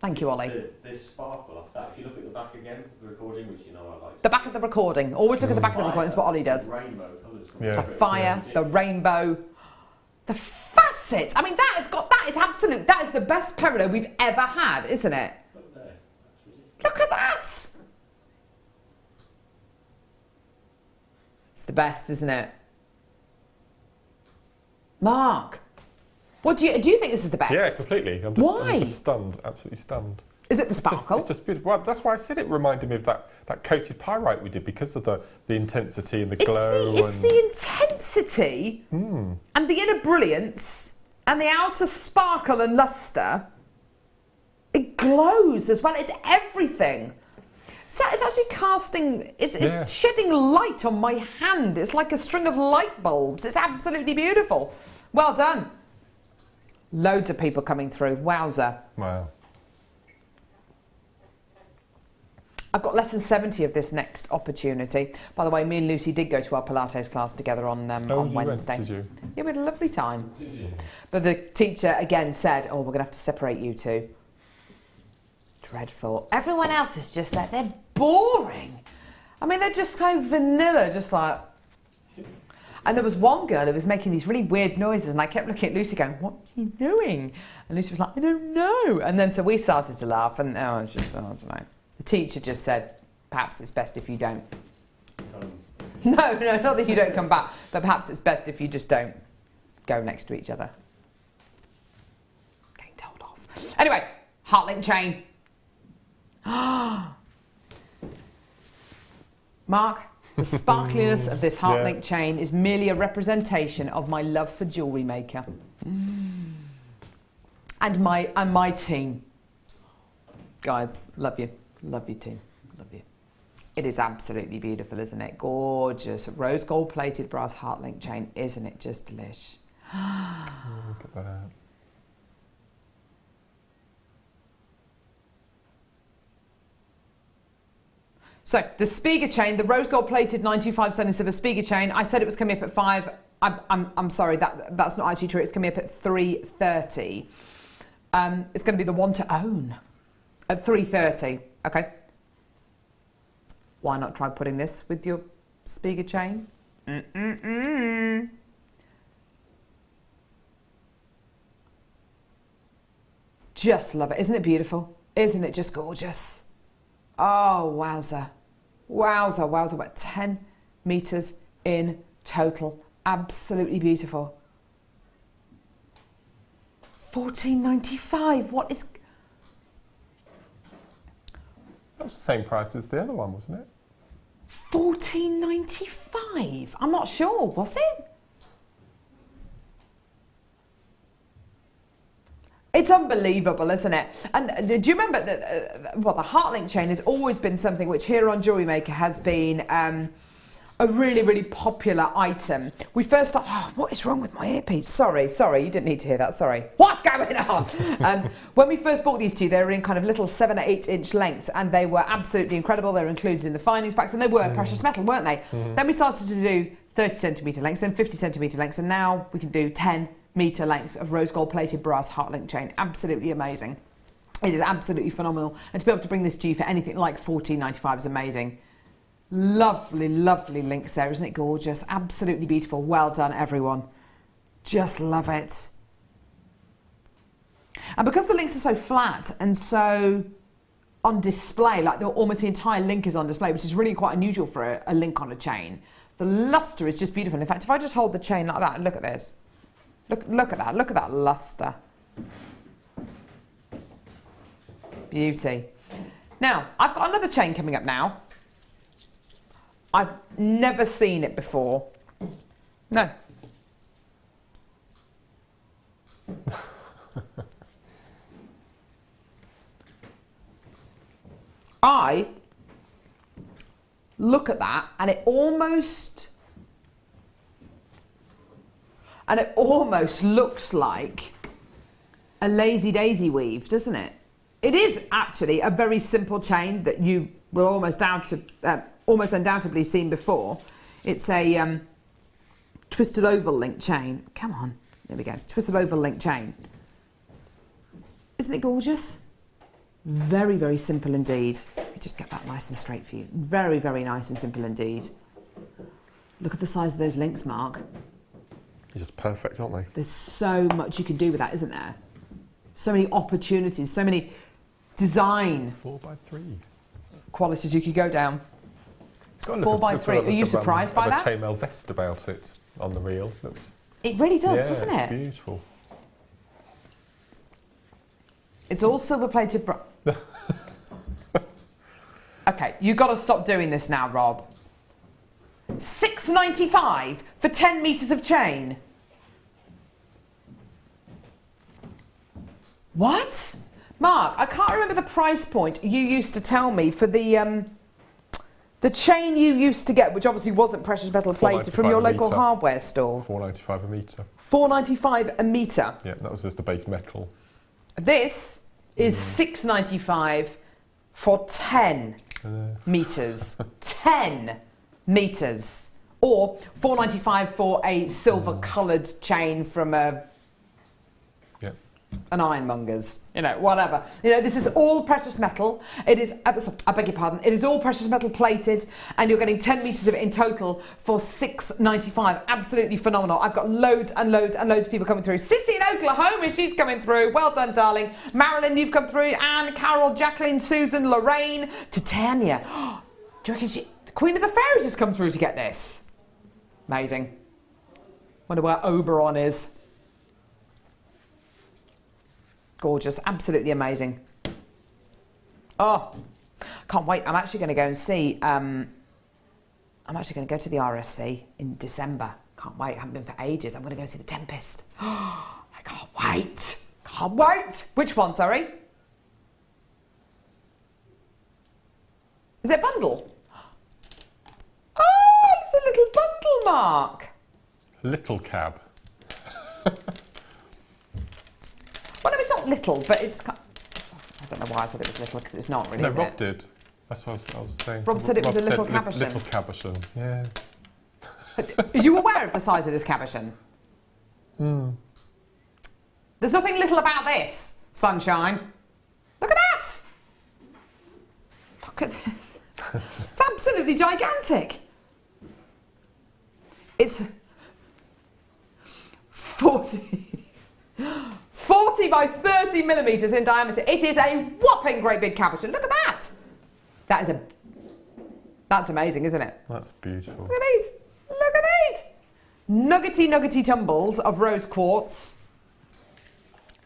Thank you, Ollie. This sparkle off that, if you look at the back again, the recording, which you know I like. The back of the recording. Always look at the back of the recording. That's what Ollie does. Rainbow colours. The fire, the rainbow, the facets. I mean, that is absolute. That is the best peridot we've ever had, isn't it? Look at that. It's the best, isn't it? Mark, what do you think this is the best? Yeah, completely. I'm just stunned, absolutely stunned. Is it the sparkle? It's just beautiful. Well, that's why I said it reminded me of that coated pyrite we did because of the intensity and the glow. It's the intensity and the inner brilliance and the outer sparkle and lustre. It glows as well. It's everything. So it's actually casting, it's shedding light on my hand. It's like a string of light bulbs. It's absolutely beautiful. Well done. Loads of people coming through. Wowza. Wow. I've got lesson 70 of this next opportunity. By the way, me and Lucy did go to our Pilates class together on Wednesday. Did you? Yeah, we had a lovely time. Did you? But the teacher again said, "Oh, we're going to have to separate you two." Dreadful. Everyone else is just like, they're boring. I mean, they're just kind of vanilla, just like... And there was one girl who was making these really weird noises, and I kept looking at Lucy going, "What are you doing?" And Lucy was like, "I don't know." And then so we started to laugh, and I was just, I don't know. The teacher just said, "Perhaps it's best if you don't." No, not that you don't come back, but perhaps it's best if you just don't go next to each other. Getting told off. Anyway, heart link chain. Mark, the sparkliness of this heart link chain is merely a representation of my love for JewelleryMaker. And my team. Guys, love you. Love you team. Love you. It is absolutely beautiful, isn't it? Gorgeous. Rose gold plated brass heart link chain. Isn't it just delish? Look at that. So the Spiga chain, the rose gold plated 925 sterling silver Spiga chain, I said it was coming up at 5. I'm sorry, that's not actually true. It's coming up at 3:30. It's going to be the one to own at 3:30. Okay. Why not try putting this with your Spiga chain? Just love it. Isn't it beautiful? Isn't it just gorgeous? Oh, wowza. Wowza, wowza. About 10 metres in total. Absolutely beautiful. $14.95. What is... That was the same price as the other one, wasn't it? $14.95? I'm not sure. Was it? It's unbelievable, isn't it? And do you remember that? Well, the heart link chain has always been something which here on JewelleryMaker has been a really, really popular item. We first started... Oh, what is wrong with my earpiece? Sorry, you didn't need to hear that, sorry. What's going on? When we first bought these two, they were in kind of little 7 or 8 inch lengths, and they were absolutely incredible. They were included in the findings packs, and they were precious metal, weren't they? Then we started to do 30 centimetre lengths, then 50 centimetre lengths, and now we can do 10 metre lengths of rose gold plated brass heart link chain. Absolutely amazing. It is absolutely phenomenal. And to be able to bring this to you for anything like $14.95 is amazing. Lovely, lovely links there, isn't it gorgeous? Absolutely beautiful. Well done, everyone. Just love it. And because the links are so flat and so on display, like almost the entire link is on display, which is really quite unusual for a link on a chain, the lustre is just beautiful. In fact, if I just hold the chain like that and look at this, look at that lustre. Beauty. Now, I've got another chain coming up now. I've never seen it before. No. I look at that and it almost looks like a lazy daisy weave, doesn't it? It is actually a very simple chain that you will almost undoubtedly seen before. It's a twisted oval link chain. Come on, there we go. Twisted oval link chain. Isn't it gorgeous? Very, very simple indeed. Let me just get that nice and straight for you. Very, very nice and simple indeed. Look at the size of those links, Mark. They're just perfect, aren't they? There's so much you can do with that, isn't there? So many opportunities, so many design 4x3 qualities you could go down. It's got 4x3. Are you surprised by that? A chainmail vest about it on the reel. It really does, yeah, doesn't it's it? Beautiful. It's all silver plated. Okay, you've got to stop doing this now, Rob. $6.95 for 10 metres of chain. What? Mark, I can't remember the price point you used to tell me for the chain you used to get, which obviously wasn't precious metal plated, from your local hardware store. $4.95 a metre. $4.95 a metre. Yeah, that was just the base metal. This is $6.95 for 10 metres. 10 metres. Or $4.95 for a silver coloured chain from an ironmonger's, whatever. This is all precious metal. It is, I beg your pardon, it is all precious metal plated, and you're getting 10 metres of it in total for $6.95. Absolutely phenomenal. I've got loads and loads and loads of people coming through. Sissy in Oklahoma, she's coming through. Well done, darling. Marilyn, you've come through. Anne, Carol, Jacqueline, Susan, Lorraine, Titania. Do you reckon Queen of the Fairies has come through to get this. Amazing. Wonder where Oberon is. Gorgeous, absolutely amazing. Oh, can't wait. I'm actually going to go and see, I'm actually going to go to the RSC in December. Can't wait, I haven't been for ages. I'm going to go see the Tempest. I can't wait. Can't wait. Which one, sorry? Is it a bundle? Oh, it's a little bundle, Mark. Little cab. Well, no, it's not little, but it's... I don't know why I said it was little, because it's not really, No, is Rob it? did. That's what I was saying. Rob said it was a little cabochon. Little cabochon, yeah. Are you aware of the size of this cabochon? There's nothing little about this, sunshine. Look at that! Look at this. It's absolutely gigantic. It's 40 by 30 millimetres in diameter. It is a whopping great big cabochon. Look at that. That's amazing, isn't it? That's beautiful. Look at these. Look at these. Nuggety tumbles of rose quartz.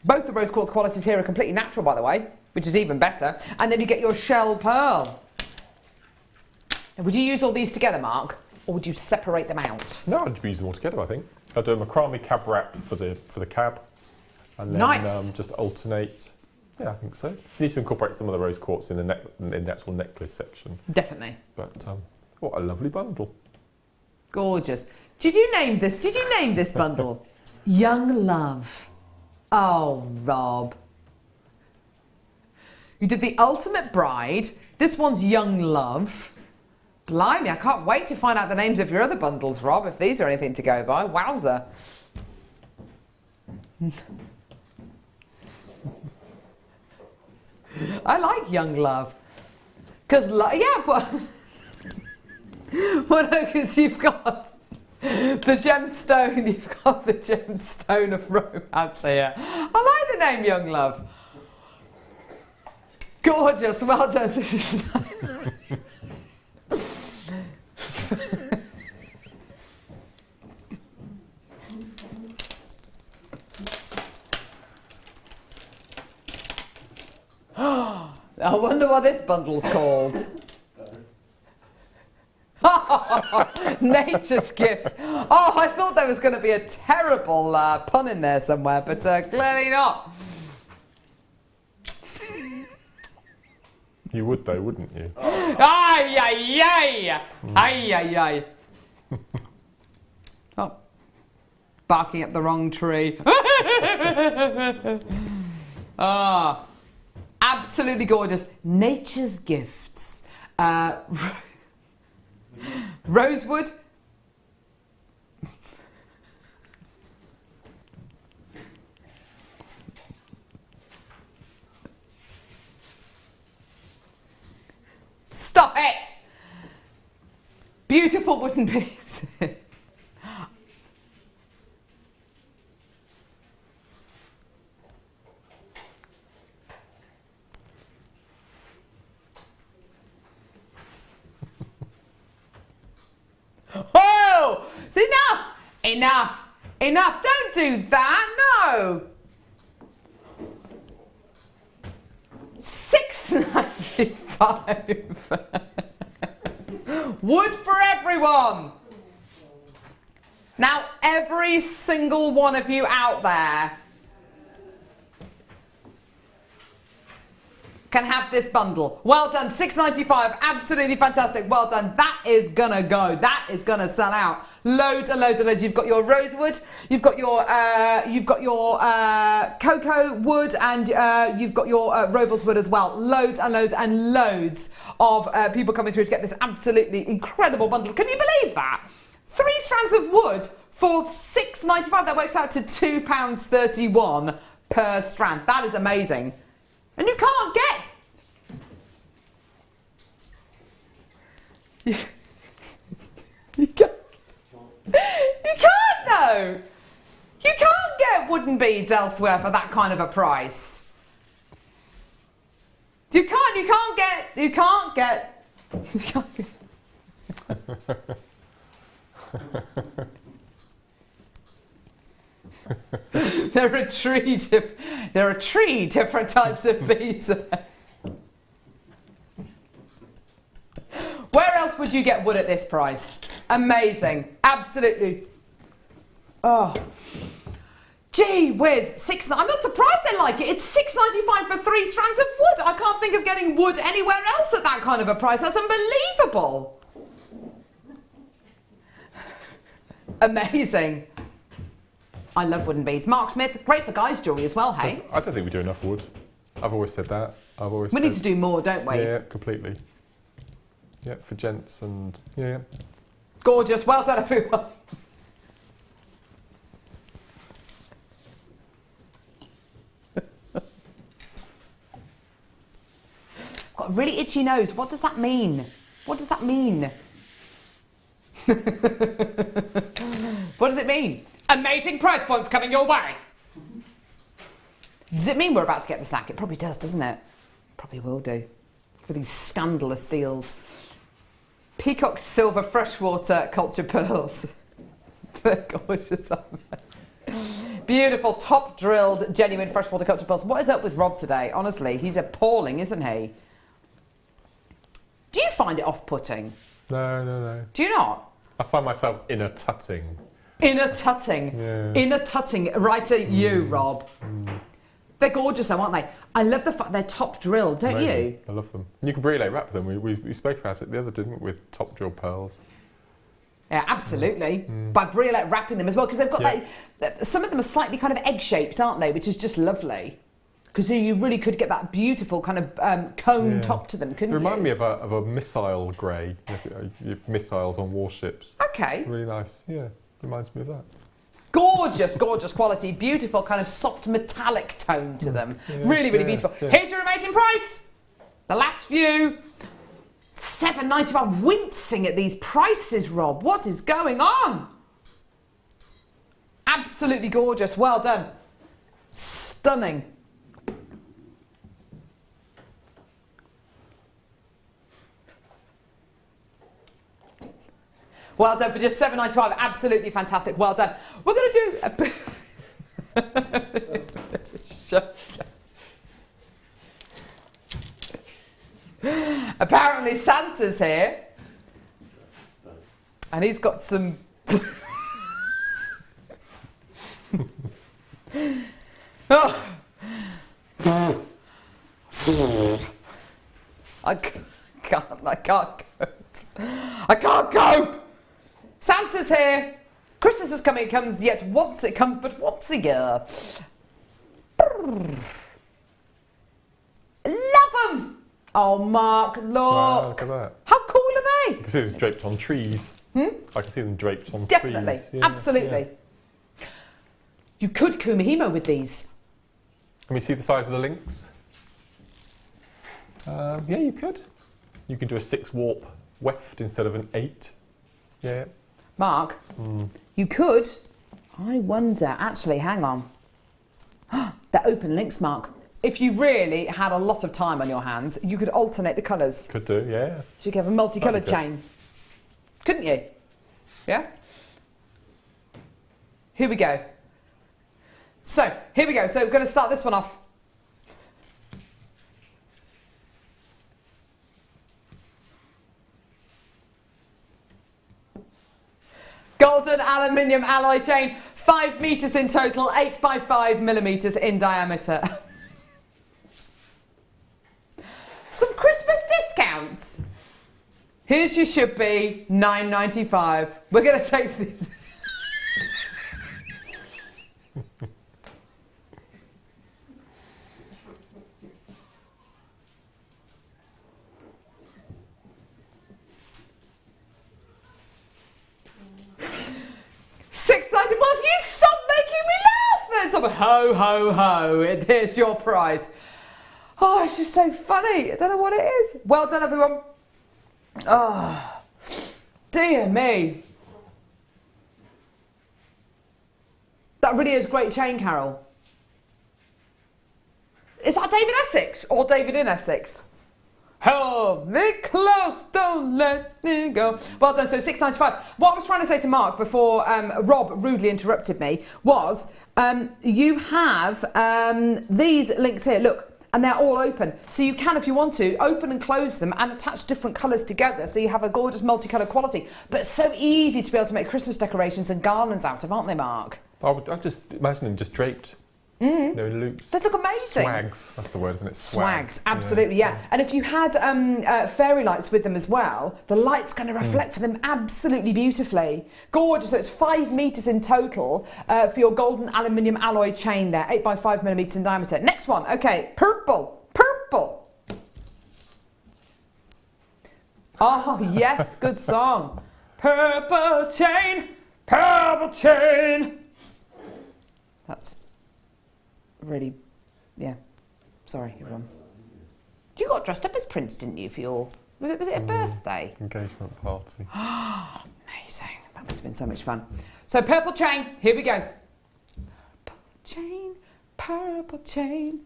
Both the rose quartz qualities here are completely natural, by the way, which is even better. And then you get your shell pearl. Now, would you use all these together, Mark? Or would you separate them out? No, I'd use them all together, I think. I'd do a macrame cab wrap for the cab. And then Nice. Just alternate. Yeah, I think so. You need to incorporate some of the rose quartz in the actual necklace section. Definitely. But what a lovely bundle. Gorgeous. Did you name this bundle? Young Love. Oh, Rob. You did the Ultimate Bride. This one's Young Love. Blimey, I can't wait to find out the names of your other bundles, Rob, if these are anything to go by. Wowzer. I like Young Love. Because, yeah, but... well, no, because you've got the gemstone, you've got the gemstone of romance here. I like the name Young Love. Gorgeous, well done. I wonder what this bundle's called. Nature's Gifts. Oh, I thought there was going to be a terrible pun in there somewhere, but clearly not. You would though, wouldn't you? Ay, ay, ay! Ay, ay, ay. Oh, barking up the wrong tree. Ah, absolutely gorgeous. Nature's Gifts. Rosewood. Stop it! Beautiful wooden pieces. Oh! It's enough! Enough! Enough! Don't do that! No! $6.95. Wood for everyone! Now, every single one of you out there can have this bundle. Well done, $6.95, absolutely fantastic. Well done. That is gonna go. That is gonna sell out. Loads and loads and loads. You've got your rosewood, you've got your cocoa wood, and you've got your robles wood as well. Loads and loads and loads of people coming through to get this absolutely incredible bundle. Can you believe that? 3 strands of wood for $6.95. That works out to £2.31 per strand. That is amazing. And you can't get... You can't though! You can't get wooden beads elsewhere for that kind of a price. You can't get... There are three different types of beads there. Where else would you get wood at this price? Amazing. Absolutely. Oh. Gee whiz. I'm not surprised they like it. It's $6.95 for 3 strands of wood. I can't think of getting wood anywhere else at that kind of a price. That's unbelievable. Amazing. I love wooden beads. Mark Smith, great for guys' jewellery as well, hey? I don't think we do enough wood. I've always said that. We need to do more, don't we? Yeah, completely. Yeah, for gents and yeah. Gorgeous. Well done, everyone. Got a really itchy nose. What does that mean? What does that mean? What does it mean? Amazing price points coming your way. Does it mean we're about to get the sack? It probably does, doesn't it? Probably will do. For these scandalous deals. Peacock silver freshwater culture pearls. They're gorgeous, aren't they? Beautiful, top drilled, genuine freshwater culture pearls. What is up with Rob today? Honestly, he's appalling, isn't he? Do you find it off-putting? No. Do you not? I find myself inner tutting. Inner tutting. Yeah. Inner tutting. Right at you, Rob. They're gorgeous though, aren't they? I love the fact they're top drilled, don't Amazing. you? I love them. And you can brilliant wrap them. We spoke about it the other, didn't we, with top drill pearls. Yeah, absolutely. By brilliant wrapping them as well, because they've got like, some of them are slightly kind of egg-shaped, aren't they? Which is just lovely. Because you really could get that beautiful kind of cone top to them, couldn't you? They remind me of a missile grey. You have missiles on warships. Okay. Really nice. Yeah, reminds me of that. Gorgeous, gorgeous quality. Beautiful kind of soft metallic tone to them. Yeah, Really, really beautiful. yeah. Here's your amazing price. The last few. $7.95. Wincing at these prices, Rob. What is going on? Absolutely gorgeous. Well done. Stunning. Well done for just $7.95. Absolutely fantastic. Well done. We're going to do a bit. Apparently Santa's here. And he's got some... Oh. I can't cope. Santa's here. Christmas is coming. It comes yet once. It comes but once a year. Love them. Oh, Mark, look. Wow, look at that. How cool are they? You can see them draped on trees. I can see them draped on Definitely. trees. Yeah, Absolutely. Yeah. You could kumihimo with these. Can we see the size of the links? Yeah, you could. You can do a 6 warp weft instead of an 8. Yeah. Mark, you could. I wonder. Actually, hang on. They're open links, Mark. If you really had a lot of time on your hands, you could alternate the colours. Could do, yeah. So you could have a multicoloured chain. Couldn't you? Yeah? Here we go. So, here we go. So we're going to start this one off. Golden aluminium alloy chain, 5 metres in total, 8 by 5 millimetres in diameter. Some Christmas discounts. Here's your should be, $9.95. We're going to take this. $6.90. Well, if you stop making me laugh, then someone, ho, ho, ho, here's your prize. Oh, it's just so funny. I don't know what it is. Well done, everyone. Oh, dear me. That really is great chain, Carol. Is that David Essex or David in Essex? Hold me close, don't let me go. Well done, so £6.95. What I was trying to say to Mark before Rob rudely interrupted me was you have these links here, look, and they're all open. So you can, if you want to, open and close them and attach different colours together so you have a gorgeous multicoloured quality. But it's so easy to be able to make Christmas decorations and garlands out of, aren't they, Mark? I just imagine them just draped. You know, loops. They look amazing. Swags, that's the word, isn't it? Swags, absolutely, yeah. And if you had fairy lights with them as well, the light's going to reflect for them absolutely beautifully. Gorgeous, so it's 5 metres in total for your golden aluminium alloy chain there, 8 by 5 millimetres in diameter. Next one, okay, purple, purple. Oh, yes, good song. Purple chain, purple chain. That's really, yeah, sorry everyone. You got dressed up as Prince, didn't you, for your, was it a birthday? Engagement party. Amazing, that must have been so much fun. So purple chain, here we go. Purple chain.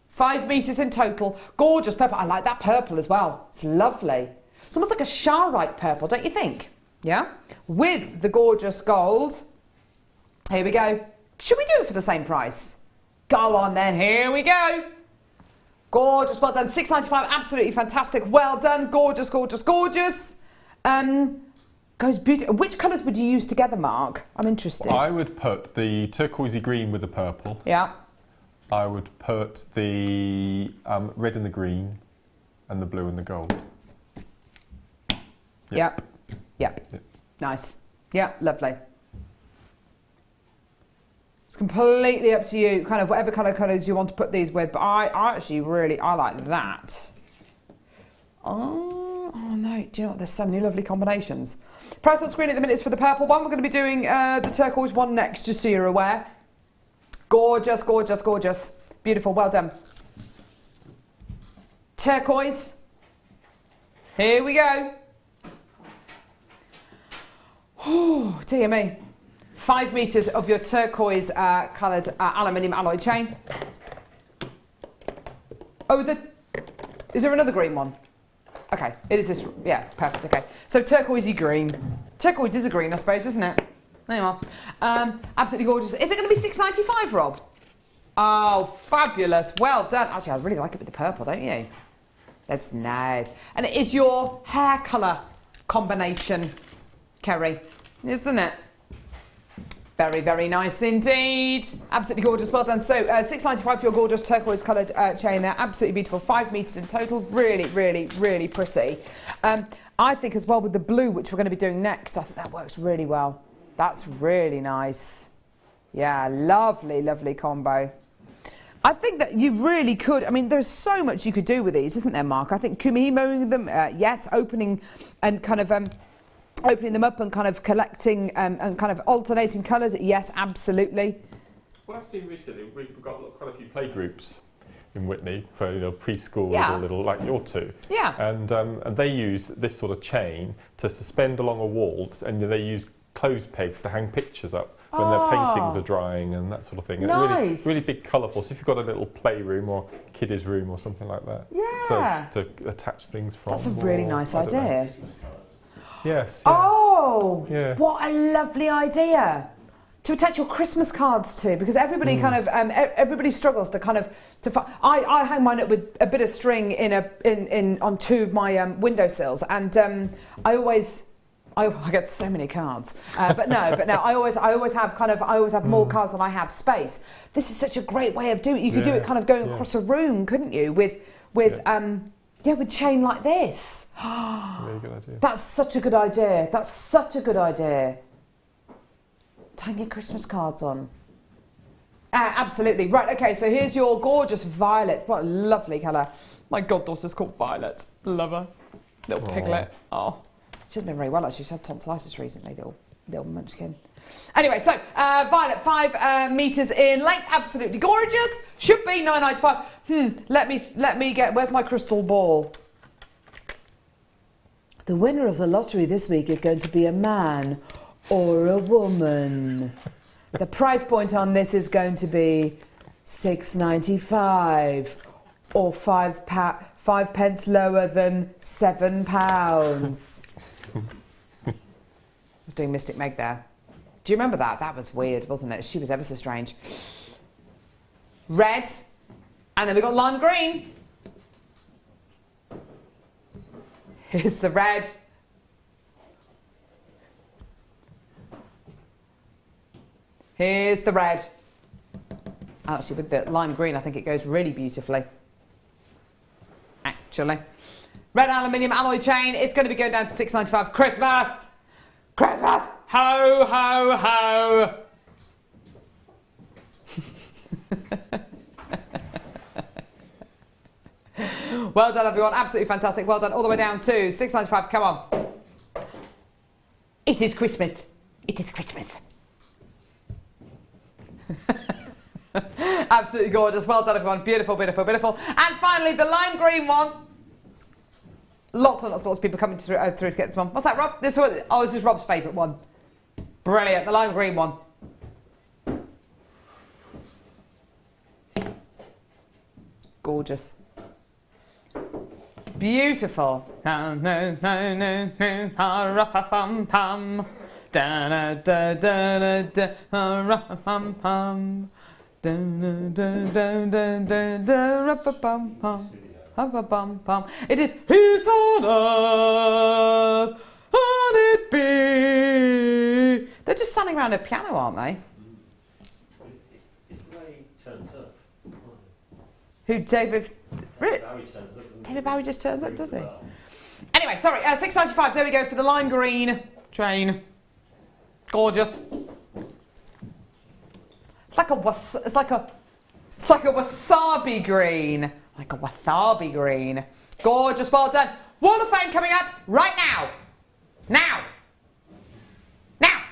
5 metres in total, gorgeous purple. I like that purple as well, it's lovely. It's almost like a Swarovski purple, don't you think? Yeah, with the gorgeous gold. Here we go. Should we do it for the same price? Go on then, here we go. Gorgeous, well done, £6.95, absolutely fantastic, well done, gorgeous, gorgeous, gorgeous. Goes beautiful. Which colours would you use together, Mark? I'm interested. I would put the turquoisey green with the purple. Yeah. I would put the red and the green and the blue and the gold. Yep. Nice. Yeah, lovely. Completely up to you, kind of whatever colours you want to put these with, but I actually really, I like that. Oh no, do you know what, there's so many lovely combinations. Price on screen at the minute is for the purple one. We're going to be doing the turquoise one next, just so you're aware. Gorgeous, gorgeous, gorgeous. Beautiful, well done. Turquoise. Here we go. Oh, dear me. 5 metres of your turquoise coloured aluminium alloy chain. Oh, is there another green one? Okay, it is this, yeah, perfect, okay. So turquoisey green. Turquoise is a green, I suppose, isn't it? There you are. Absolutely gorgeous. Is it going to be £6.95, Rob? Oh, fabulous. Well done. Actually, I really like it with the purple, don't you? That's nice. And it is your hair colour combination, Kerry, isn't it? Very, very nice indeed. Absolutely gorgeous. Well done. So £6.95 for your gorgeous turquoise coloured chain there. Absolutely beautiful. 5 metres in total. Really, really, really pretty. I think as well with the blue, which we're going to be doing next, I think that works really well. That's really nice. Yeah, lovely, lovely combo. I think that you really could, I mean, there's so much you could do with these, isn't there, Mark? I think kumihimoing them, yes, opening and kind of opening them up and kind of collecting and kind of alternating colours, yes, absolutely. Well, I've seen recently, we've got quite a few play groups in Whitney for preschool or little, like your two. Yeah. And they use this sort of chain to suspend along a wall, and they use clothes pegs to hang pictures up when their paintings are drying and that sort of thing. And nice. really big, colourful. So if you've got a little playroom or kiddies room or something like that, to attach things from. That's a really nice idea. Yes. Yeah. Oh, what a lovely idea to attach your Christmas cards to, because everybody kind of everybody struggles to kind of I hang mine up with a bit of string on 2 of my windowsills, and I get so many cards, but no, I always have more cards than I have space. This is such a great way of doing it. You could do it kind of going across a room, couldn't you? With chain like this. Very good idea. That's such a good idea. That's such a good idea. Hang your Christmas cards on. Absolutely. Right, okay, so here's your gorgeous violet. What a lovely colour. My goddaughter's called Violet. Love her. Little piglet. Oh. She's been very well, actually. She's had tonsillitis recently, little munchkin. Anyway, so violet, 5 metres in length, absolutely gorgeous. Should be £9.95. Let me get. Where's my crystal ball? The winner of the lottery this week is going to be a man or a woman. The price point on this is going to be £6.95 or £5 5 pence lower than £7. I was doing Mystic Meg there. Do you remember that? That was weird, wasn't it? She was ever so strange. Red, and then we got lime green. Here's the red. Here's the red. Actually, with the lime green, I think it goes really beautifully. Actually. Red aluminium alloy chain. It's going to be going down to £6.95. Christmas! Christmas! Ho, ho, ho! Well done, everyone. Absolutely fantastic. Well done. All the way down to £6.95. Come on. It is Christmas. It is Christmas. Absolutely gorgeous. Well done, everyone. Beautiful, beautiful, beautiful. And finally, the lime green one. Lots and lots and lots of people coming through to get this one. What's that, Rob? This one? Oh, this is Rob's favourite one. Brilliant. The lime green one. Gorgeous. Beautiful. It is peace on earth, and it be. They're just standing around a piano, aren't they? It's the way he turns up. Who, David? David Bowie turns up. David Bowie just turns up, does he? Anyway, sorry, £6.95. There we go for the lime green chain. Gorgeous. It's like a wasabi green. Like a wasabi green. Gorgeous, well done. Wall of Fame coming up right now. Now. Now.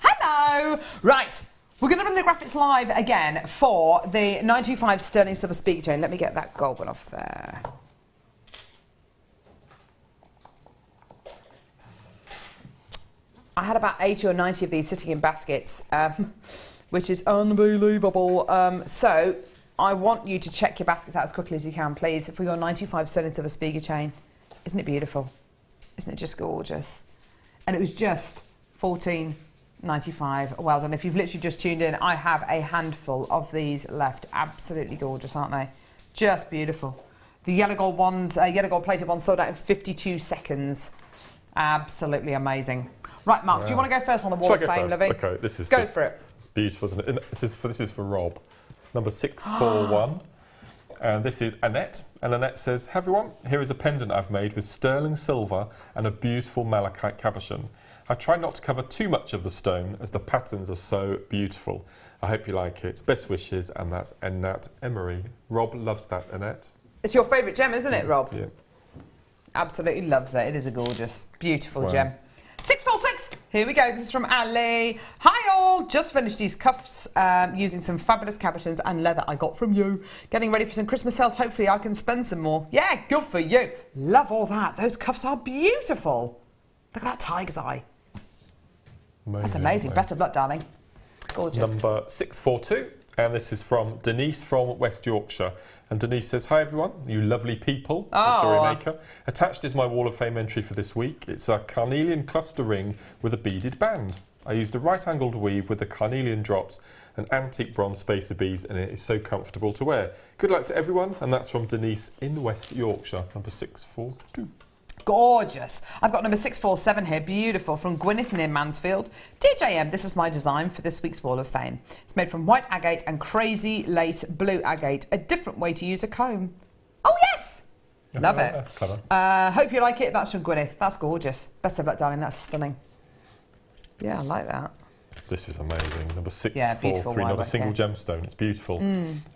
Hello. Right. We're going to run the graphics live again for the 925 sterling silver speaker chain. Let me get that gold one off there. I had about 80 or 90 of these sitting in baskets, which is unbelievable. So I want you to check your baskets out as quickly as you can, please, for your 925 sterling silver speaker chain. Isn't it beautiful? Isn't it just gorgeous? And it was just $14.95. Well done. If you've literally just tuned in, I have a handful of these left. Absolutely gorgeous, aren't they? Just beautiful. The yellow gold ones, yellow gold plated ones sold out in 52 seconds. Absolutely amazing. Right, Mark, do you want to go first on the Wall of Fame, Livy? Okay, this is go just for it. Beautiful, isn't it? This is for Rob, number 641. And this is Annette. And Annette says, "Hey everyone, here is a pendant I've made with sterling silver and a beautiful malachite cabochon. I try not to cover too much of the stone as the patterns are so beautiful. I hope you like it. Best wishes," and that's Annette Emery. Rob loves that, Annette. It's your favourite gem, isn't it, Rob? Yeah. Absolutely loves it. It is a gorgeous, beautiful Wow. gem. 646. Here we go. This is from Ali. Hi all. Just finished these cuffs using some fabulous cabochons and leather I got from you. Getting ready for some Christmas sales. Hopefully I can spend some more. Yeah, good for you. Love all that. Those cuffs are beautiful. Look at that tiger's eye. That's amazing. Best of luck, darling. Gorgeous. Number 642, and this is from Denise from West Yorkshire. And Denise says, "Hi everyone, you lovely people at JewelleryMaker. Attached is my Wall of Fame entry for this week. It's a carnelian cluster ring with a beaded band. I used a right-angled weave with the carnelian drops and antique bronze spacer beads, and it is so comfortable to wear. Good luck to everyone," and that's from Denise in West Yorkshire, number 642. Gorgeous. I've got number 647 here, beautiful, from Gwyneth near Mansfield. "Dear JM, this is my design for this week's Wall of Fame. It's made from white agate and crazy lace blue agate, a different way to use a comb." Oh yes! Love it. That's clever. Hope you like it. That's from Gwyneth. That's gorgeous. Best of luck, darling. That's stunning. Yeah, I like that. This is amazing. Number Yeah, beautiful 643, not a wire single work, gemstone. It's beautiful.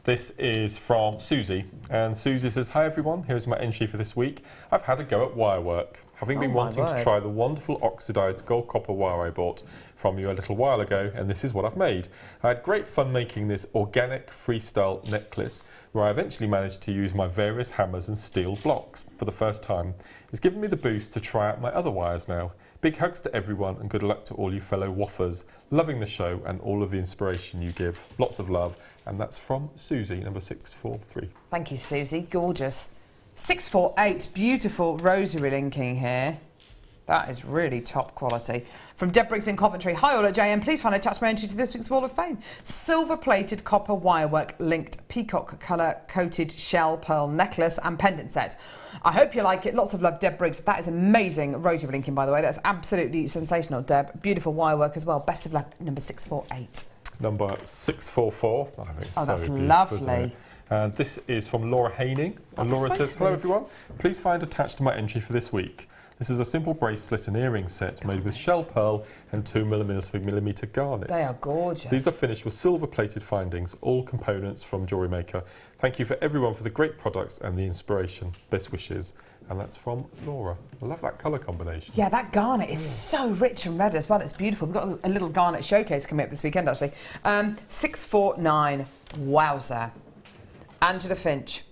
This is from Susie, and Susie says, "Hi everyone, here's my entry for this week. I've had a go at wire work. Having been wanting to try the wonderful oxidised gold copper wire I bought from you a little while ago, and this is what I've made. I had great fun making this organic freestyle necklace, where I eventually managed to use my various hammers and steel blocks for the first time. It's given me the boost to try out my other wires now. Big hugs to everyone and good luck to all you fellow waffers. Loving the show and all of the inspiration you give. Lots of love." And that's from Susie, number 643. Thank you, Susie. Gorgeous. 648, beautiful rosary linking here. That is really top quality. From Deb Briggs in Coventry. "Hi all at JM, please find attached my entry to this week's Wall of Fame. Silver-plated copper wirework linked peacock colour coated shell pearl necklace and pendant set. I hope you like it. Lots of love, Deb Briggs." That is amazing rosary linking, by the way. That's absolutely sensational, Deb. Beautiful wirework as well. Best of luck, number 648. Number 644. I think it's so that's beautiful, lovely. isn't it? And this is from Laura Haining. And Laura says, "Hello everyone. Please find attached to my entry for this week. This is a simple bracelet and earring set made with shell pearl and 2mm garnets. They are gorgeous. These are finished with silver-plated findings, all components from JewelleryMaker. Thank you for everyone for the great products and the inspiration. Best wishes." And that's from Laura. I love that colour combination. Yeah, that garnet is so rich and red as well. It's beautiful. We've got a little garnet showcase coming up this weekend, actually. 649. Wowzer. Angela Finch.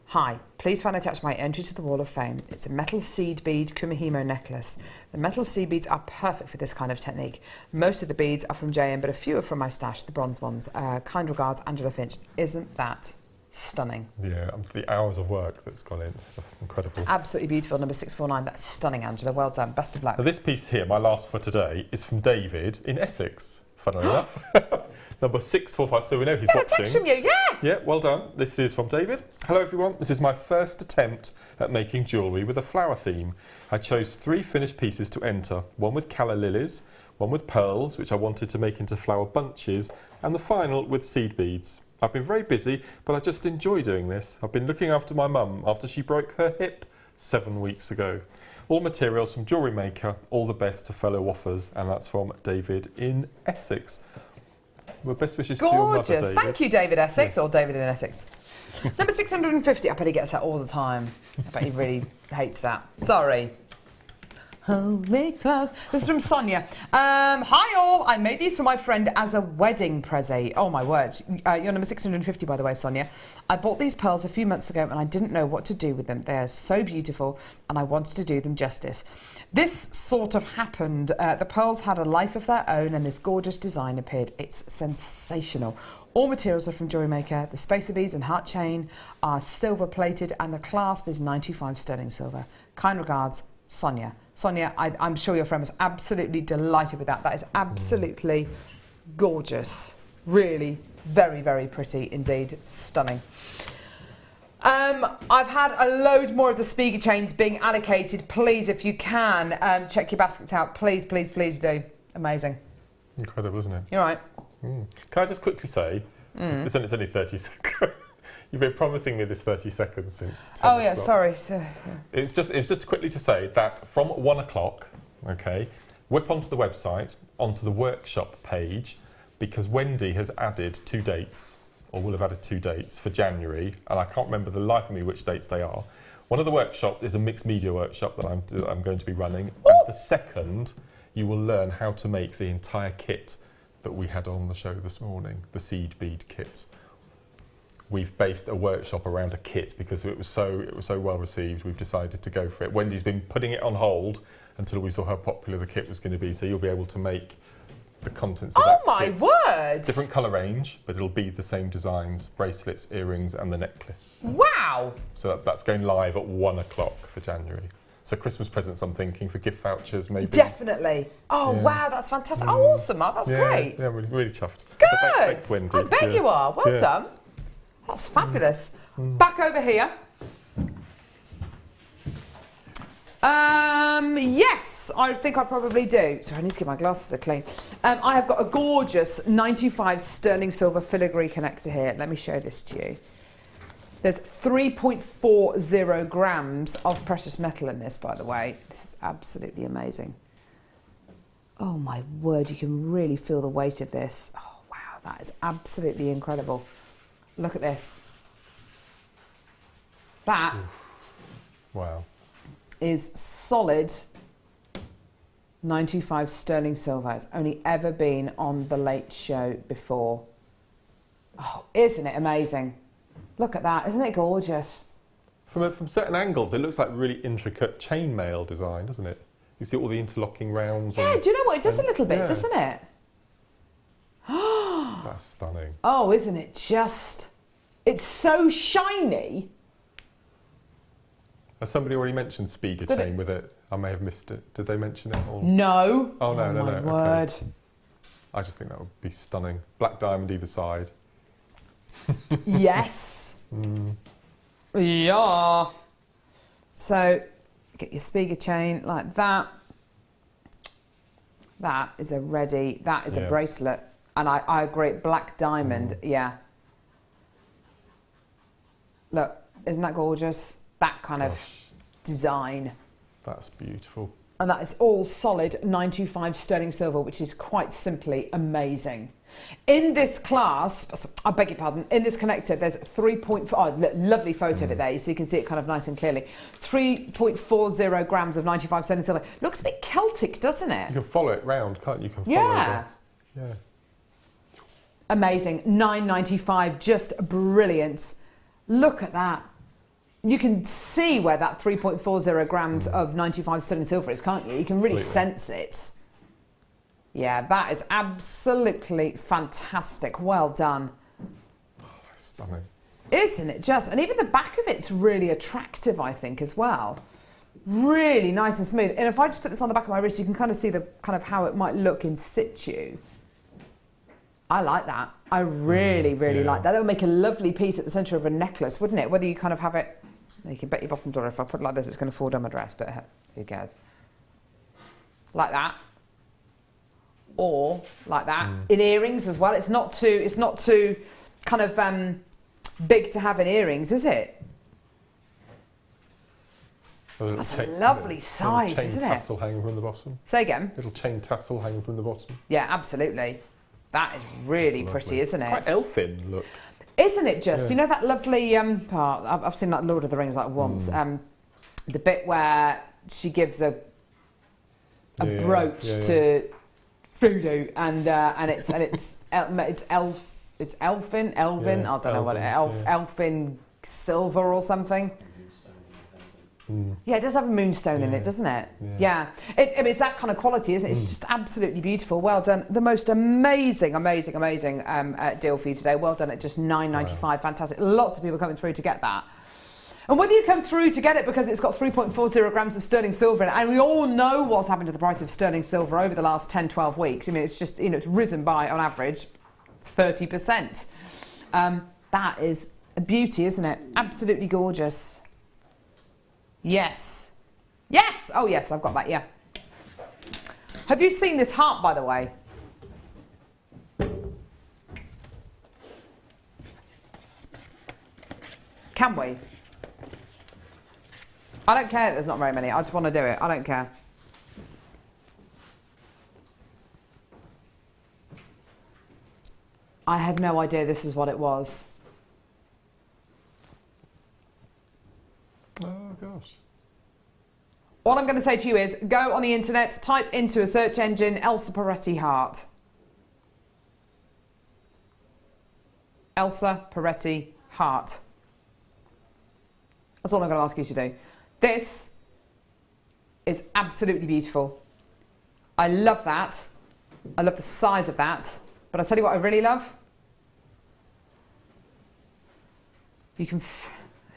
"Hi, please find attached my entry to the Wall of Fame. It's a metal seed bead kumihimo necklace. The metal seed beads are perfect for this kind of technique. Most of the beads are from JM, but a few are from my stash, the bronze ones. Kind regards, Angela Finch." Isn't that stunning? Yeah, the hours of work that's gone in. It's just incredible. Absolutely beautiful. Number 649. That's stunning, Angela. Well done. Best of luck. Now this piece here, my last for today, is from David in Essex, funnily enough. Number 645, so we know he's watching. Text from you, yeah! Yeah, well done. This is from David. "Hello everyone, this is my first attempt at making jewellery with a flower theme. I chose 3 finished pieces to enter, one with calla lilies, one with pearls, which I wanted to make into flower bunches, and the final with seed beads. I've been very busy, but I just enjoy doing this. I've been looking after my mum after she broke her hip 7 weeks ago. All materials from JewelleryMaker. All the best to fellow waffers." And that's from David in Essex. Well, best wishes to your mother, Gorgeous. David. Thank you, David Essex, or David in Essex. Number 650. I bet he gets that all the time. I bet he really hates that. Sorry. Hold me close. This is from Sonia. "Hi all. I made these for my friend as a wedding present." Oh my word. You're number 650, by the way, Sonia. "I bought these pearls a few months ago and I didn't know what to do with them. They are so beautiful and I wanted to do them justice. This sort of happened. The pearls had a life of their own and this gorgeous design appeared. It's sensational. All materials are from JewelleryMaker. The spacer beads and heart chain are silver plated and the clasp is 925 sterling silver. Kind regards, Sonia." Sonia, I'm sure your friend was absolutely delighted with that. That is absolutely gorgeous. Really, very, very pretty indeed. Stunning. I've had a load more of the speaker chains being allocated. Please, if you can, check your baskets out. Please, please, please do. Amazing. Incredible, isn't it? You're right. Can I just quickly say, it's only 30 seconds. You've been promising me this 30 seconds since 10 Oh, yeah, o'clock. sorry. So, yeah. It's just quickly to say that from 1 o'clock, okay, whip onto the website, onto the workshop page, because Wendy has added 2 dates, or will have added 2 dates for January, and I can't remember the life of me which dates they are. One of the workshops is a mixed media workshop that I'm going to be running, and the second, you will learn how to make the entire kit that we had on the show this morning, the seed bead kit. We've based a workshop around a kit because it was so well received. We've decided to go for it. Wendy's been putting it on hold until we saw how popular the kit was going to be. So you'll be able to make the contents of that kit. Oh my word! Different colour range, but it'll be the same designs: bracelets, earrings, and the necklace. Wow! So that's going live at 1 o'clock for January. So Christmas presents, I'm thinking, for gift vouchers, maybe. Definitely. Oh, Yeah. wow, that's fantastic. Oh, awesome, Mark. That's great. Yeah, really chuffed. Good. So thanks, Wendy. I bet you are. Well done. That's fabulous. Back over here. Yes, I think I probably do. So I need to get my glasses clean. I have got a gorgeous 925 sterling silver filigree connector here. Let me show this to you. There's 3.40 grams of precious metal in this, by the way. This is absolutely amazing. Oh my word, you can really feel the weight of this. Oh wow, that is absolutely incredible. Look at this. That wow. is solid 925 sterling silver. It's only ever been on the Late Show before. Oh, isn't it amazing? Look at that, isn't it gorgeous? From certain angles, it looks like really intricate chainmail design, doesn't it? You see all the interlocking rounds. Yeah, do you know what? It does a little bit, doesn't it? That's stunning. Oh, isn't it just... It's so shiny. Has somebody already mentioned Spiga chain with it? I may have missed it. Did they mention it? Or... No. Oh, no, no, my no. word. Okay. I just think that would be stunning. Black diamond either side. Yes. Yeah. So, get your Spiga chain like that. That is a ready, that is a bracelet. And I agree, black diamond, yeah. Look, isn't that gorgeous? That kind of design. That's beautiful. And that is all solid 925 sterling silver, which is quite simply amazing. In this clasp, I beg your pardon, in this connector, there's 3.4, oh, lovely photo of it there, so you can see it kind of nice and clearly. 3.40 grams of 95 sterling silver. Looks a bit Celtic, doesn't it? You can follow it round, can't you? You can follow yeah. it. Yeah. Amazing. $9.95, just brilliant. Look at that. You can see where that 3.40 grams of 95 sterling silver is, can't you? You can really sense it. Yeah, that is absolutely fantastic. Well done. Oh, that's stunning. Isn't it just? And even the back of it's really attractive, I think, as well. Really nice and smooth. And if I just put this on the back of my wrist, you can kind of see the kind of how it might look in situ. I like that. I really, really like that. That would make a lovely piece at the centre of a necklace, wouldn't it? Whether you kind of have it... You can bet your bottom dollar if I put it like this, it's going to fall down my dress, but who cares? Like that. Or like that. In earrings as well. It's not too kind of big to have in earrings, is it? That's a lovely size, isn't it? Little chain tassel hanging from the bottom. Say again? Little chain tassel hanging from the bottom. Yeah, absolutely. That is really pretty, isn't it? It's quite elfin look. Isn't it just? You know that lovely part? I've seen like Lord of the Rings like once. The bit where she gives a brooch to Frodo, and it's elfin. I don't know what it is. Elfin silver or something. Yeah, it does have a moonstone in it, doesn't it? Yeah. It's that kind of quality, isn't it? It's just absolutely beautiful. Well done. The most amazing deal for you today. Well done at just $9.95. Wow. Fantastic. Lots of people coming through to get that. And whether you come through to get it because it's got 3.40 grams of sterling silver in it, and we all know what's happened to the price of sterling silver over the last 10, 12 weeks. I mean, it's just, it's risen by, on average, 30%. That is a beauty, isn't it? Absolutely gorgeous. Yes. Yes! Oh, yes, I've got that, yeah. Have you seen this heart, by the way? Can we? I don't care that there's not very many. I just want to do it. I don't care. I had no idea this is what it was. Oh, gosh. All I'm going to say to you is go on the internet, type into a search engine Elsa Peretti heart. Elsa Peretti heart. That's all I'm going to ask you to do. This is absolutely beautiful. I love that. I love the size of that. But I'll tell you what I really love. You can...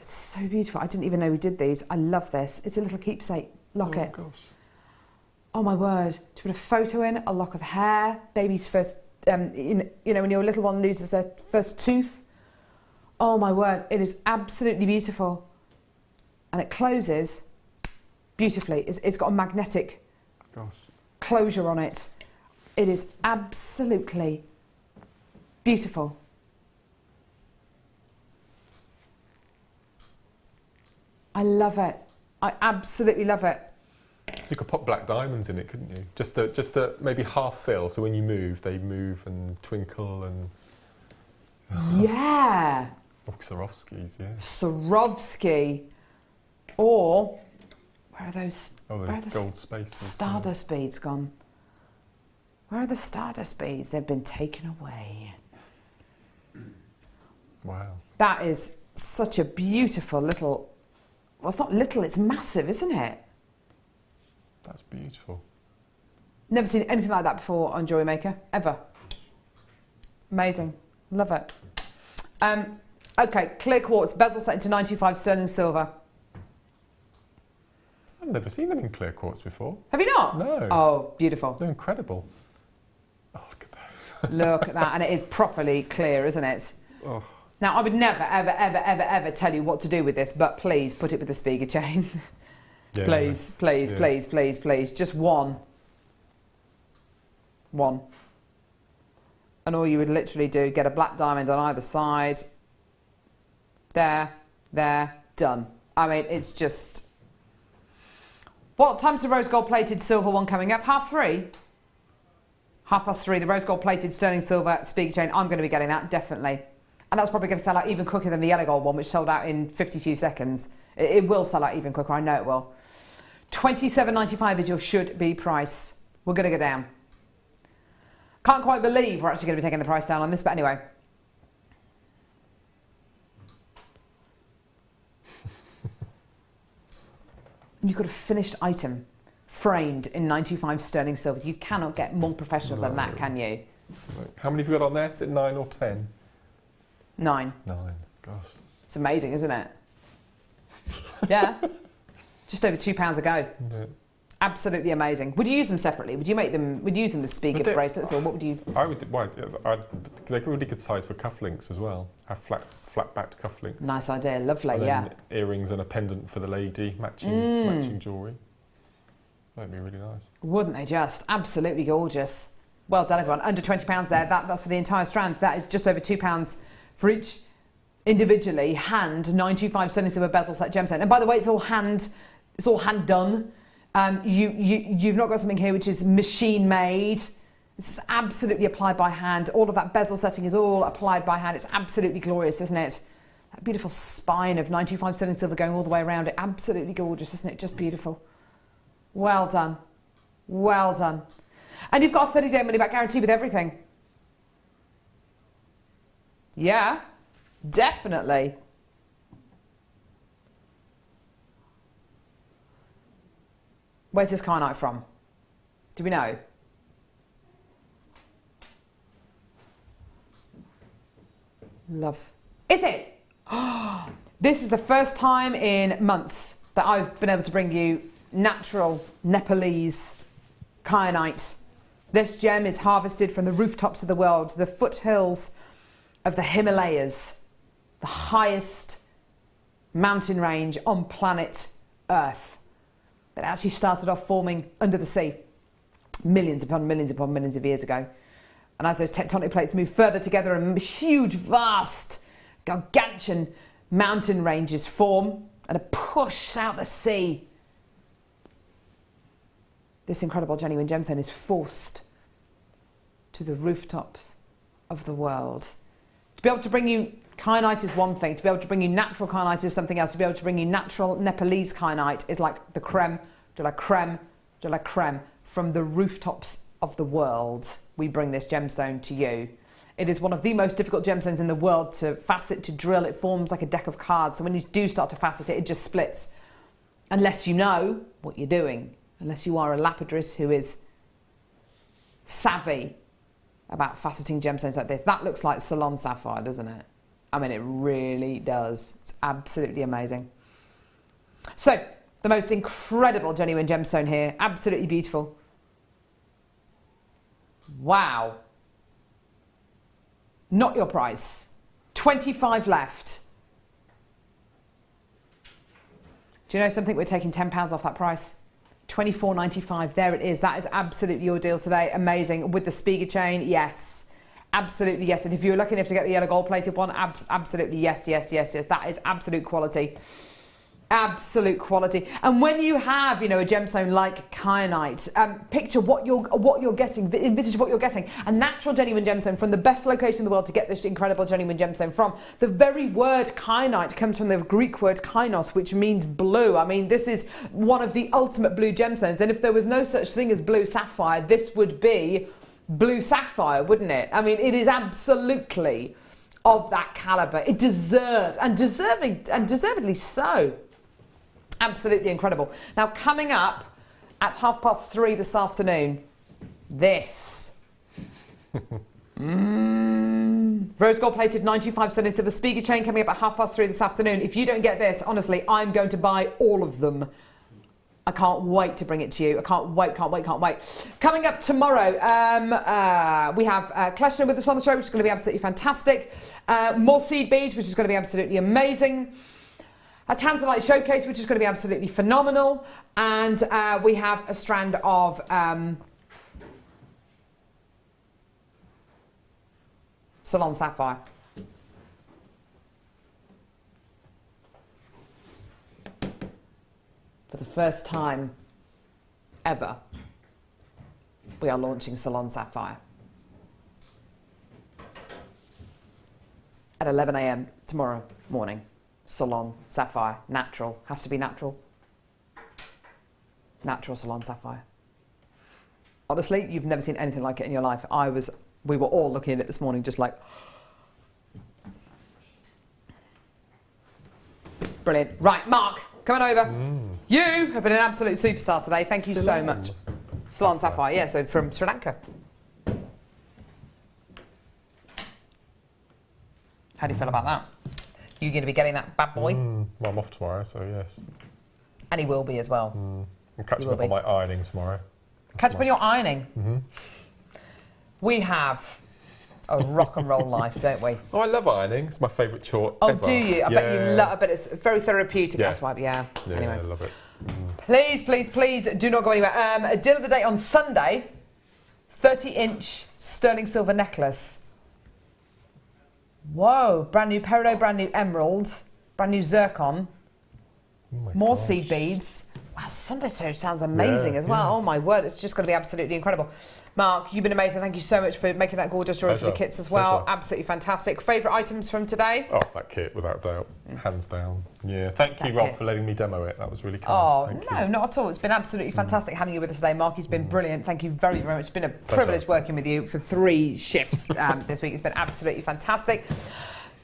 It's so beautiful. I didn't even know we did these. I love this. It's a little keepsake locket. Oh, gosh. Oh, my word. To put a photo in, a lock of hair, baby's first, you know, when your little one loses their first tooth. Oh, my word. It is absolutely beautiful. And it closes beautifully. It's got a magnetic closure on it. It is absolutely beautiful. I love it. I absolutely love it. You could put black diamonds in it, couldn't you? Just a maybe half fill, so when you move, they move and twinkle and... Yeah. Oh, Swarovskis, yeah. Swarovski. Or, where are those? Oh, where are there's gold spaces. Stardust beads gone? Where are the stardust beads? They've been taken away. Wow. That is such a beautiful little... Well, it's not little, it's massive, isn't it? That's beautiful. Never seen anything like that before on JewelleryMaker, ever. Amazing. Love it. Okay, clear quartz, bezel set into 925 sterling silver. I've never seen them in clear quartz before. Have you not? No. Oh, beautiful. They're incredible. Oh, look at those. Look at that, and it is properly clear, isn't it? Oh. Now, I would never, ever, ever, ever, ever tell you what to do with this, but please put it with the Spiga chain. Yeah, please, please, yeah. please, please, please. Just one. One. And all you would literally do, get a black diamond on either side. There, done. I mean, it's just... What time's the rose gold plated silver one coming up? 3:30? 3:30, the rose gold plated sterling silver Spiga chain. I'm going to be getting that, definitely. And that's probably going to sell out even quicker than the yellow gold one, which sold out in 52 seconds. It will sell out even quicker, I know it will. $27.95 is your should-be price. We're going to go down. Can't quite believe we're actually going to be taking the price down on this, but anyway. You've got a finished item, framed in 925 sterling silver. You cannot get more professional than that, can you? How many have you got on there? Is it 9 or 10? 9. 9, gosh. It's amazing, isn't it? Yeah. Just over £2 a go. Yeah. Absolutely amazing. Would you use them separately? Would you make them? Would you use them as Spiga bracelets, or what would you? I would. Well, they're really good size for cufflinks as well. Have flat-backed cufflinks. Nice idea. Lovely. And Yeah. then earrings and a pendant for the lady, matching jewellery. That'd be really nice. Wouldn't they just? Absolutely gorgeous. Well done, everyone. Under £20 there. That's for the entire strand. That is just over £2 for each individually hand 925 sterling silver bezel set gemstone. And by the way, it's all hand done. You've not got something here which is machine made. This is absolutely applied by hand. All of that bezel setting is all applied by hand. It's absolutely glorious, isn't it? That beautiful spine of 925 sterling silver going all the way around it. Absolutely gorgeous, isn't it? Just beautiful. Well done. Well done. And you've got a 30-day money-back guarantee with everything. Yeah, definitely. Where's this Kyanite from? Do we know? Love. Is it? Oh, this is the first time in months that I've been able to bring you natural Nepalese Kyanite. This gem is harvested from the rooftops of the world, the foothills of the Himalayas, the highest mountain range on planet Earth. It actually started off forming under the sea millions upon millions upon millions of years ago. And as those tectonic plates move further together and huge, vast, gargantuan mountain ranges form and push out the sea, this incredible genuine gemstone is forced to the rooftops of the world. To be able to bring you Kyanite is one thing. To be able to bring you natural Kyanite is something else. To be able to bring you natural Nepalese Kyanite is like the creme de la creme de la creme. From the rooftops of the world, we bring this gemstone to you. It is one of the most difficult gemstones in the world to facet, to drill. It forms like a deck of cards. So when you do start to facet it, it just splits. Unless you know what you're doing. Unless you are a lapidress who is savvy about faceting gemstones like this. That looks like Ceylon sapphire, doesn't it? I mean, it really does. It's absolutely amazing. So, the most incredible genuine gemstone here. Absolutely beautiful. Wow. Not your price. 25 left. Do you know something? We're taking £10 off that price. $24.95. There it is. That is absolutely your deal today. Amazing. With the Spiga chain, yes. Absolutely, yes. And if you're lucky enough to get the yellow gold plated one, absolutely, yes, yes, yes, yes. That is absolute quality. Absolute quality. And when you have, you know, a gemstone like kyanite, picture what you're getting, envisage what you're getting. A natural genuine gemstone from the best location in the world to get this incredible genuine gemstone from. The very word kyanite comes from the Greek word kynos, which means blue. I mean, this is one of the ultimate blue gemstones. And if there was no such thing as blue sapphire, this would be blue sapphire, wouldn't it? I mean, it is absolutely of that caliber. It deserved, and deservedly so. Absolutely incredible. Now, coming up at 3:30 this afternoon, this rose gold plated 925 sterling silver Spiga chain coming up at 3:30 this afternoon. If you don't get this, honestly, I'm going to buy all of them. I can't wait to bring it to you. I can't wait. Coming up tomorrow, we have Kleshner with us on the show, which is going to be absolutely fantastic. More seed beads, which is going to be absolutely amazing. A Tanzanite showcase, which is going to be absolutely phenomenal. And we have a strand of Ceylon sapphire. For the first time ever, we are launching Ceylon sapphire. At 11 a.m. tomorrow morning. Ceylon sapphire, natural, has to be natural. Natural Ceylon sapphire. Honestly, you've never seen anything like it in your life. We were all looking at it this morning, just like, brilliant. Right, Mark, coming over. You have been an absolute superstar today. Thank you so much. Ceylon sapphire, yeah, so from Sri Lanka. How do you feel about that? You're going to be getting that bad boy? Well, I'm off tomorrow, so yes. And he will be as well. I'm catching up on my ironing tomorrow. Catch up on your ironing? We have a rock and roll life, don't we? Oh, I love ironing. It's my favourite chore ever. Oh, do you? I bet you love it. But it's very therapeutic. That's why, yeah. Anyway. I love it. Please do not go anywhere. A deal of the day on Sunday, 30-inch sterling silver necklace. Whoa, brand new peridot, brand new emerald, brand new zircon, more seed beads. Wow, Sunday sounds amazing as well. Oh my word, it's just going to be absolutely incredible. Mark, you've been amazing. Thank you so much for making that gorgeous jewellery for the kits as well. Absolutely fantastic. Favourite items from today? Oh, that kit, without doubt. Hands down. Yeah, thank you, Rob, for letting me demo it. That was really kind. Oh, no, not at all. It's been absolutely fantastic having you with us today, Mark. It's been brilliant. Thank you very, very much. It's been a privilege working with you for 3 shifts this week. It's been absolutely fantastic.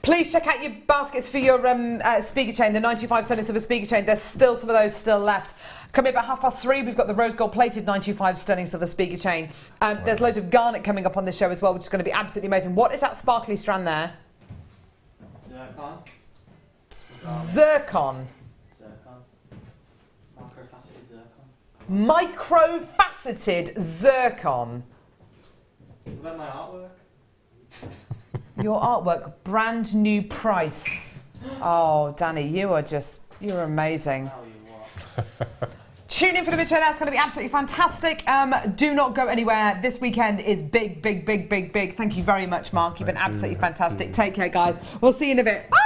Please check out your baskets for your Spiga chain, the 95 sterling silver Spiga chain. There's still some of those still left. Coming up at 3:30, we've got the rose gold plated 925 sterling silver Spiga chain. There's loads of garnet coming up on this show as well, which is going to be absolutely amazing. What is that sparkly strand there? Zircon. Microfaceted zircon. What about my artwork? Your artwork, brand new price. Oh, Danny, you're amazing. Tune in for the mid-show now. It's going to be absolutely fantastic. Do not go anywhere. This weekend is big. Thank you very much, Mark. You've been absolutely fantastic. Take care, guys. We'll see you in a bit. Bye.